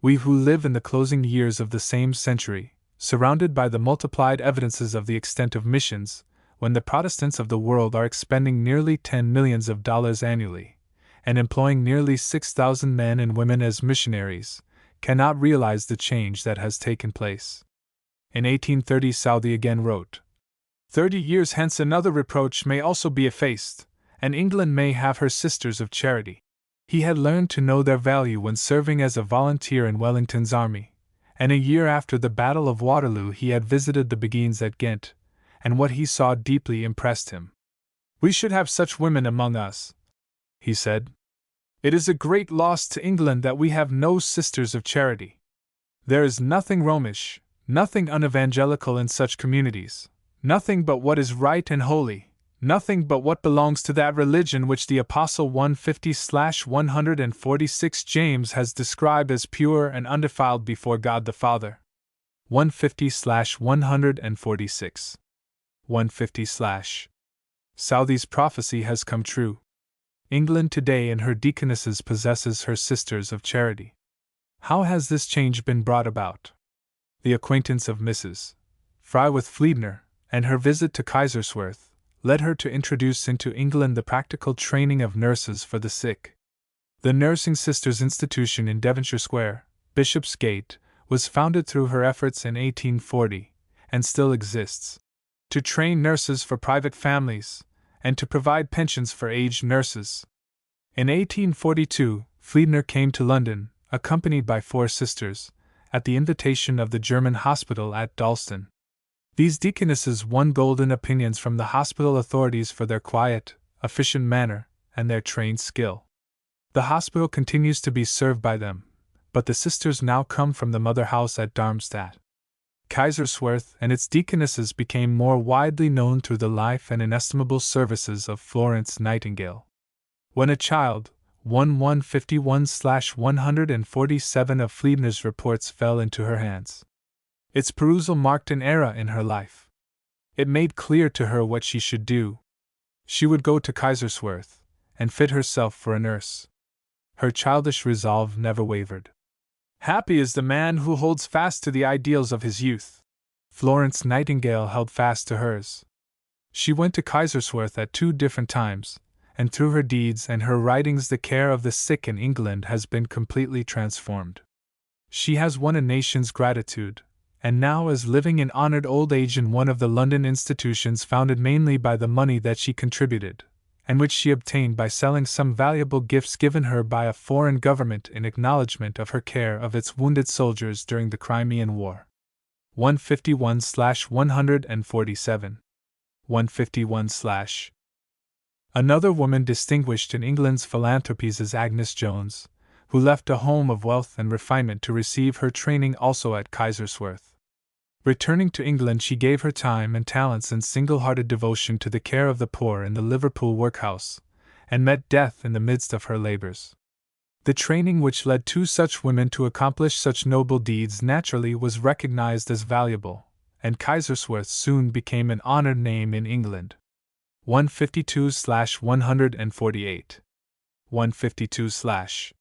We who live in the closing years of the same century, surrounded by the multiplied evidences of the extent of missions, when the Protestants of the world are expending nearly $10 millions annually, and employing nearly 6,000 men and women as missionaries, cannot realize the change that has taken place. In 1830 Southey again wrote, 30 years hence another reproach may also be effaced, and England may have her sisters of charity. He had learned to know their value when serving as a volunteer in Wellington's army, and a year after the Battle of Waterloo he had visited the Beguines at Ghent, and what he saw deeply impressed him. "We should have such women among us," he said. "It is a great loss to England that we have no sisters of charity. There is nothing Romish, nothing unevangelical in such communities, nothing but what is right and holy, nothing but what belongs to that religion which the Apostle 150/146 James has described as pure and undefiled before God the Father." 150/146. 150/. Southey's prophecy has come true. England today in her deaconesses possesses her sisters of charity. How has this change been brought about? The acquaintance of Mrs. Fry with Fliedner, and her visit to Kaiserswerth, led her to introduce into England the practical training of nurses for the sick. The Nursing Sisters Institution in Devonshire Square, Bishopsgate, was founded through her efforts in 1840, and still exists, to train nurses for private families, and to provide pensions for aged nurses. In 1842, Fliedner came to London, accompanied by 4 sisters, at the invitation of the German hospital at Dalston. These deaconesses won golden opinions from the hospital authorities for their quiet, efficient manner, and their trained skill. The hospital continues to be served by them, but the sisters now come from the mother house at Darmstadt. Kaiserswerth and its deaconesses became more widely known through the life and inestimable services of Florence Nightingale. When a child, 151/147 of Fliedner's reports fell into her hands. Its perusal marked an era in her life. It made clear to her what she should do. She would go to Kaiserswerth, and fit herself for a nurse. Her childish resolve never wavered. Happy is the man who holds fast to the ideals of his youth. Florence Nightingale held fast to hers. She went to Kaiserswerth at 2 different times, and through her deeds and her writings the care of the sick in England has been completely transformed. She has won a nation's gratitude, and now is living in honored old age in one of the London institutions founded mainly by the money that she contributed, and which she obtained by selling some valuable gifts given her by a foreign government in acknowledgement of her care of its wounded soldiers during the Crimean War. 151/147. 151/. Another woman distinguished in England's philanthropies is Agnes Jones, who left a home of wealth and refinement to receive her training also at Kaiserswerth. Returning to England, she gave her time and talents in single-hearted devotion to the care of the poor in the Liverpool workhouse, and met death in the midst of her labors. The training which led 2 such women to accomplish such noble deeds naturally was recognized as valuable, and Kaiserswerth soon became an honored name in England. 152/148. 152/.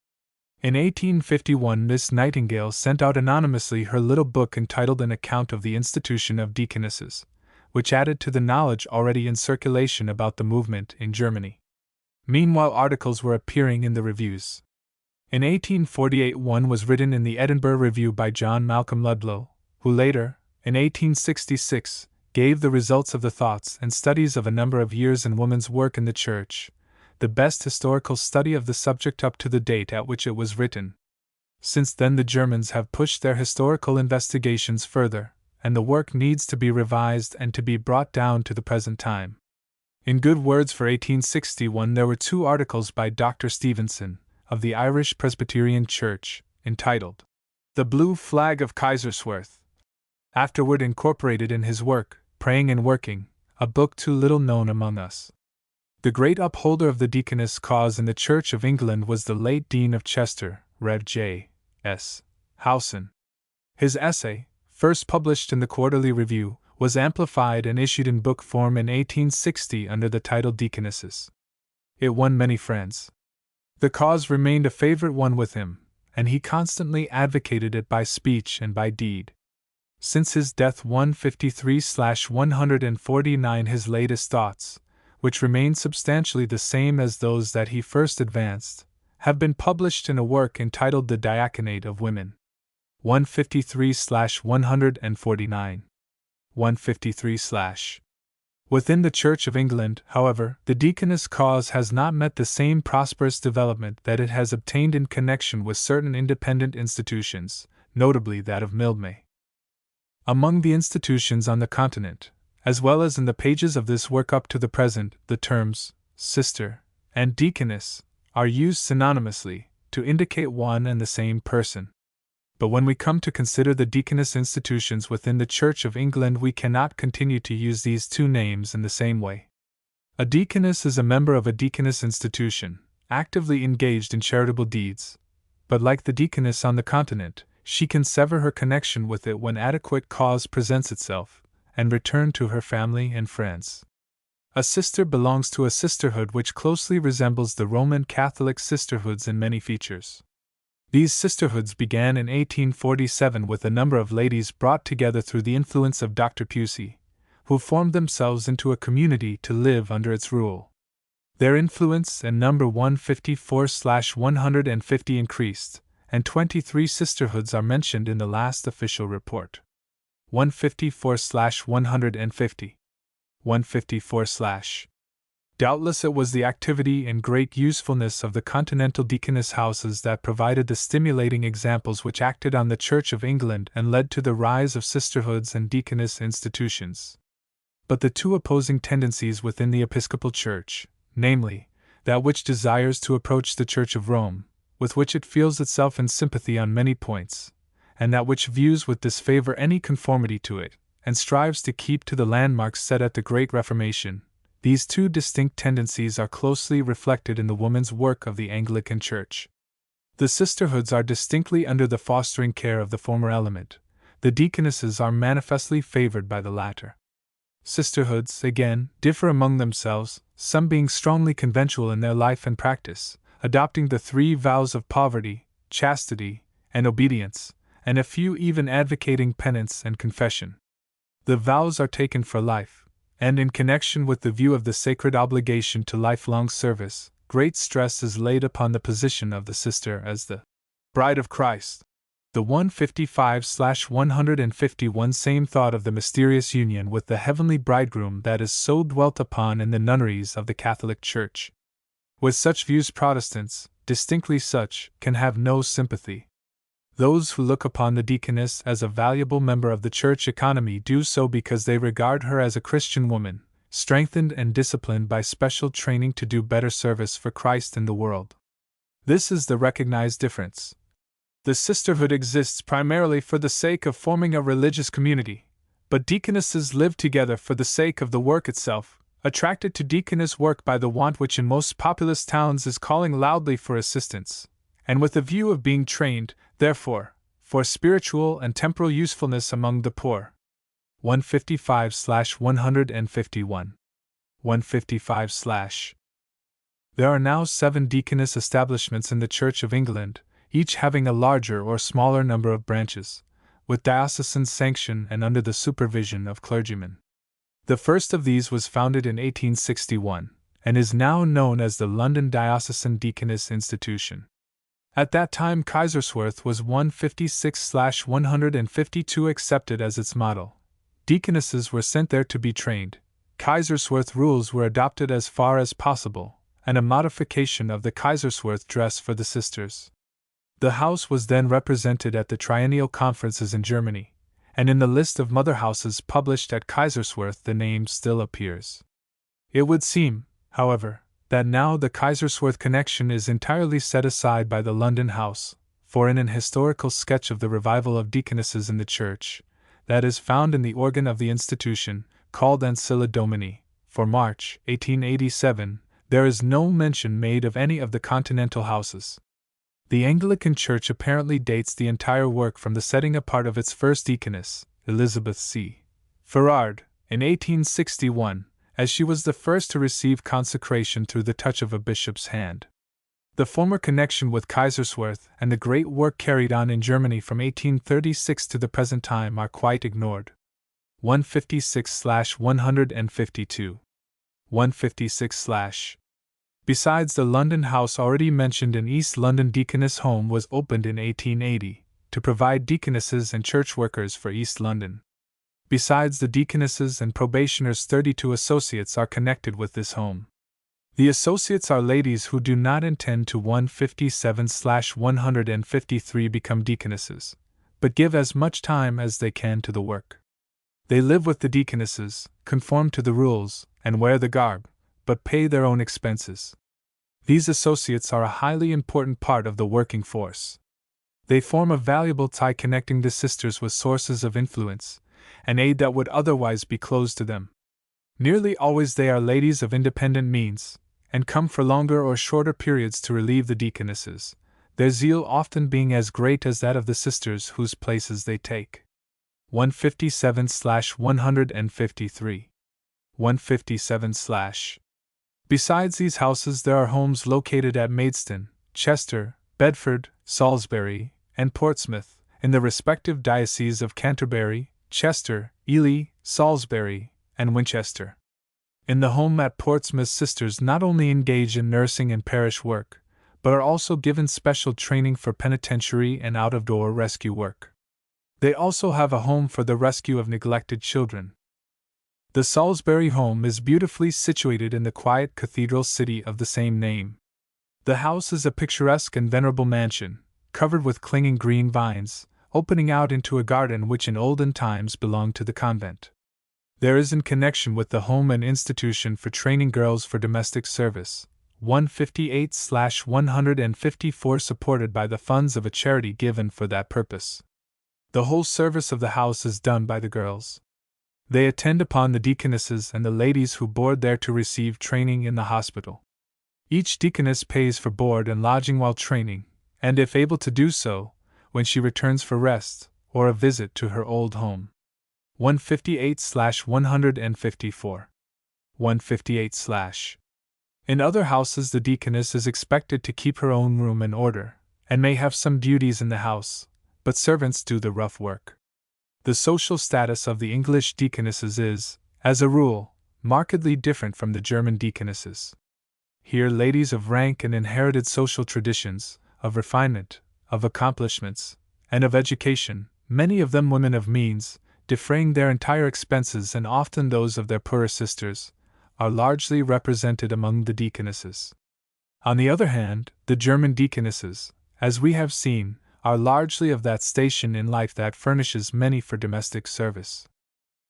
In 1851, Miss Nightingale sent out anonymously her little book entitled An Account of the Institution of Deaconesses, which added to the knowledge already in circulation about the movement in Germany. Meanwhile, articles were appearing in the reviews. In 1848, one was written in the Edinburgh Review by John Malcolm Ludlow, who later, in 1866, gave the results of the thoughts and studies of a number of years in woman's work in the Church, the best historical study of the subject up to the date at which it was written. Since then, the Germans have pushed their historical investigations further, and the work needs to be revised and to be brought down to the present time. In Good Words for 1861, there were 2 articles by Dr. Stevenson, of the Irish Presbyterian Church, entitled The Blue Flag of Kaiserswerth, afterward incorporated in his work, Praying and Working, a book too little known among us. The great upholder of the deaconess cause in the Church of England was the late Dean of Chester, Rev. J. S. Howson. His essay, first published in the Quarterly Review, was amplified and issued in book form in 1860 under the title Deaconesses. It won many friends. The cause remained a favorite one with him, and he constantly advocated it by speech and by deed. Since his death 153/149, his latest thoughts, which remain substantially the same as those that he first advanced, have been published in a work entitled The Diaconate of Women. 153/149. 153/. Within the Church of England, however, the deaconess cause has not met the same prosperous development that it has obtained in connection with certain independent institutions, notably that of Mildmay. Among the institutions on the continent, as well as in the pages of this work up to the present, the terms sister and deaconess are used synonymously to indicate one and the same person. But when we come to consider the deaconess institutions within the Church of England, we cannot continue to use these 2 names in the same way. A deaconess is a member of a deaconess institution, actively engaged in charitable deeds, but like the deaconess on the continent, she can sever her connection with it when adequate cause presents itself, and return to her family and friends. A sister belongs to a sisterhood which closely resembles the Roman Catholic sisterhoods in many features. These sisterhoods began in 1847 with a number of ladies brought together through the influence of Dr. Pusey, who formed themselves into a community to live under its rule. Their influence and number 154/150 increased, and 23 sisterhoods are mentioned in the last official report. 154/150. 154/. Doubtless it was the activity and great usefulness of the continental deaconess houses that provided the stimulating examples which acted on the Church of England and led to the rise of sisterhoods and deaconess institutions. But the two opposing tendencies within the Episcopal Church, namely, that which desires to approach the Church of Rome, with which it feels itself in sympathy on many points, and that which views with disfavor any conformity to it, and strives to keep to the landmarks set at the Great Reformation, these two distinct tendencies are closely reflected in the woman's work of the Anglican Church. The sisterhoods are distinctly under the fostering care of the former element, the deaconesses are manifestly favored by the latter. Sisterhoods, again, differ among themselves, some being strongly conventual in their life and practice, adopting the 3 vows of poverty, chastity, and obedience, and a few even advocating penance and confession. The vows are taken for life, and in connection with the view of the sacred obligation to lifelong service, great stress is laid upon the position of the sister as the bride of Christ. The 155/151 same thought of the mysterious union with the heavenly bridegroom that is so dwelt upon in the nunneries of the Catholic Church. With such views Protestants, distinctly such, can have no sympathy. Those who look upon the deaconess as a valuable member of the church economy do so because they regard her as a Christian woman, strengthened and disciplined by special training to do better service for Christ in the world. This is the recognized difference. The sisterhood exists primarily for the sake of forming a religious community, but deaconesses live together for the sake of the work itself, attracted to deaconess work by the want which in most populous towns is calling loudly for assistance, and with a view of being trained, therefore, for spiritual and temporal usefulness among the poor. 155/151. 155/. There are now 7 deaconess establishments in the Church of England, each having a larger or smaller number of branches, with diocesan sanction and under the supervision of clergymen. The first of these was founded in 1861, and is now known as the London Diocesan Deaconess Institution. At that time Kaiserswerth was 156/152 accepted as its model. Deaconesses were sent there to be trained. Kaiserswerth rules were adopted as far as possible, and a modification of the Kaiserswerth dress for the sisters. The house was then represented at the triennial conferences in Germany, and in the list of mother houses published at Kaiserswerth the name still appears. It would seem, however, that now the Kaiserswerth connection is entirely set aside by the London house, for in an historical sketch of the revival of deaconesses in the church, that is found in the organ of the institution, called Ancilla Domini, for March, 1887, there is no mention made of any of the continental houses. The Anglican Church apparently dates the entire work from the setting apart of its first deaconess, Elizabeth C. Ferrard, in 1861, as she was the first to receive consecration through the touch of a bishop's hand. The former connection with Kaiserswerth and the great work carried on in Germany from 1836 to the present time are quite ignored. 156/152. 156/. Besides, the London house already mentioned in East London Deaconess Home was opened in 1880, to provide deaconesses and church workers for East London. Besides the deaconesses and probationers, 32 associates are connected with this home. The associates are ladies who do not intend to 157/153 become deaconesses, but give as much time as they can to the work. They live with the deaconesses, conform to the rules, and wear the garb, but pay their own expenses. These associates are a highly important part of the working force. They form a valuable tie connecting the sisters with sources of influence and aid that would otherwise be closed to them. Nearly always they are ladies of independent means, and come for longer or shorter periods to relieve the deaconesses, their zeal often being as great as that of the sisters whose places they take. 157/153. 157/. Besides these houses, there are homes located at Maidstone, Chester, Bedford, Salisbury, and Portsmouth, in the respective dioceses of Canterbury, Chester, Ely, Salisbury, and Winchester. In the home at Portsmouth, sisters not only engage in nursing and parish work, but are also given special training for penitentiary and out-of-door rescue work. They also have a home for the rescue of neglected children. The Salisbury home is beautifully situated in the quiet cathedral city of the same name. The house is a picturesque and venerable mansion, covered with clinging green vines, opening out into a garden which in olden times belonged to the convent. There is in connection with the home an institution for training girls for domestic service, 158/154, supported by the funds of a charity given for that purpose. The whole service of the house is done by the girls. They attend upon the deaconesses and the ladies who board there to receive training in the hospital. Each deaconess pays for board and lodging while training, and if able to do so, when she returns for rest or a visit to her old home. 158/154. 158/. In other houses, the deaconess is expected to keep her own room in order, and may have some duties in the house, but servants do the rough work. The social status of the English deaconesses is, as a rule, markedly different from the German deaconesses. Here, ladies of rank and inherited social traditions, of refinement, of accomplishments, and of education, many of them women of means, defraying their entire expenses and often those of their poorer sisters, are largely represented among the deaconesses. On the other hand, the German deaconesses, as we have seen, are largely of that station in life that furnishes many for domestic service.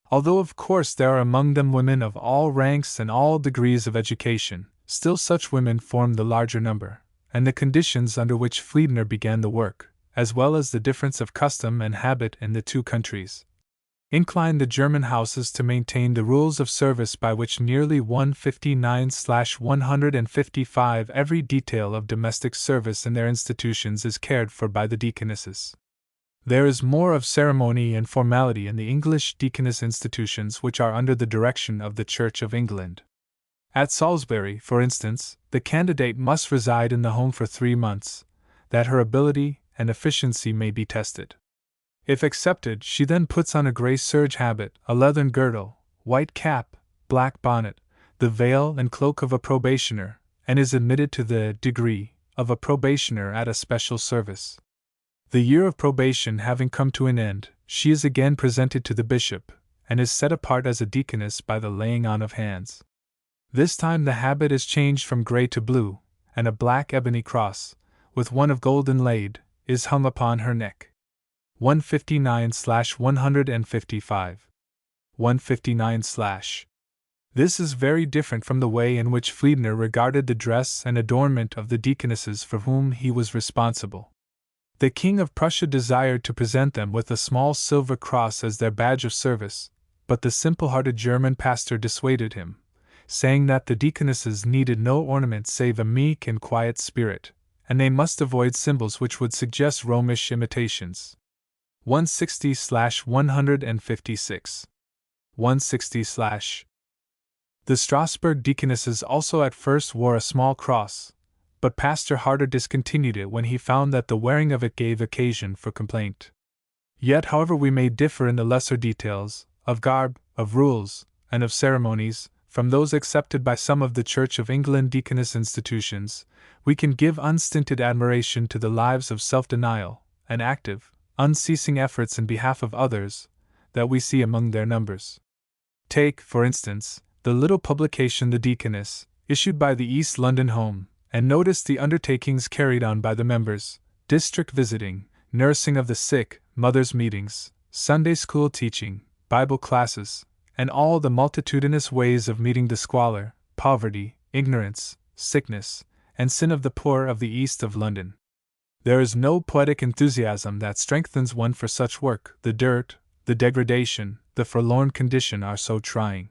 Although of course there are among them women of all ranks and all degrees of education, still such women form the larger number, and the conditions under which Fliedner began the work, as well as the difference of custom and habit in the two countries, incline the German houses to maintain the rules of service by which nearly 159/155 every detail of domestic service in their institutions is cared for by the deaconesses. There is more of ceremony and formality in the English deaconess institutions which are under the direction of the Church of England. At Salisbury, for instance, the candidate must reside in the home for 3 months, that her ability and efficiency may be tested. If accepted, she then puts on a grey serge habit, a leathern girdle, white cap, black bonnet, the veil and cloak of a probationer, and is admitted to the degree of a probationer at a special service. The year of probation having come to an end, she is again presented to the bishop, and is set apart as a deaconess by the laying on of hands. This time the habit is changed from grey to blue, and a black ebony cross, with one of gold inlaid, is hung upon her neck. 159/155. 159/. This is very different from the way in which Fliedner regarded the dress and adornment of the deaconesses for whom he was responsible. The King of Prussia desired to present them with a small silver cross as their badge of service, but the simple-hearted German pastor dissuaded him, saying that the deaconesses needed no ornament save a meek and quiet spirit, and they must avoid symbols which would suggest Romish imitations. 160/156. 160/. The Strasbourg deaconesses also at first wore a small cross, but Pastor Harder discontinued it when he found that the wearing of it gave occasion for complaint. Yet, however we may differ in the lesser details, of garb, of rules, and of ceremonies, from those accepted by some of the Church of England deaconess institutions, we can give unstinted admiration to the lives of self-denial, and active, unceasing efforts in behalf of others, that we see among their numbers. Take, for instance, the little publication The Deaconess, issued by the East London Home, and notice the undertakings carried on by the members: district visiting, nursing of the sick, mothers' meetings, Sunday school teaching, Bible classes, and all the multitudinous ways of meeting the squalor, poverty, ignorance, sickness, and sin of the poor of the east of London. There is no poetic enthusiasm that strengthens one for such work. The dirt, the degradation, the forlorn condition are so trying.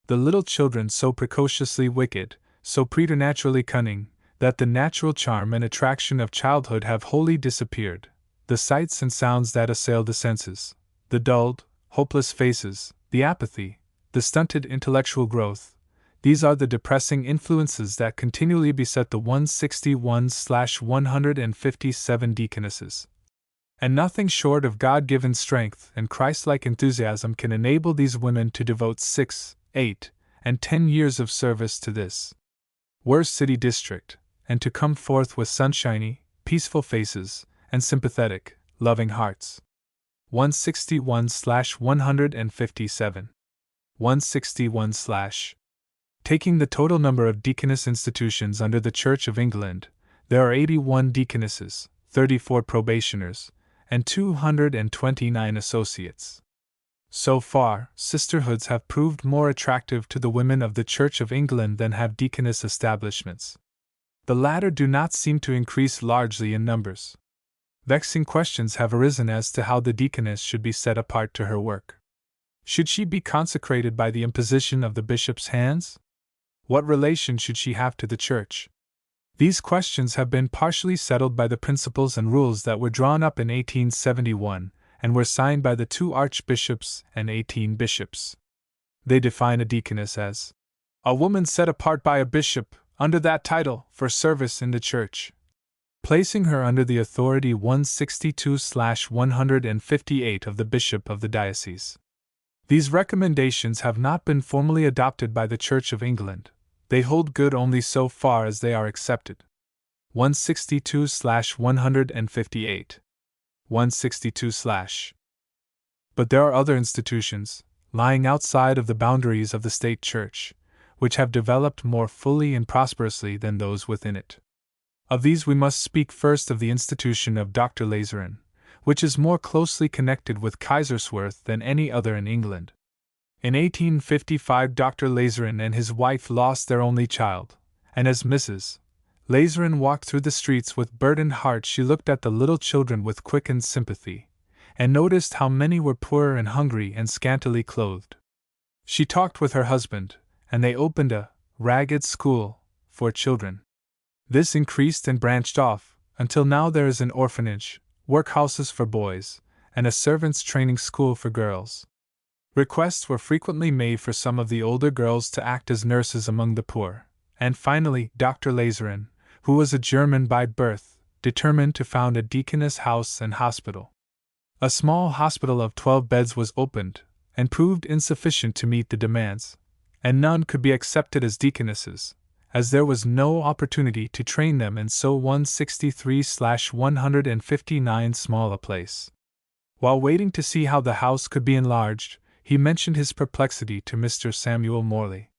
The little children so precociously wicked, so preternaturally cunning, that the natural charm and attraction of childhood have wholly disappeared. The sights and sounds that assail the senses, the dulled, hopeless faces, the apathy, the stunted intellectual growth, These are the depressing influences that continually beset the 161/157 deaconesses. And nothing short of God-given strength and Christ-like enthusiasm can enable these women to devote 6, 8, and 10 years of service to this worst city district, and to come forth with sunshiny, peaceful faces, and sympathetic, loving hearts. 161/157. 161/. Taking the total number of deaconess institutions under the Church of England, there are 81 deaconesses, 34 probationers, and 229 associates. So far, sisterhoods have proved more attractive to the women of the Church of England than have deaconess establishments. The latter do not seem to increase largely in numbers. Vexing questions have arisen as to how the deaconess should be set apart to her work. Should she be consecrated by the imposition of the bishop's hands? What relation should she have to the Church? These questions have been partially settled by the principles and rules that were drawn up in 1871 and were signed by the 2 archbishops and 18 bishops. They define a deaconess as a woman set apart by a bishop, under that title, for service in the Church, placing her under the authority 162/158 of the bishop of the diocese. These recommendations have not been formally adopted by the Church of England. They hold good only so far as they are accepted. 162/158. 162/. But there are other institutions, lying outside of the boundaries of the state church, which have developed more fully and prosperously than those within it. Of these we must speak first of the institution of Dr. Lazarin, which is more closely connected with Kaiserswerth than any other in England. In 1855 Dr. Lazarin and his wife lost their only child, and as Mrs. Lazarin walked through the streets with burdened heart she looked at the little children with quickened sympathy, and noticed how many were poor and hungry and scantily clothed. She talked with her husband, and they opened a ragged school for children. This increased and branched off, until now there is an orphanage, workhouses for boys, and a servants' training school for girls. Requests were frequently made for some of the older girls to act as nurses among the poor, and finally Dr. Lazarin, who was a German by birth, determined to found a deaconess house and hospital. A small hospital of 12 beds was opened, and proved insufficient to meet the demands, and none could be accepted as deaconesses, as there was no opportunity to train them in so 163/159 small a place. While waiting to see how the house could be enlarged, he mentioned his perplexity to Mr. Samuel Morley.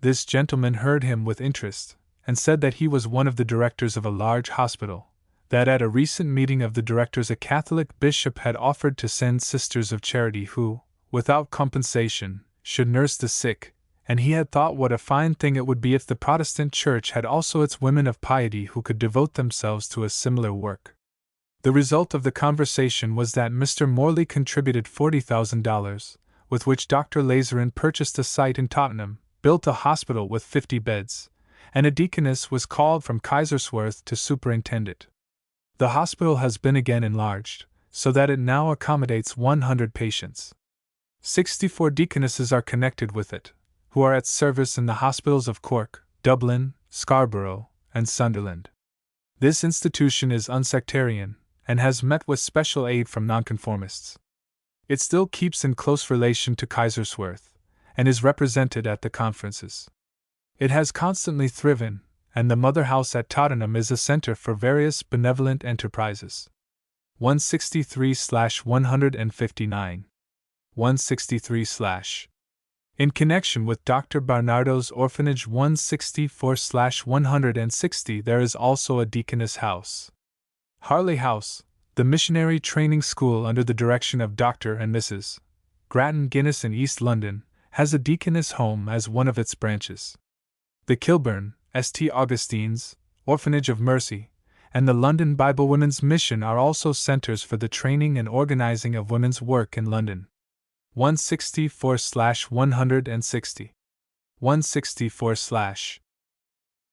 This gentleman heard him with interest, and said that he was one of the directors of a large hospital, that at a recent meeting of the directors a Catholic bishop had offered to send sisters of charity who, without compensation, should nurse the sick, and he had thought what a fine thing it would be if the Protestant Church had also its women of piety who could devote themselves to a similar work. The result of the conversation was that Mr. Morley contributed $40,000, with which Dr. Lazarin purchased a site in Tottenham, built a hospital with 50 beds, and a deaconess was called from Kaiserswerth to superintend it. The hospital has been again enlarged, so that it now accommodates 100 patients. 64 deaconesses are connected with it, who are at service in the hospitals of Cork, Dublin, Scarborough, and Sunderland. This institution is unsectarian, and has met with special aid from nonconformists. It still keeps in close relation to Kaiserswerth, and is represented at the conferences. It has constantly thriven, and the mother house at Tottenham is a center for various benevolent enterprises. 163/159. 163/. In connection with Dr. Barnardo's orphanage 164/160 there is also a deaconess house. Harley House, the missionary training school under the direction of Dr. and Mrs. Grattan Guinness in East London, has a deaconess home as one of its branches. The Kilburn, St. Augustine's, Orphanage of Mercy, and the London Bible Women's Mission are also centers for the training and organizing of women's work in London. 164/160. 164/.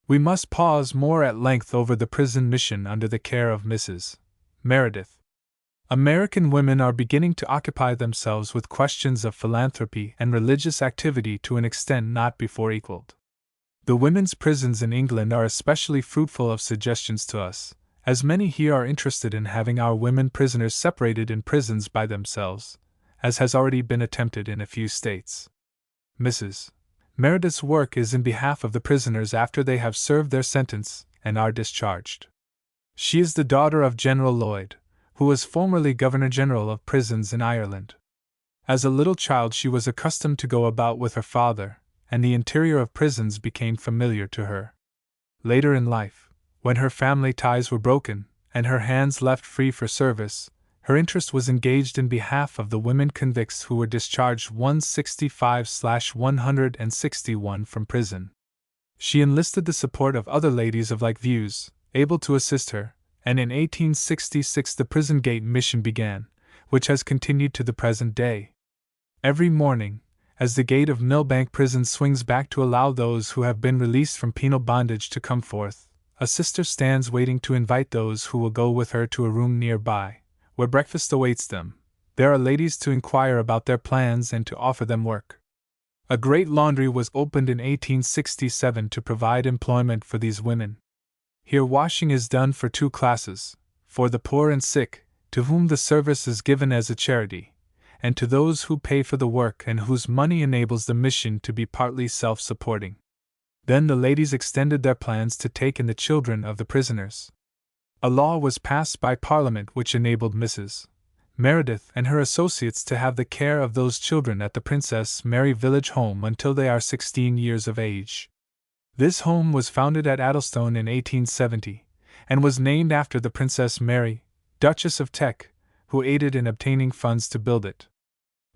We must pause more at length over the prison mission under the care of Mrs. Meredith. American women are beginning to occupy themselves with questions of philanthropy and religious activity to an extent not before equaled. The women's prisons in England are especially fruitful of suggestions to us, as many here are interested in having our women prisoners separated in prisons by themselves, as has already been attempted in a few states. Mrs. Meredith's work is in behalf of the prisoners after they have served their sentence and are discharged. She is the daughter of General Lloyd, who was formerly Governor General of Prisons in Ireland. As a little child she was accustomed to go about with her father, and the interior of prisons became familiar to her. Later in life, when her family ties were broken, and her hands left free for service, her interest was engaged in behalf of the women convicts who were discharged 165/161 from prison. She enlisted the support of other ladies of like views, able to assist her, and in 1866 the Prison Gate Mission began, which has continued to the present day. Every morning, as the gate of Millbank Prison swings back to allow those who have been released from penal bondage to come forth, a sister stands waiting to invite those who will go with her to a room nearby, where breakfast awaits them. There are ladies to inquire about their plans and to offer them work. A great laundry was opened in 1867 to provide employment for these women. Here washing is done for two classes, for the poor and sick, to whom the service is given as a charity, and to those who pay for the work and whose money enables the mission to be partly self-supporting. Then the ladies extended their plans to take in the children of the prisoners. A law was passed by Parliament which enabled Mrs. Meredith and her associates to have the care of those children at the Princess Mary Village Home until they are 16 years of age. This home was founded at Addlestone in 1870, and was named after the Princess Mary, Duchess of Teck, who aided in obtaining funds to build it.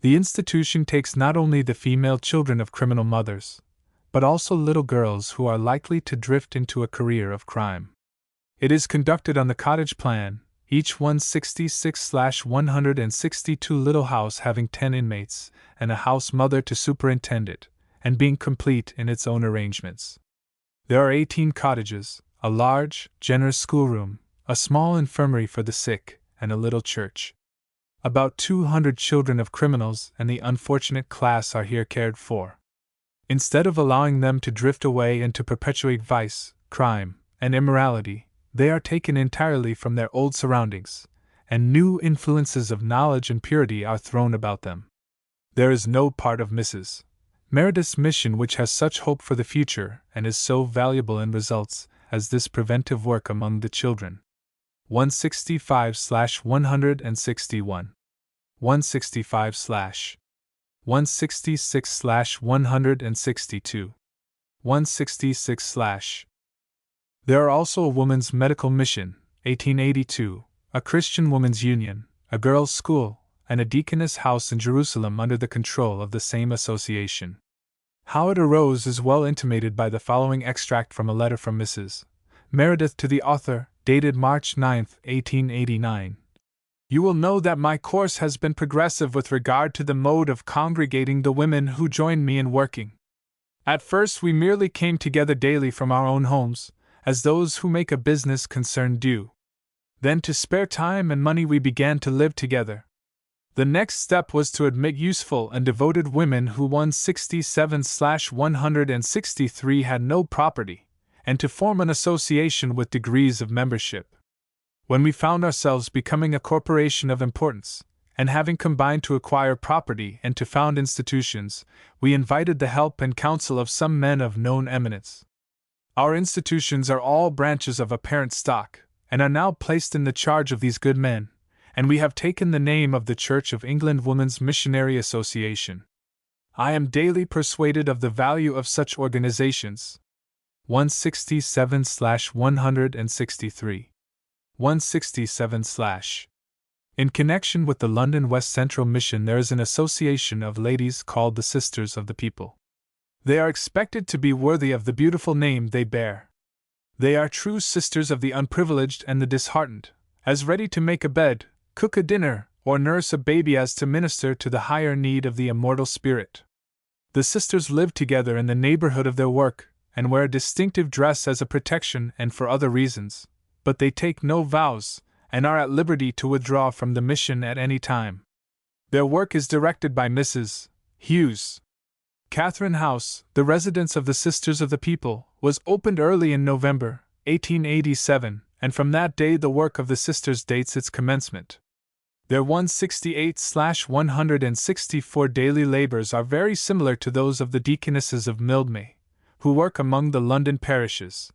The institution takes not only the female children of criminal mothers, but also little girls who are likely to drift into a career of crime. It is conducted on the cottage plan, each 166/162 little house having 10 inmates, and a house mother to superintend it, and being complete in its own arrangements. There are 18 cottages, a large, generous schoolroom, a small infirmary for the sick, and a little church. About 200 children of criminals and the unfortunate class are here cared for. Instead of allowing them to drift away and to perpetuate vice, crime, and immorality, they are taken entirely from their old surroundings, and new influences of knowledge and purity are thrown about them. There is no part of Mrs. Meredith's mission which has such hope for the future and is so valuable in results as this preventive work among the children. 165/161, 165/166/162, 166/. There are also a woman's medical mission, 1882, a Christian women's union, a girls' school, and a deaconess house in Jerusalem under the control of the same association. How it arose is well intimated by the following extract from a letter from Mrs. Meredith to the author, dated March 9, 1889. You will know that my course has been progressive with regard to the mode of congregating the women who join me in working. At first we merely came together daily from our own homes, as those who make a business concern do. Then to spare time and money we began to live together. The next step was to admit useful and devoted women who 167/163 had no property, and to form an association with degrees of membership. When we found ourselves becoming a corporation of importance, and having combined to acquire property and to found institutions, we invited the help and counsel of some men of known eminence. Our institutions are all branches of a parent stock, and are now placed in the charge of these good men, and we have taken the name of the Church of England Women's Missionary Association. I am daily persuaded of the value of such organizations. 167/163, 167/. In connection with the London West Central Mission there is an association of ladies called the Sisters of the People. They are expected to be worthy of the beautiful name they bear. They are true sisters of the unprivileged and the disheartened, as ready to make a bed, cook a dinner, or nurse a baby as to minister to the higher need of the immortal spirit. The sisters live together in the neighborhood of their work, and wear a distinctive dress as a protection and for other reasons, but they take no vows, and are at liberty to withdraw from the mission at any time. Their work is directed by Mrs. Hughes. Catherine House, the residence of the Sisters of the People, was opened early in November 1887, and from that day the work of the Sisters dates its commencement. Their 168/164 daily labors are very similar to those of the Deaconesses of Mildmay, who work among the London parishes.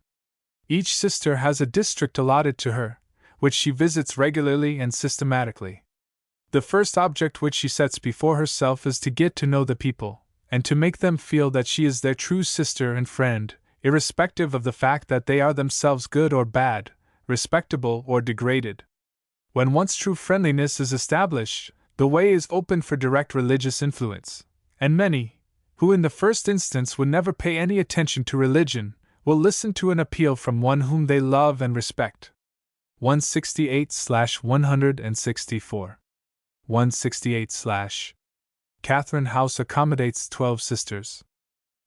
Each sister has a district allotted to her, which she visits regularly and systematically. The first object which she sets before herself is to get to know the people, and to make them feel that she is their true sister and friend, irrespective of the fact that they are themselves good or bad, respectable or degraded. When once true friendliness is established, the way is open for direct religious influence, and many, who in the first instance would never pay any attention to religion, will listen to an appeal from one whom they love and respect. 168/164. 168/ Catherine House accommodates 12 sisters.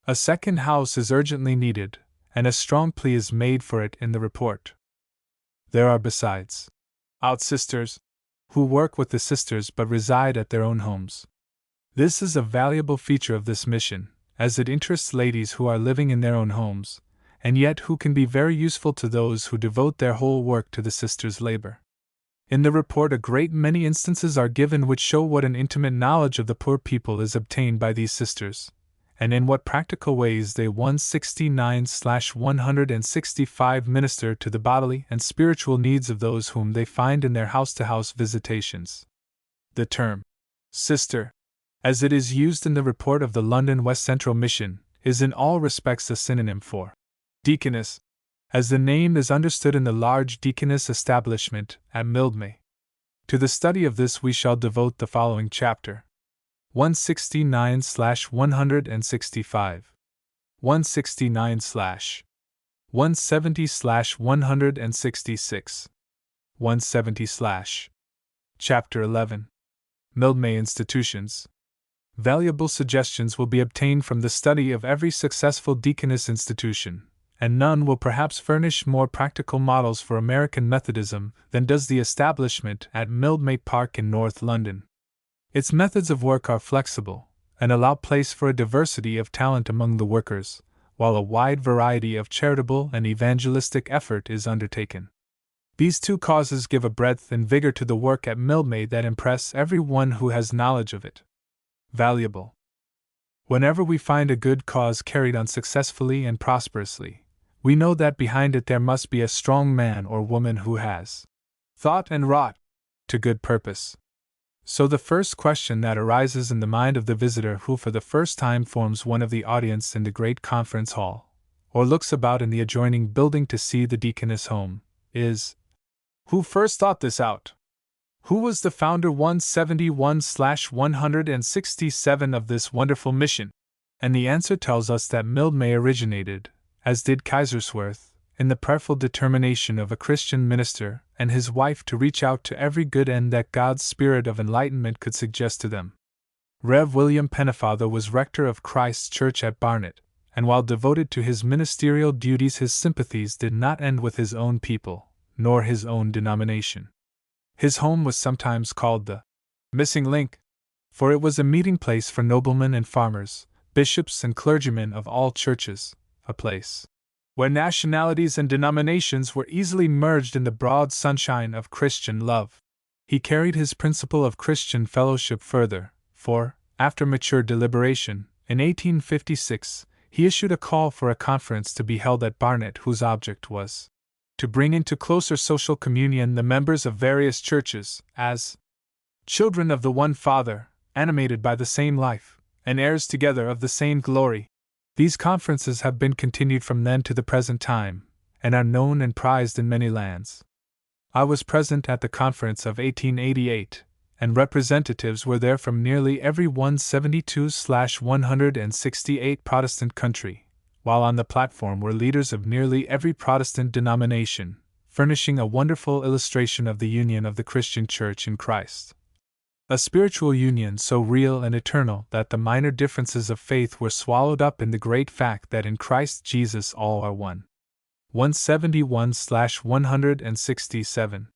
A second house is urgently needed, and a strong plea is made for it in the report. There are besides out sisters, who work with the sisters but reside at their own homes. This is a valuable feature of this mission, as it interests ladies who are living in their own homes, and yet who can be very useful to those who devote their whole work to the sisters' labor. In the report a great many instances are given which show what an intimate knowledge of the poor people is obtained by these sisters, and in what practical ways they 169/165 minister to the bodily and spiritual needs of those whom they find in their house-to-house visitations. The term sister, as it is used in the report of the London West Central Mission, is in all respects a synonym for deaconess, as the name is understood in the large deaconess establishment at Mildmay. To the study of this we shall devote the following chapter. 169/165. 169/170/166. 170/. Chapter 11. Mildmay Institutions. Valuable suggestions will be obtained from the study of every successful deaconess institution, and none will perhaps furnish more practical models for American Methodism than does the establishment at Mildmay Park in North London. Its methods of work are flexible, and allow place for a diversity of talent among the workers, while a wide variety of charitable and evangelistic effort is undertaken. These two causes give a breadth and vigor to the work at Mildmay that impress every one who has knowledge of it. Valuable. Whenever we find a good cause carried on successfully and prosperously, we know that behind it there must be a strong man or woman who has thought and wrought to good purpose. So the first question that arises in the mind of the visitor who for the first time forms one of the audience in the great conference hall, or looks about in the adjoining building to see the deaconess home, is, who first thought this out? Who was the founder 171/167 of this wonderful mission? And the answer tells us that Mildmay originated, as did Kaiserswerth, in the prayerful determination of a Christian minister and his wife to reach out to every good end that God's spirit of enlightenment could suggest to them. Rev. William Pennefather was rector of Christ's Church at Barnet, and while devoted to his ministerial duties his sympathies did not end with his own people, nor his own denomination. His home was sometimes called the missing link, for it was a meeting place for noblemen and farmers, bishops and clergymen of all churches, a place where nationalities and denominations were easily merged in the broad sunshine of Christian love. He carried his principle of Christian fellowship further, for, after mature deliberation, in 1856, he issued a call for a conference to be held at Barnet whose object was to bring into closer social communion the members of various churches, as children of the one Father, animated by the same life, and heirs together of the same glory. These conferences have been continued from then to the present time, and are known and prized in many lands. I was present at the conference of 1888, and representatives were there from nearly every 172/168 Protestant country, while on the platform were leaders of nearly every Protestant denomination, furnishing a wonderful illustration of the union of the Christian Church in Christ. A spiritual union so real and eternal that the minor differences of faith were swallowed up in the great fact that in Christ Jesus all are one. 171/167.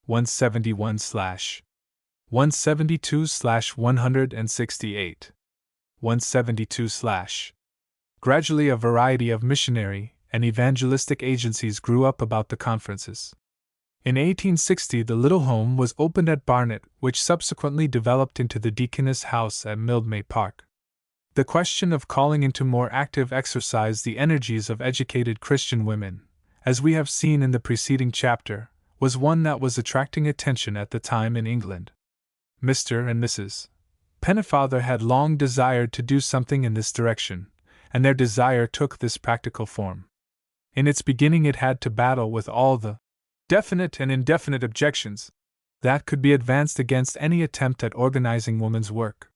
171/172/168. 172. Gradually, a variety of missionary and evangelistic agencies grew up about the conferences. In 1860, the little home was opened at Barnet, which subsequently developed into the Deaconess House at Mildmay Park. The question of calling into more active exercise the energies of educated Christian women, as we have seen in the preceding chapter, was one that was attracting attention at the time in England. Mr. and Mrs. Pennefather had long desired to do something in this direction, and their desire took this practical form. In its beginning, it had to battle with all the definite and indefinite objections that could be advanced against any attempt at organizing woman's work.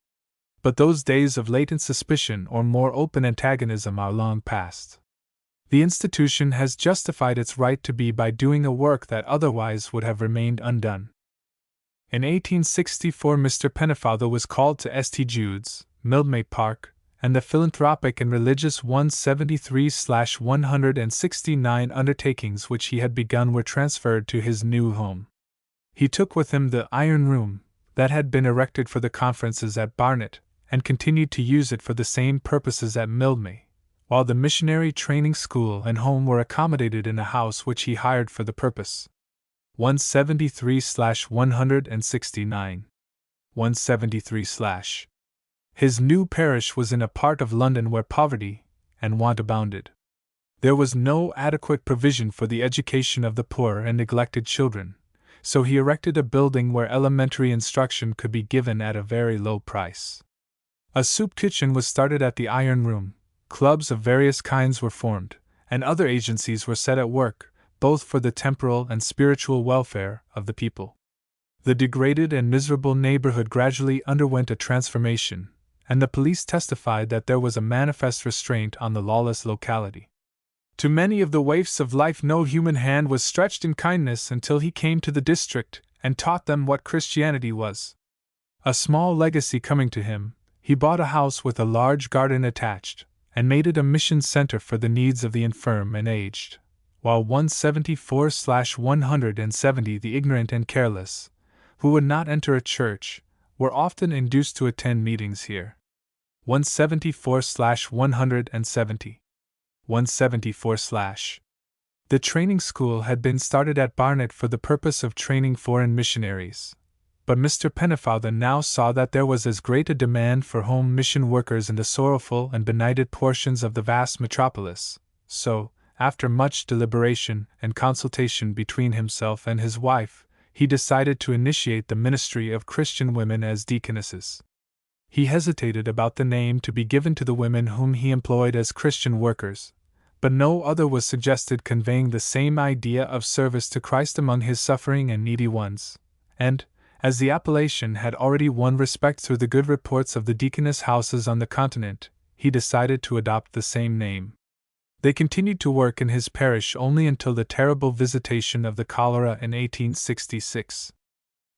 But those days of latent suspicion or more open antagonism are long past. The institution has justified its right to be by doing a work that otherwise would have remained undone. In 1864, Mr. Pennefather was called to St. Jude's, Mildmay Park, and the philanthropic and religious 173/169 undertakings which he had begun were transferred to his new home. He took with him the iron room that had been erected for the conferences at Barnet, and continued to use it for the same purposes at Mildmay, while the missionary training school and home were accommodated in a house which he hired for the purpose. 173/169. 173/. His new parish was in a part of London where poverty and want abounded. There was no adequate provision for the education of the poor and neglected children, so he erected a building where elementary instruction could be given at a very low price. A soup kitchen was started at the Iron Room, clubs of various kinds were formed, and other agencies were set at work, both for the temporal and spiritual welfare of the people. The degraded and miserable neighborhood gradually underwent a transformation, and the police testified that there was a manifest restraint on the lawless locality. To many of the waifs of life no human hand was stretched in kindness until he came to the district and taught them what Christianity was. A small legacy coming to him, he bought a house with a large garden attached, and made it a mission center for the needs of the infirm and aged, while 174/170 the ignorant and careless, who would not enter a church, were often induced to attend meetings here. 174/170. 174/. The training school had been started at Barnet for the purpose of training foreign missionaries. But Mr. Pennefather now saw that there was as great a demand for home mission workers in the sorrowful and benighted portions of the vast metropolis, so, after much deliberation and consultation between himself and his wife, he decided to initiate the ministry of Christian women as deaconesses. He hesitated about the name to be given to the women whom he employed as Christian workers, but no other was suggested conveying the same idea of service to Christ among his suffering and needy ones, and, as the appellation had already won respect through the good reports of the deaconess houses on the continent, he decided to adopt the same name. They continued to work in his parish only until the terrible visitation of the cholera in 1866.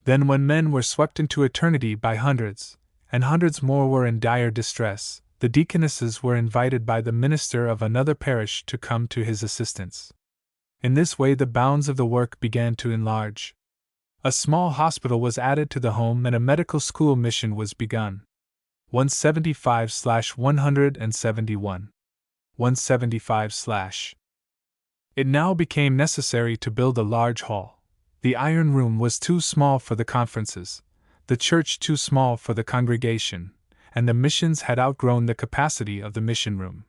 Then, when men were swept into eternity by hundreds, and hundreds more were in dire distress, the deaconesses were invited by the minister of another parish to come to his assistance. In this way the bounds of the work began to enlarge. A small hospital was added to the home and a medical school mission was begun. 175/171. 175/. It now became necessary to build a large hall. The Iron Room was too small for the conferences, the church too small for the congregation, and the missions had outgrown the capacity of the mission room.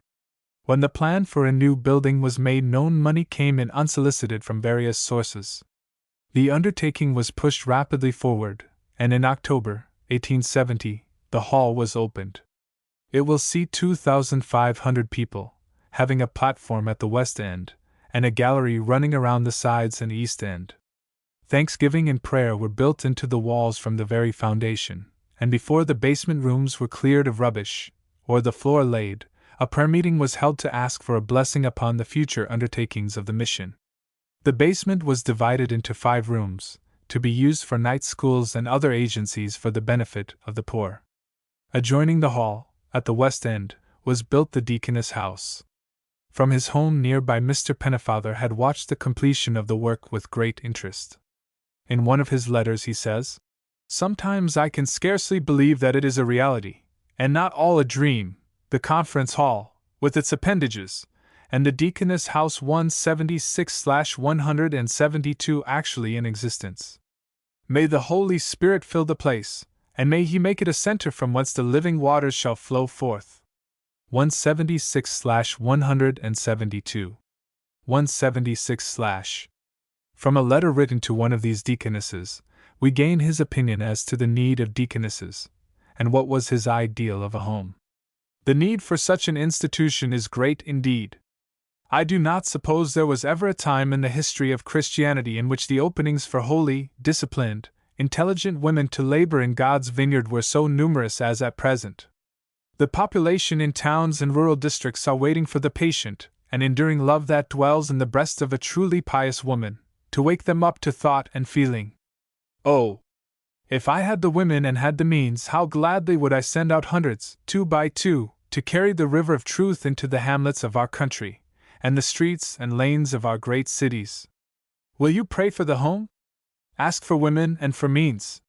When the plan for a new building was made known, money came in unsolicited from various sources. The undertaking was pushed rapidly forward, and in October, 1870, the hall was opened. It will seat 2,500 people, having a platform at the west end, and a gallery running around the sides and east end. Thanksgiving and prayer were built into the walls from the very foundation, and before the basement rooms were cleared of rubbish, or the floor laid, a prayer meeting was held to ask for a blessing upon the future undertakings of the mission. The basement was divided into 5 rooms, to be used for night schools and other agencies for the benefit of the poor. Adjoining the hall, at the west end, was built the Deaconess House. From his home nearby, Mr. Pennefather had watched the completion of the work with great interest. In one of his letters he says, "Sometimes I can scarcely believe that it is a reality, And not all a dream, the conference hall, with its appendages, and the Deaconess House 176/172 actually in existence. May the Holy Spirit fill the place, and may He make it a center from whence the living waters shall flow forth. 176/172. 176/. From a letter written to one of these deaconesses, we gain his opinion as to the need of deaconesses, and what was his ideal of a home. The need for such an institution is great indeed. I do not suppose there was ever a time in the history of Christianity in which the openings for holy, disciplined, intelligent women to labor in God's vineyard were so numerous as at present. The population in towns and rural districts are waiting for the patient and enduring love that dwells in the breast of a truly pious woman, to wake them up to thought and feeling. Oh! If I had the women and had the means, how gladly would I send out hundreds, 2 by 2, to carry the river of truth into the hamlets of our country, and the streets and lanes of our great cities. Will you pray for the home? Ask for women and for means.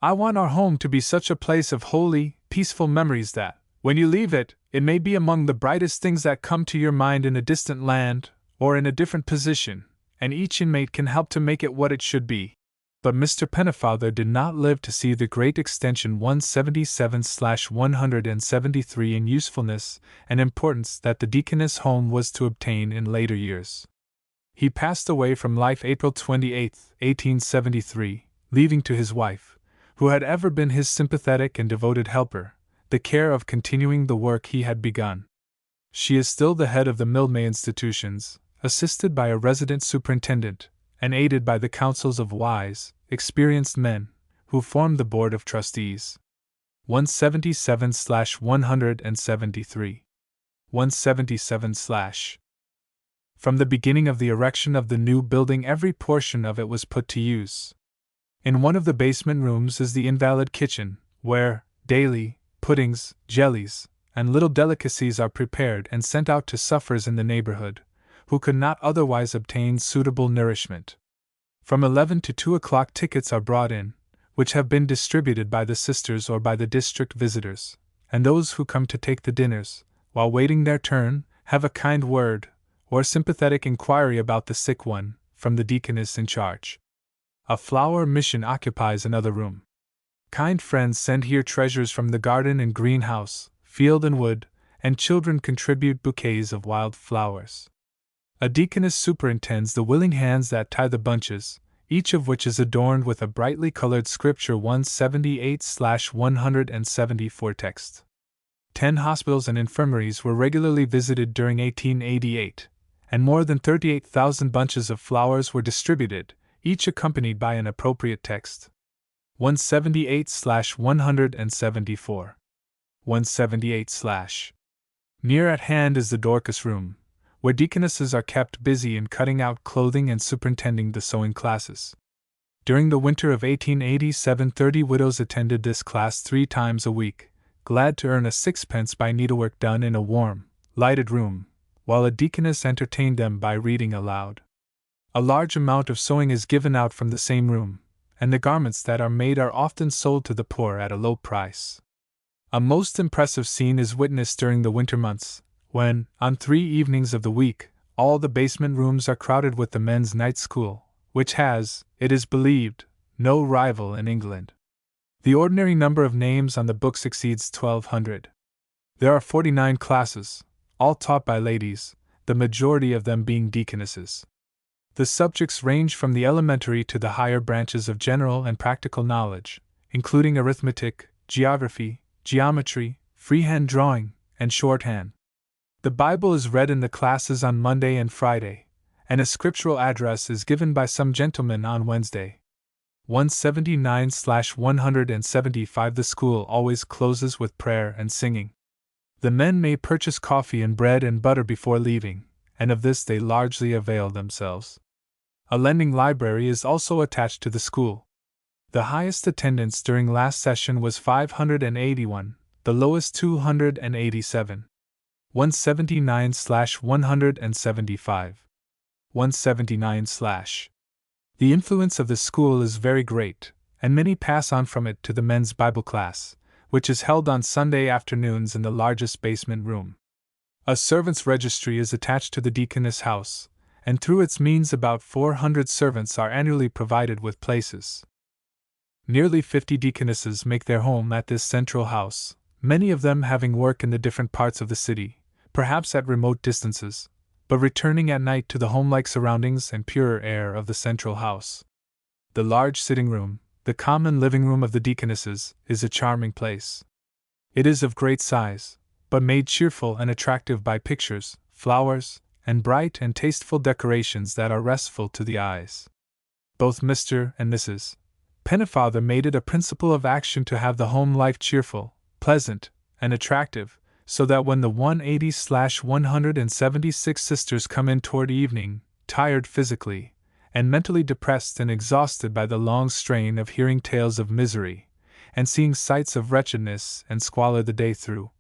I want our home to be such a place of holy, peaceful memories that, when you leave it, it may be among the brightest things that come to your mind in a distant land, or in a different position, and each inmate can help to make it what it should be. But Mr. Pennefather did not live to see the great extension 177/173 in usefulness and importance that the Deaconess home was to obtain in later years. He passed away from life April 28, 1873, leaving to his wife, who had ever been his sympathetic and devoted helper, the care of continuing the work he had begun. She is still the head of the Mildmay institutions, assisted by a resident superintendent, and aided by the counsels of wise, experienced men, who formed the Board of Trustees. 177/173. 177/. From the beginning of the erection of the new building, every portion of it was put to use. In one of the basement rooms is the invalid kitchen, where, daily, puddings, jellies, and little delicacies are prepared and sent out to sufferers in the neighborhood, who could not otherwise obtain suitable nourishment. From 11 to 2 o'clock tickets are brought in, which have been distributed by the sisters or by the district visitors, and those who come to take the dinners, while waiting their turn, have a kind word, or sympathetic inquiry about the sick one, from the deaconess in charge. A flower mission occupies another room. Kind friends send here treasures from the garden and greenhouse, field and wood, and children contribute bouquets of wild flowers. A deaconess superintends the willing hands that tie the bunches, each of which is adorned with a brightly colored scripture 178/174 text. 10 hospitals and infirmaries were regularly visited during 1888, and more than 38,000 bunches of flowers were distributed, each accompanied by an appropriate text. 178/174. 178/. Near at hand is the Dorcas room, where deaconesses are kept busy in cutting out clothing and superintending the sewing classes. During the winter of 1887, 30 widows attended this class 3 times a week, glad to earn a sixpence by needlework done in a warm, lighted room, while a deaconess entertained them by reading aloud. A large amount of sewing is given out from the same room, and the garments that are made are often sold to the poor at a low price. A most impressive scene is witnessed during the winter months, when, on 3 evenings of the week, all the basement rooms are crowded with the men's night school, which has, it is believed, no rival in England. The ordinary number of names on the books exceeds 1,200. There are 49 classes, all taught by ladies, the majority of them being deaconesses. The subjects range from the elementary to the higher branches of general and practical knowledge, including arithmetic, geography, geometry, freehand drawing, and shorthand. The Bible is read in the classes on Monday and Friday, and a scriptural address is given by some gentlemen on Wednesday. 179/175. The school always closes with prayer and singing. The men may purchase coffee and bread and butter before leaving, and of this they largely avail themselves. A lending library is also attached to the school. The highest attendance during last session was 581, the lowest 287. 179/175. 179/. The influence of the school is very great, and many pass on from it to the men's Bible class, which is held on Sunday afternoons in the largest basement room. A servants' registry is attached to the Deaconess house, and through its means about 400 servants are annually provided with places. Nearly 50 deaconesses make their home at this central house, many of them having work in the different parts of the city, perhaps at remote distances, but returning at night to the homelike surroundings and purer air of the central house. The large sitting room, the common living room of the Deaconesses, is a charming place. It is of great size, but made cheerful and attractive by pictures, flowers, and bright and tasteful decorations that are restful to the eyes. Both Mr. and Mrs. Pennefather made it a principle of action to have the home life cheerful, pleasant, and attractive, so that when the 180/176 sisters come in toward evening, tired physically, and mentally depressed and exhausted by the long strain of hearing tales of misery, and seeing sights of wretchedness and squalor the day through,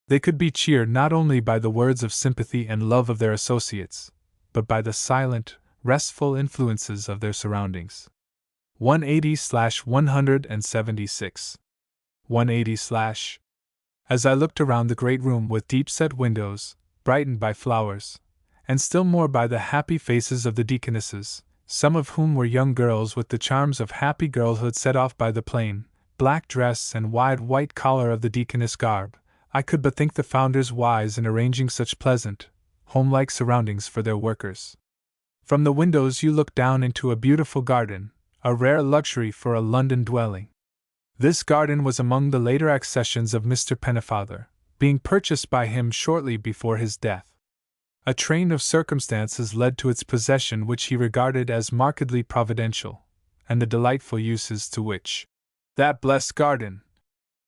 they could be cheered not only by the words of sympathy and love of their associates, but by the silent, restful influences of their surroundings. 180/176. 180/ As I looked around the great room with deep-set windows, brightened by flowers, and still more by the happy faces of the deaconesses, some of whom were young girls with the charms of happy girlhood set off by the plain, black dress and wide white collar of the deaconess garb, I could but think the founders wise in arranging such pleasant, home-like surroundings for their workers. From the windows you look down into a beautiful garden, a rare luxury for a London dwelling. This garden was among the later accessions of Mr. Pennefather, being purchased by him shortly before his death. A train of circumstances led to its possession which he regarded as markedly providential, and the delightful uses to which that blessed garden,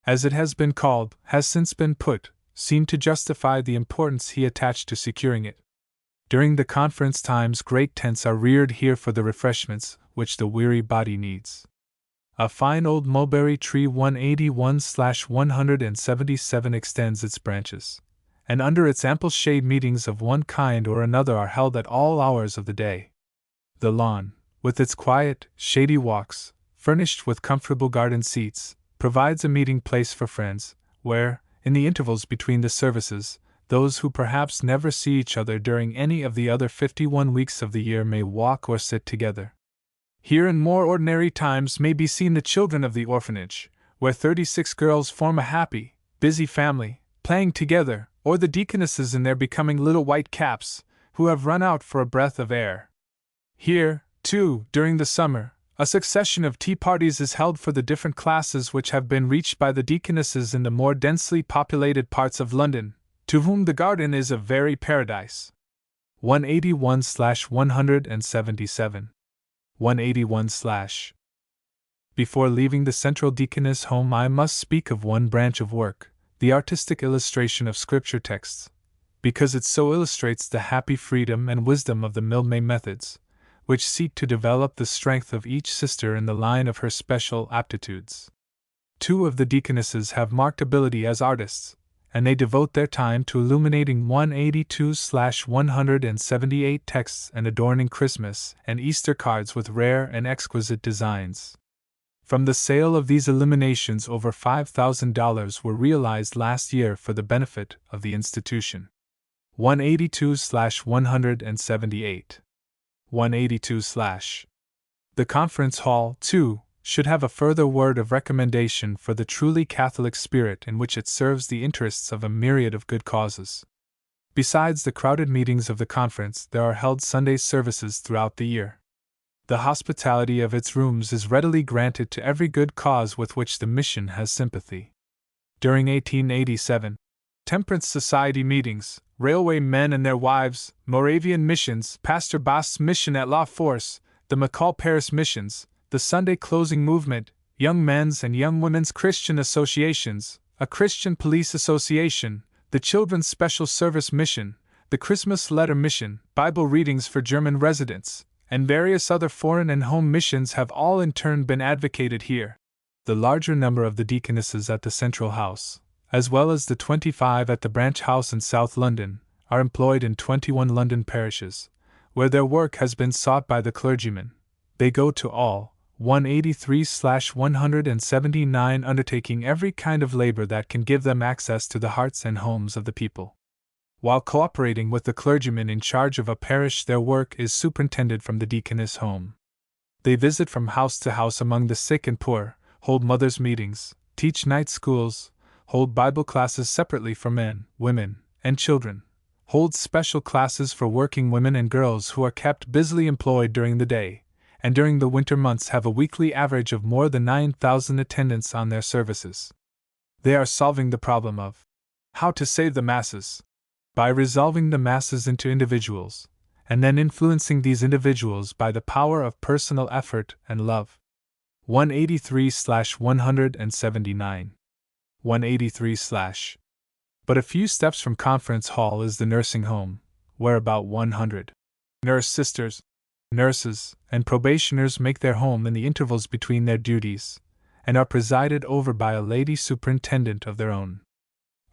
as it has been called, has since been put, seem to justify the importance he attached to securing it. During the conference times great tents are reared here for the refreshments which the weary body needs. A fine old mulberry tree 181/177 extends its branches, and under its ample shade meetings of one kind or another are held at all hours of the day. The lawn, with its quiet, shady walks, furnished with comfortable garden seats, provides a meeting place for friends, where, in the intervals between the services, those who perhaps never see each other during any of the other 51 weeks of the year may walk or sit together. Here in more ordinary times may be seen the children of the orphanage, where 36 girls form a happy, busy family, playing together, or the deaconesses in their becoming little white caps, who have run out for a breath of air. Here, too, during the summer, a succession of tea parties is held for the different classes which have been reached by the deaconesses in the more densely populated parts of London, to whom the garden is a very paradise. 181/177. 181/. Before leaving the Central Deaconess home, I must speak of one branch of work, the artistic illustration of Scripture texts, because it so illustrates the happy freedom and wisdom of the Mildmay methods, which seek to develop the strength of each sister in the line of her special aptitudes. 2 of the deaconesses have marked ability as artists, and they devote their time to illuminating 182/178 texts and adorning Christmas and Easter cards with rare and exquisite designs. From the sale of these illuminations over $5,000 were realized last year for the benefit of the institution. 182/178. 182/. The conference hall, too, should have a further word of recommendation for the truly Catholic spirit in which it serves the interests of a myriad of good causes. Besides the crowded meetings of the conference, there are held Sunday services throughout the year. The hospitality of its rooms is readily granted to every good cause with which the mission has sympathy. During 1887, Temperance Society meetings, railway men and their wives, Moravian missions, Pastor Bast's mission at La Force, the McCall Paris missions, the Sunday closing movement, young men's and young women's Christian associations, a Christian police association, the Children's Special Service Mission, the Christmas Letter Mission, Bible readings for German residents, and various other foreign and home missions have all in turn been advocated here. The larger number of the deaconesses at the Central House, as well as the 25 at the Branch House in South London, are employed in 21 London parishes, where their work has been sought by the clergymen. They go to all, 183/179 undertaking every kind of labor that can give them access to the hearts and homes of the people. While cooperating with the clergyman in charge of a parish, their work is superintended from the deaconess home. They visit from house to house among the sick and poor, hold mothers' meetings, teach night schools, hold Bible classes separately for men, women, and children, hold special classes for working women and girls who are kept busily employed during the day, and during the winter months have a weekly average of more than 9,000 attendants on their services. They are solving the problem of how to save the masses by resolving the masses into individuals, and then influencing these individuals by the power of personal effort and love. 183/179. 183/. But a few steps from Conference Hall is the nursing home, where about 100 nurse sisters, nurses, and probationers make their home in the intervals between their duties, and are presided over by a lady superintendent of their own.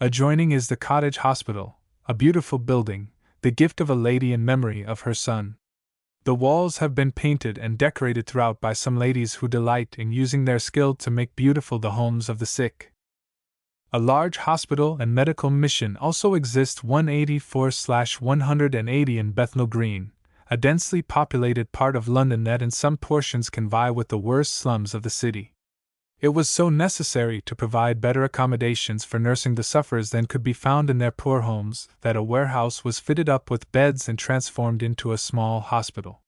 Adjoining is the cottage hospital, a beautiful building, the gift of a lady in memory of her son. The walls have been painted and decorated throughout by some ladies who delight in using their skill to make beautiful the homes of the sick. A large hospital and medical mission also exist. 184/180 in Bethnal Green, a densely populated part of London that in some portions can vie with the worst slums of the city. It was so necessary to provide better accommodations for nursing the sufferers than could be found in their poor homes that a warehouse was fitted up with beds and transformed into a small hospital.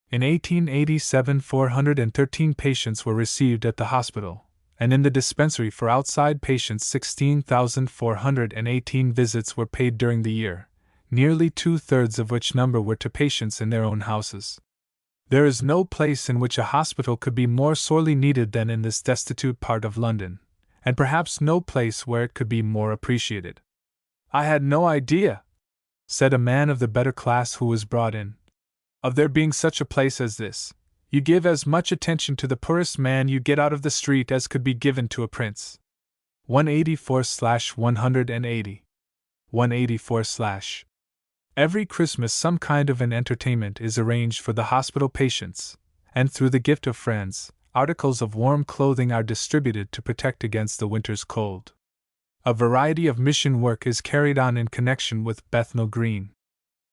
In 1887, 413 patients were received at the hospital, and in the dispensary for outside patients 16,418 visits were paid during the year, nearly 2/3 of which number were to patients in their own houses. There is no place in which a hospital could be more sorely needed than in this destitute part of London, and perhaps no place where it could be more appreciated. "I had no idea," said a man of the better class who was brought in, "of there being such a place as this. You give as much attention to the poorest man you get out of the street as could be given to a prince." 184/180. 184/. Every Christmas some kind of an entertainment is arranged for the hospital patients, and through the gift of friends, articles of warm clothing are distributed to protect against the winter's cold. A variety of mission work is carried on in connection with Bethnal Green.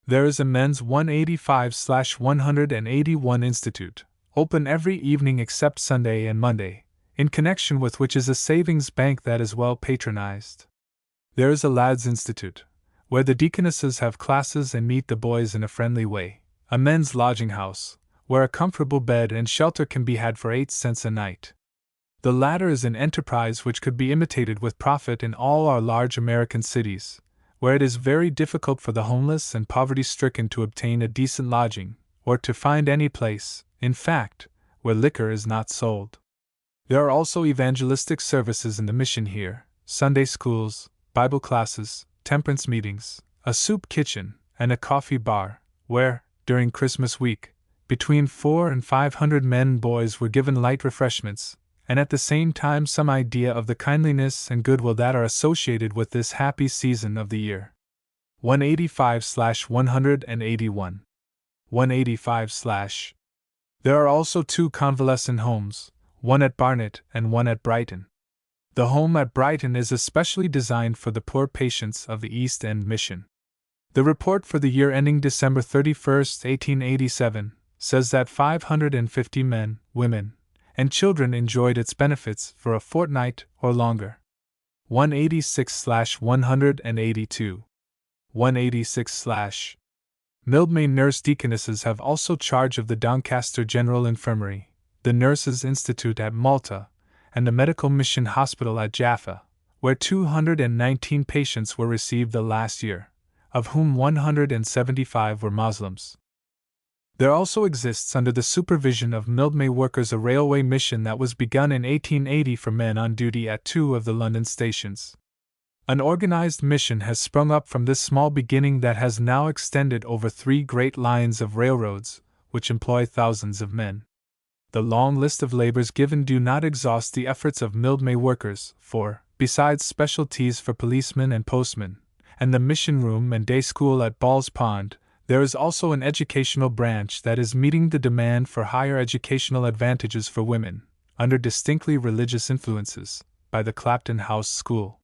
There is a men's 185/181 institute, open every evening except Sunday and Monday, in connection with which is a savings bank that is well patronized. There is a lads' institute, where the Deaconesses have classes and meet the boys in a friendly way, a men's lodging house, where a comfortable bed and shelter can be had for 8 cents a night. The latter is an enterprise which could be imitated with profit in all our large American cities, where it is very difficult for the homeless and poverty-stricken to obtain a decent lodging, or to find any place, in fact, where liquor is not sold. There are also evangelistic services in the mission here, Sunday schools, Bible classes, temperance meetings, a soup kitchen, and a coffee bar, where, during Christmas week, between 400 and 500 men and boys were given light refreshments, and at the same time some idea of the kindliness and goodwill that are associated with this happy season of the year. 185/181. 185/. There are also 2 convalescent homes, one at Barnet and one at Brighton. The home at Brighton is especially designed for the poor patients of the East End Mission. The report for the year ending December 31, 1887, says that 550 men, women, and children enjoyed its benefits for a fortnight or longer. 186/182. 186/. Mildmay nurse deaconesses have also charge of the Doncaster General Infirmary, the Nurses' Institute at Malta, and the Medical Mission Hospital at Jaffa, where 219 patients were received the last year, of whom 175 were Moslems. There also exists under the supervision of Mildmay workers a railway mission that was begun in 1880 for men on duty at 2 of the London stations. An organized mission has sprung up from this small beginning that has now extended over 3 great lines of railroads, which employ thousands of men. The long list of labors given do not exhaust the efforts of Mildmay workers, for, besides specialties for policemen and postmen, and the mission room and day school at Ball's Pond, There is also an educational branch that is meeting the demand for higher educational advantages for women, under distinctly religious influences, by the Clapton House School.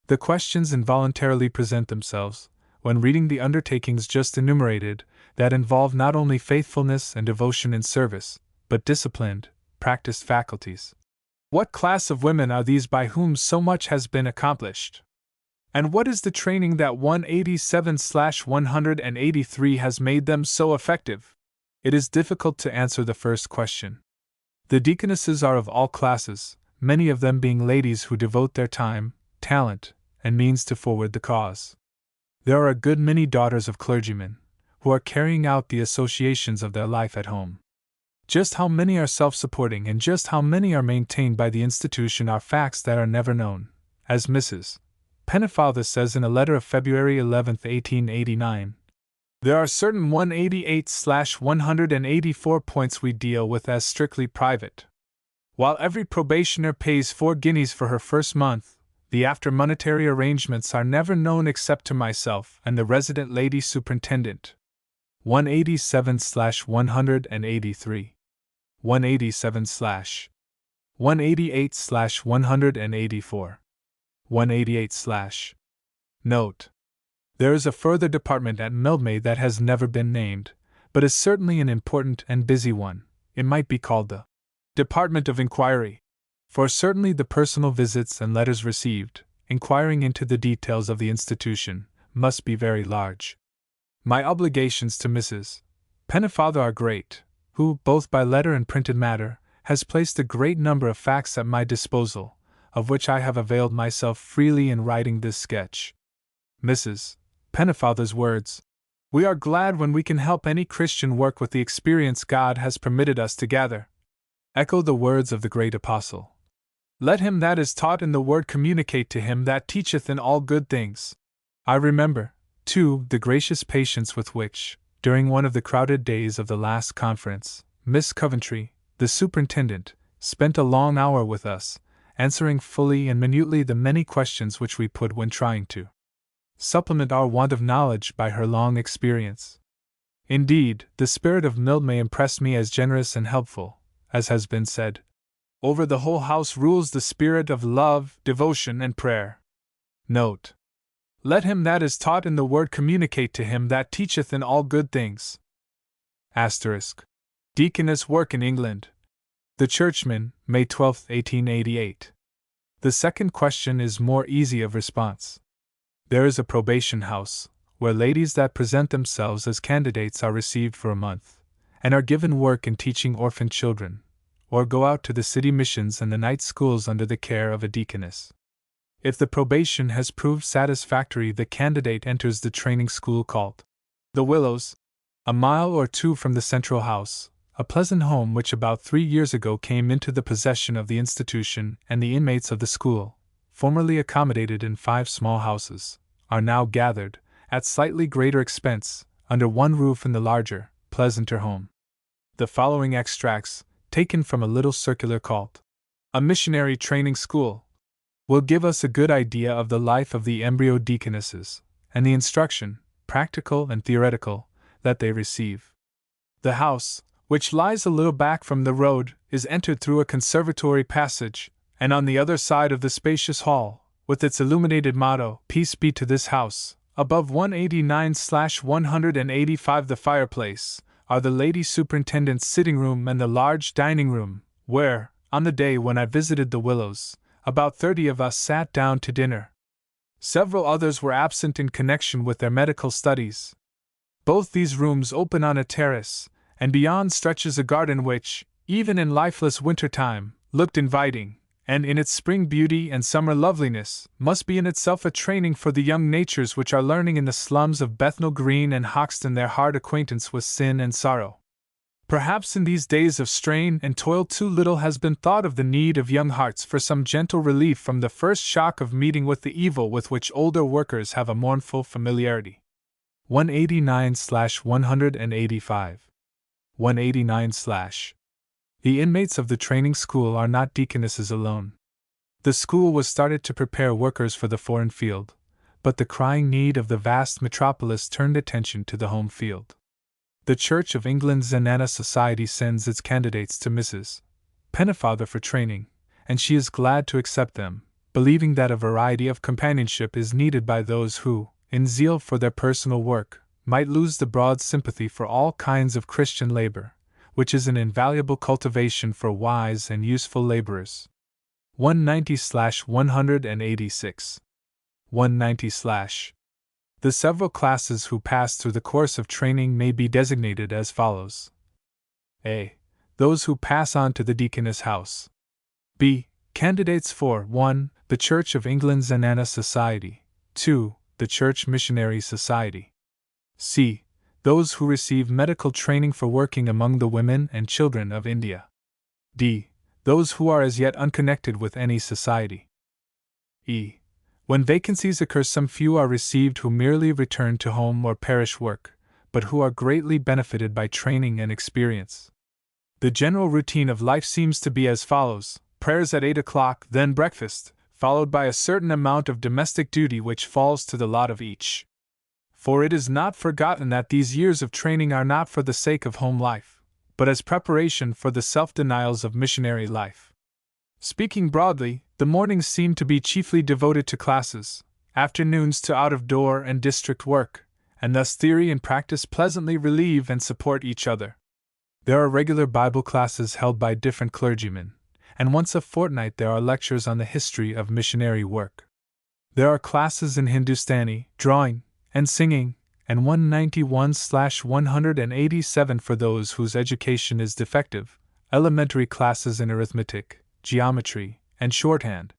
The questions involuntarily present themselves, when reading the undertakings just enumerated, that involve not only faithfulness and devotion in service, but disciplined, practiced faculties. What class of women are these by whom so much has been accomplished? And what is the training that 187/183 has made them so effective? It is difficult to answer the first question. The deaconesses are of all classes, many of them being ladies who devote their time, talent, and means to forward the cause. There are a good many daughters of clergymen, who are carrying out the associations of their life at home. Just how many are self-supporting and just how many are maintained by the institution are facts that are never known, as Mrs. Pennefather says in a letter of February 11, 1889. There are certain 188/184 points we deal with as strictly private. While every probationer pays 4 guineas for her first month, the after monetary arrangements are never known except to myself and the resident lady superintendent. 187/183. 187/188/184. 188/. Note. There is a further department at Mildmay that has never been named, but is certainly an important and busy one. It might be called the Department of Inquiry, for certainly the personal visits and letters received, inquiring into the details of the institution, must be very large. My obligations to Mrs. Pennefather are great, who, both by letter and printed matter, has placed a great number of facts at my disposal, of which I have availed myself freely in writing this sketch. Mrs. Pennefather's words, "We are glad when we can help any Christian work with the experience God has permitted us to gather," echo the words of the great apostle. "Let him that is taught in the word communicate to him that teacheth in all good things." I remember, too, the gracious patience with which, during one of the crowded days of the last conference, Miss Coventry, the superintendent, spent a long hour with us, answering fully and minutely the many questions which we put when trying to supplement our want of knowledge by her long experience. Indeed, the spirit of Mildmay impressed me as generous and helpful, as has been said. Over the whole house rules the spirit of love, devotion, and prayer. Note. Let him that is taught in the word communicate to him that teacheth in all good things. Asterisk. Deaconess work in England. The Churchman, May 12, 1888. The second question is more easy of response. There is a probation house, where ladies that present themselves as candidates are received for a month, and are given work in teaching orphan children, or go out to the city missions and the night schools under the care of a deaconess. If the probation has proved satisfactory, the candidate enters the training school called The Willows, a mile or two from the central house, a pleasant home which about 3 years ago came into the possession of the institution, and the inmates of the school, formerly accommodated in 5 small houses, are now gathered, at slightly greater expense, under one roof in the larger, pleasanter home. The following extracts, taken from a little circular called A Missionary Training School, will give us a good idea of the life of the embryo deaconesses, and the instruction, practical and theoretical, that they receive. The house, which lies a little back from the road, is entered through a conservatory passage, and on the other side of the spacious hall, with its illuminated motto, "Peace be to this house," above 189/185 the fireplace, are the lady superintendent's sitting room and the large dining room, where, on the day when I visited the Willows, about 30 of us sat down to dinner. Several others were absent in connection with their medical studies. Both these rooms open on a terrace, and beyond stretches a garden which, even in lifeless winter time, looked inviting, and in its spring beauty and summer loveliness, must be in itself a training for the young natures which are learning in the slums of Bethnal Green and Hoxton their hard acquaintance with sin and sorrow. Perhaps in these days of strain and toil too little has been thought of the need of young hearts for some gentle relief from the first shock of meeting with the evil with which older workers have a mournful familiarity. 189/185. 189/. The inmates of the training school are not deaconesses alone. The school was started to prepare workers for the foreign field, but the crying need of the vast metropolis turned attention to the home field. The Church of England's Zenana Society sends its candidates to Mrs. Pennefather for training, and she is glad to accept them, believing that a variety of companionship is needed by those who, in zeal for their personal work, might lose the broad sympathy for all kinds of Christian labor, which is an invaluable cultivation for wise and useful laborers. 190/186. 190/. The several classes who pass through the course of training may be designated as follows: A. Those who pass on to the Deaconess House. B. Candidates for 1. The Church of England's Zenana Society. 2. The Church Missionary Society. C. Those who receive medical training for working among the women and children of India. D. Those who are as yet unconnected with any society. E. When vacancies occur, some few are received who merely return to home or parish work, but who are greatly benefited by training and experience. The general routine of life seems to be as follows: prayers at 8 o'clock, then breakfast, followed by a certain amount of domestic duty which falls to the lot of each. For it is not forgotten that these years of training are not for the sake of home life, but as preparation for the self-denials of missionary life. Speaking broadly, the mornings seem to be chiefly devoted to classes, afternoons to out-of-door and district work, and thus theory and practice pleasantly relieve and support each other. There are regular Bible classes held by different clergymen, and once a fortnight there are lectures on the history of missionary work. There are classes in Hindustani, drawing, and singing, and 191/187 for those whose education is defective, elementary classes in arithmetic, geometry, and shorthand.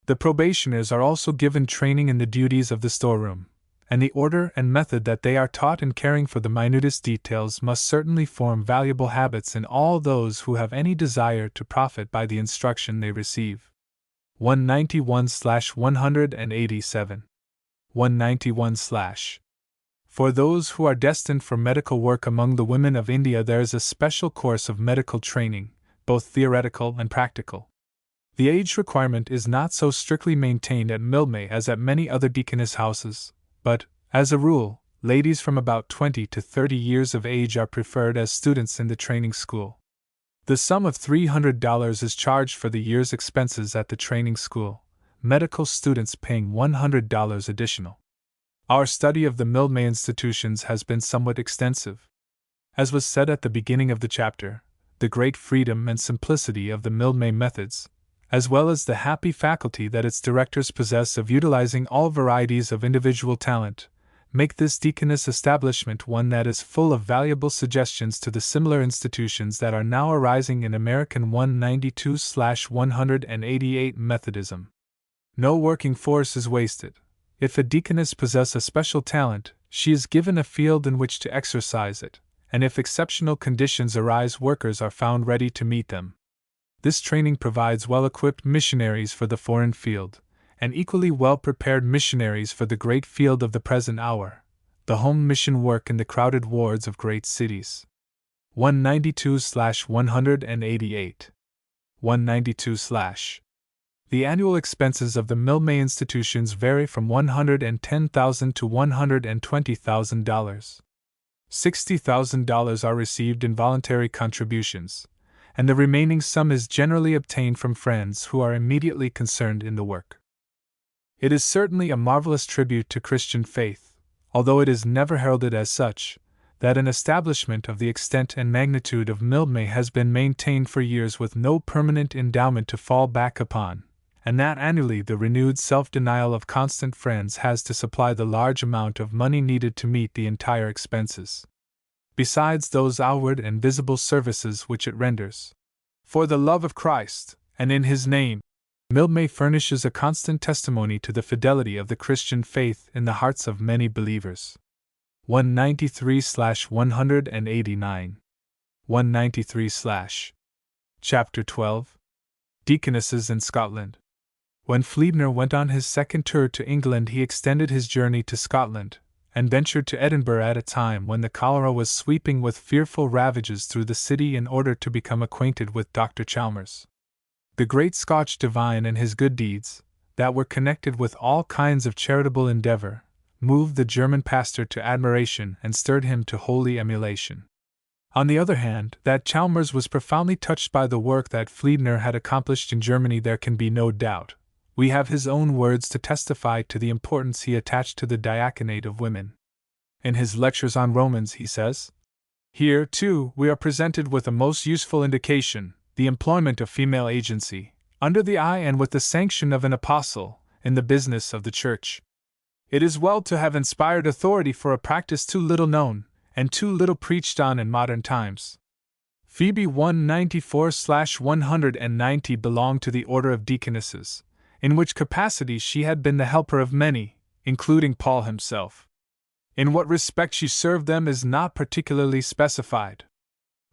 The probationers are also given training in the duties of the storeroom, and the order and method that they are taught in caring for the minutest details must certainly form valuable habits in all those who have any desire to profit by the instruction they receive. 191/187. 191/. For those who are destined for medical work among the women of India, there is a special course of medical training, both theoretical and practical. The age requirement is not so strictly maintained at Mildmay as at many other deaconess houses, but, as a rule, ladies from about 20 to 30 years of age are preferred as students in the training school. The sum of $300 is charged for the year's expenses at the training school, medical students paying $100 additional. Our study of the Mildmay institutions has been somewhat extensive. As was said at the beginning of the chapter, the great freedom and simplicity of the Mildmay methods, as well as the happy faculty that its directors possess of utilizing all varieties of individual talent, make this deaconess establishment one that is full of valuable suggestions to the similar institutions that are now arising in American 192/188 Methodism. No working force is wasted. If a deaconess possess a special talent, she is given a field in which to exercise it, and if exceptional conditions arise, workers are found ready to meet them. This training provides well-equipped missionaries for the foreign field, and equally well-prepared missionaries for the great field of the present hour, the home mission work in the crowded wards of great cities. 192/188. 192/. The annual expenses of the Mildmay institutions vary from $110,000 to $120,000. $60,000 are received in voluntary contributions, and the remaining sum is generally obtained from friends who are immediately concerned in the work. It is certainly a marvelous tribute to Christian faith, although it is never heralded as such, that an establishment of the extent and magnitude of Mildmay has been maintained for years with no permanent endowment to fall back upon, and that annually the renewed self-denial of constant friends has to supply the large amount of money needed to meet the entire expenses, besides those outward and visible services which it renders. For the love of Christ, and in His name, Mildmay furnishes a constant testimony to the fidelity of the Christian faith in the hearts of many believers. 193/189. 193/. Chapter 12. Deaconesses in Scotland. When Fliebner went on his second tour to England, he extended his journey to Scotland, and ventured to Edinburgh at a time when the cholera was sweeping with fearful ravages through the city in order to become acquainted with Dr. Chalmers, the great Scotch divine, and his good deeds, that were connected with all kinds of charitable endeavor, moved the German pastor to admiration and stirred him to holy emulation. On the other hand, that Chalmers was profoundly touched by the work that Fliedner had accomplished in Germany there can be no doubt. We have his own words to testify to the importance he attached to the diaconate of women. In his lectures on Romans, he says, "Here, too, we are presented with a most useful indication, the employment of female agency, under the eye and with the sanction of an apostle, in the business of the Church. It is well to have inspired authority for a practice too little known, and too little preached on in modern times." Phoebe 194/190 belonged to the order of Deaconesses, in which capacity she had been the helper of many, including Paul himself. In what respect she served them is not particularly specified.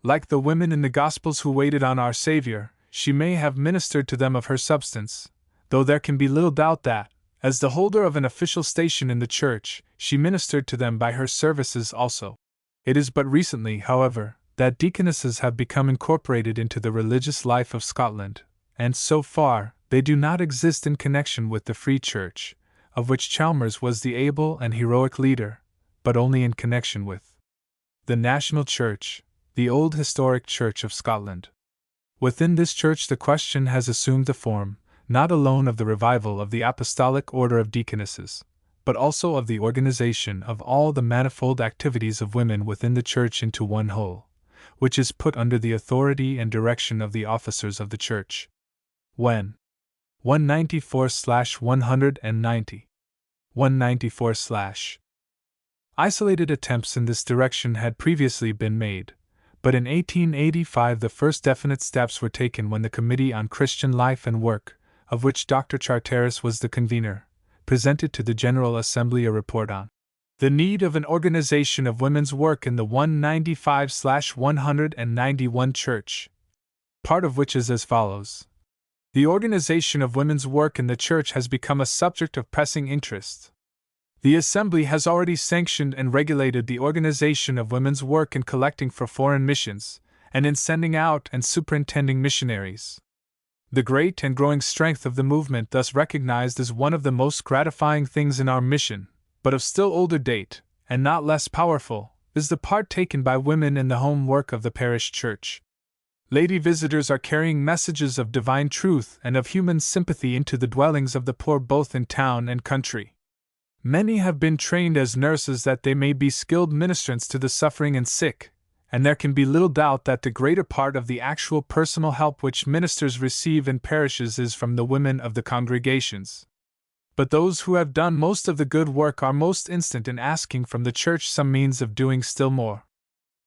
Like the women in the Gospels who waited on our Savior, she may have ministered to them of her substance, though there can be little doubt that, as the holder of an official station in the Church, she ministered to them by her services also. It is but recently, however, that deaconesses have become incorporated into the religious life of Scotland, and so far, they do not exist in connection with the Free Church, of which Chalmers was the able and heroic leader, but only in connection with the National Church, the old historic Church of Scotland. Within this church the question has assumed the form, not alone of the revival of the apostolic order of deaconesses, but also of the organization of all the manifold activities of women within the Church into one whole, which is put under the authority and direction of the officers of the Church. When 194/190 194/ Isolated attempts in this direction had previously been made, but in 1885 the first definite steps were taken when the Committee on Christian Life and Work, of which Dr. Charteris was the convener, presented to the General Assembly a report on the need of an organization of women's work in the 195/191 Church, part of which is as follows. The organization of women's work in the Church has become a subject of pressing interest. The Assembly has already sanctioned and regulated the organization of women's work in collecting for foreign missions, and in sending out and superintending missionaries. The great and growing strength of the movement thus recognized as one of the most gratifying things in our mission, but of still older date, and not less powerful, is the part taken by women in the home work of the parish church. Lady visitors are carrying messages of divine truth and of human sympathy into the dwellings of the poor both in town and country. Many have been trained as nurses that they may be skilled ministrants to the suffering and sick, and there can be little doubt that the greater part of the actual personal help which ministers receive in parishes is from the women of the congregations. But those who have done most of the good work are most instant in asking from the Church some means of doing still more.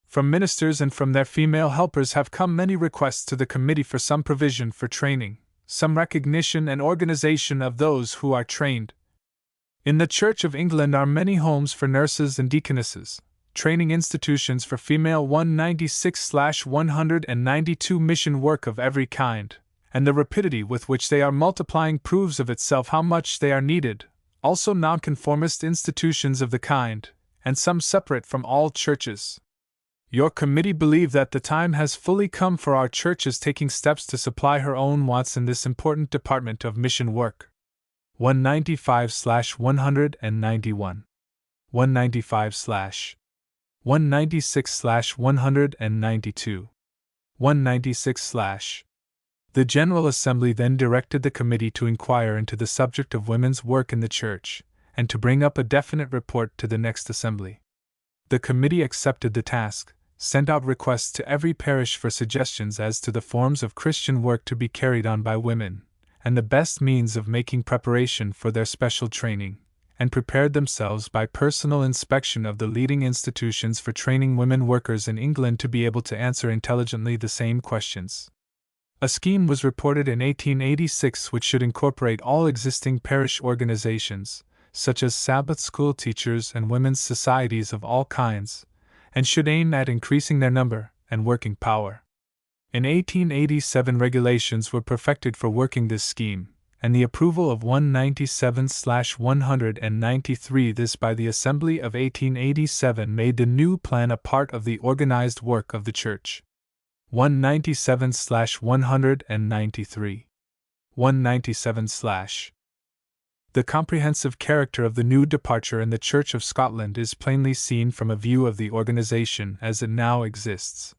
From ministers and from their female helpers have come many requests to the committee for some provision for training, some recognition and organization of those who are trained. In the Church of England are many homes for nurses and deaconesses, training institutions for female 196/192 mission work of every kind, and the rapidity with which they are multiplying proves of itself how much they are needed, also nonconformist institutions of the kind, and some separate from all churches. Your committee believe that the time has fully come for our churches taking steps to supply her own wants in this important department of mission work. 195/191 195/196/192 196/ The General Assembly then directed the committee to inquire into the subject of women's work in the Church, and to bring up a definite report to the next assembly. The committee accepted the task, sent out requests to every parish for suggestions as to the forms of Christian work to be carried on by women, and the best means of making preparation for their special training, and prepared themselves by personal inspection of the leading institutions for training women workers in England to be able to answer intelligently the same questions. A scheme was reported in 1886 which should incorporate all existing parish organizations, such as Sabbath school teachers and women's societies of all kinds, and should aim at increasing their number and working power. In 1887 regulations were perfected for working this scheme, and the approval of 197/193 this by the Assembly of 1887 made the new plan a part of the organized work of the Church. 197/193 197/ The comprehensive character of the new departure in the Church of Scotland is plainly seen from a view of the organization as it now exists.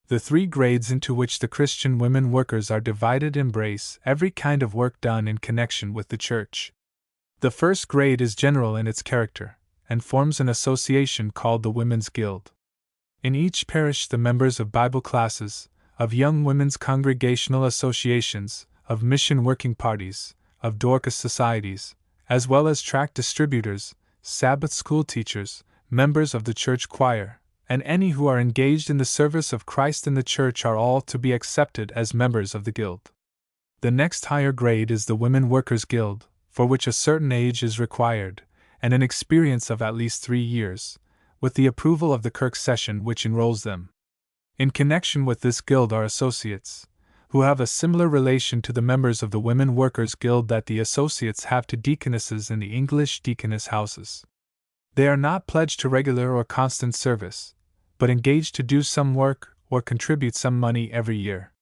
The three grades into which the Christian women workers are divided embrace every kind of work done in connection with the Church. The first grade is general in its character, and forms an association called the Women's Guild. In each parish the members of Bible classes, of young women's congregational associations, of mission working parties, of Dorcas societies, as well as tract distributors, Sabbath school teachers, members of the church choir, and any who are engaged in the service of Christ in the church are all to be accepted as members of the guild. The next higher grade is the Women Workers' Guild, for which a certain age is required, and an experience of at least 3 years, with the approval of the Kirk session which enrolls them. In connection with this guild are associates, who have a similar relation to the members of the Women Workers' Guild that the associates have to deaconesses in the English deaconess houses. They are not pledged to regular or constant service, but engaged to do some work or contribute some money every year.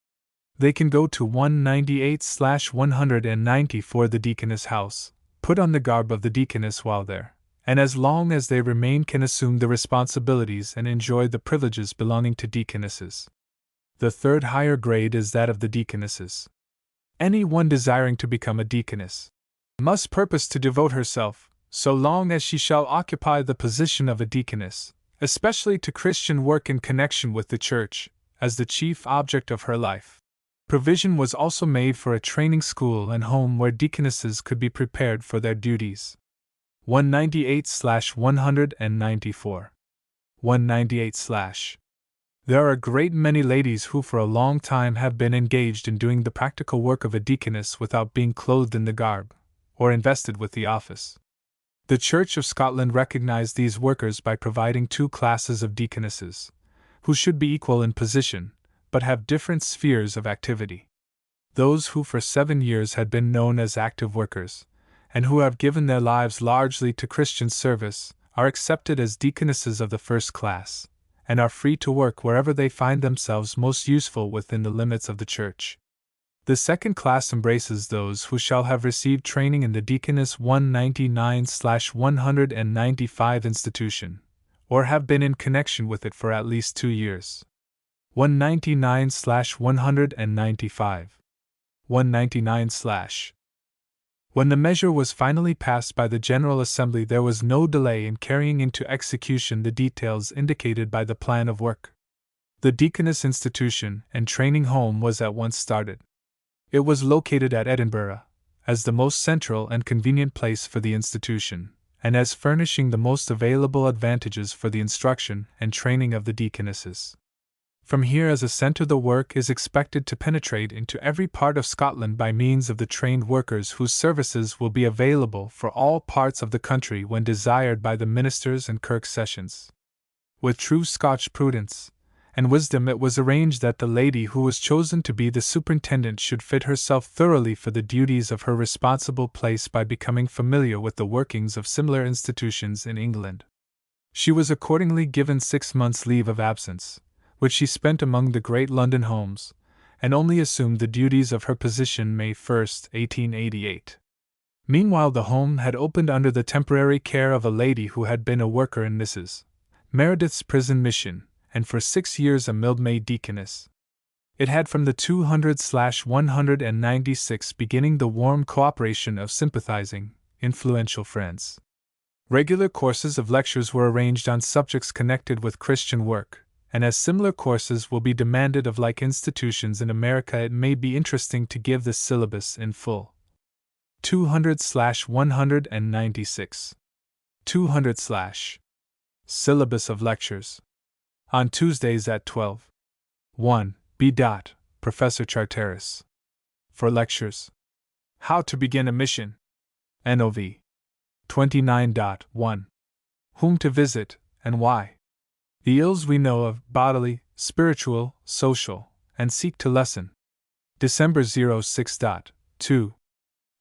They can go to 198/190 for the deaconess house, put on the garb of the deaconess while there, and as long as they remain can assume the responsibilities and enjoy the privileges belonging to deaconesses. The third higher grade is that of the deaconesses. Any one desiring to become a deaconess must purpose to devote herself, so long as she shall occupy the position of a deaconess, especially to Christian work in connection with the church, as the chief object of her life. Provision was also made for a training school and home where deaconesses could be prepared for their duties. 198/194. 198/. There are a great many ladies who for a long time have been engaged in doing the practical work of a deaconess without being clothed in the garb, or invested with the office. The Church of Scotland recognized these workers by providing 2 classes of deaconesses, who should be equal in position, but have different spheres of activity. Those who for 7 years had been known as active workers, and who have given their lives largely to Christian service, are accepted as deaconesses of the first class, and are free to work wherever they find themselves most useful within the limits of the Church. The second class embraces those who shall have received training in the Deaconess 199/195 institution, or have been in connection with it for at least 2 years. 199/195. 199/. When the measure was finally passed by the General Assembly, there was no delay in carrying into execution the details indicated by the plan of work. The Deaconess Institution and Training Home was at once started. It was located at Edinburgh, as the most central and convenient place for the institution, and as furnishing the most available advantages for the instruction and training of the deaconesses. From here as a centre the work is expected to penetrate into every part of Scotland by means of the trained workers whose services will be available for all parts of the country when desired by the ministers and Kirk sessions. With true Scotch prudence and wisdom it was arranged that the lady who was chosen to be the superintendent should fit herself thoroughly for the duties of her responsible place by becoming familiar with the workings of similar institutions in England. She was accordingly given 6 months' leave of absence, which she spent among the great London homes, and only assumed the duties of her position May 1, 1888. Meanwhile the home had opened under the temporary care of a lady who had been a worker in Mrs. Meredith's prison mission, and for 6 years a milkmaid deaconess. It had from the 200/196 beginning the warm cooperation of sympathizing, influential friends. Regular courses of lectures were arranged on subjects connected with Christian work, and as similar courses will be demanded of like institutions in America it may be interesting to give the syllabus in full. 200/196. 200/ Syllabus of Lectures. On Tuesdays at 12. 1. B. Professor Charteris. For lectures. How to begin a mission. NOV. 29.1. Whom to visit, and why. The ills we know of, bodily, spiritual, social, and seek to lessen. December 06.2.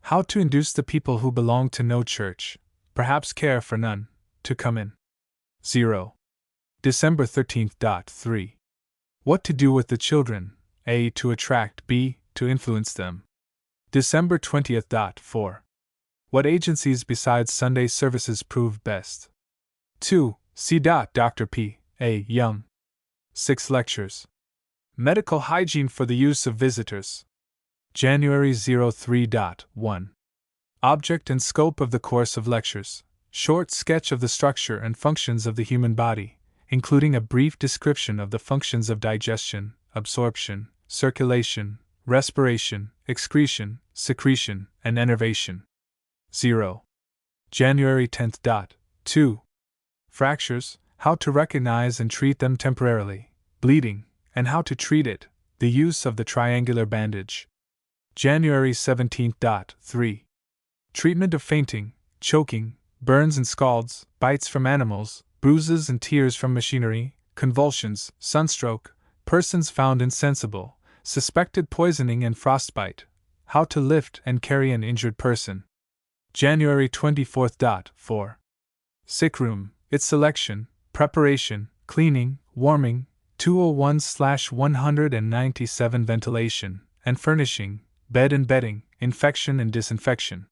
How to induce the people who belong to no church, perhaps care for none, to come in. 0. December 13.3. What to do with the children, A. To attract, B. To influence them. December 20.4. What agencies besides Sunday services prove best? 2. See Dr. P. A. Young. 6 lectures. Medical hygiene for the use of visitors. January 03.1. Object and scope of the course of lectures. Short sketch of the structure and functions of the human body, including a brief description of the functions of digestion, absorption, circulation, respiration, excretion, secretion, and enervation. 0. January 10.2. Fractures, how to recognize and treat them temporarily, bleeding, and how to treat it, the use of the triangular bandage. January 17.3. Treatment of fainting, choking, burns and scalds, bites from animals, bruises and tears from machinery, convulsions, sunstroke, persons found insensible, suspected poisoning and frostbite, how to lift and carry an injured person. January 24.4. Sick room, its selection, preparation, cleaning, warming, 201/197 ventilation, and furnishing, bed and bedding, infection and disinfection.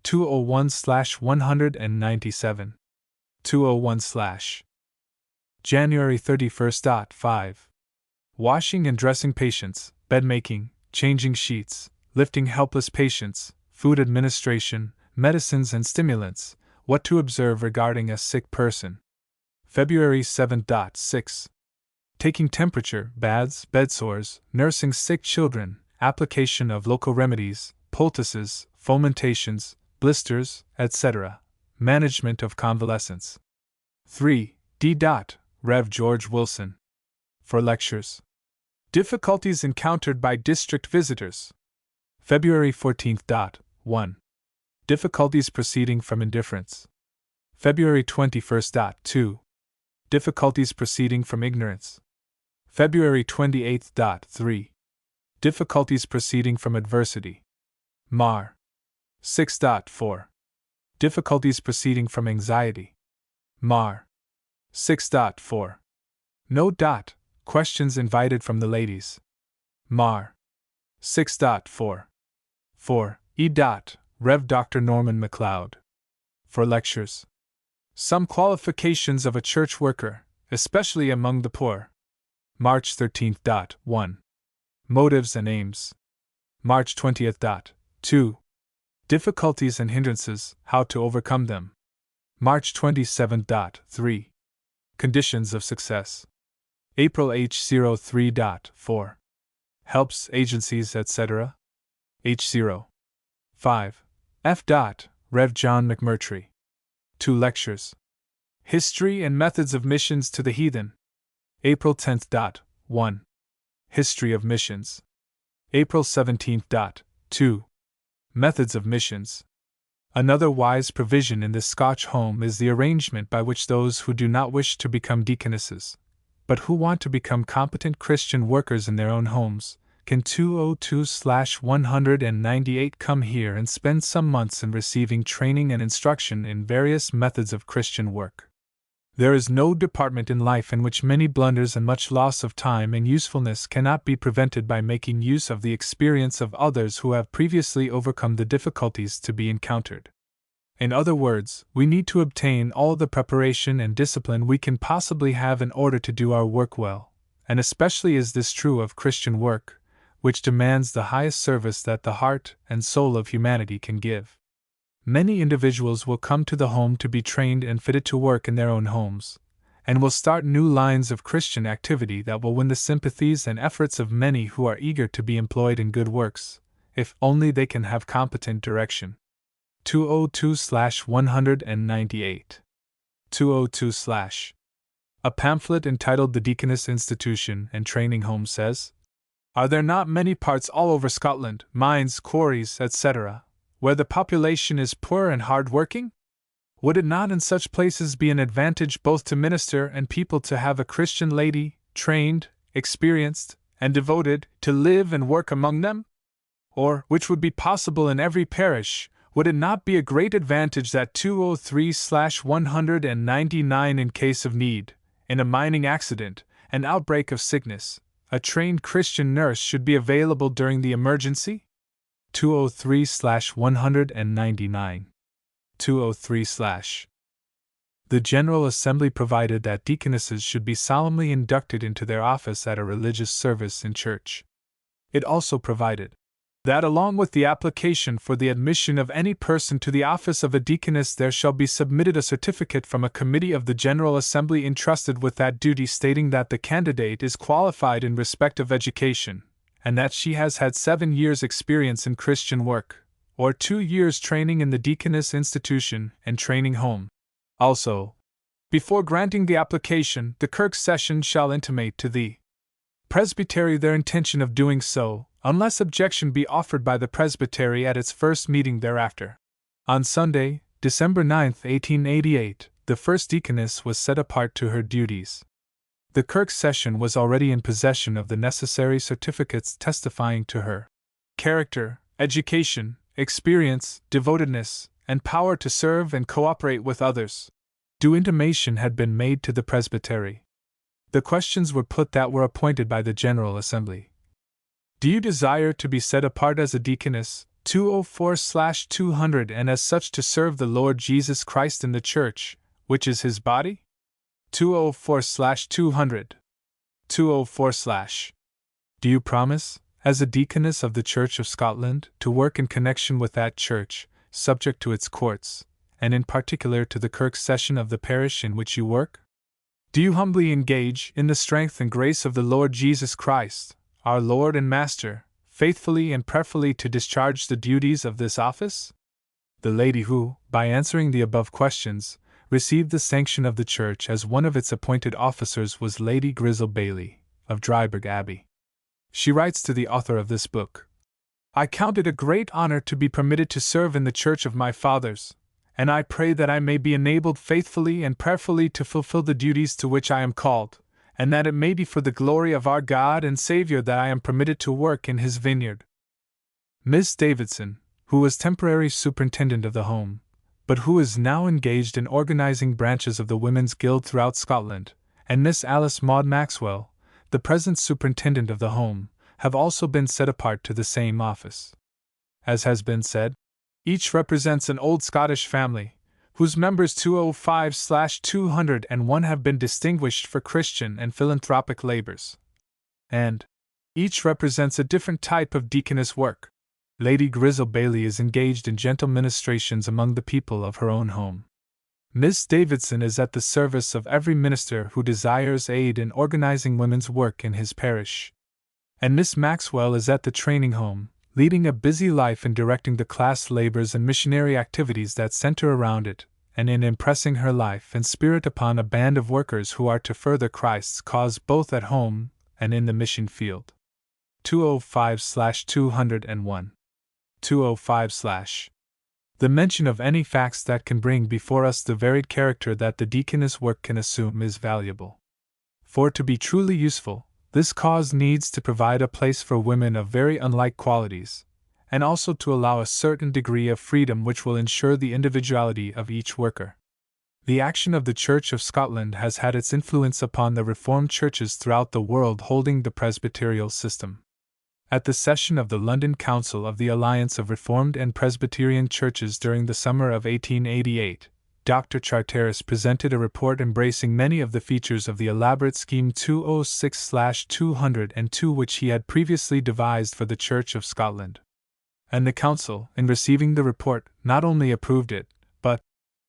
201/197. 201/. January 31.5. Washing and dressing patients, bed making, changing sheets, lifting helpless patients, food administration, medicines and stimulants, what to observe regarding a sick person. February 7.6. Taking temperature, baths, bedsores, nursing sick children, application of local remedies, poultices, fomentations, blisters, etc., management of convalescents. 3. D. Rev. George Wilson. For lectures. Difficulties encountered by district visitors. February 14.1. Difficulties proceeding from indifference. February 21.2. Difficulties proceeding from ignorance. February 28.3. Difficulties proceeding from adversity. Mar. 6.4. Difficulties proceeding from anxiety. Mar. 6.4. No. Questions invited from the ladies. Mar. 6.4. 4. E. Rev. Dr. Norman MacLeod. For lectures. Some qualifications of a church worker, especially among the poor. March 13.1. Motives and aims. March 20.2. Difficulties and hindrances, how to overcome them. March 27.3. Conditions of success. April H03.4. Helps, agencies, etc. H0. 5. F. Rev. John McMurtry. 2 lectures. History and Methods of Missions to the Heathen. April 10.1. History of Missions. April 17.2. Methods of Missions. Another wise provision in this Scotch home is the arrangement by which those who do not wish to become deaconesses, but who want to become competent Christian workers in their own homes, can 202/198 come here and spend some months in receiving training and instruction in various methods of Christian work. There is no department in life in which many blunders and much loss of time and usefulness cannot be prevented by making use of the experience of others who have previously overcome the difficulties to be encountered. In other words, we need to obtain all the preparation and discipline we can possibly have in order to do our work well, and especially is this true of Christian work, which demands the highest service that the heart and soul of humanity can give. Many individuals will come to the home to be trained and fitted to work in their own homes, and will start new lines of Christian activity that will win the sympathies and efforts of many who are eager to be employed in good works, if only they can have competent direction. 202/198. 202/. A pamphlet entitled The Deaconess Institution and Training Home says, "Are there not many parts all over Scotland, mines, quarries, etc., where the population is poor and hard-working? Would it not in such places be an advantage both to minister and people to have a Christian lady, trained, experienced, and devoted, to live and work among them? Or, which would be possible in every parish, would it not be a great advantage that 203/199 in case of need, in a mining accident, an outbreak of sickness, a trained Christian nurse should be available during the emergency? 203/199. 203/. The General Assembly provided that deaconesses should be solemnly inducted into their office at a religious service in church. It also provided that along with the application for the admission of any person to the office of a deaconess there shall be submitted a certificate from a committee of the General Assembly entrusted with that duty stating that the candidate is qualified in respect of education, and that she has had 7 years' experience in Christian work, or 2 years' training in the deaconess institution and training home. Also, before granting the application, the Kirk Session shall intimate to the Presbytery their intention of doing so, unless objection be offered by the Presbytery at its first meeting thereafter. On Sunday, December 9, 1888, the first deaconess was set apart to her duties. The Kirk Session was already in possession of the necessary certificates testifying to her character, education, experience, devotedness, and power to serve and cooperate with others. Due intimation had been made to the Presbytery. The questions were put that were appointed by the General Assembly. Do you desire to be set apart as a deaconess, 204/200, and as such to serve the Lord Jesus Christ in the Church, which is His body? 204/200. 204/. Do you promise, as a deaconess of the Church of Scotland, to work in connection with that church, subject to its courts, and in particular to the Kirk Session of the parish in which you work? Do you humbly engage, in the strength and grace of the Lord Jesus Christ, our Lord and Master, faithfully and prayerfully to discharge the duties of this office? The lady who, by answering the above questions, received the sanction of the Church as one of its appointed officers was Lady Grizel Bailey, of Dryburgh Abbey. She writes to the author of this book, I count it a great honor to be permitted to serve in the Church of my fathers, and I pray that I may be enabled faithfully and prayerfully to fulfill the duties to which I am called, and that it may be for the glory of our God and Savior that I am permitted to work in His vineyard. Miss Davidson, who was temporary superintendent of the home, but who is now engaged in organizing branches of the Women's Guild throughout Scotland, and Miss Alice Maud Maxwell, the present superintendent of the home, have also been set apart to the same office. As has been said, each represents an old Scottish family, whose members 205/201 have been distinguished for Christian and philanthropic labors. And each represents a different type of deaconess work. Lady Grizel Bailey is engaged in gentle ministrations among the people of her own home. Miss Davidson is at the service of every minister who desires aid in organizing women's work in his parish. And Miss Maxwell is at the training home, leading a busy life in directing the class labors and missionary activities that center around it, and in impressing her life and spirit upon a band of workers who are to further Christ's cause both at home and in the mission field. 205/201. 205/. The mention of any facts that can bring before us the varied character that the deaconess work can assume is valuable. For to be truly useful, this cause needs to provide a place for women of very unlike qualities, and also to allow a certain degree of freedom which will ensure the individuality of each worker. The action of the Church of Scotland has had its influence upon the Reformed churches throughout the world holding the Presbyterial system. At the session of the London Council of the Alliance of Reformed and Presbyterian Churches during the summer of 1888, Dr. Charteris presented a report embracing many of the features of the elaborate scheme 206/202 which he had previously devised for the Church of Scotland. And the Council, in receiving the report, not only approved it, but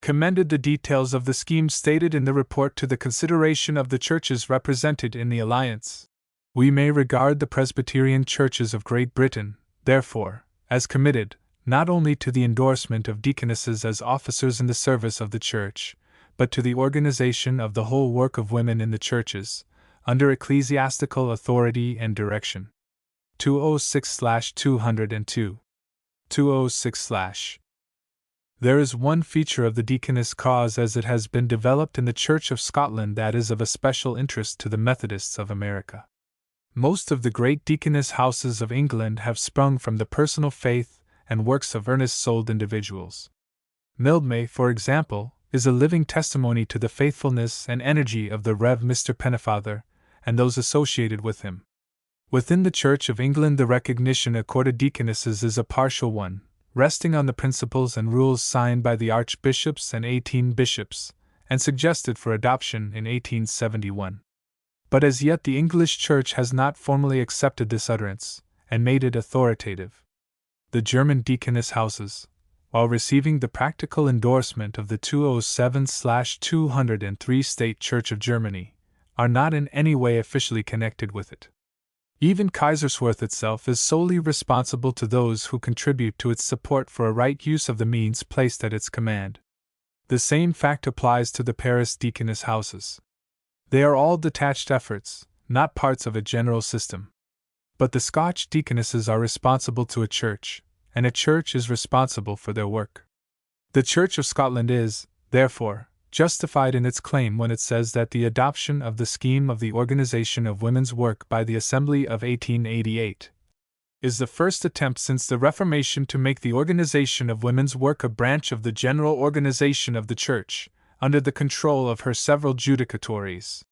commended the details of the scheme stated in the report to the consideration of the churches represented in the Alliance. We may regard the Presbyterian churches of Great Britain, therefore, as committed, not only to the endorsement of deaconesses as officers in the service of the Church, but to the organization of the whole work of women in the churches, under ecclesiastical authority and direction. 206/202. 206/. There is one feature of the deaconess cause as it has been developed in the Church of Scotland that is of especial interest to the Methodists of America. Most of the great deaconess houses of England have sprung from the personal faith and works of earnest-souled individuals. Mildmay, for example, is a living testimony to the faithfulness and energy of the Rev. Mr. Pennefather and those associated with him. Within the Church of England, the recognition accorded deaconesses is a partial one, resting on the principles and rules signed by the archbishops and 18 bishops, and suggested for adoption in 1871. But as yet the English Church has not formally accepted this utterance, and made it authoritative. The German deaconess houses, while receiving the practical endorsement of the 207/203 State Church of Germany, are not in any way officially connected with it. Even Kaiserswerth itself is solely responsible to those who contribute to its support for a right use of the means placed at its command. The same fact applies to the Paris deaconess houses. They are all detached efforts, not parts of a general system. But the Scotch deaconesses are responsible to a church, and a church is responsible for their work. The Church of Scotland is, therefore, justified in its claim when it says that the adoption of the scheme of the organization of women's work by the Assembly of 1888 is the first attempt since the Reformation to make the organization of women's work a branch of the general organization of the Church, under the control of her several judicatories.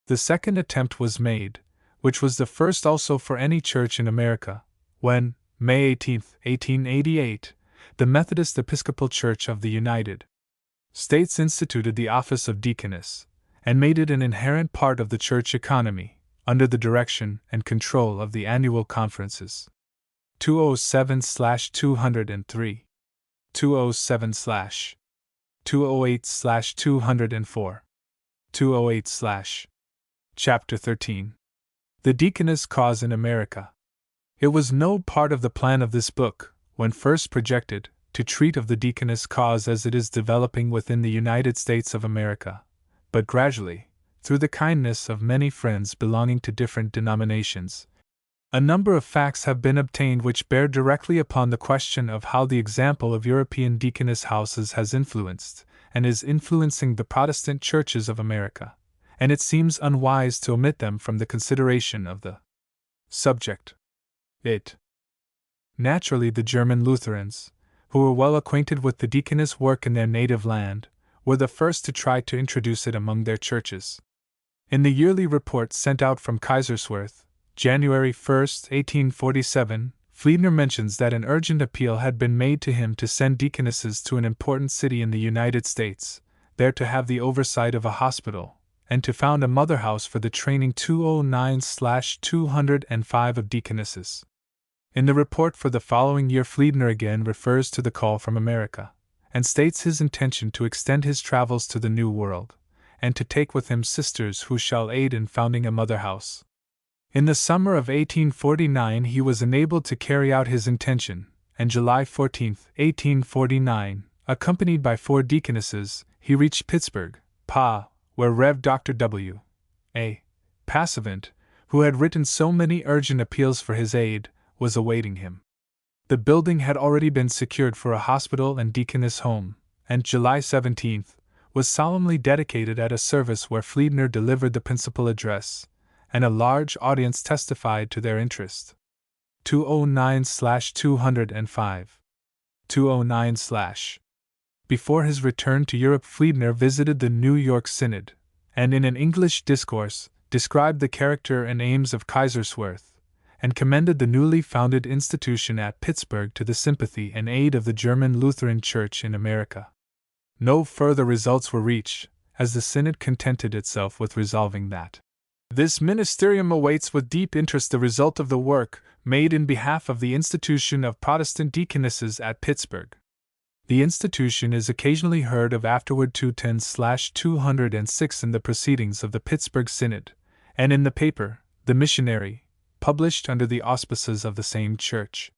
The second attempt was made, which was the first also for any church in America, when, May 18, 1888, the Methodist Episcopal Church of the United States instituted the office of deaconess, and made it an inherent part of the church economy, under the direction and control of the annual conferences. 207/203, 207/208/204, 208/ Chapter 13. The Deaconess Cause in America. It was no part of the plan of this book, when first projected, to treat of the deaconess cause as it is developing within the United States of America, but gradually, through the kindness of many friends belonging to different denominations, a number of facts have been obtained which bear directly upon the question of how the example of European deaconess houses has influenced, and is influencing the Protestant churches of America, and it seems unwise to omit them from the consideration of the subject. Naturally, the German Lutherans, who were well acquainted with the deaconess work in their native land, were the first to try to introduce it among their churches. In the yearly report sent out from Kaiserswerth, January 1, 1847, Fliedner mentions that an urgent appeal had been made to him to send deaconesses to an important city in the United States, there to have the oversight of a hospital, and to found a mother house for the training 209/205 of deaconesses. In the report for the following year, Fliedner again refers to the call from America, and states his intention to extend his travels to the New World, and to take with him sisters who shall aid in founding a mother house. In the summer of 1849 he was enabled to carry out his intention, and July 14, 1849, accompanied by 4 deaconesses, he reached Pittsburgh, PA, where Rev. Dr. W. A. Passavant, who had written so many urgent appeals for his aid, was awaiting him. The building had already been secured for a hospital and deaconess home, and July 17 was solemnly dedicated at a service where Fliedner delivered the principal address, and a large audience testified to their interest. 209/205, 209/. Before his return to Europe, Fliedner visited the New York Synod, and in an English discourse, described the character and aims of Kaiserswerth, and commended the newly founded institution at Pittsburgh to the sympathy and aid of the German Lutheran Church in America. No further results were reached, as the Synod contented itself with resolving that this ministerium awaits with deep interest the result of the work made in behalf of the institution of Protestant deaconesses at Pittsburgh. The institution is occasionally heard of afterward 210/206 in the proceedings of the Pittsburgh Synod, and in the paper, The Missionary, published under the auspices of the same church.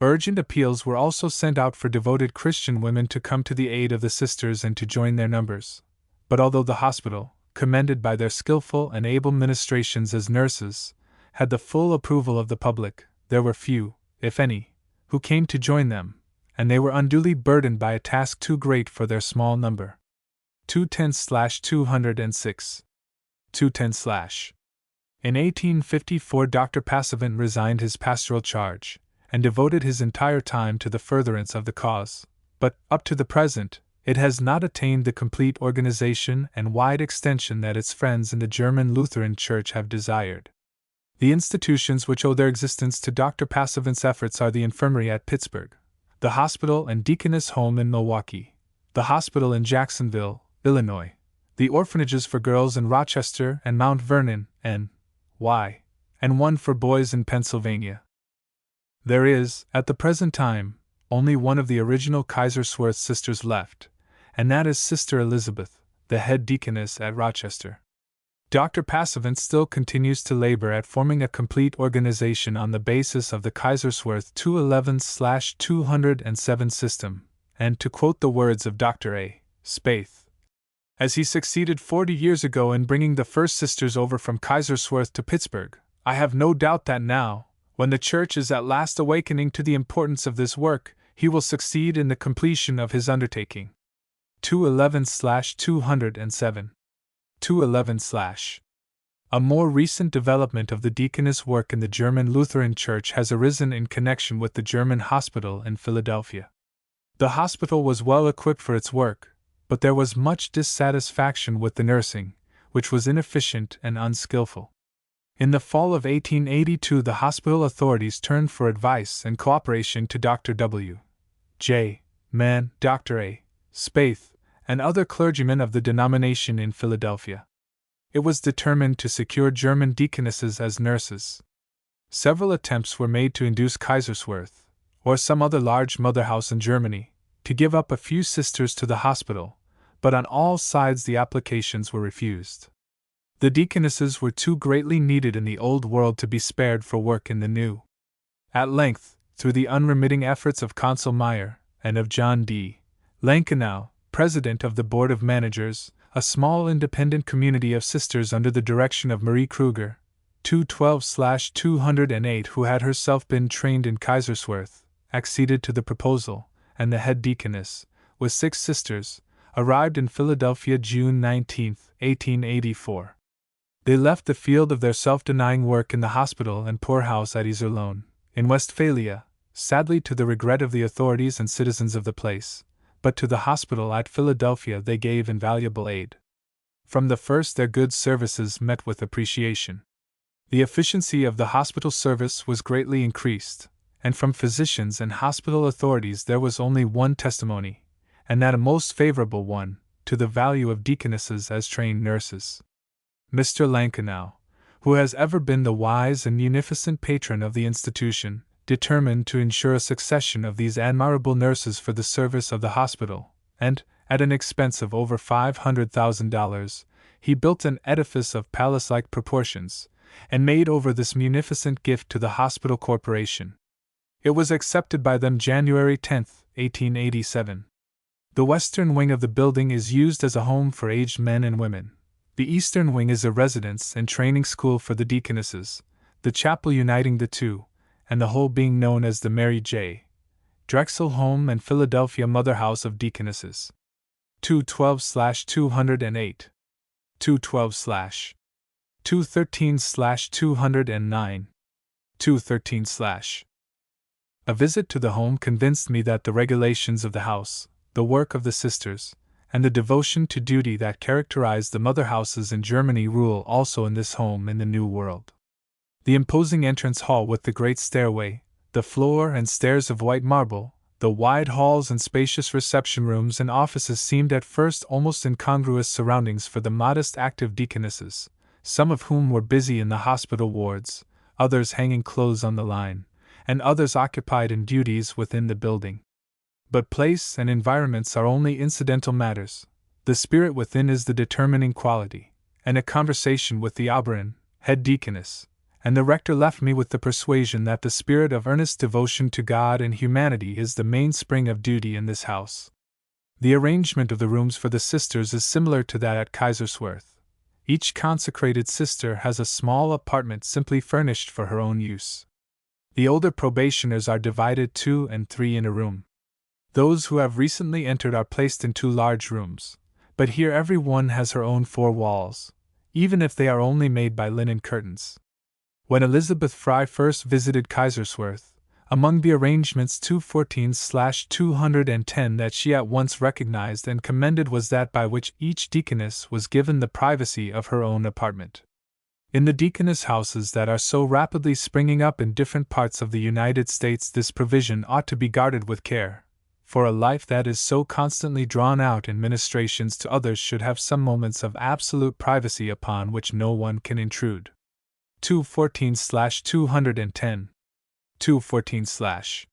Urgent appeals were also sent out for devoted Christian women to come to the aid of the sisters and to join their numbers. But although the hospital, commended by their skillful and able ministrations as nurses, had the full approval of the public, there were few, if any, who came to join them, and they were unduly burdened by a task too great for their small number. 210/206, 210/. In 1854 Dr. Passavant resigned his pastoral charge, and devoted his entire time to the furtherance of the cause, but, up to the present, it has not attained the complete organization and wide extension that its friends in the German Lutheran Church have desired. The institutions which owe their existence to Dr. Passavant's efforts are the infirmary at Pittsburgh, the hospital and Deaconess home in Milwaukee, the hospital in Jacksonville, Illinois, the orphanages for girls in Rochester and Mount Vernon, N.Y., and one for boys in Pennsylvania. There is, at the present time, only one of the original Kaiserswerth sisters left, and that is Sister Elizabeth, the head deaconess at Rochester. Dr. Passavant still continues to labor at forming a complete organization on the basis of the Kaiserswerth 211/207 system, and to quote the words of Dr. A. Spaeth, as he succeeded 40 years ago in bringing the first sisters over from Kaiserswerth to Pittsburgh, I have no doubt that now, when the Church is at last awakening to the importance of this work, he will succeed in the completion of his undertaking. 211/207 211/. A more recent development of the deaconess work in the German Lutheran Church has arisen in connection with the German hospital in Philadelphia. The hospital was well equipped for its work, but there was much dissatisfaction with the nursing, which was inefficient and unskillful. In the fall of 1882, the hospital authorities turned for advice and cooperation to Dr. W. J. Mann, Dr. A. Spaeth, and other clergymen of the denomination in Philadelphia. It was determined to secure German deaconesses as nurses. Several attempts were made to induce Kaiserswerth, or some other large mother house in Germany, to give up a few sisters to the hospital, but on all sides the applications were refused. The deaconesses were too greatly needed in the Old World to be spared for work in the New. At length, through the unremitting efforts of Consul Meyer and of John D. Lankenau, President of the Board of Managers, a small independent community of sisters under the direction of Marie Kruger, 212/208, who had herself been trained in Kaiserswerth, acceded to the proposal, and the head deaconess, with 6 sisters, arrived in Philadelphia June 19, 1884. They left the field of their self-denying work in the hospital and poorhouse at Iserlohn, in Westphalia, sadly to the regret of the authorities and citizens of the place, but to the hospital at Philadelphia they gave invaluable aid. From the first their good services met with appreciation. The efficiency of the hospital service was greatly increased, and from physicians and hospital authorities there was only one testimony, and that a most favorable one, to the value of deaconesses as trained nurses. Mr. Lankenau, who has ever been the wise and munificent patron of the institution, determined to ensure a succession of these admirable nurses for the service of the hospital, and, at an expense of over $500,000, he built an edifice of palace-like proportions, and made over this munificent gift to the hospital corporation. It was accepted by them January 10, 1887. The western wing of the building is used as a home for aged men and women. The eastern wing is a residence and training school for the deaconesses, the chapel uniting the two, and the whole being known as the Mary J. Drexel Home and Philadelphia Mother House of Deaconesses. 212/208 212/213/209 213/. A visit to the home convinced me that the regulations of the house, the work of the sisters, and the devotion to duty that characterize the mother houses in Germany rule also in this home in the New World. The imposing entrance hall with the great stairway, the floor and stairs of white marble, the wide halls and spacious reception rooms and offices seemed at first almost incongruous surroundings for the modest active deaconesses, some of whom were busy in the hospital wards, others hanging clothes on the line, and others occupied in duties within the building. But place and environments are only incidental matters. The spirit within is the determining quality, and a conversation with the Oberon, head deaconess, and the rector left me with the persuasion that the spirit of earnest devotion to God and humanity is the mainspring of duty in this house. The arrangement of the rooms for the sisters is similar to that at Kaiserswerth. Each consecrated sister has a small apartment simply furnished for her own use. The older probationers are divided 2 and 3 in a room. Those who have recently entered are placed in 2 large rooms, but here every one has her own 4 walls, even if they are only made by linen curtains. When Elizabeth Fry first visited Kaiserswerth, among the arrangements 214/210 that she at once recognized and commended was that by which each deaconess was given the privacy of her own apartment. In the deaconess houses that are so rapidly springing up in different parts of the United States, this provision ought to be guarded with care, for a life that is so constantly drawn out in ministrations to others should have some moments of absolute privacy upon which no one can intrude. 214/210. 214/.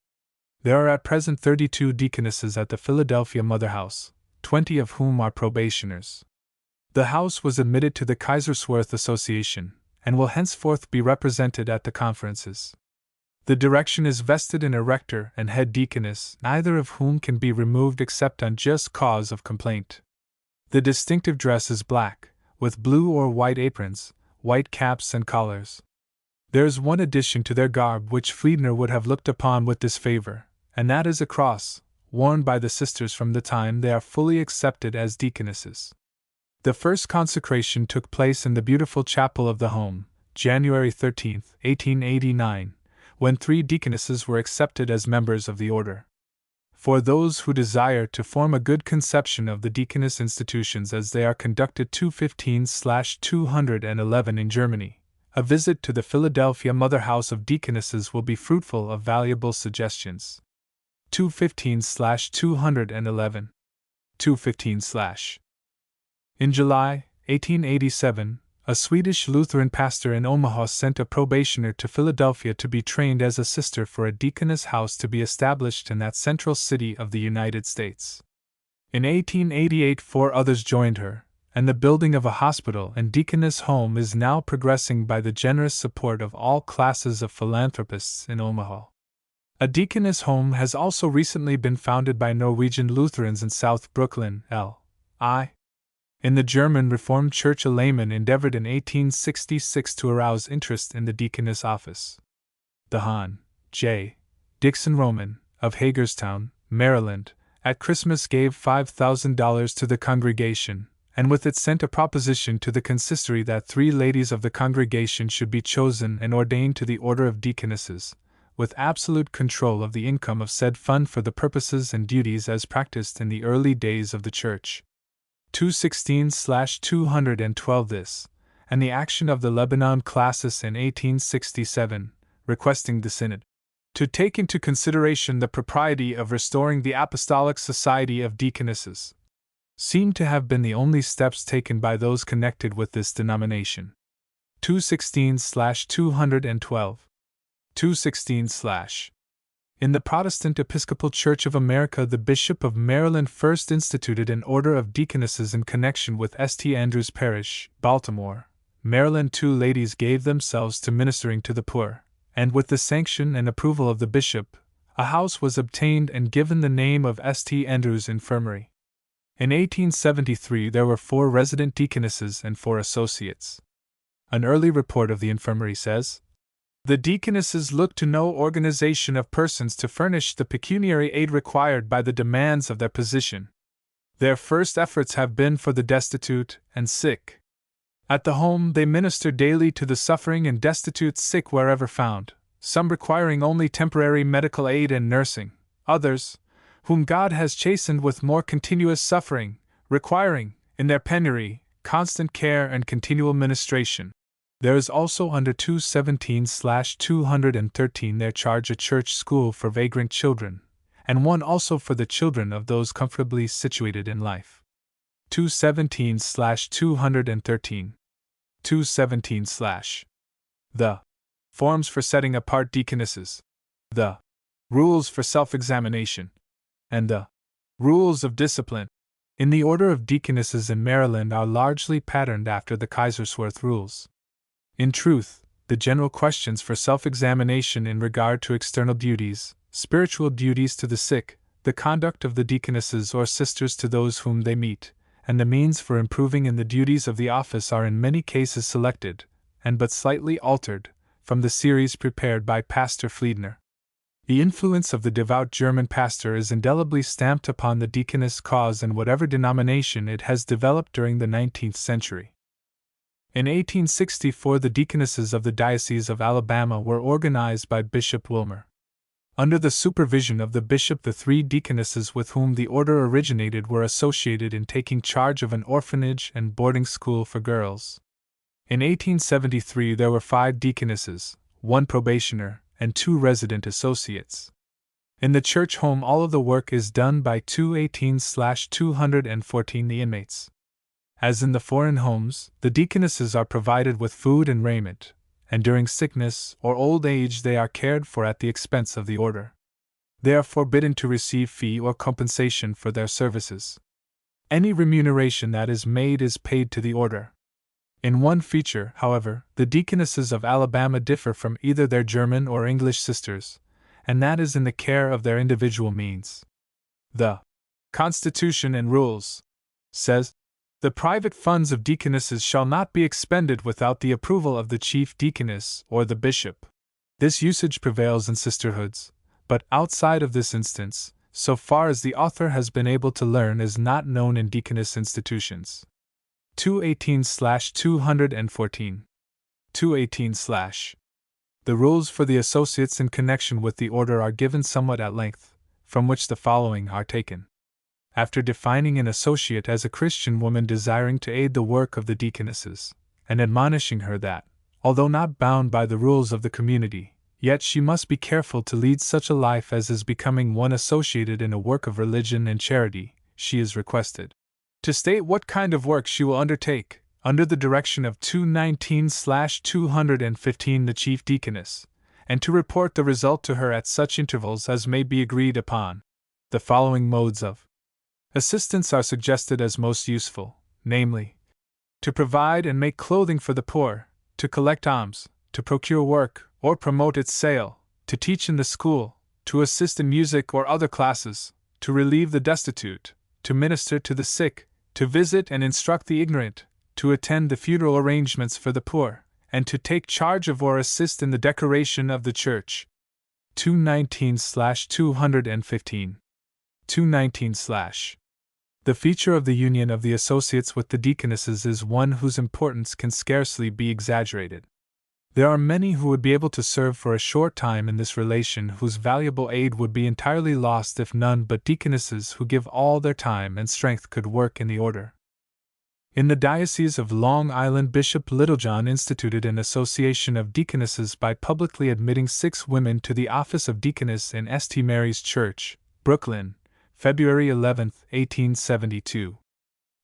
There are at present 32 deaconesses at the Philadelphia Mother House, 20 of whom are probationers. The house was admitted to the Kaiserswerth Association, and will henceforth be represented at the conferences. The direction is vested in a rector and head deaconess, neither of whom can be removed except on just cause of complaint. The distinctive dress is black, with blue or white aprons, white caps and collars. There is one addition to their garb which Fliedner would have looked upon with disfavor, and that is a cross, worn by the sisters from the time they are fully accepted as deaconesses. The first consecration took place in the beautiful chapel of the home, January 13, 1889, when 3 deaconesses were accepted as members of the order. For those who desire to form a good conception of the deaconess institutions as they are conducted, 215/211 in Germany, a visit to the Philadelphia Mother House of Deaconesses will be fruitful of valuable suggestions. 215/211. 215/. In July, 1887, a Swedish Lutheran pastor in Omaha sent a probationer to Philadelphia to be trained as a sister for a deaconess house to be established in that central city of the United States. In 1888, 4 others joined her, and the building of a hospital and deaconess home is now progressing by the generous support of all classes of philanthropists in Omaha. A deaconess home has also recently been founded by Norwegian Lutherans in South Brooklyn, L.I. In the German Reformed Church, a layman endeavored in 1866 to arouse interest in the deaconess office. The Hon. J. Dixon Roman, of Hagerstown, Maryland, at Christmas gave $5,000 to the congregation, and with it sent a proposition to the consistory that 3 ladies of the congregation should be chosen and ordained to the order of deaconesses, with absolute control of the income of said fund for the purposes and duties as practiced in the early days of the Church. 216/212 this, and the action of the Lebanon Classis in 1867, requesting the Synod to take into consideration the propriety of restoring the Apostolic Society of Deaconesses, seem to have been the only steps taken by those connected with this denomination. 216/212. 216/. In the Protestant Episcopal Church of America, the Bishop of Maryland first instituted an order of deaconesses in connection with St. Andrew's Parish, Baltimore, Maryland. 2 ladies gave themselves to ministering to the poor, and with the sanction and approval of the bishop, a house was obtained and given the name of St. Andrew's Infirmary. In 1873 there were 4 resident deaconesses and 4 associates. An early report of the infirmary says, "The deaconesses look to no organization of persons to furnish the pecuniary aid required by the demands of their position. Their first efforts have been for the destitute and sick. At the home they minister daily to the suffering and destitute sick wherever found, some requiring only temporary medical aid and nursing, others, whom God has chastened with more continuous suffering, requiring, in their penury, constant care and continual ministration. There is also under 217/213 their charge a church school for vagrant children, and one also for the children of those comfortably situated in life." 217/213. 217/. The Forms for setting apart deaconesses, the Rules for self-examination, and the Rules of discipline in the order of deaconesses in Maryland are largely patterned after the Kaiserswerth rules. In truth, the general questions for self-examination in regard to external duties, spiritual duties to the sick, the conduct of the deaconesses or sisters to those whom they meet, and the means for improving in the duties of the office are in many cases selected, and but slightly altered, from the series prepared by Pastor Fliedner. The influence of the devout German pastor is indelibly stamped upon the deaconess cause in whatever denomination it has developed during the 19th century. In 1864 the deaconesses of the Diocese of Alabama were organized by Bishop Wilmer. Under the supervision of the bishop, the 3 deaconesses with whom the order originated were associated in taking charge of an orphanage and boarding school for girls. In 1873 there were 5 deaconesses, 1 probationer, and 2 resident associates. In the church home all of the work is done by 218/214 the inmates. As in the foreign homes, the deaconesses are provided with food and raiment, and during sickness or old age they are cared for at the expense of the order. They are forbidden to receive fee or compensation for their services. Any remuneration that is made is paid to the order. In one feature, however, the deaconesses of Alabama differ from either their German or English sisters, and that is in the care of their individual means. The Constitution and Rules says, "The private funds of deaconesses shall not be expended without the approval of the chief deaconess or the bishop." This usage prevails in sisterhoods, but outside of this instance, so far as the author has been able to learn, is not known in deaconess institutions. 218/214. 218/. The rules for the associates in connection with the order are given somewhat at length, from which the following are taken. After defining an associate as a Christian woman desiring to aid the work of the deaconesses, and admonishing her that, although not bound by the rules of the community, yet she must be careful to lead such a life as is becoming one associated in a work of religion and charity, she is requested to state what kind of work she will undertake, under the direction of 219/215 the chief deaconess, and to report the result to her at such intervals as may be agreed upon. The following modes of assistance are suggested as most useful, namely, to provide and make clothing for the poor, to collect alms, to procure work, or promote its sale, to teach in the school, to assist in music or other classes, to relieve the destitute, to minister to the sick, to visit and instruct the ignorant, to attend the funeral arrangements for the poor, and to take charge of or assist in the decoration of the church. 219/215. 219/. The feature of the union of the associates with the deaconesses is one whose importance can scarcely be exaggerated. There are many who would be able to serve for a short time in this relation whose valuable aid would be entirely lost if none but deaconesses who give all their time and strength could work in the order. In the Diocese of Long Island, Bishop Littlejohn instituted an association of deaconesses by publicly admitting 6 women to the office of deaconess in St. Mary's Church, Brooklyn, February 11, 1872.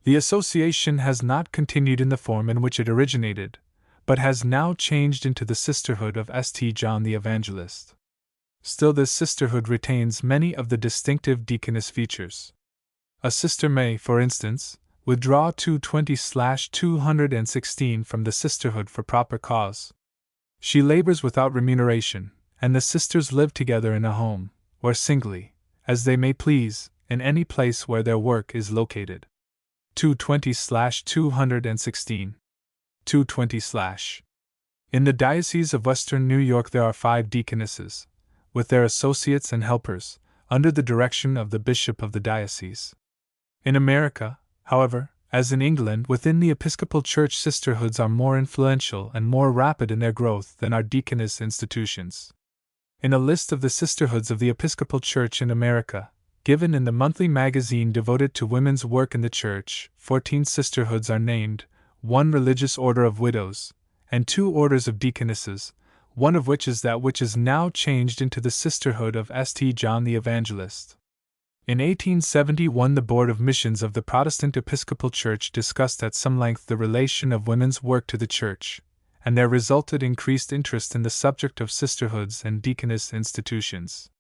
The association has not continued in the form in which it originated, but has now changed into the Sisterhood of St. John the Evangelist. Still, this sisterhood retains many of the distinctive deaconess features. A sister may, for instance, withdraw 220/216 from the sisterhood for proper cause. She labors without remuneration, and the sisters live together in a home, or singly, as they may please, in any place where their work is located. 220/216. 220/. In the Diocese of Western New York there are 5 deaconesses, with their associates and helpers, under the direction of the bishop of the diocese. In America, however, as in England, within the Episcopal Church sisterhoods are more influential and more rapid in their growth than are deaconess institutions. In a list of the sisterhoods of the Episcopal Church in America, given in the monthly magazine devoted to women's work in the Church, 14 sisterhoods are named, 1 religious order of widows, and 2 orders of deaconesses, one of which is that which is now changed into the Sisterhood of St. John the Evangelist. In 1871 the Board of Missions of the Protestant Episcopal Church discussed at some length the relation of women's work to the Church, and there resulted increased interest in the subject of sisterhoods and deaconess institutions.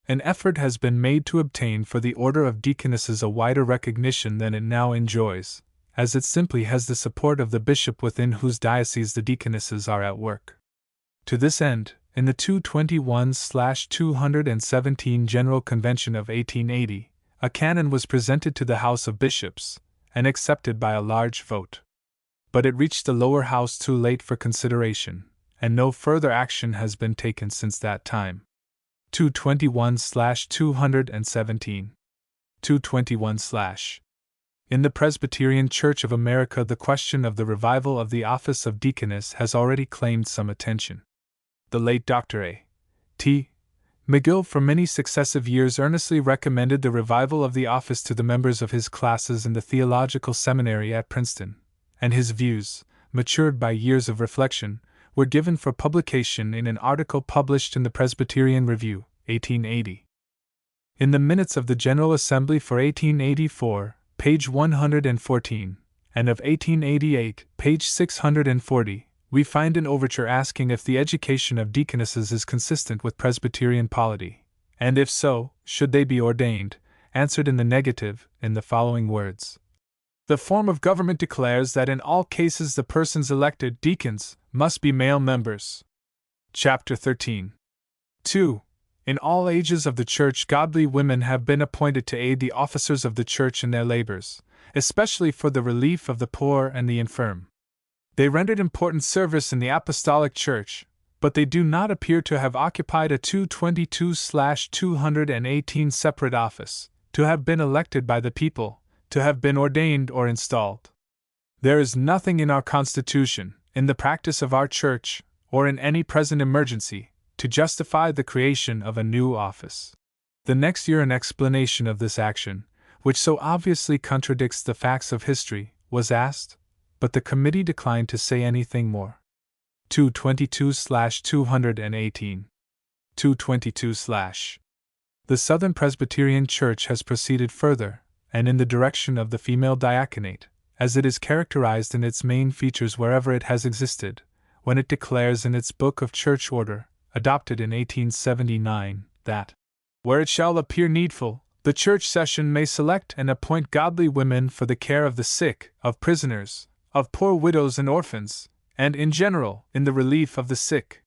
An effort has been made to obtain for the order of deaconesses a wider recognition than it now enjoys, as it simply has the support of the bishop within whose diocese the deaconesses are at work. To this end, in the 221/217 General Convention of 1880, a canon was presented to the House of Bishops, and accepted by a large vote. But it reached the lower house too late for consideration, and no further action has been taken since that time. 221/217. 221/. In the Presbyterian Church of America the question of the revival of the office of deaconess has already claimed some attention. The late Dr. A.T. McGill for many successive years earnestly recommended the revival of the office to the members of his classes in the Theological Seminary at Princeton, and his views, matured by years of reflection, were given for publication in an article published in the Presbyterian Review, 1880. In the minutes of the General Assembly for 1884, page 114, and of 1888, page 640, we find an overture asking if the education of deaconesses is consistent with Presbyterian polity, and if so, should they be ordained, answered in the negative, in the following words. The form of government declares that in all cases the persons elected deacons must be male members. Chapter 13. 2. In all ages of the Church, godly women have been appointed to aid the officers of the Church in their labors, especially for the relief of the poor and the infirm. They rendered important service in the Apostolic Church, but they do not appear to have occupied a 222/218 separate office, to have been elected by the people, to have been ordained or installed. There is nothing in our Constitution, in the practice of our Church, or in any present emergency, to justify the creation of a new office. The next year an explanation of this action, which so obviously contradicts the facts of history, was asked, but the committee declined to say anything more. 222/218. 222/. The Southern Presbyterian Church has proceeded further, and in the direction of the female diaconate, as it is characterized in its main features wherever it has existed, when it declares in its Book of Church Order, adopted in 1879, that, where it shall appear needful, the Church Session may select and appoint godly women for the care of the sick, of prisoners, of poor widows and orphans, and in general, in the relief of the sick.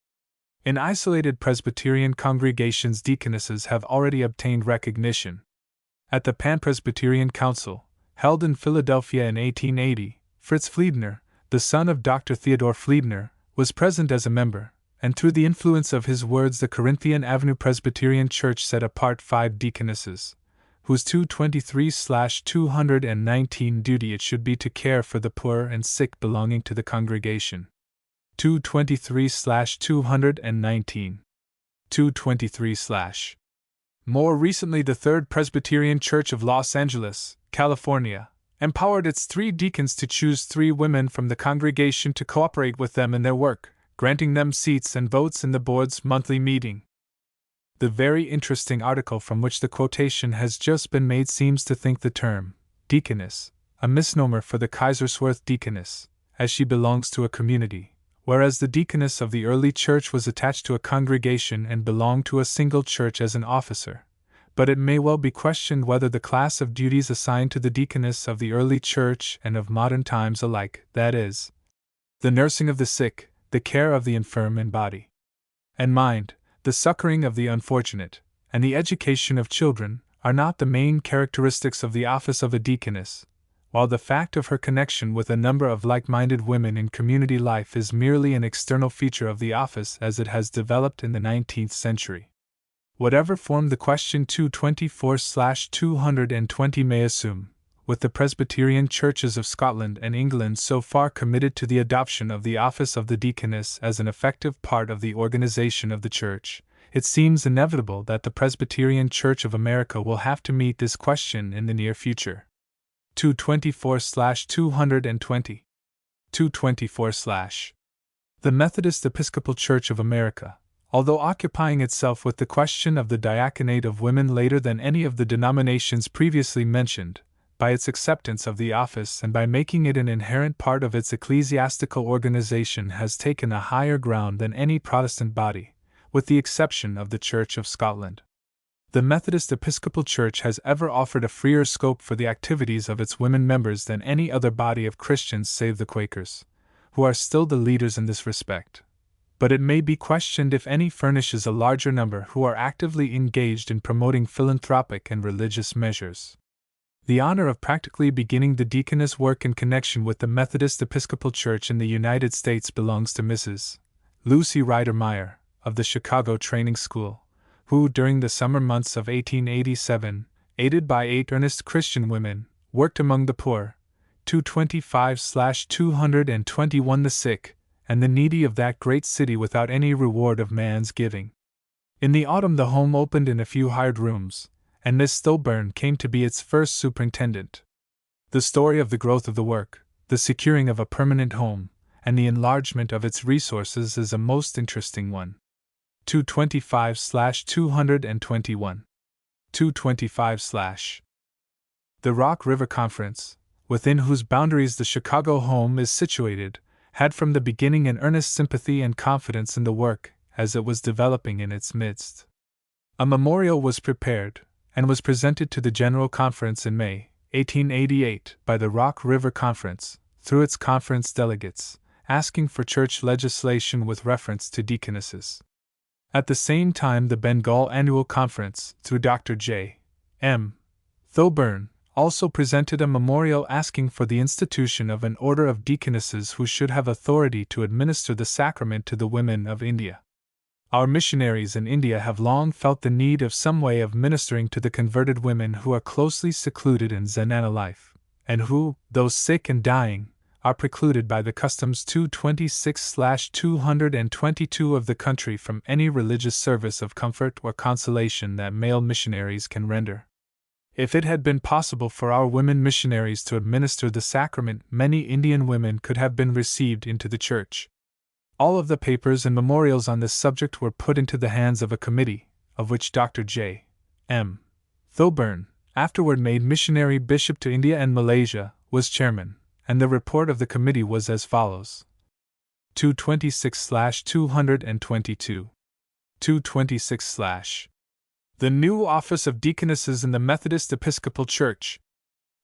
In isolated Presbyterian congregations, deaconesses have already obtained recognition. At the Pan-Presbyterian Council, held in Philadelphia in 1880, Fritz Fliedner, the son of Dr. Theodore Fliedner, was present as a member, and through the influence of his words the Corinthian Avenue Presbyterian Church set apart 5 deaconesses, whose 223/219 duty it should be to care for the poor and sick belonging to the congregation. 223/219. 223/. More recently, the Third Presbyterian Church of Los Angeles, California, empowered its 3 deacons to choose 3 women from the congregation to cooperate with them in their work, granting them seats and votes in the board's monthly meeting. The very interesting article from which the quotation has just been made seems to think the term deaconess a misnomer for the Kaiserswerth deaconess, as she belongs to a community, whereas the deaconess of the early church was attached to a congregation and belonged to a single church as an officer. But it may well be questioned whether the class of duties assigned to the deaconess of the early church and of modern times alike, that is, the nursing of the sick, the care of the infirm in body and mind, the succoring of the unfortunate, and the education of children, are not the main characteristics of the office of a deaconess, while the fact of her connection with a number of like-minded women in community life is merely an external feature of the office as it has developed in the 19th century. Whatever form the question 224/220 may assume, with the Presbyterian churches of Scotland and England so far committed to the adoption of the office of the deaconess as an effective part of the organization of the Church, it seems inevitable that the Presbyterian Church of America will have to meet this question in the near future. 224/220. 224/. The Methodist Episcopal Church of America, although occupying itself with the question of the diaconate of women later than any of the denominations previously mentioned, by its acceptance of the office and by making it an inherent part of its ecclesiastical organization, has taken a higher ground than any Protestant body, with the exception of the Church of Scotland. The Methodist Episcopal Church has ever offered a freer scope for the activities of its women members than any other body of Christians save the Quakers, who are still the leaders in this respect. But it may be questioned if any furnishes a larger number who are actively engaged in promoting philanthropic and religious measures. The honor of practically beginning the deaconess work in connection with the Methodist Episcopal Church in the United States belongs to Mrs. Lucy Ryder Meyer, of the Chicago Training School, who, during the summer months of 1887, aided by 8 earnest Christian women, worked among the poor, 225/221 the sick, and the needy of that great city without any reward of man's giving. In the autumn the home opened in a few hired rooms, and Miss Stillburn came to be its first superintendent. The story of the growth of the work, the securing of a permanent home, and the enlargement of its resources is a most interesting one. 225/221. 225/ The Rock River Conference, within whose boundaries the Chicago home is situated, had from the beginning an earnest sympathy and confidence in the work as it was developing in its midst. A memorial was prepared, and was presented to the General Conference in May, 1888, by the Rock River Conference, through its conference delegates, asking for church legislation with reference to deaconesses. At the same time, the Bengal Annual Conference, through Dr. J. M. Thoburn, also presented a memorial asking for the institution of an order of deaconesses who should have authority to administer the sacrament to the women of India. Our missionaries in India have long felt the need of some way of ministering to the converted women who are closely secluded in zenana life, and who, though sick and dying, are precluded by the customs 226/222 of the country from any religious service of comfort or consolation that male missionaries can render. If it had been possible for our women missionaries to administer the sacrament, many Indian women could have been received into the church. All of the papers and memorials on this subject were put into the hands of a committee, of which Dr. J. M. Thoburn, afterward made missionary bishop to India and Malaysia, was chairman, and the report of the committee was as follows. 226/222. 226/ The new office of deaconesses in the Methodist Episcopal Church.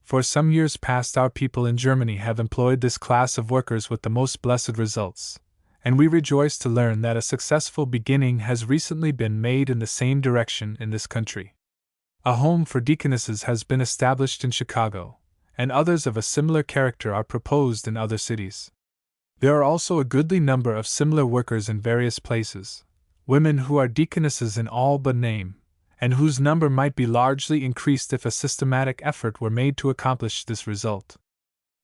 For some years past, our people in Germany have employed this class of workers with the most blessed results, and we rejoice to learn that a successful beginning has recently been made in the same direction in this country. A home for deaconesses has been established in Chicago, and others of a similar character are proposed in other cities. There are also a goodly number of similar workers in various places, women who are deaconesses in all but name, and whose number might be largely increased if a systematic effort were made to accomplish this result.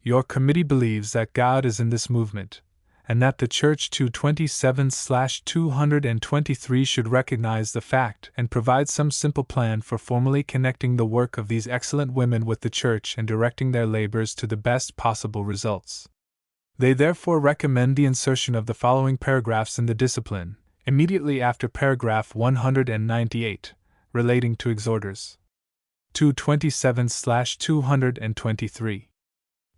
Your committee believes that God is in this movement, and that the Church 227/223 should recognize the fact and provide some simple plan for formally connecting the work of these excellent women with the Church and directing their labors to the best possible results. They therefore recommend the insertion of the following paragraphs in the Discipline, immediately after paragraph 198, relating to exhorters. 227/223.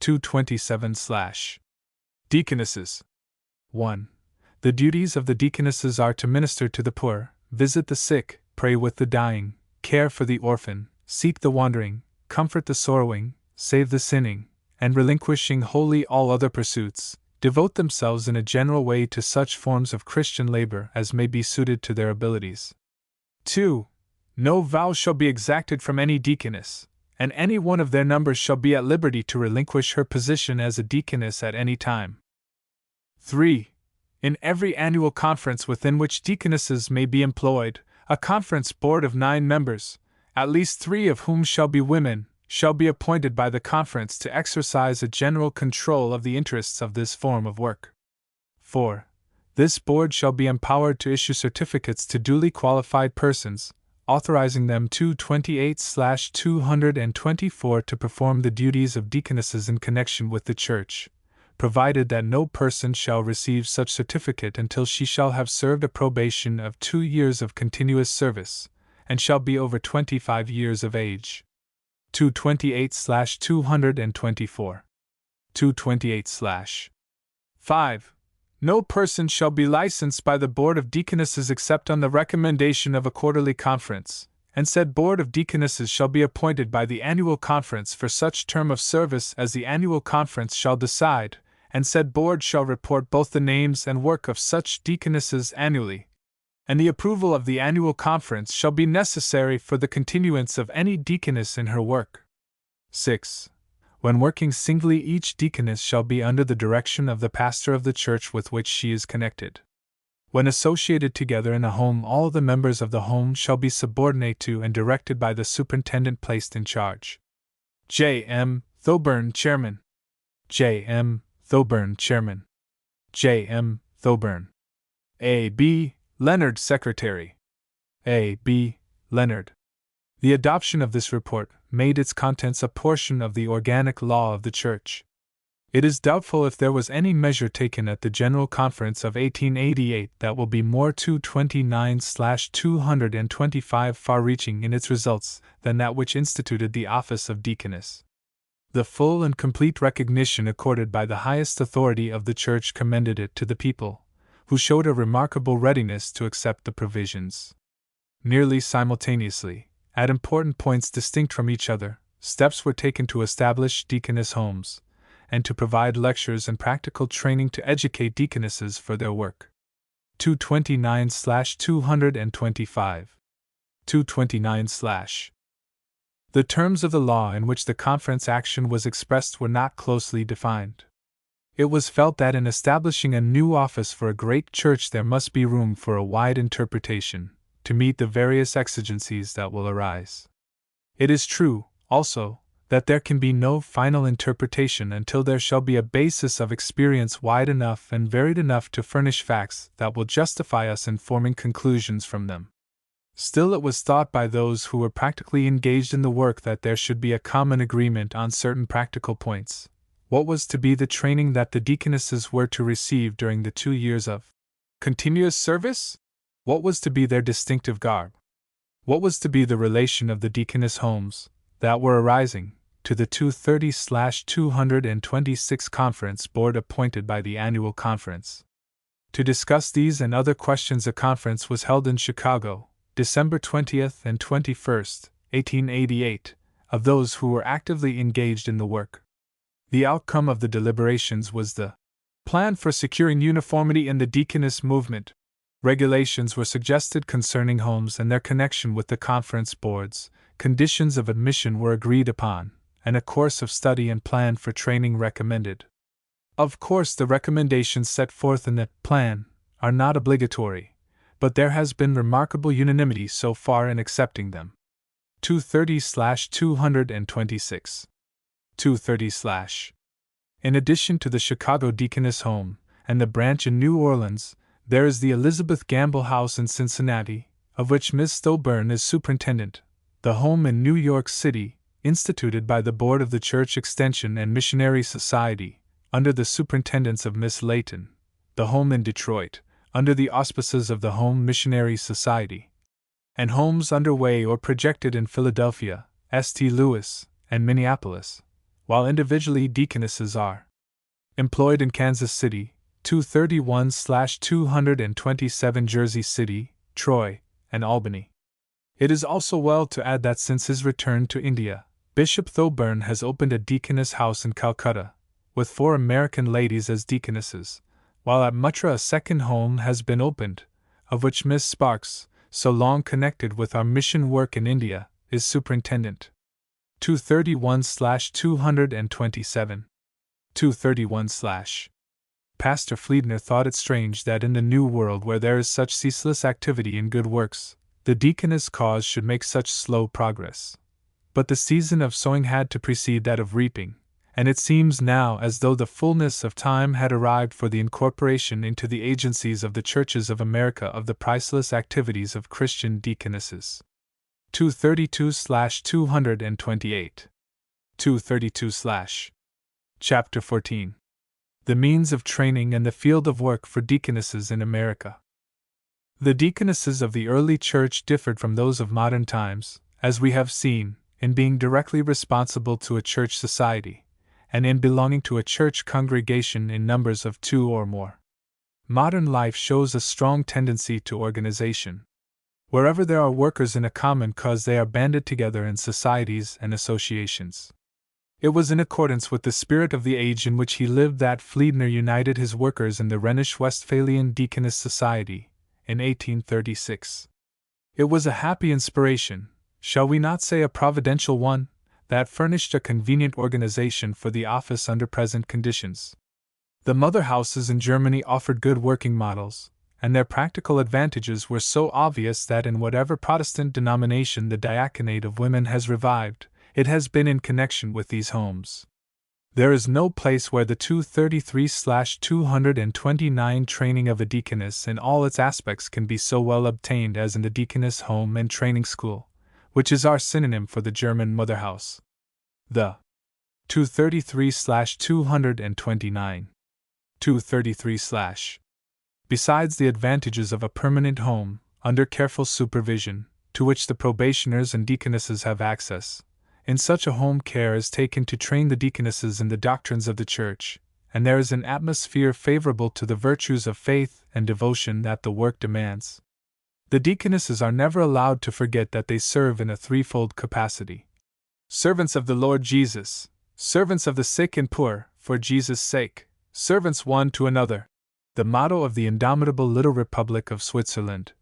227/ Deaconesses. 1. The duties of the deaconesses are to minister to the poor, visit the sick, pray with the dying, care for the orphan, seek the wandering, comfort the sorrowing, save the sinning, and relinquishing wholly all other pursuits, devote themselves in a general way to such forms of Christian labor as may be suited to their abilities. 2. No vow shall be exacted from any deaconess, and any one of their number shall be at liberty to relinquish her position as a deaconess at any time. 3. In every annual conference within which deaconesses may be employed, a conference board of 9 members, at least 3 of whom shall be women, shall be appointed by the conference to exercise a general control of the interests of this form of work. 4. This board shall be empowered to issue certificates to duly qualified persons, authorizing them 228/224 to perform the duties of deaconesses in connection with the church, provided that no person shall receive such certificate until she shall have served a probation of 2 years of continuous service, and shall be over 25 years of age. 228/224. 228/. 5. No person shall be licensed by the Board of Deaconesses except on the recommendation of a quarterly conference, and said Board of Deaconesses shall be appointed by the annual conference for such term of service as the annual conference shall decide, and said Board shall report both the names and work of such deaconesses annually, and the approval of the annual conference shall be necessary for the continuance of any deaconess in her work. 6. When working singly, each deaconess shall be under the direction of the pastor of the church with which she is connected. When associated together in a home, all the members of the home shall be subordinate to and directed by the superintendent placed in charge. J. M. Thoburn, Chairman. J. M. Thoburn, Chairman. J. M. Thoburn. A. B. Leonard, Secretary. A. B. Leonard. The adoption of this report made its contents a portion of the organic law of the Church. It is doubtful if there was any measure taken at the General Conference of 1888 that will be more 229/225 far-reaching in its results than that which instituted the office of deaconess. The full and complete recognition accorded by the highest authority of the Church commended it to the people, who showed a remarkable readiness to accept the provisions. Nearly simultaneously, at important points distinct from each other, steps were taken to establish deaconess homes, and to provide lectures and practical training to educate deaconesses for their work. 229/225. 229/. The terms of the law in which the conference action was expressed were not closely defined. It was felt that in establishing a new office for a great church there must be room for a wide interpretation, to meet the various exigencies that will arise. It is true, also, that there can be no final interpretation until there shall be a basis of experience wide enough and varied enough to furnish facts that will justify us in forming conclusions from them. Still, it was thought by those who were practically engaged in the work that there should be a common agreement on certain practical points. What was to be the training that the deaconesses were to receive during the 2 years of continuous service? What was to be their distinctive garb? What was to be the relation of the deaconess homes that were arising to the 230/226 Conference Board appointed by the Annual Conference? To discuss these and other questions, a conference was held in Chicago, December 20th and 21st, 1888, of those who were actively engaged in the work. The outcome of the deliberations was the plan for securing uniformity in the deaconess movement. Regulations were suggested concerning homes and their connection with the conference boards, conditions of admission were agreed upon, and a course of study and plan for training recommended. Of course, the recommendations set forth in the plan are not obligatory, but there has been remarkable unanimity so far in accepting them. 230/226. 230/. In addition to the Chicago Deaconess Home and the branch in New Orleans, there is the Elizabeth Gamble House in Cincinnati, of which Miss Stowburn is superintendent, the home in New York City, instituted by the Board of the Church Extension and Missionary Society, under the superintendence of Miss Layton, the home in Detroit, under the auspices of the Home Missionary Society, and homes underway or projected in Philadelphia, St. Louis, and Minneapolis, while individually deaconesses are employed in Kansas City, 231/227 Jersey City, Troy, and Albany. It is also well to add that since his return to India, Bishop Thoburn has opened a deaconess house in Calcutta, with 4 American ladies as deaconesses, while at Muttra a second home has been opened, of which Miss Sparks, so long connected with our mission work in India, is superintendent. 231/227. 231/. Pastor Fleedner thought it strange that in the New World, where there is such ceaseless activity in good works, the deaconess cause should make such slow progress. But the season of sowing had to precede that of reaping, and it seems now as though the fullness of time had arrived for the incorporation into the agencies of the churches of America of the priceless activities of Christian deaconesses. 232/228. 232/. Chapter 14. The means of training and the field of work for deaconesses in America. The deaconesses of the early church differed from those of modern times, as we have seen, in being directly responsible to a church society, and in belonging to a church congregation in numbers of 2 or more. Modern life shows a strong tendency to organization. Wherever there are workers in a common cause, they are banded together in societies and associations. It was in accordance with the spirit of the age in which he lived that Fleedner united his workers in the Rhenish Westphalian Deaconess Society, in 1836. It was a happy inspiration, shall we not say a providential one, that furnished a convenient organization for the office under present conditions. The mother houses in Germany offered good working models, and their practical advantages were so obvious that in whatever Protestant denomination the diaconate of women has revived, it has been in connection with these homes. There is no place where the 233/229 training of a deaconess in all its aspects can be so well obtained as in the Deaconess Home and Training School, which is our synonym for the German Mother House. The 233/229. 233/. Besides the advantages of a permanent home, under careful supervision, to which the probationers and deaconesses have access, in such a home care is taken to train the deaconesses in the doctrines of the Church, and there is an atmosphere favorable to the virtues of faith and devotion that the work demands. The deaconesses are never allowed to forget that they serve in a threefold capacity: servants of the Lord Jesus, servants of the sick and poor, for Jesus' sake, servants one to another. The motto of the indomitable little Republic of Switzerland,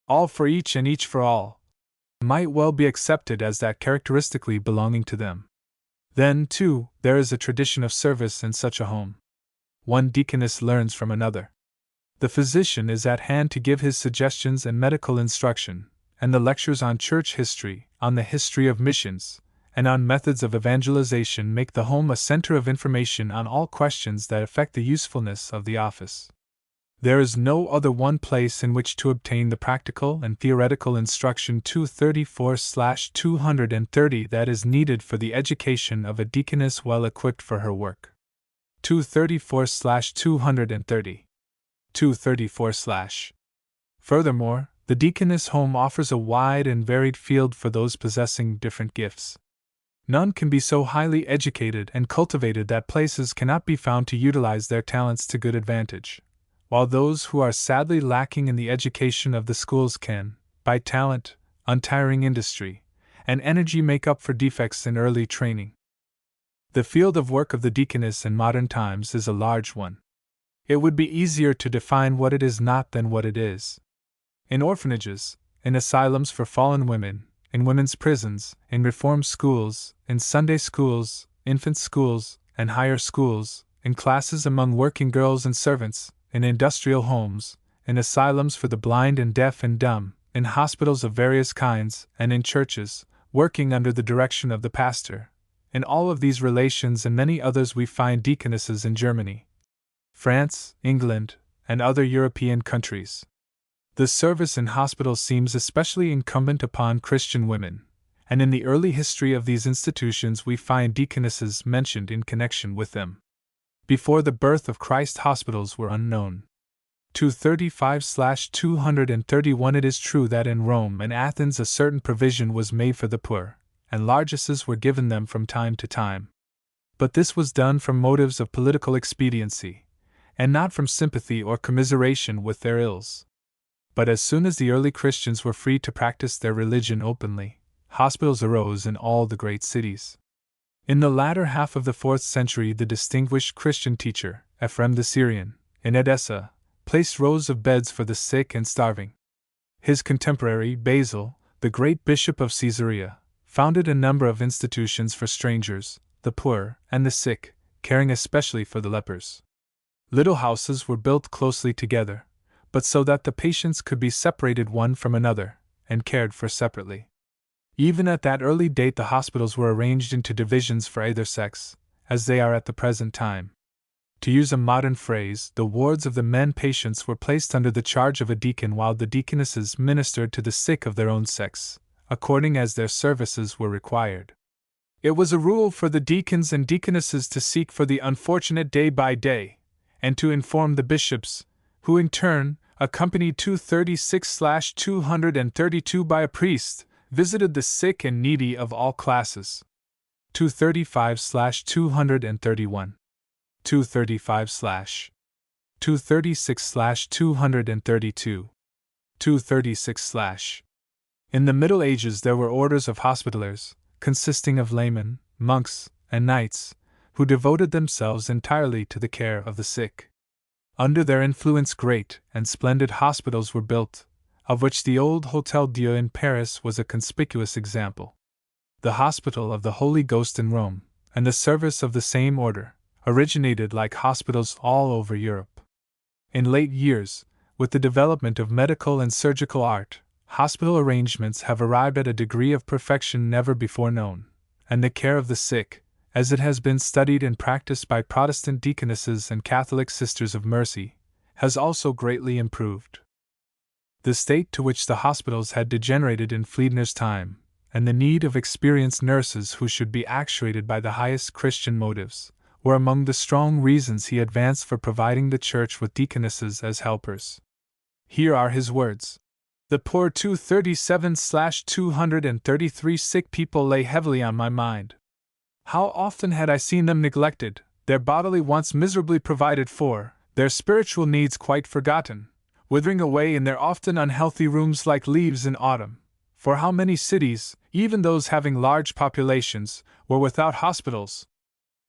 all for each and each for all, might well be accepted as that characteristically belonging to them. Then, too, there is a tradition of service in such a home. One deaconess learns from another. The physician is at hand to give his suggestions and medical instruction, and the lectures on church history, on the history of missions, and on methods of evangelization make the home a center of information on all questions that affect the usefulness of the office. There is no other one place in which to obtain the practical and theoretical instruction 234/230 that is needed for the education of a deaconess well equipped for her work. 234/230. 234/. Furthermore, the deaconess home offers a wide and varied field for those possessing different gifts. None can be so highly educated and cultivated that places cannot be found to utilize their talents to good advantage, while those who are sadly lacking in the education of the schools can, by talent, untiring industry, and energy make up for defects in early training. The field of work of the deaconess in modern times is a large one. It would be easier to define what it is not than what it is. In orphanages, in asylums for fallen women, in women's prisons, in reform schools, in Sunday schools, infant schools, and higher schools, in classes among working girls and servants, in industrial homes, in asylums for the blind and deaf and dumb, in hospitals of various kinds, and in churches, working under the direction of the pastor. In all of these relations and many others we find deaconesses in Germany, France, England, and other European countries. The service in hospitals seems especially incumbent upon Christian women, and in the early history of these institutions we find deaconesses mentioned in connection with them. Before the birth of Christ, hospitals were unknown. 235/231. It is true that in Rome and Athens a certain provision was made for the poor, and largesses were given them from time to time. But this was done from motives of political expediency, and not from sympathy or commiseration with their ills. But as soon as the early Christians were free to practice their religion openly, hospitals arose in all the great cities. In the latter half of the 4th century, the distinguished Christian teacher, Ephrem the Syrian, in Edessa, placed rows of beds for the sick and starving. His contemporary, Basil, the great bishop of Caesarea, founded a number of institutions for strangers, the poor, and the sick, caring especially for the lepers. Little houses were built closely together, but so that the patients could be separated one from another, and cared for separately. Even at that early date the hospitals were arranged into divisions for either sex, as they are at the present time. To use a modern phrase, the wards of the men patients were placed under the charge of a deacon, while the deaconesses ministered to the sick of their own sex, according as their services were required. It was a rule for the deacons and deaconesses to seek for the unfortunate day by day, and to inform the bishops, who in turn, accompanied 236/232 by a priest, visited the sick and needy of all classes. 235/231. 235/236/232. 236/. In the Middle Ages there were orders of hospitallers, consisting of laymen, monks, and knights, who devoted themselves entirely to the care of the sick. Under their influence great and splendid hospitals were built, of which the old Hôtel Dieu in Paris was a conspicuous example. The Hospital of the Holy Ghost in Rome, and the service of the same order, originated like hospitals all over Europe. In late years, with the development of medical and surgical art, hospital arrangements have arrived at a degree of perfection never before known, and the care of the sick, as it has been studied and practiced by Protestant deaconesses and Catholic Sisters of Mercy, has also greatly improved. The state to which the hospitals had degenerated in Fliedner's time, and the need of experienced nurses who should be actuated by the highest Christian motives, were among the strong reasons he advanced for providing the Church with deaconesses as helpers. Here are his words. The poor 237/233 sick people lay heavily on my mind. How often had I seen them neglected, their bodily wants miserably provided for, their spiritual needs quite forgotten, withering away in their often unhealthy rooms like leaves in autumn. For how many cities, even those having large populations, were without hospitals?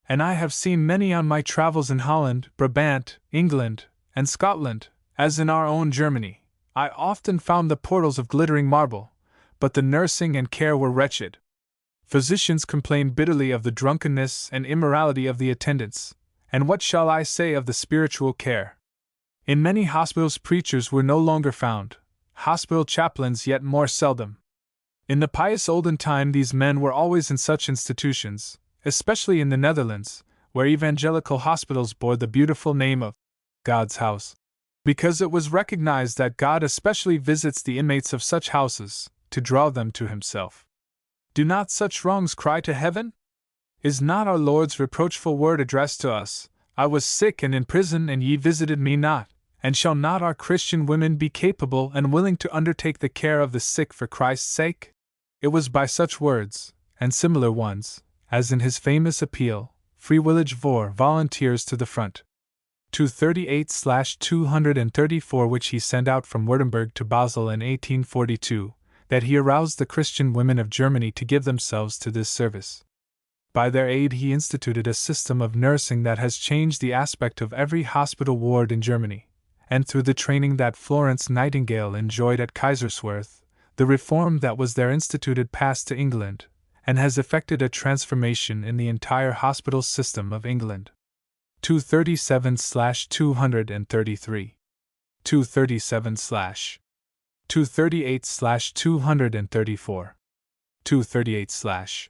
And I have seen many on my travels in Holland, Brabant, England, and Scotland, as in our own Germany. I often found the portals of glittering marble, but the nursing and care were wretched. Physicians complained bitterly of the drunkenness and immorality of the attendants, and what shall I say of the spiritual care? In many hospitals preachers were no longer found, hospital chaplains yet more seldom. In the pious olden time these men were always in such institutions, especially in the Netherlands, where evangelical hospitals bore the beautiful name of God's house, because it was recognized that God especially visits the inmates of such houses, to draw them to himself. Do not such wrongs cry to heaven? Is not our Lord's reproachful word addressed to us, I was sick and in prison and ye visited me not, and shall not our Christian women be capable and willing to undertake the care of the sick for Christ's sake? It was by such words, and similar ones, as in his famous appeal, Vrijwillig voor volunteers to the front, 238/234, which he sent out from Württemberg to Basel in 1842, that he aroused the Christian women of Germany to give themselves to this service. By their aid he instituted a system of nursing that has changed the aspect of every hospital ward in Germany, and through the training that Florence Nightingale enjoyed at Kaiserswerth, the reform that was there instituted passed to England, and has effected a transformation in the entire hospital system of England. 237/233. 237/238/234. 238/.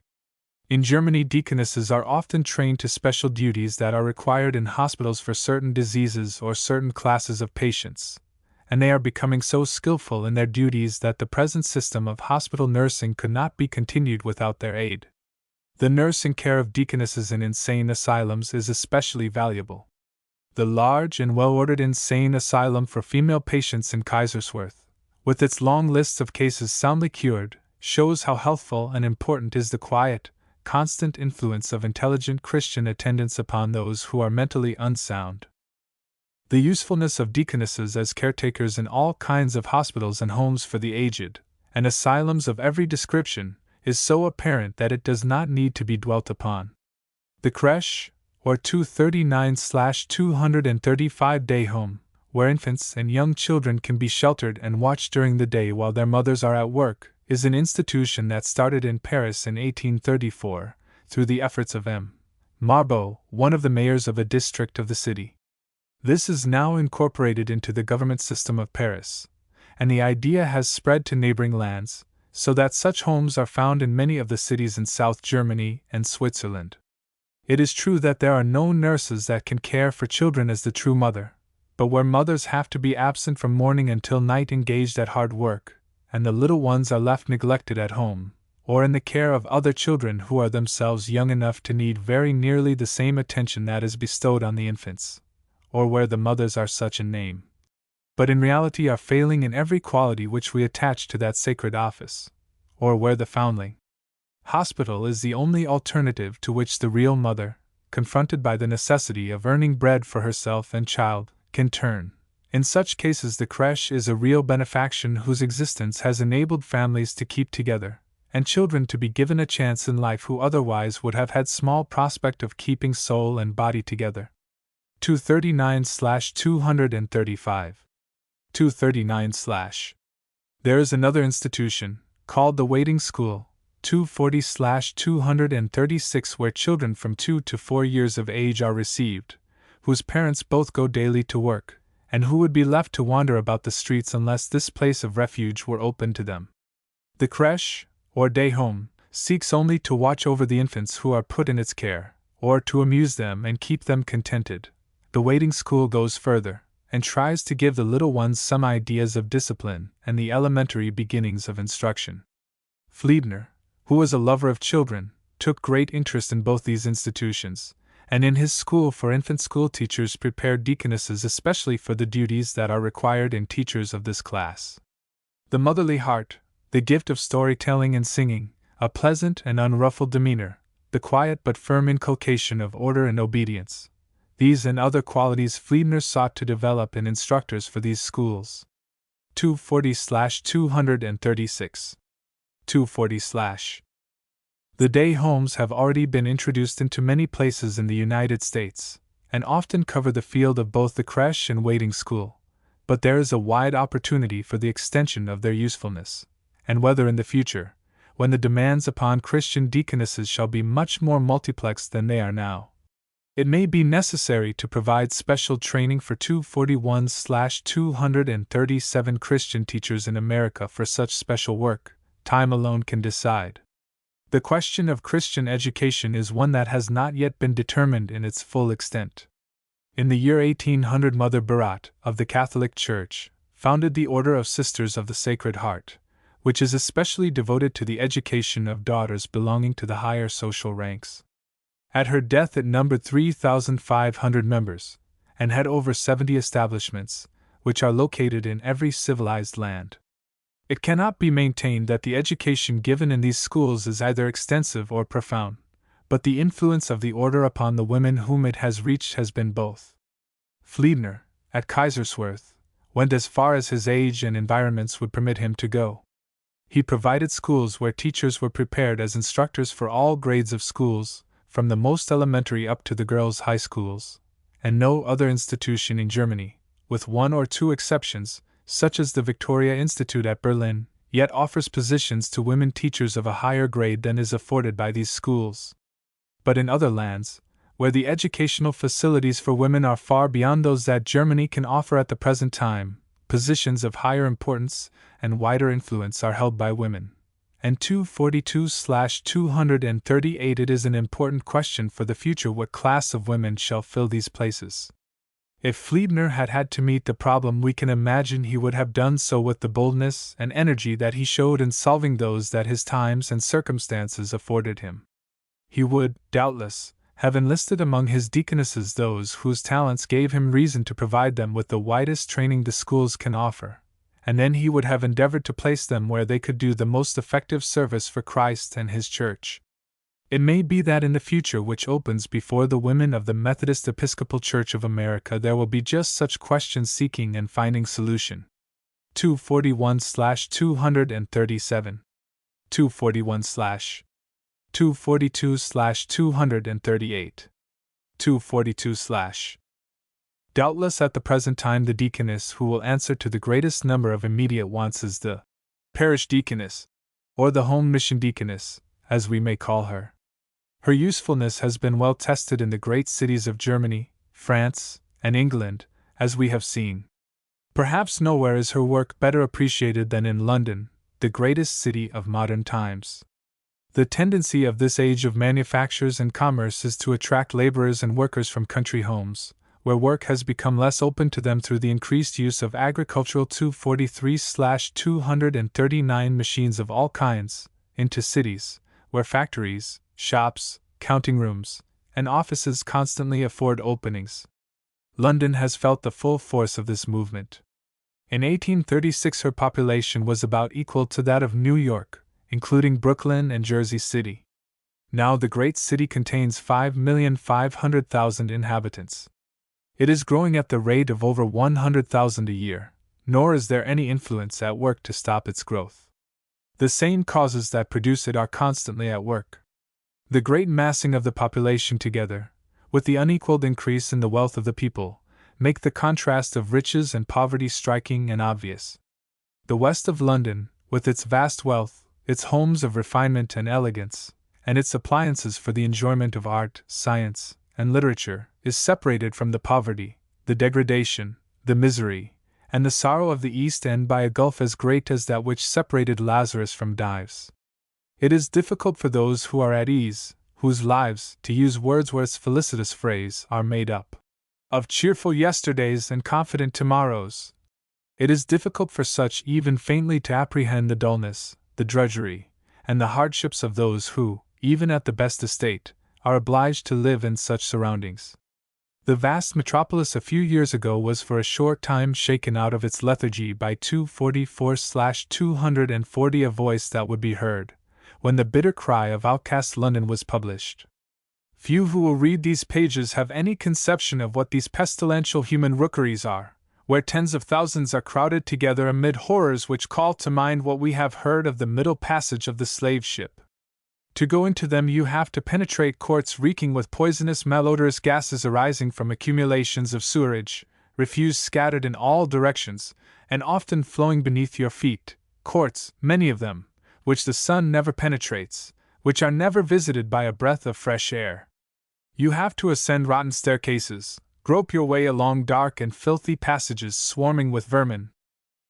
In Germany, deaconesses are often trained to special duties that are required in hospitals for certain diseases or certain classes of patients, and they are becoming so skillful in their duties that the present system of hospital nursing could not be continued without their aid. The nursing care of deaconesses in insane asylums is especially valuable. The large and well-ordered insane asylum for female patients in Kaiserswerth, with its long lists of cases soundly cured, shows how healthful and important is the quiet, constant influence of intelligent Christian attendants upon those who are mentally unsound. The usefulness of deaconesses as caretakers in all kinds of hospitals and homes for the aged, and asylums of every description, is so apparent that it does not need to be dwelt upon. The crèche, or 239/235 day home, where infants and young children can be sheltered and watched during the day while their mothers are at work, is an institution that started in Paris in 1834, through the efforts of M. Marbeau, one of the mayors of a district of the city. This is now incorporated into the government system of Paris, and the idea has spread to neighboring lands, so that such homes are found in many of the cities in South Germany and Switzerland. It is true that there are no nurses that can care for children as the true mother, but where mothers have to be absent from morning until night engaged at hard work, and the little ones are left neglected at home, or in the care of other children who are themselves young enough to need very nearly the same attention that is bestowed on the infants, or where the mothers are such in name, but in reality are failing in every quality which we attach to that sacred office, or where the foundling hospital is the only alternative to which the real mother, confronted by the necessity of earning bread for herself and child, can turn. In such cases the crèche is a real benefaction whose existence has enabled families to keep together, and children to be given a chance in life who otherwise would have had small prospect of keeping soul and body together. 239/235. 239/. There is another institution, called the waiting school, 240/236, where children from 2 to 4 years of age are received, whose parents both go daily to work, and who would be left to wander about the streets unless this place of refuge were open to them. The crèche, or day home, seeks only to watch over the infants who are put in its care, or to amuse them and keep them contented. The waiting school goes further, and tries to give the little ones some ideas of discipline and the elementary beginnings of instruction. Fliedner, who was a lover of children, took great interest in both these institutions, and in his school for infant school teachers prepared deaconesses especially for the duties that are required in teachers of this class. The motherly heart, the gift of storytelling and singing, a pleasant and unruffled demeanor, the quiet but firm inculcation of order and obedience. These and other qualities Fliedner sought to develop in instructors for these schools. 240/236. 240/. The day homes have already been introduced into many places in the United States, and often cover the field of both the creche and waiting school, but there is a wide opportunity for the extension of their usefulness, and whether in the future, when the demands upon Christian deaconesses shall be much more multiplexed than they are now, it may be necessary to provide special training for 241/237 Christian teachers in America for such special work. Time alone can decide. The question of Christian education is one that has not yet been determined in its full extent. In the year 1800, Mother Barat, of the Catholic Church, founded the Order of Sisters of the Sacred Heart, which is especially devoted to the education of daughters belonging to the higher social ranks. At her death it numbered 3,500 members, and had over 70 establishments, which are located in every civilized land. It cannot be maintained that the education given in these schools is either extensive or profound, but the influence of the order upon the women whom it has reached has been both. Fliedner, at Kaiserswerth, went as far as his age and environments would permit him to go. He provided schools where teachers were prepared as instructors for all grades of schools, from the most elementary up to the girls' high schools, and no other institution in Germany, with one or two exceptions, such as the Victoria Institute at Berlin, yet offers positions to women teachers of a higher grade than is afforded by these schools. But in other lands, where the educational facilities for women are far beyond those that Germany can offer at the present time, positions of higher importance and wider influence are held by women. And 242/238 it is an important question for the future what class of women shall fill these places. If Fliedner had had to meet the problem, we can imagine he would have done so with the boldness and energy that he showed in solving those that his times and circumstances afforded him. He would, doubtless, have enlisted among his deaconesses those whose talents gave him reason to provide them with the widest training the schools can offer, and then he would have endeavored to place them where they could do the most effective service for Christ and His Church. It may be that in the future which opens before the women of the Methodist Episcopal Church of America there will be just such questions seeking and finding solution. 241/237. 241/. 242/238. 242/. Doubtless at the present time the deaconess who will answer to the greatest number of immediate wants is the parish deaconess, or the home mission deaconess, as we may call her. Her usefulness has been well tested in the great cities of Germany, France, and England, as we have seen. Perhaps nowhere is her work better appreciated than in London, the greatest city of modern times. The tendency of this age of manufactures and commerce is to attract laborers and workers from country homes, where work has become less open to them through the increased use of agricultural 243/239 machines of all kinds, into cities, where factories, shops, counting rooms, and offices constantly afford openings. London has felt the full force of this movement. In 1836 her population was about equal to that of New York, including Brooklyn and Jersey City. Now the great city contains 5,500,000 inhabitants. It is growing at the rate of over 100,000 a year, nor is there any influence at work to stop its growth. The same causes that produce it are constantly at work. The great massing of the population together, with the unequaled increase in the wealth of the people, make the contrast of riches and poverty striking and obvious. The west of London, with its vast wealth, its homes of refinement and elegance, and its appliances for the enjoyment of art, science, and literature, is separated from the poverty, the degradation, the misery, and the sorrow of the East End by a gulf as great as that which separated Lazarus from Dives. It is difficult for those who are at ease, whose lives, to use Wordsworth's felicitous phrase, are made up of cheerful yesterdays and confident tomorrows. It is difficult for such even faintly to apprehend the dullness, the drudgery, and the hardships of those who, even at the best estate, are obliged to live in such surroundings. The vast metropolis a few years ago was for a short time shaken out of its lethargy by 244/240, a voice that would be heard, when the bitter cry of outcast London was published. Few who will read these pages have any conception of what these pestilential human rookeries are, where tens of thousands are crowded together amid horrors which call to mind what we have heard of the middle passage of the slave ship. To go into them you have to penetrate courts reeking with poisonous malodorous gases arising from accumulations of sewerage, refuse scattered in all directions, and often flowing beneath your feet, courts, many of them, which the sun never penetrates, which are never visited by a breath of fresh air. You have to ascend rotten staircases, grope your way along dark and filthy passages swarming with vermin.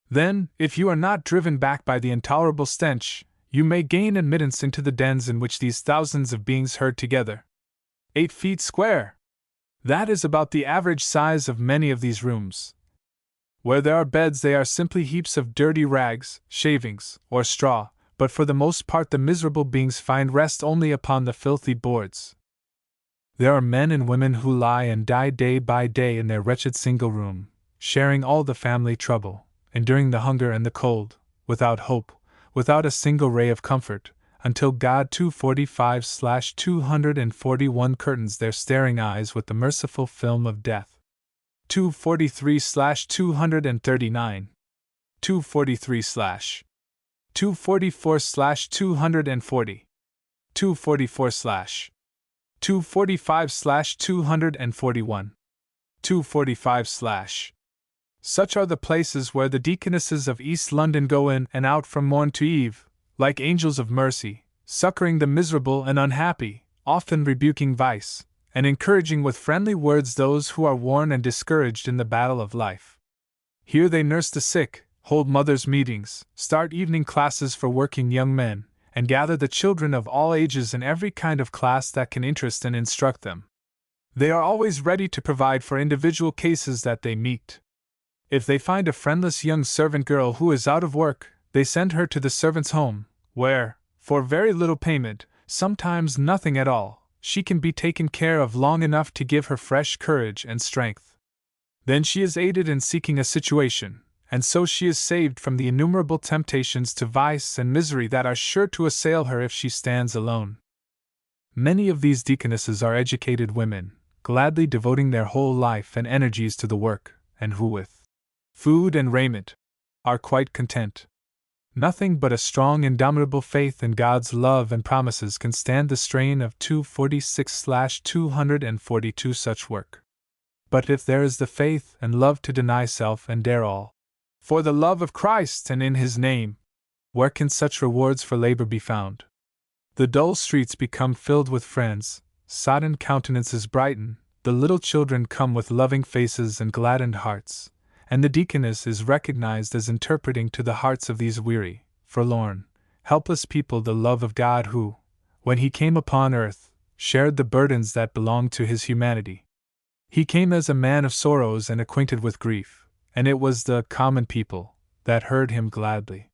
Then, if you are not driven back by the intolerable stench, you may gain admittance into the dens in which these thousands of beings herd together. 8 feet square! That is about the average size of many of these rooms. Where there are beds they are simply heaps of dirty rags, shavings, or straw, but for the most part the miserable beings find rest only upon the filthy boards. There are men and women who lie and die day by day in their wretched single room, sharing all the family trouble, enduring the hunger and the cold, without hope, without a single ray of comfort, until God 245/241 curtains their staring eyes with the merciful film of death. 243/239 243/244/240 244/245/241 245/. Such are the places where the Deaconesses of East London go in and out from morn to eve, like angels of mercy, succoring the miserable and unhappy, often rebuking vice, and encouraging with friendly words those who are worn and discouraged in the battle of life. Here they nurse the sick, hold mothers' meetings, start evening classes for working young men, and gather the children of all ages in every kind of class that can interest and instruct them. They are always ready to provide for individual cases that they meet. If they find a friendless young servant girl who is out of work, they send her to the servants' home, where, for very little payment, sometimes nothing at all, she can be taken care of long enough to give her fresh courage and strength. Then she is aided in seeking a situation, and so she is saved from the innumerable temptations to vice and misery that are sure to assail her if she stands alone. Many of these deaconesses are educated women, gladly devoting their whole life and energies to the work, and who with food and raiment are quite content. Nothing but a strong, indomitable faith in God's love and promises can stand the strain of 246/242 such work. But if there is the faith and love to deny self and dare all, for the love of Christ and in His name, where can such rewards for labor be found? The dull streets become filled with friends, sodden countenances brighten, the little children come with loving faces and gladdened hearts, and the deaconess is recognized as interpreting to the hearts of these weary, forlorn, helpless people the love of God who, when He came upon earth, shared the burdens that belonged to His humanity. He came as a man of sorrows and acquainted with grief, and it was the common people that heard Him gladly.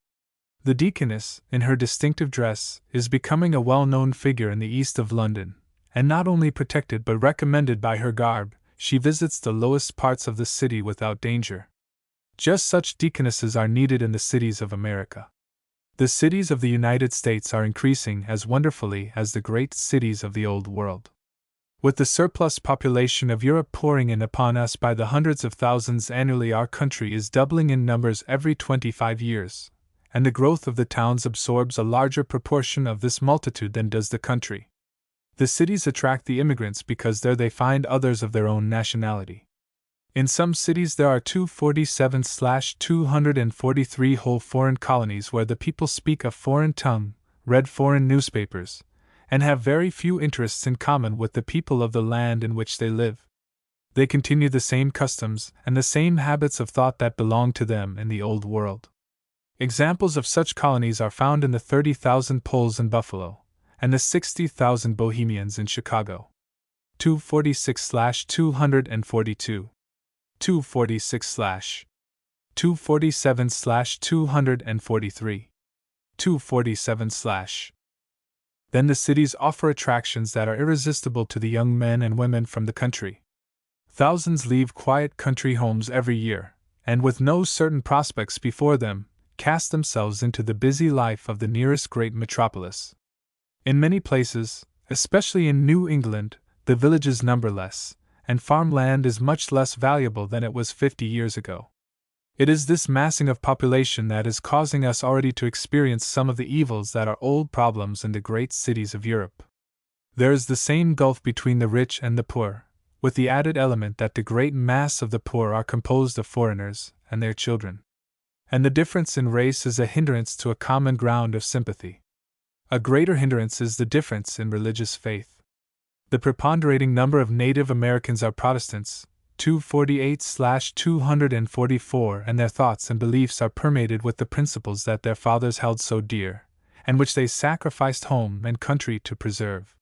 The deaconess, in her distinctive dress, is becoming a well-known figure in the east of London, and not only protected but recommended by her garb, she visits the lowest parts of the city without danger. Just such deaconesses are needed in the cities of America. The cities of the United States are increasing as wonderfully as the great cities of the Old World. With the surplus population of Europe pouring in upon us by the hundreds of thousands annually, our country is doubling in numbers every 25 years, and the growth of the towns absorbs a larger proportion of this multitude than does the country. The cities attract the immigrants because there they find others of their own nationality. In some cities there are 247/243 whole foreign colonies where the people speak a foreign tongue, read foreign newspapers, and have very few interests in common with the people of the land in which they live. They continue the same customs and the same habits of thought that belonged to them in the Old World. Examples of such colonies are found in the 30,000 Poles in Buffalo, and the 60,000 Bohemians in Chicago. 246/242 246/247/243 247 Then the cities offer attractions that are irresistible to the young men and women from the country. Thousands leave quiet country homes every year, and with no certain prospects before them, cast themselves into the busy life of the nearest great metropolis. In many places, especially in New England, the villages number less, and farmland is much less valuable than it was 50 years ago. It is this massing of population that is causing us already to experience some of the evils that are old problems in the great cities of Europe. There is the same gulf between the rich and the poor, with the added element that the great mass of the poor are composed of foreigners and their children. And the difference in race is a hindrance to a common ground of sympathy. A greater hindrance is the difference in religious faith. The preponderating number of Native Americans are Protestants, 248/244, and their thoughts and beliefs are permeated with the principles that their fathers held so dear, and which they sacrificed home and country to preserve.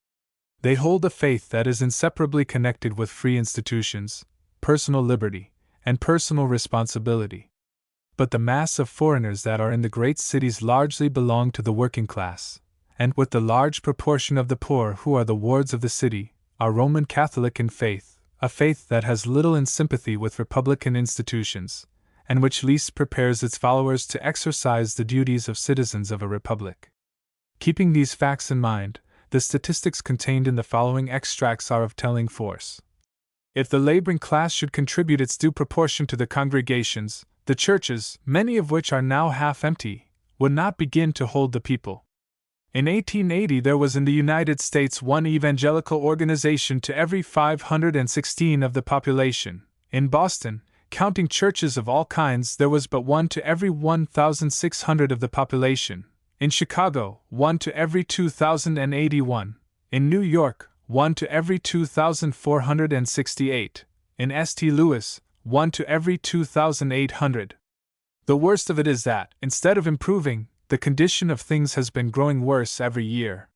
They hold a faith that is inseparably connected with free institutions, personal liberty, and personal responsibility. But the mass of foreigners that are in the great cities largely belong to the working class, and with the large proportion of the poor who are the wards of the city, are Roman Catholic in faith, a faith that has little in sympathy with republican institutions, and which least prepares its followers to exercise the duties of citizens of a republic. Keeping these facts in mind, the statistics contained in the following extracts are of telling force. If the laboring class should contribute its due proportion to the congregations, the churches, many of which are now half empty, would not begin to hold the people. In 1880 there was in the United States one evangelical organization to every 516 of the population. In Boston, counting churches of all kinds, there was but one to every 1,600 of the population. In Chicago, one to every 2,081. In New York, one to every 2,468. In St. Louis, one to every 2,800. The worst of it is that, instead of improving, the condition of things has been growing worse every year.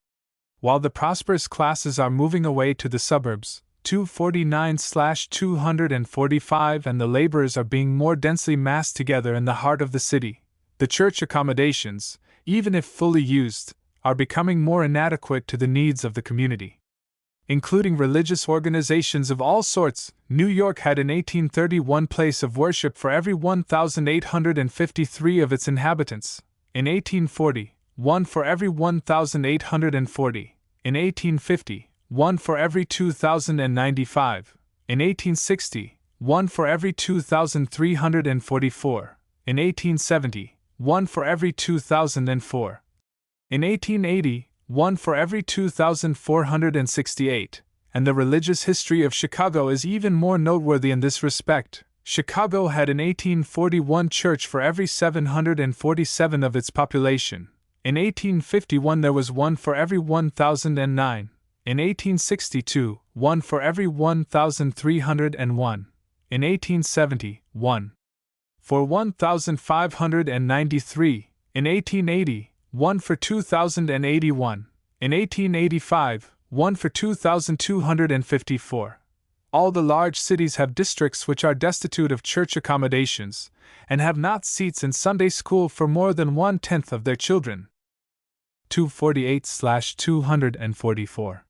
While the prosperous classes are moving away to the suburbs, 249/245, and the laborers are being more densely massed together in the heart of the city, the church accommodations, even if fully used, are becoming more inadequate to the needs of the community. Including religious organizations of all sorts, New York had in 1830 one place of worship for every 1,853 of its inhabitants. In 1840, one for every 1,840. In 1850, one for every 2,095. In 1860, one for every 2,344. In 1870, one for every 2,004. In 1880, one for every 2,468, and the religious history of Chicago is even more noteworthy in this respect. Chicago had in 1841 church for every 747 of its population. In 1851 there was one for every 1,009. In 1862, one for every 1,301. In 1870, one for 1,593, in 1880, one for 2,081, in 1885, one for 2,254. All the large cities have districts which are destitute of church accommodations, and have not seats in Sunday school for more than 1/10 of their children. 248/244.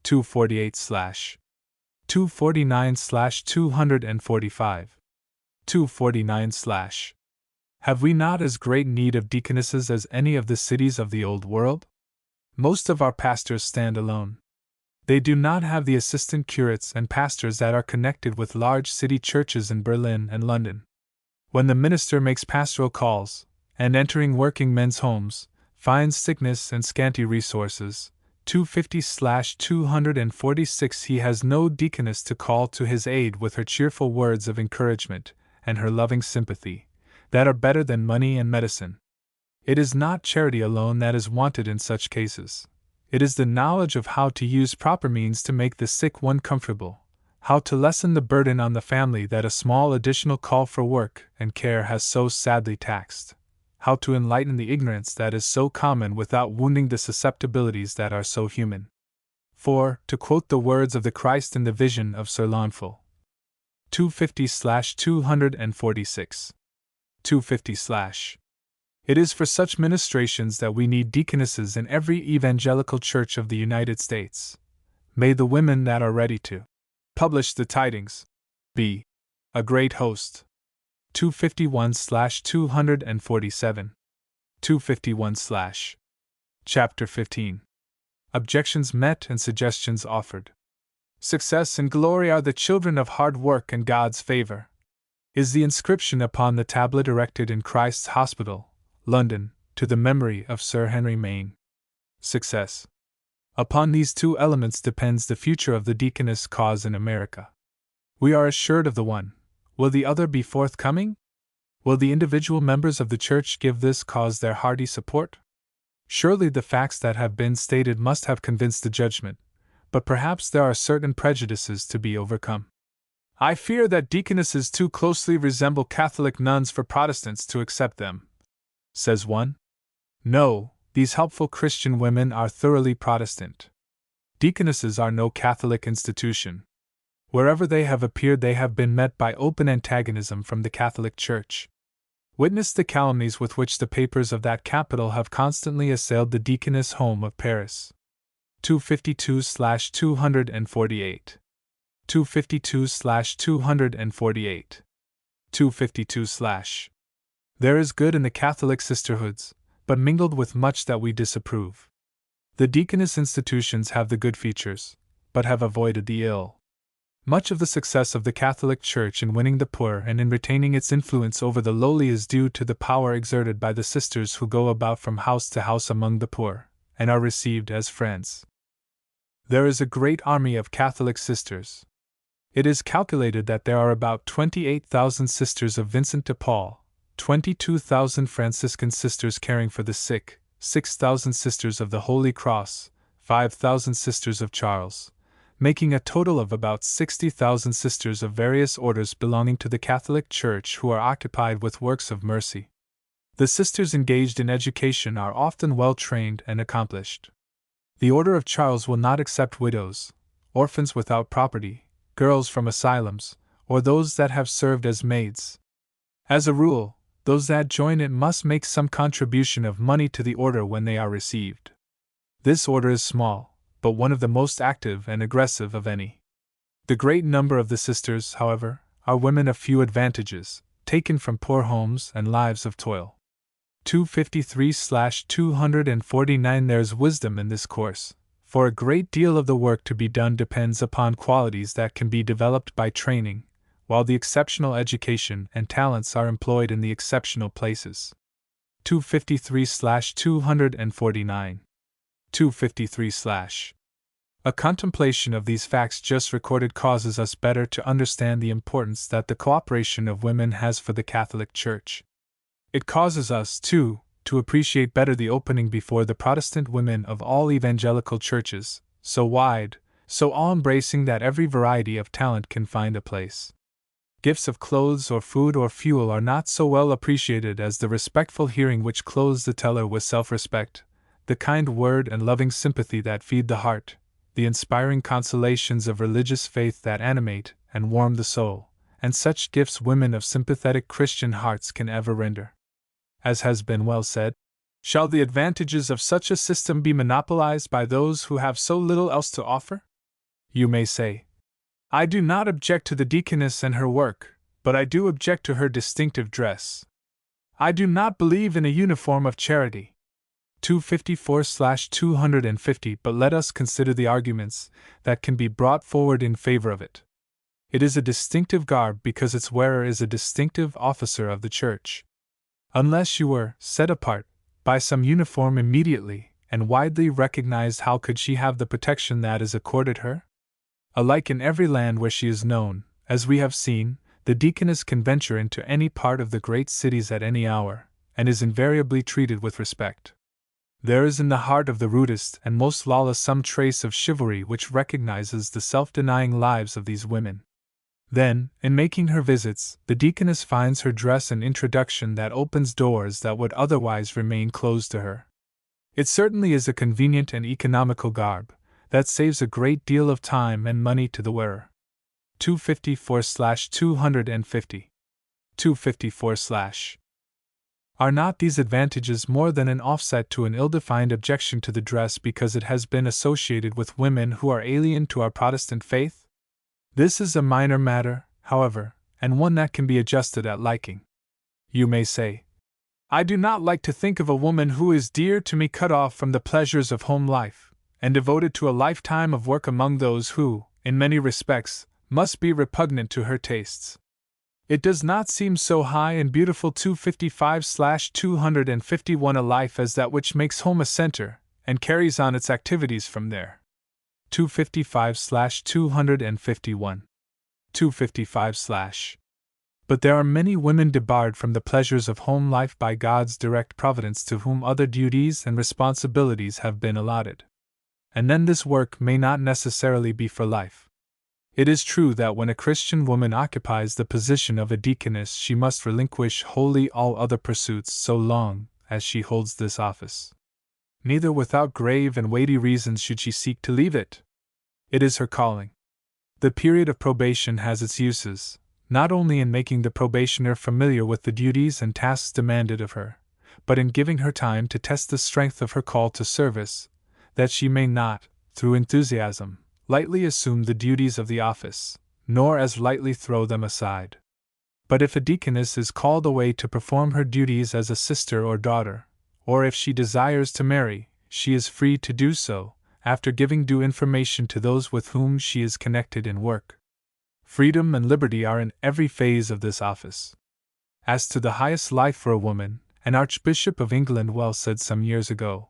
248/249/245. 249/. Have we not as great need of deaconesses as any of the cities of the Old World? Most of our pastors stand alone. They do not have the assistant curates and pastors that are connected with large city churches in Berlin and London. When the minister makes pastoral calls, and entering working men's homes, finds sickness and scanty resources, 250/246, he has no deaconess to call to his aid with her cheerful words of encouragement and her loving sympathy, that are better than money and medicine. It is not charity alone that is wanted in such cases. It is the knowledge of how to use proper means to make the sick one comfortable, how to lessen the burden on the family that a small additional call for work and care has so sadly taxed, how to enlighten the ignorance that is so common without wounding the susceptibilities that are so human. For, to quote the words of the Christ in the vision of Sir Launfal, 250/246. 250/. It is for such ministrations that we need deaconesses in every evangelical church of the United States. May the women that are ready to publish the tidings be a great host. 251/247. 251/. Chapter 15. Objections met and suggestions offered. Success and glory are the children of hard work and God's favor, is the inscription upon the tablet erected in Christ's Hospital, London, to the memory of Sir Henry Maine. Success. Upon these two elements depends the future of the deaconess cause in America. We are assured of the one. Will the other be forthcoming? Will the individual members of the church give this cause their hearty support? Surely the facts that have been stated must have convinced the judgment, but perhaps there are certain prejudices to be overcome. I fear that deaconesses too closely resemble Catholic nuns for Protestants to accept them, says one. No, these helpful Christian women are thoroughly Protestant. Deaconesses are no Catholic institution. Wherever they have appeared, they have been met by open antagonism from the Catholic Church. Witness the calumnies with which the papers of that capital have constantly assailed the deaconess home of Paris. 252/248. 252/248. 252/. There is good in the Catholic sisterhoods, but mingled with much that we disapprove. The deaconess institutions have the good features, but have avoided the ill. Much of the success of the Catholic Church in winning the poor and in retaining its influence over the lowly is due to the power exerted by the sisters who go about from house to house among the poor, and are received as friends. There is a great army of Catholic sisters. It is calculated that there are about 28,000 sisters of Vincent de Paul, 22,000 Franciscan sisters caring for the sick, 6,000 sisters of the Holy Cross, 5,000 sisters of Charles, making a total of about 60,000 sisters of various orders belonging to the Catholic Church who are occupied with works of mercy. The sisters engaged in education are often well trained and accomplished. The Order of Charles will not accept widows, orphans without property, girls from asylums, or those that have served as maids. As a rule, those that join it must make some contribution of money to the order when they are received. This order is small, but one of the most active and aggressive of any. The great number of the sisters, however, are women of few advantages, taken from poor homes and lives of toil. 253/249. There is wisdom in this course, for a great deal of the work to be done depends upon qualities that can be developed by training, while the exceptional education and talents are employed in the exceptional places. 253/249. 253/. A contemplation of these facts just recorded causes us better to understand the importance that the cooperation of women has for the Catholic Church. It causes us, too, to appreciate better the opening before the Protestant women of all evangelical churches, so wide, so all-embracing that every variety of talent can find a place. Gifts of clothes or food or fuel are not so well appreciated as the respectful hearing which clothes the teller with self-respect, the kind word and loving sympathy that feed the heart, the inspiring consolations of religious faith that animate and warm the soul, and such gifts women of sympathetic Christian hearts can ever render. As has been well said, shall the advantages of such a system be monopolized by those who have so little else to offer? You may say, I do not object to the deaconess and her work, but I do object to her distinctive dress. I do not believe in a uniform of charity. 254/250. But let us consider the arguments that can be brought forward in favor of it. It is a distinctive garb because its wearer is a distinctive officer of the Church. Unless you were set apart by some uniform immediately and widely recognized, how could she have the protection that is accorded her? Alike in every land where she is known, as we have seen, the deaconess can venture into any part of the great cities at any hour, and is invariably treated with respect. There is in the heart of the rudest and most lawless some trace of chivalry which recognizes the self-denying lives of these women. Then, in making her visits, the deaconess finds her dress an introduction that opens doors that would otherwise remain closed to her. It certainly is a convenient and economical garb, that saves a great deal of time and money to the wearer. 254/250. 254/. Are not these advantages more than an offset to an ill-defined objection to the dress because it has been associated with women who are alien to our Protestant faith? This is a minor matter, however, and one that can be adjusted at liking. You may say, I do not like to think of a woman who is dear to me cut off from the pleasures of home life, and devoted to a lifetime of work among those who, in many respects, must be repugnant to her tastes. It does not seem so high and beautiful 255/251 a life as that which makes home a center, and carries on its activities from there. 255/251. 255/. But there are many women debarred from the pleasures of home life by God's direct providence to whom other duties and responsibilities have been allotted. And then this work may not necessarily be for life. It is true that when a Christian woman occupies the position of a deaconess, she must relinquish wholly all other pursuits so long as she holds this office. Neither without grave and weighty reasons should she seek to leave it. It is her calling. The period of probation has its uses, not only in making the probationer familiar with the duties and tasks demanded of her, but in giving her time to test the strength of her call to service, that she may not, through enthusiasm, lightly assume the duties of the office, nor as lightly throw them aside. But if a deaconess is called away to perform her duties as a sister or daughter, or if she desires to marry, she is free to do so, after giving due information to those with whom she is connected in work. Freedom and liberty are in every phase of this office. As to the highest life for a woman, an Archbishop of England well said some years ago,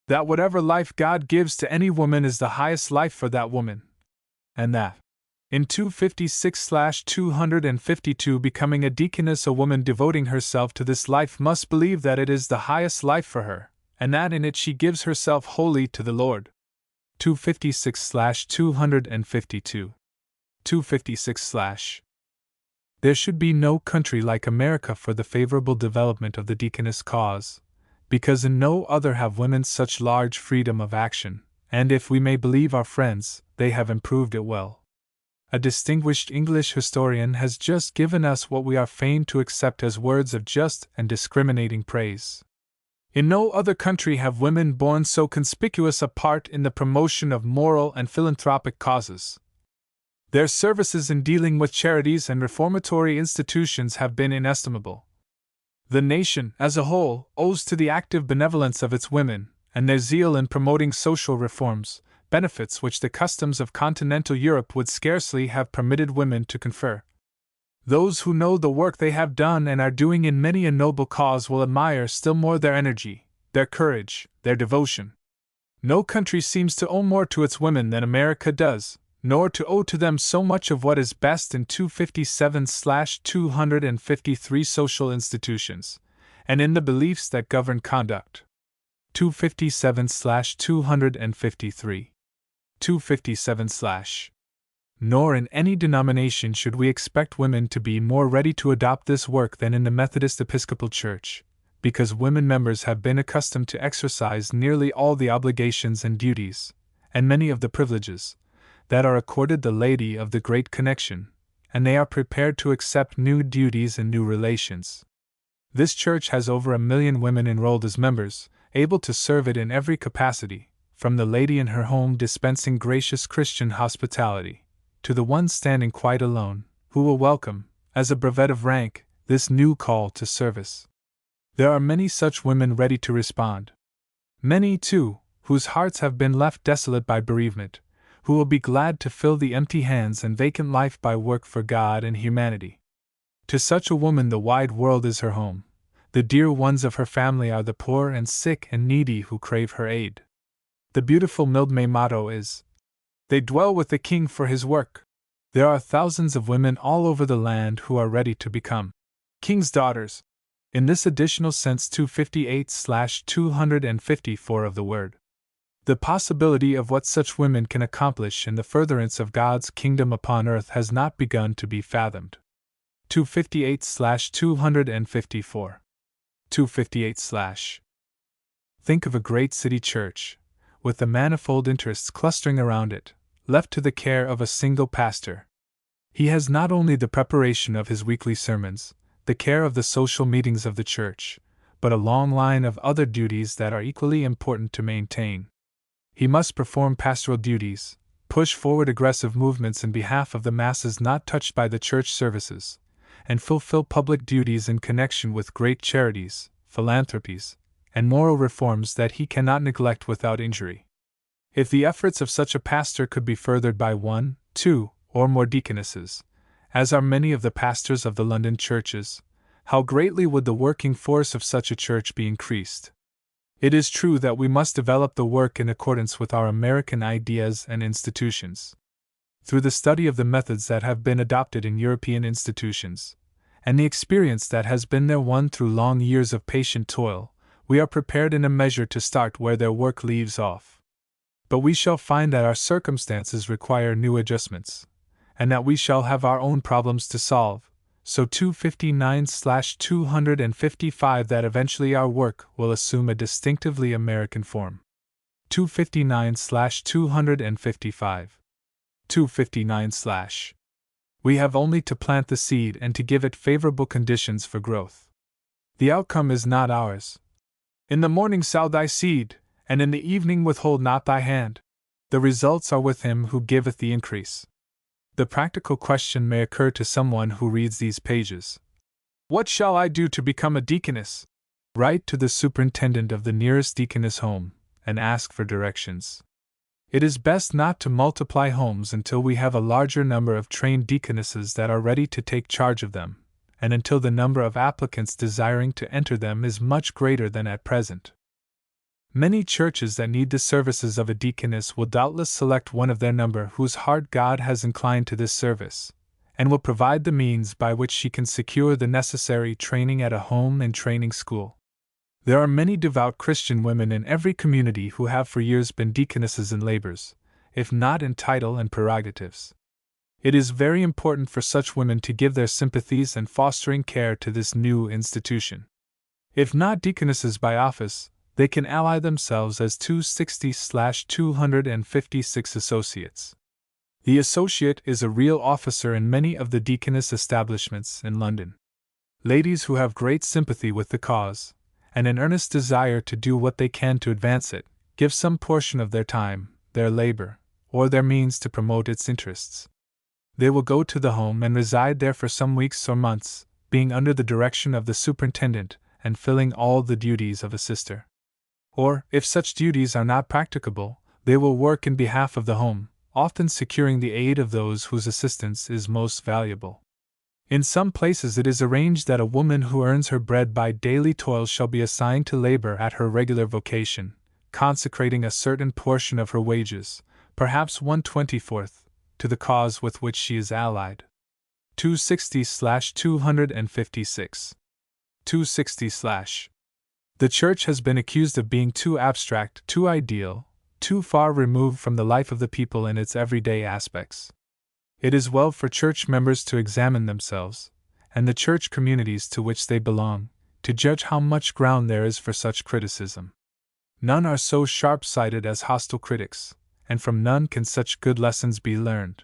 that whatever life God gives to any woman is the highest life for that woman. And that, in 256/252, becoming a deaconess, a woman devoting herself to this life must believe that it is the highest life for her, and that in it she gives herself wholly to the Lord. 256/252. 256/. There should be no country like America for the favorable development of the deaconess cause, because in no other have women such large freedom of action, and if we may believe our friends, they have improved it well. A distinguished English historian has just given us what we are fain to accept as words of just and discriminating praise. In no other country have women borne so conspicuous a part in the promotion of moral and philanthropic causes. Their services in dealing with charities and reformatory institutions have been inestimable. The nation, as a whole, owes to the active benevolence of its women, and their zeal in promoting social reforms, benefits which the customs of continental Europe would scarcely have permitted women to confer. Those who know the work they have done and are doing in many a noble cause will admire still more their energy, their courage, their devotion. No country seems to owe more to its women than America does, nor to owe to them so much of what is best in 257/253 social institutions, and in the beliefs that govern conduct. 257/253. 257/. Nor in any denomination should we expect women to be more ready to adopt this work than in the Methodist Episcopal Church, because women members have been accustomed to exercise nearly all the obligations and duties, and many of the privileges, that are accorded the laity of the Great Connection, and they are prepared to accept new duties and new relations. This church has over 1 million women enrolled as members, able to serve it in every capacity, from the lady in her home dispensing gracious Christian hospitality, to the one standing quite alone, who will welcome, as a brevet of rank, this new call to service. There are many such women ready to respond. Many, too, whose hearts have been left desolate by bereavement, who will be glad to fill the empty hands and vacant life by work for God and humanity. To such a woman the wide world is her home. The dear ones of her family are the poor and sick and needy who crave her aid. The beautiful Mildmay motto is, "They dwell with the King for his work." There are thousands of women all over the land who are ready to become King's daughters. In this additional sense 258/254 of the word. The possibility of what such women can accomplish in the furtherance of God's kingdom upon earth has not begun to be fathomed. 258/254. 258/. Think of a great city church, with the manifold interests clustering around it, left to the care of a single pastor. He has not only the preparation of his weekly sermons, the care of the social meetings of the church, but a long line of other duties that are equally important to maintain. He must perform pastoral duties, push forward aggressive movements in behalf of the masses not touched by the church services, and fulfill public duties in connection with great charities, philanthropies, and moral reforms that he cannot neglect without injury. If the efforts of such a pastor could be furthered by 1, 2, or more deaconesses, as are many of the pastors of the London churches, how greatly would the working force of such a church be increased. It is true that we must develop the work in accordance with our American ideas and institutions. Through the study of the methods that have been adopted in European institutions, and the experience that has been there won through long years of patient toil, we are prepared in a measure to start where their work leaves off. But we shall find that our circumstances require new adjustments, and that we shall have our own problems to solve, so 259/255 that eventually our work will assume a distinctively American form. 259/255. 259/. We have only to plant the seed and to give it favorable conditions for growth. The outcome is not ours. In the morning sow thy seed, and in the evening withhold not thy hand. The results are with him who giveth the increase. The practical question may occur to someone who reads these pages. What shall I do to become a deaconess? Write to the superintendent of the nearest deaconess home, and ask for directions. It is best not to multiply homes until we have a larger number of trained deaconesses that are ready to take charge of them, and until the number of applicants desiring to enter them is much greater than at present. Many churches that need the services of a deaconess will doubtless select one of their number whose heart God has inclined to this service, and will provide the means by which she can secure the necessary training at a home and training school. There are many devout Christian women in every community who have for years been deaconesses in labors, if not in title and prerogatives. It is very important for such women to give their sympathies and fostering care to this new institution. If not deaconesses by office, they can ally themselves as 260/256 associates. The associate is a real officer in many of the deaconess establishments in London. Ladies who have great sympathy with the cause, and an earnest desire to do what they can to advance it, give some portion of their time, their labor, or their means to promote its interests. They will go to the home and reside there for some weeks or months, being under the direction of the superintendent and filling all the duties of a sister. Or, if such duties are not practicable, they will work in behalf of the home, often securing the aid of those whose assistance is most valuable. In some places it is arranged that a woman who earns her bread by daily toil shall be assigned to labor at her regular vocation, consecrating a certain portion of her wages, perhaps 1/24, to the cause with which she is allied. 260/256. 260/. The Church has been accused of being too abstract, too ideal, too far removed from the life of the people in its everyday aspects. It is well for church members to examine themselves, and the church communities to which they belong, to judge how much ground there is for such criticism. None are so sharp-sighted as hostile critics, and from none can such good lessons be learned.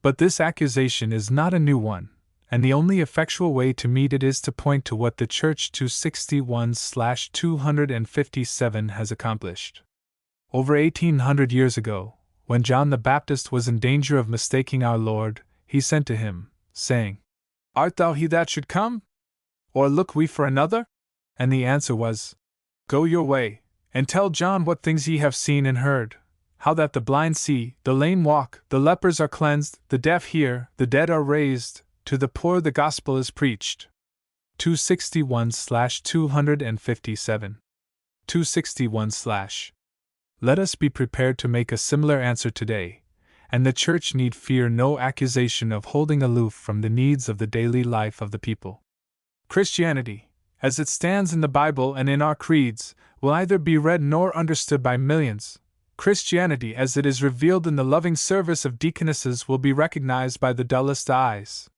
But this accusation is not a new one, and the only effectual way to meet it is to point to what the Church 261/257 has accomplished. Over 1800 years ago, when John the Baptist was in danger of mistaking our Lord, he sent to him, saying, "Art thou he that should come? Or look we for another?" And the answer was, "Go your way, and tell John what things ye have seen and heard, how that the blind see, the lame walk, the lepers are cleansed, the deaf hear, the dead are raised, to the poor the gospel is preached." 261/257. 261/. Let us be prepared to make a similar answer today, and the Church need fear no accusation of holding aloof from the needs of the daily life of the people. Christianity, as it stands in the Bible and in our creeds, will neither be read nor understood by millions. Christianity, as it is revealed in the loving service of deaconesses, will be recognized by the dullest eyes.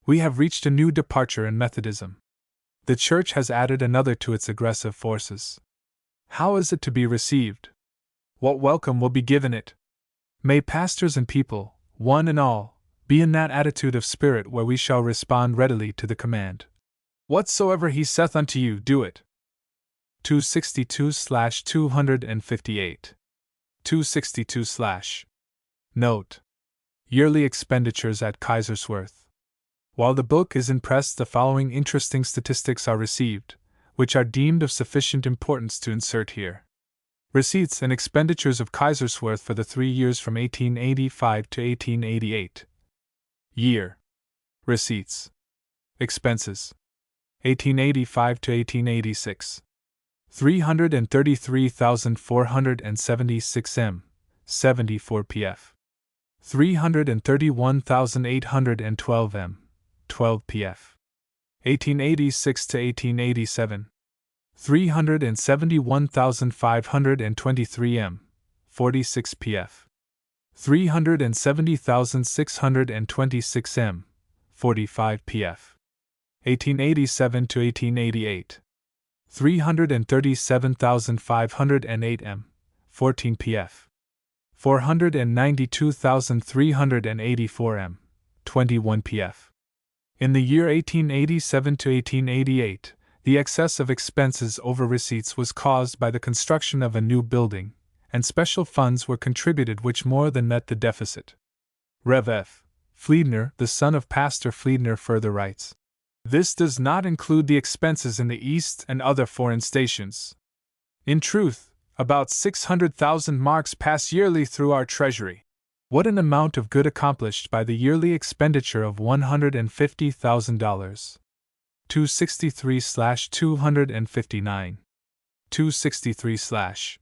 We have reached a new departure in Methodism. The Church has added another to its aggressive forces. How is it to be received? What welcome will be given it? May pastors and people, one and all, be in that attitude of spirit where we shall respond readily to the command, "Whatsoever he saith unto you, do it." 262/258. 262/ Note: Yearly expenditures at Kaiserswerth. While the book is in press, the following interesting statistics are received, which are deemed of sufficient importance to insert here. Receipts and expenditures of Kaiserswerth for the 3 years from 1885 to 1888. Year. Receipts. Expenses. 1885 to 1886. 333,476 m, 74 pf. 331,812 m, 12 pf. 1886 to 1887. 371,523 m, 46 pf. 370,626 m, 45 pf. 1887 to 1888. 337,508 m, 14 pf. 492,384 m, 21 pf. In the year 1887 to 1888, the excess of expenses over receipts was caused by the construction of a new building, and special funds were contributed which more than met the deficit. Rev. F. Fliedner, the son of Pastor Fliedner, further writes, "This does not include the expenses in the East and other foreign stations. In truth, about 600,000 marks pass yearly through our treasury. What an amount of good accomplished by the yearly expenditure of $150,000. 263/259. 263/